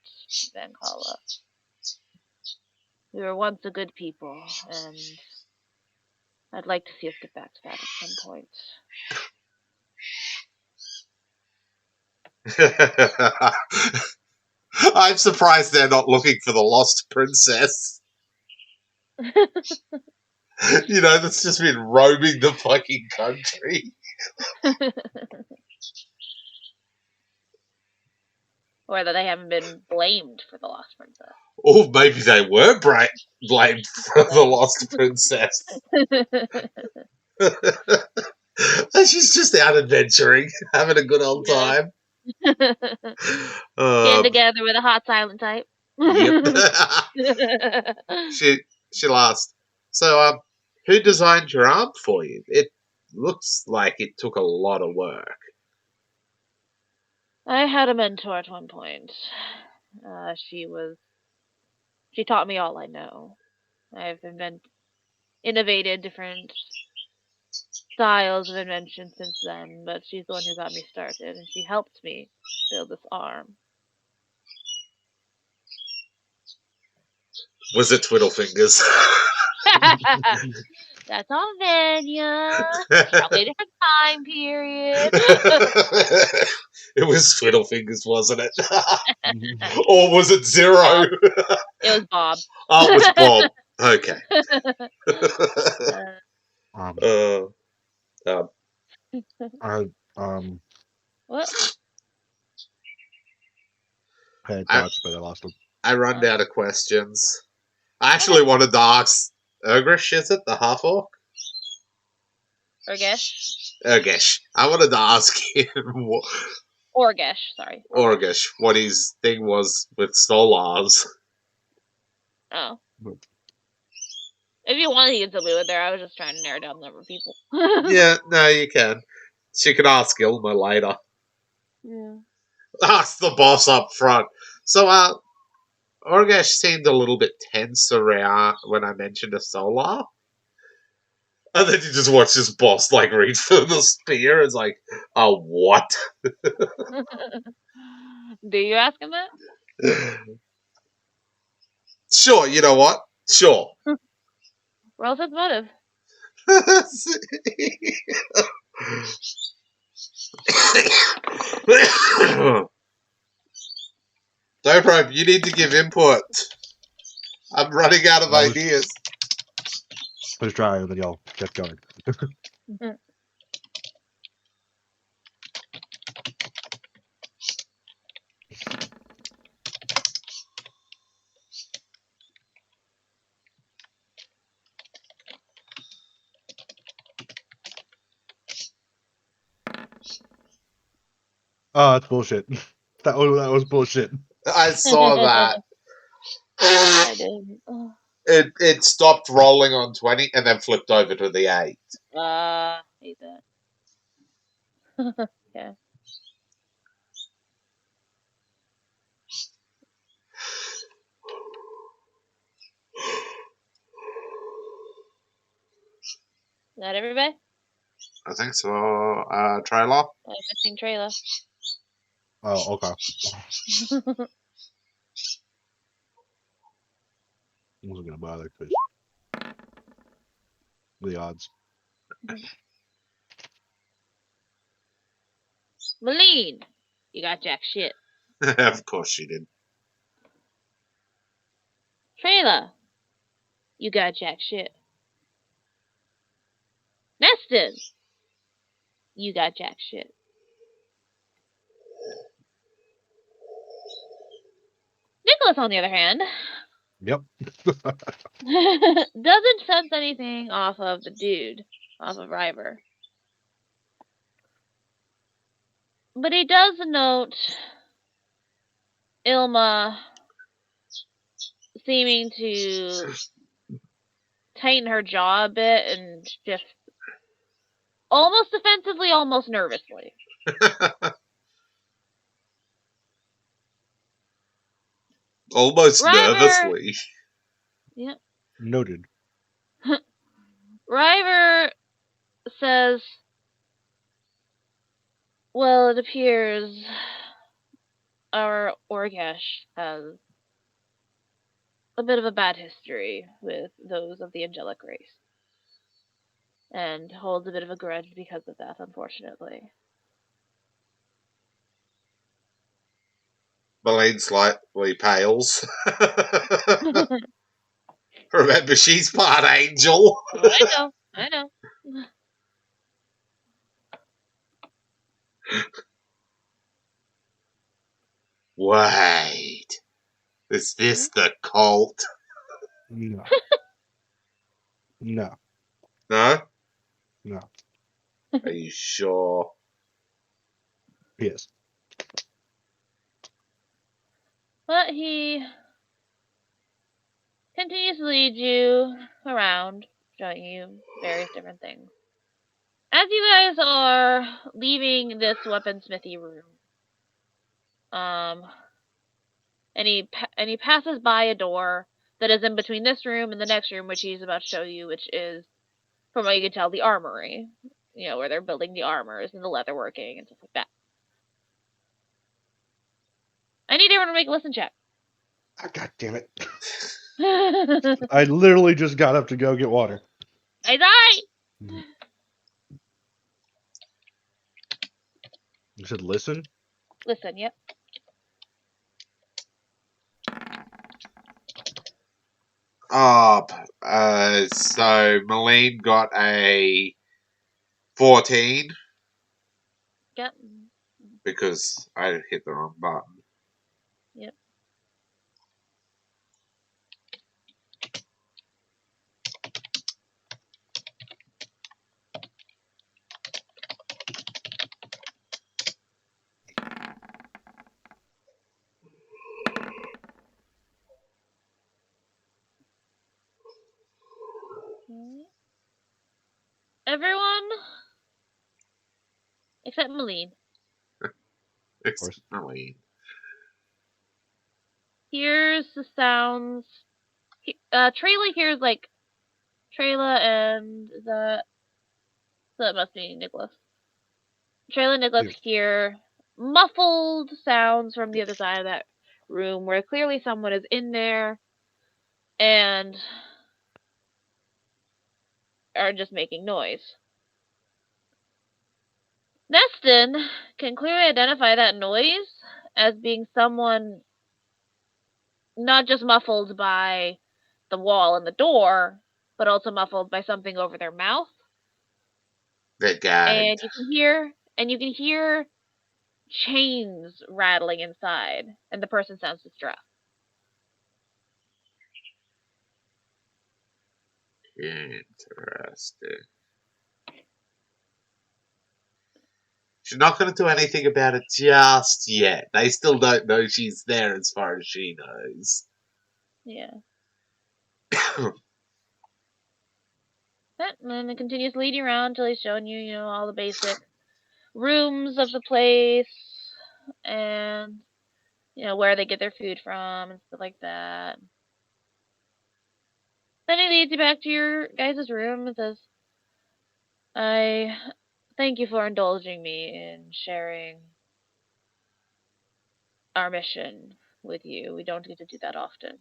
Vankala. We were once a good people, and I'd like to see us get back to that at some point. I'm surprised they're not looking for the lost princess. You know, that's just been roaming the fucking country. Or that they haven't been blamed for the lost princess. Or maybe they were blamed for the lost princess. She's just out adventuring, having a good old time. Getting together with a hot silent type. Yep. She laughed. So, who designed your arm for you? It looks like it took a lot of work. I had a mentor at one point. She taught me all I know. I've innovated different styles of invention since then, but she's the one who got me started, and she helped me build this arm. Was it Twiddlefingers? That's on Vanya. Probably a different time period. It was Twiddlefingers, wasn't it? Or was it Zero? It was Bob. Oh, it was Bob. Okay. What? I had thoughts, but I lost them. I run out of questions. I actually wanted to ask Urgrish, is it? The half-orc? Urgesh? Urgesh. I wanted to ask him Orgesh, sorry. Orgesh what his thing was with Solars. Oh. If you want, he can still be with there. I was just trying to narrow down the number of people. Yeah, no, you can. She can ask Ilma later. Yeah. Ask the boss up front. So, Orgesh seemed a little bit tense around when I mentioned a Solar. And then you just watch this boss, like, reach for the spear. It's like, oh, what? Do you ask him that? Sure, you know what? Sure. Roll sense motive. Dorpy, you need to give input. I'm running out of ideas. Let's try and then y'all kept going. Oh, that's bullshit. That was bullshit. I saw that. I did. It stopped rolling on 20 and then flipped over to the 8. Hate that. Yeah. Is that everybody? I think so. Trailer? I'm missing trailer. Oh, okay. I wasn't gonna bother because the odds. Malene, you got jack shit. Of course she did. Trailer, you got jack shit. Neston, you got jack shit. Nicholas, on the other hand, Yep. doesn't sense anything off of the dude, off of River. But he does note Ilma seeming to tighten her jaw a bit and just almost defensively, almost nervously. Almost River, nervously. yeah. Noted. River says, well, it appears our Orgesh has a bit of a bad history with those of the angelic race. And holds a bit of a grudge because of that, unfortunately. Malene slightly pales. Remember, she's part angel. Oh, I know. Wait. Is this the cult? No. No. No? No. Are you sure? Yes. But he continues to lead you around, showing you various different things. As you guys are leaving this weaponsmithy room, and he passes by a door that is in between this room and the next room, which he's about to show you, which is, from what you can tell, the armory. You know, where they're building the armors and the leatherworking and stuff like that. I need everyone to make a listen check. Oh, God damn it. I literally just got up to go get water. I died! You said listen? Listen, yep. So Malene got a 14 Yep. because I hit the wrong button. Yep. Everyone except Malene Exceptionally. hears the sounds. Trayla hears like Trayla and that must be Nicholas. Trayla and Nicholas Yes. hear muffled sounds from the other side of that room where clearly someone is in there and are just making noise. Neston can clearly identify that noise as being someone not just muffled by the wall and the door, but also muffled by something over their mouth. They're gagged. And you can hear chains rattling inside, and the person sounds distressed. Interesting. She's not going to do anything about it just yet. They still don't know she's there as far as she knows. Yeah. And then it continues to lead you around until he's showing you, all the basic rooms of the place and, where they get their food from and stuff like that. Then he leads you back to your guys' room and says, I thank you for indulging me in sharing our mission with you. We don't get to do that often.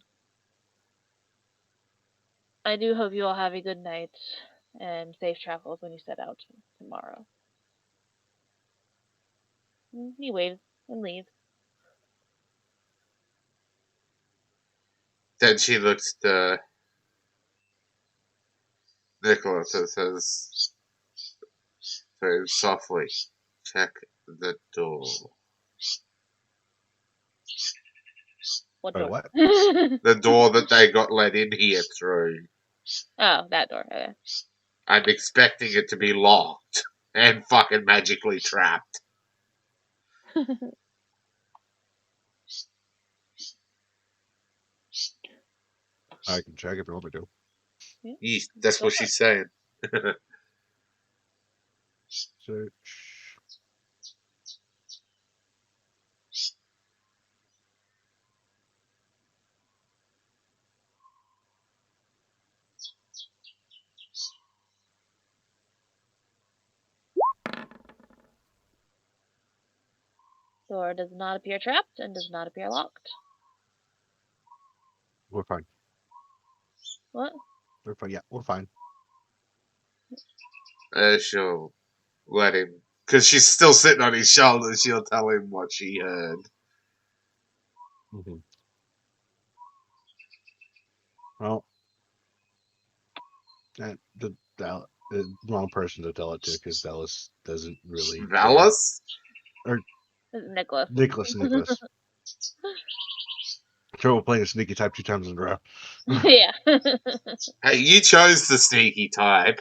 I do hope you all have a good night and safe travels when you set out tomorrow. He waves and leaves. Then she looks to Nicholas and says very softly, check the door. What Wait, door? what? The door that they got let in here through. Oh, that door. Okay. I'm expecting it to be locked and fucking magically trapped. I can check if you want me to. Yeah, Yeesh, that's go what for it. she's saying. Search. Door does not appear trapped and does not appear locked. We're fine. What? We're fine. Yeah, we're fine. She'll let him, because she's still sitting on his shoulder. She'll tell him what she heard. Mm-hmm. Well, the wrong person to tell it to because Dallas doesn't really care. Valis? Or Nicholas. Nicholas. Trouble playing a sneaky type 2 times in a row. Yeah. Hey, you chose the sneaky type.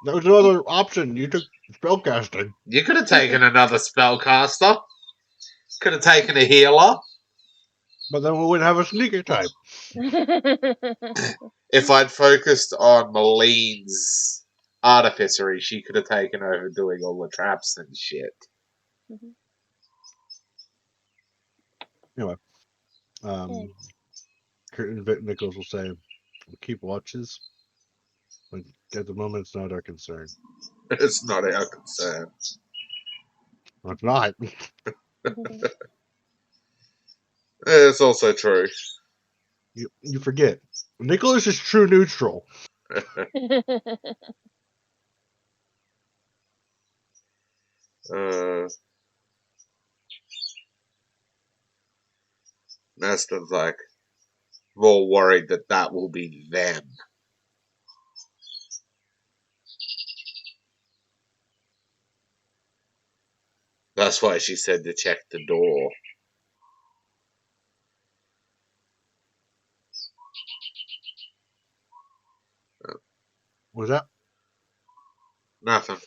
That was another option. You took spellcasting. You could have taken another spellcaster. Could have taken a healer. But then we wouldn't have a sneaky type. If I'd focused on Malene's artificery, she could have taken over doing all the traps and shit. Anyway, Kurt and Nichols will say, we'll keep watches, but at the moment it's not our concern. It's not our concern. Well, it's not. It's also true. You forget. Nicholas is true neutral. Neston's like, more worried that will be them. That's why she said to check the door. Was that? Nothing.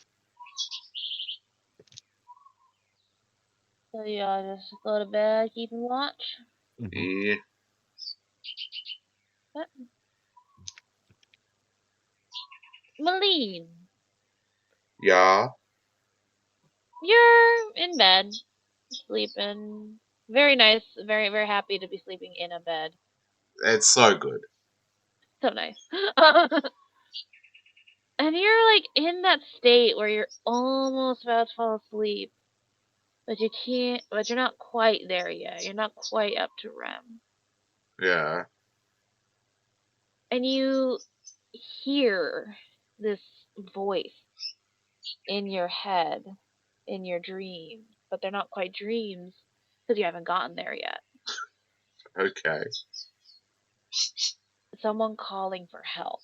So y'all just go to bed, keeping watch. Mm-hmm. Yeah. Malene, Yeah. You're in bed, sleeping. Very nice. Very, very happy to be sleeping in a bed. It's so good. So nice. And you're like in that state where you're almost about to fall asleep, but you can't, but you're not quite there yet. You're not quite up to REM. Yeah. And you hear this voice in your head, in your dreams, but they're not quite dreams because you haven't gotten there yet. Okay. Someone calling for help.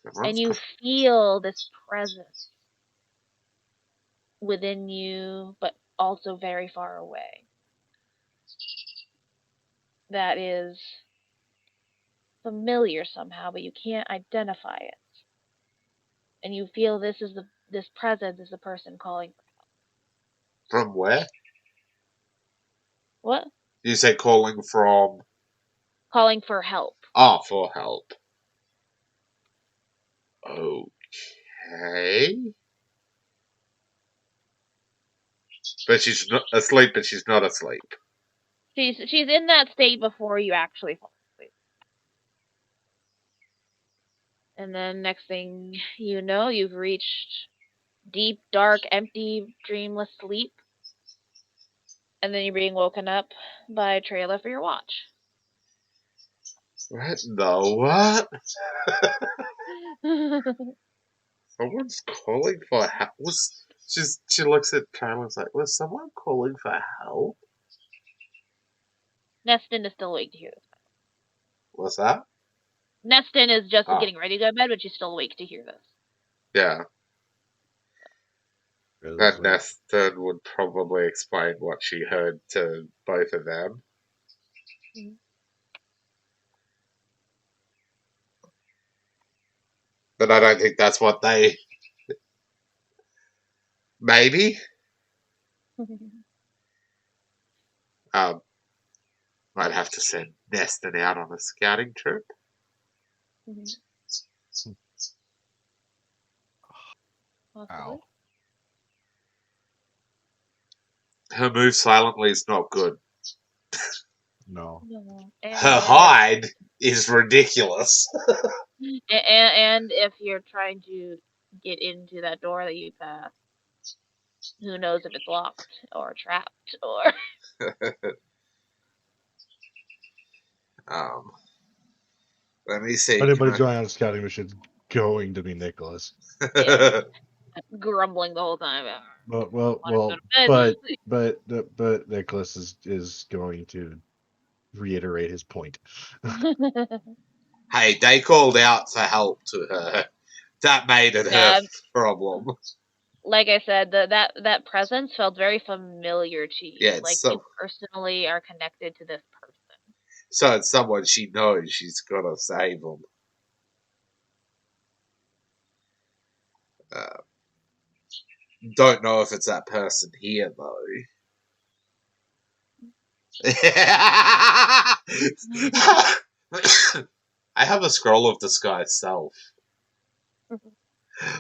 And Someone's you feel this presence within you, but also very far away. That is familiar somehow, but you can't identify it. And you feel this presence is the person calling for help. from where? What? You say calling from. Calling for help. Ah, for help. Okay. But she's not asleep, but she's not asleep. She's in that state before you actually fall asleep. And then next thing you know, you've reached deep, dark, empty, dreamless sleep. And then you're being woken up by a trailer for your watch. What the what? Someone's calling for help. She looks at Tyler's like, was someone calling for help? Neston is still awake to hear this. What's that? Neston is just Ah, getting ready to go to bed, but she's still awake to hear this. yeah. Is, And Neston would probably explain what she heard to both of them. Mhm. But I don't think that's what they. Maybe. Um, might have to send Neston out on a scouting trip. Possibly. ow. Her move silently is not good. No. No. Her hide is ridiculous. And if you're trying to get into that door that you passed, who knows if it's locked or trapped or. um, let me see. Can Anybody going on a scouting mission is going to be Nicholas. Yeah, I? grumbling the whole time. But Want to go to but Nicholas is going to reiterate his point. bed. Hey, they called out for help to her. That made it her Yeah, problem. like I said, that presence felt very familiar to Yeah, you. it's Like so you personally are connected to this person. so it's someone she knows she's gotta save them. Uh, don't know if it's that person here though. I have a scroll of disguise self.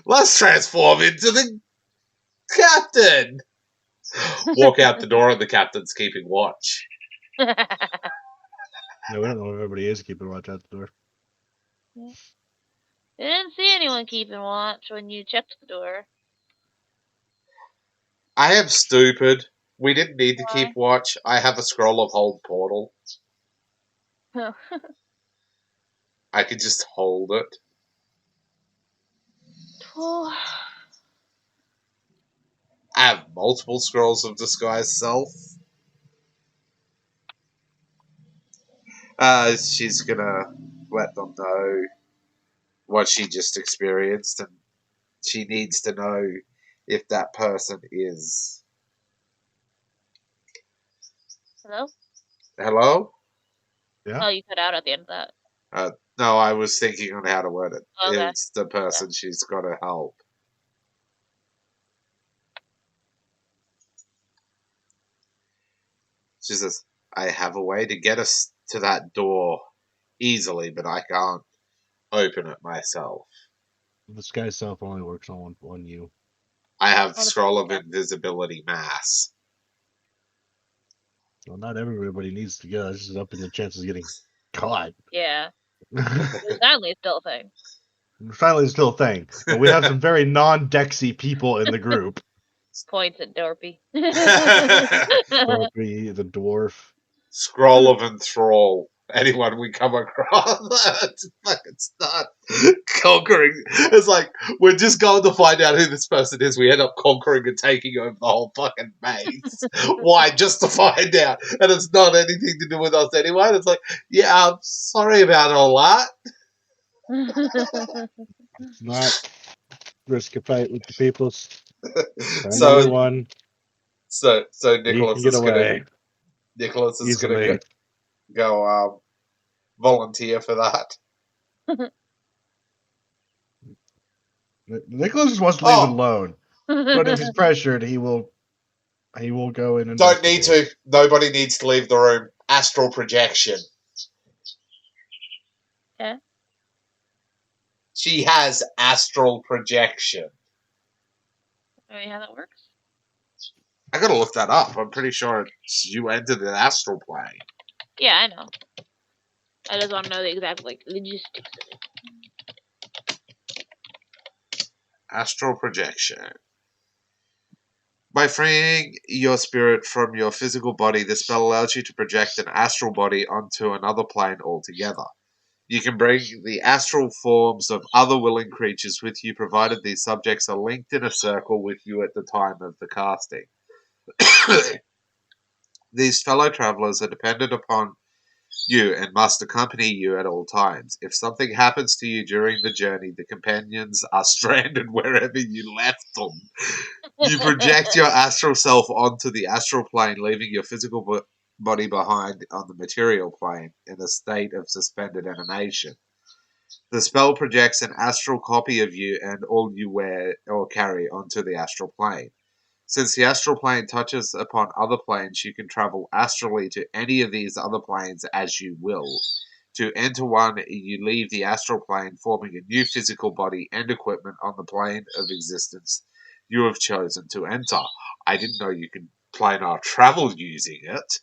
Let's transform into the captain. Walk out the door and the captain's keeping watch. No, we don't know if everybody is keeping watch out the door. Yeah. Didn't see anyone keeping watch when you checked the door. I am stupid. We didn't need to keep Why? watch. I have a scroll of hold portal. I could just hold it. Oh, I have multiple scrolls of disguise self. She's gonna let them know what she just experienced, and she needs to know if that person is. hello? Hello? Yeah. Oh, you cut out at the end of that. Uh, no, I was thinking on how to word it. Okay. It's the person she's got to help. She says, I have a way to get us to that door easily, but I can't open it myself. The sky self only works on you. I have Oh, the scroll of yeah. invisibility mass. Well, not everybody needs to go. This is upping the chances of getting caught. Yeah. Sadly, it's still a thing. Finally, it's still a thing. And we have some very non-Dexy people in the group. Points at Dorpy. Dorpy, the dwarf. Scroll of enthrall. Anyone we come across, fucking start conquering. It's like we're just going to find out who this person is. We end up conquering and taking over the whole fucking base. Why? Just to find out, and it's not anything to do with us anyway. And it's like, yeah, I'm sorry about all that. It's not risk a fight with the peoples. Find a So, new one. so He can get away Nicholas is gonna easily. go volunteer for that. Nicholas just wants to leave it Oh, alone. But if he's pressured, he will go and don't need investigate. to. Nobody needs to leave the room. Astral projection. Yeah. She has astral projection. I mean, how that works? I gotta look that up. I'm pretty sure you entered the astral plane. Yeah, I know. I just want to know the exact logistics of it. Astral projection. By freeing your spirit from your physical body, the spell allows you to project an astral body onto another plane altogether. You can bring the astral forms of other willing creatures with you, provided these subjects are linked in a circle with you at the time of the casting. These fellow travelers are dependent upon you and must accompany you at all times. If something happens to you during the journey, the companions are stranded wherever you left them. You project your astral self onto the astral plane, leaving your physical body behind on the material plane in a state of suspended animation. The spell projects an astral copy of you and all you wear or carry onto the astral plane. Since the astral plane touches upon other planes, you can travel astrally to any of these other planes as you will. To enter one, you leave the astral plane, forming a new physical body and equipment on the plane of existence you have chosen to enter. I didn't know you could planar travel using it.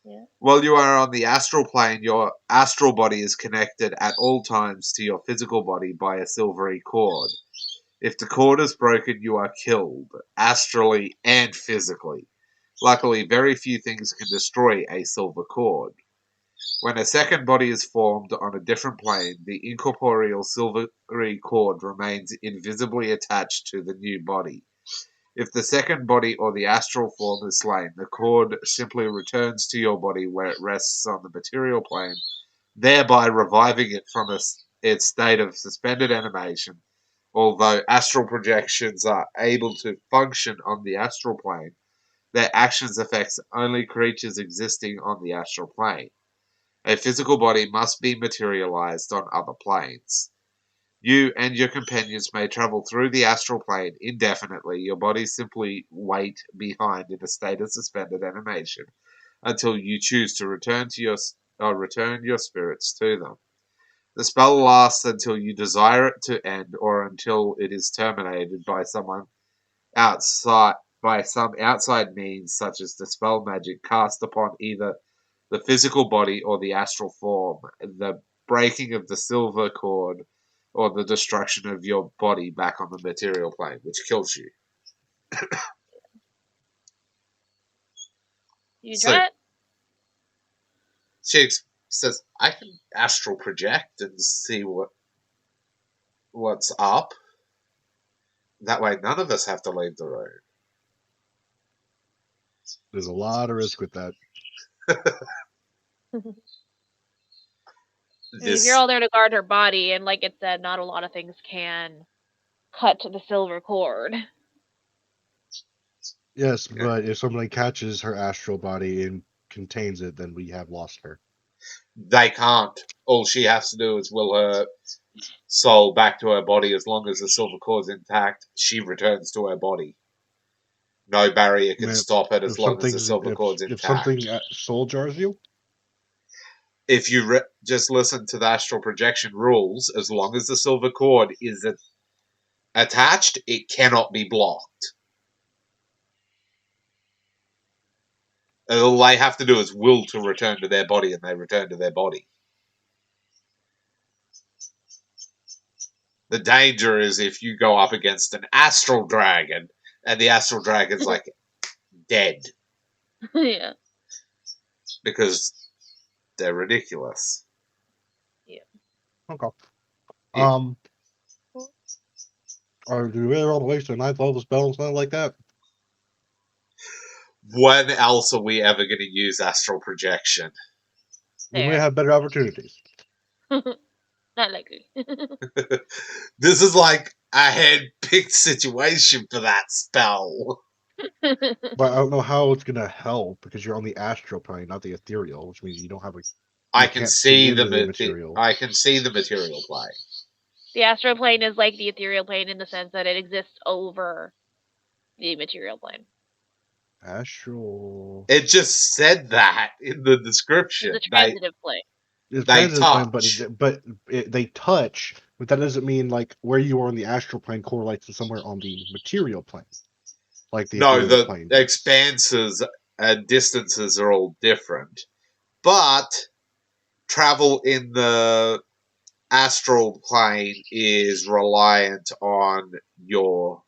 Yeah. While you are on the astral plane, your astral body is connected at all times to your physical body by a silvery cord. If the cord is broken, you are killed, astrally and physically. Luckily, very few things can destroy a silver cord. When a second body is formed on a different plane, the incorporeal silvery cord remains invisibly attached to the new body. If the second body or the astral form is slain, the cord simply returns to your body where it rests on the material plane, thereby reviving it from its state of suspended animation. Although astral projections are able to function on the astral plane, their actions affect only creatures existing on the astral plane. A physical body must be materialized on other planes. You and your companions may travel through the astral plane indefinitely. Your bodies simply wait behind in a state of suspended animation until you choose to return your spirits to them. The spell lasts until you desire it to end or until it is terminated by some outside means such as dispel magic cast upon either the physical body or the astral form, the breaking of the silver cord, or the destruction of your body back on the material plane, which kills you. You So try it? she says, "I can astral project and see what's up. That way, none of us have to leave the room." There's a lot of risk with that. I mean, if you're This all there to guard her body, and like it said, not a lot of things can cut to the silver cord. Yes, but if somebody catches her astral body and contains it, then we have lost her. they can't. All she has to do is will her soul back to her body. As long as the silver cord's intact, she returns to her body. No barrier can Man, stop it as if long as the something's silver cord's if intact. something soul jars you, If you just listen to the astral projection rules, as long as the silver cord is attached, it cannot be blocked. All they have to do is will to return to their body, and they return to their body. The danger is if you go up against an astral dragon, and the astral dragon's like dead. Yeah. Because they're ridiculous. Yeah. Okay. Yeah. Or do you really want to waste a 9th level spell and something like that? When else are we ever going to use astral projection? We may have better opportunities. Not likely. This is like a hand-picked situation for that spell. But I don't know how it's gonna help because you're on the astral plane, not the ethereal, which means you don't have a. I can can't see into the material. I can see the material plane. The astral plane is like the ethereal plane in the sense that it exists over the material plane. Astral. It just said that in the description. It's a transitive plane. It's They transitive plane, touch. they touch, but that doesn't mean like where you are on the astral plane correlates to somewhere on the material plane, like the No, ethereal the plane does. expanses and distances are all different. But travel in the astral plane is reliant on your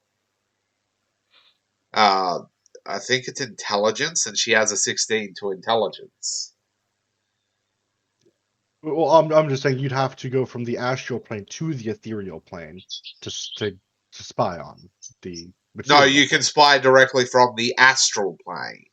I think it's intelligence, and she has a 16 to intelligence. Well, I'm just saying you'd have to go from the astral plane to the ethereal plane to spy on the material. No, you can spy directly from the astral plane.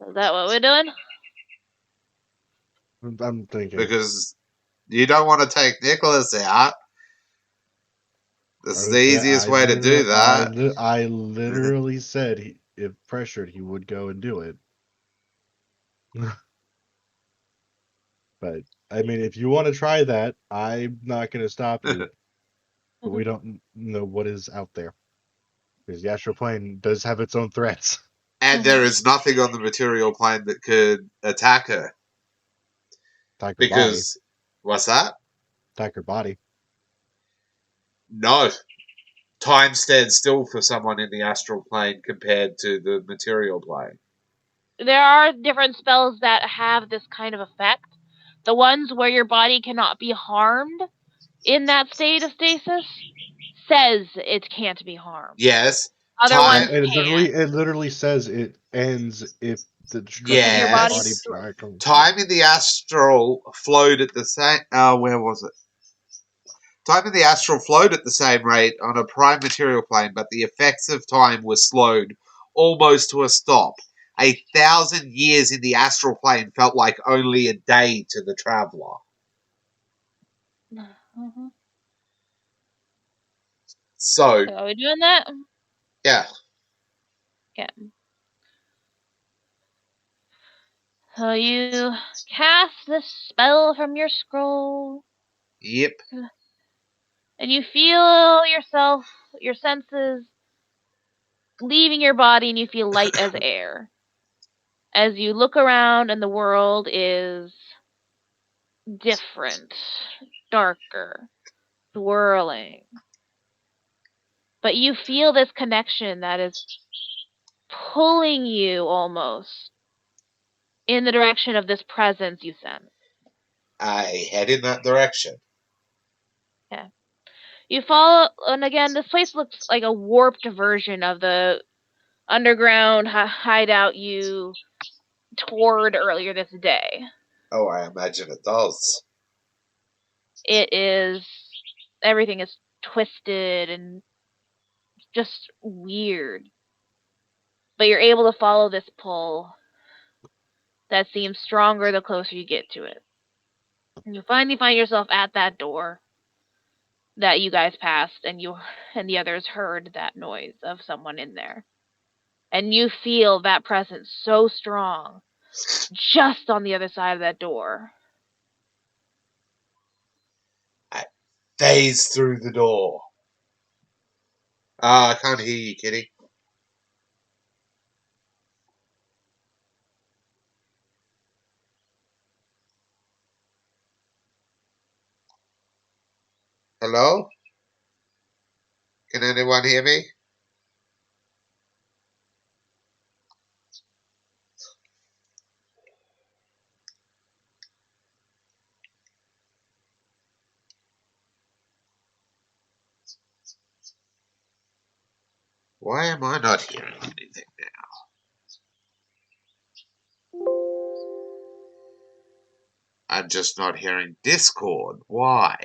Is that what we're doing? I'm thinking Because you don't want to take Nicholas out. This is the easiest way to do that. I literally said if pressured, he would go and do it. But I mean, if you want to try that, I'm not going to stop you. But we don't know what is out there because the astral plane does have its own threats. And there is nothing on the material plane that could attack her. Attack her body. Because, what's that? Attack her body. No. Time stands still for someone in the astral plane compared to the material plane. There are different spells that have this kind of effect. The ones where your body cannot be harmed in that state of stasis says it can't be harmed. Yes. Other ones It can. literally says it ends if the destruction If your of the body's body. destroyed. Time in the astral flowed at the same. Where was it? Time in the astral flowed at the same rate on a prime material plane, but the effects of time were slowed almost to a stop. 1,000 years in the astral plane felt like only a day to the traveler. Mm-hmm. So, Are we doing that? yeah. Okay. So you cast this spell from your scroll. Yep. And you feel yourself, your senses, leaving your body, and you feel light as air. As you look around, and the world is different, darker, swirling. But you feel this connection that is pulling you almost in the direction of this presence you sense. I head in that direction. Yeah. You follow, and again, this place looks like a warped version of the underground hideout you toured earlier this day. Oh, I imagine it does. Everything is twisted and just weird. But you're able to follow this pull that seems stronger the closer you get to it. And you finally find yourself at that door that you guys passed, and the others heard that noise of someone in there. And you feel that presence so strong just on the other side of that door. phase through the door. I can't hear you, Kitty. Hello? Can anyone hear me? Why am I not hearing anything now? I'm just not hearing Discord. Why?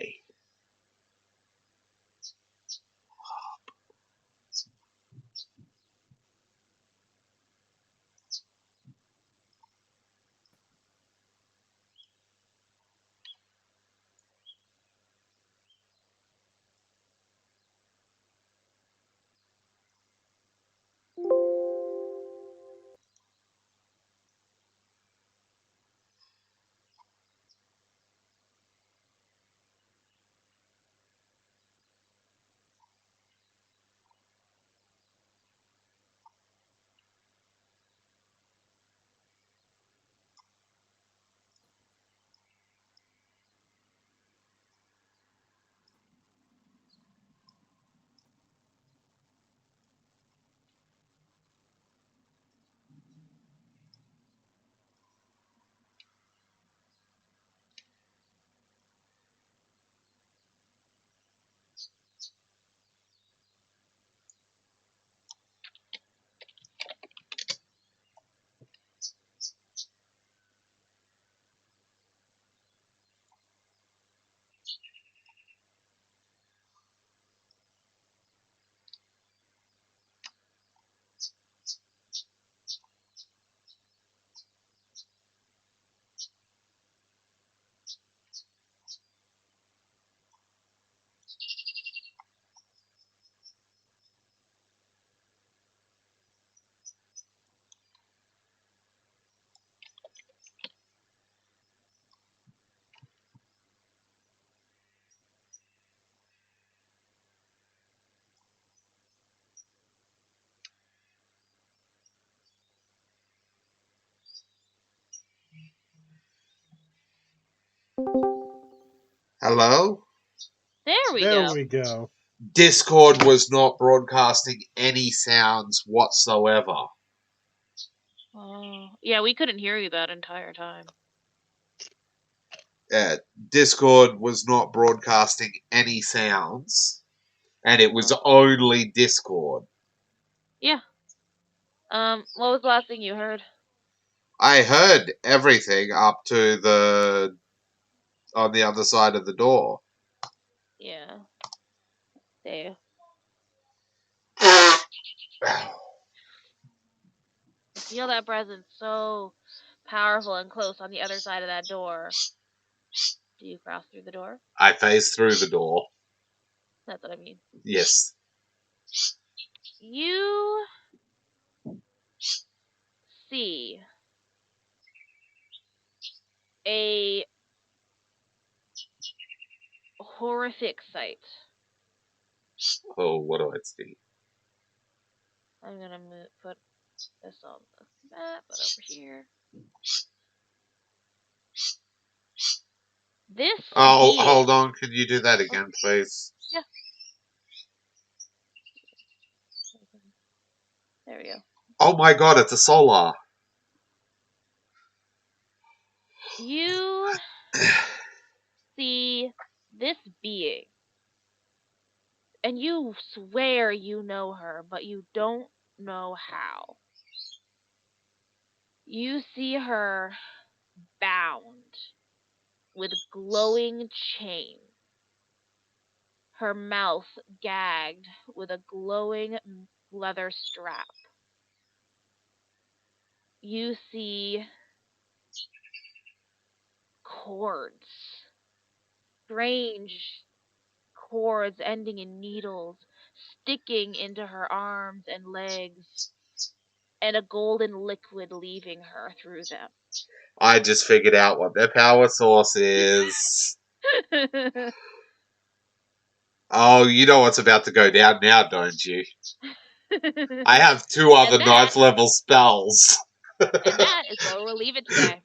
Hello? There we There go. we go. Discord was not broadcasting any sounds whatsoever. Oh, yeah, we couldn't hear you that entire time. Discord was not broadcasting any sounds, and it was Oh. only Discord. Yeah. What was the last thing you heard? I heard everything up to the on the other side of the door. Yeah. There. You feel that presence so powerful and close on the other side of that door. Do you cross through the door? I phased through the door. That's what I mean. Yes. You see a horrific sight. Oh, what do I see? I'm gonna put this on the map, but over here. This Oh, being. hold on. Can you do that again, please? Yeah. There we go. Oh my god, it's a solar. You see this being, and you swear you know her, but you don't know how. You see her bound with glowing chain, her mouth gagged with a glowing leather strap. You see cords, strange cords ending in needles, sticking into her arms and legs, and a golden liquid leaving her through them. I just figured out what their power source is. Oh, you know what's about to go down now, don't you? I have 2 other And that- 9th level spells. And that is where we'll leave it today.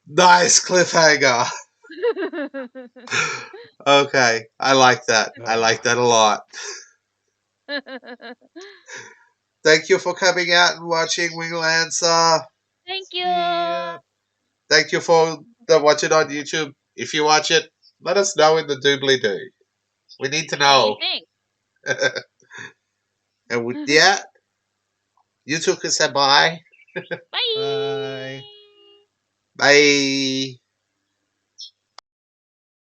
Nice cliffhanger. Okay, I like that. I like that a lot. Thank you for coming out and watching Winglancer. Thank you. Yeah. Thank you for watching on YouTube. If you watch it, let us know in the doobly doo. We need to What do you know. think? And yeah, you two can say bye. Bye. Bye. Bye.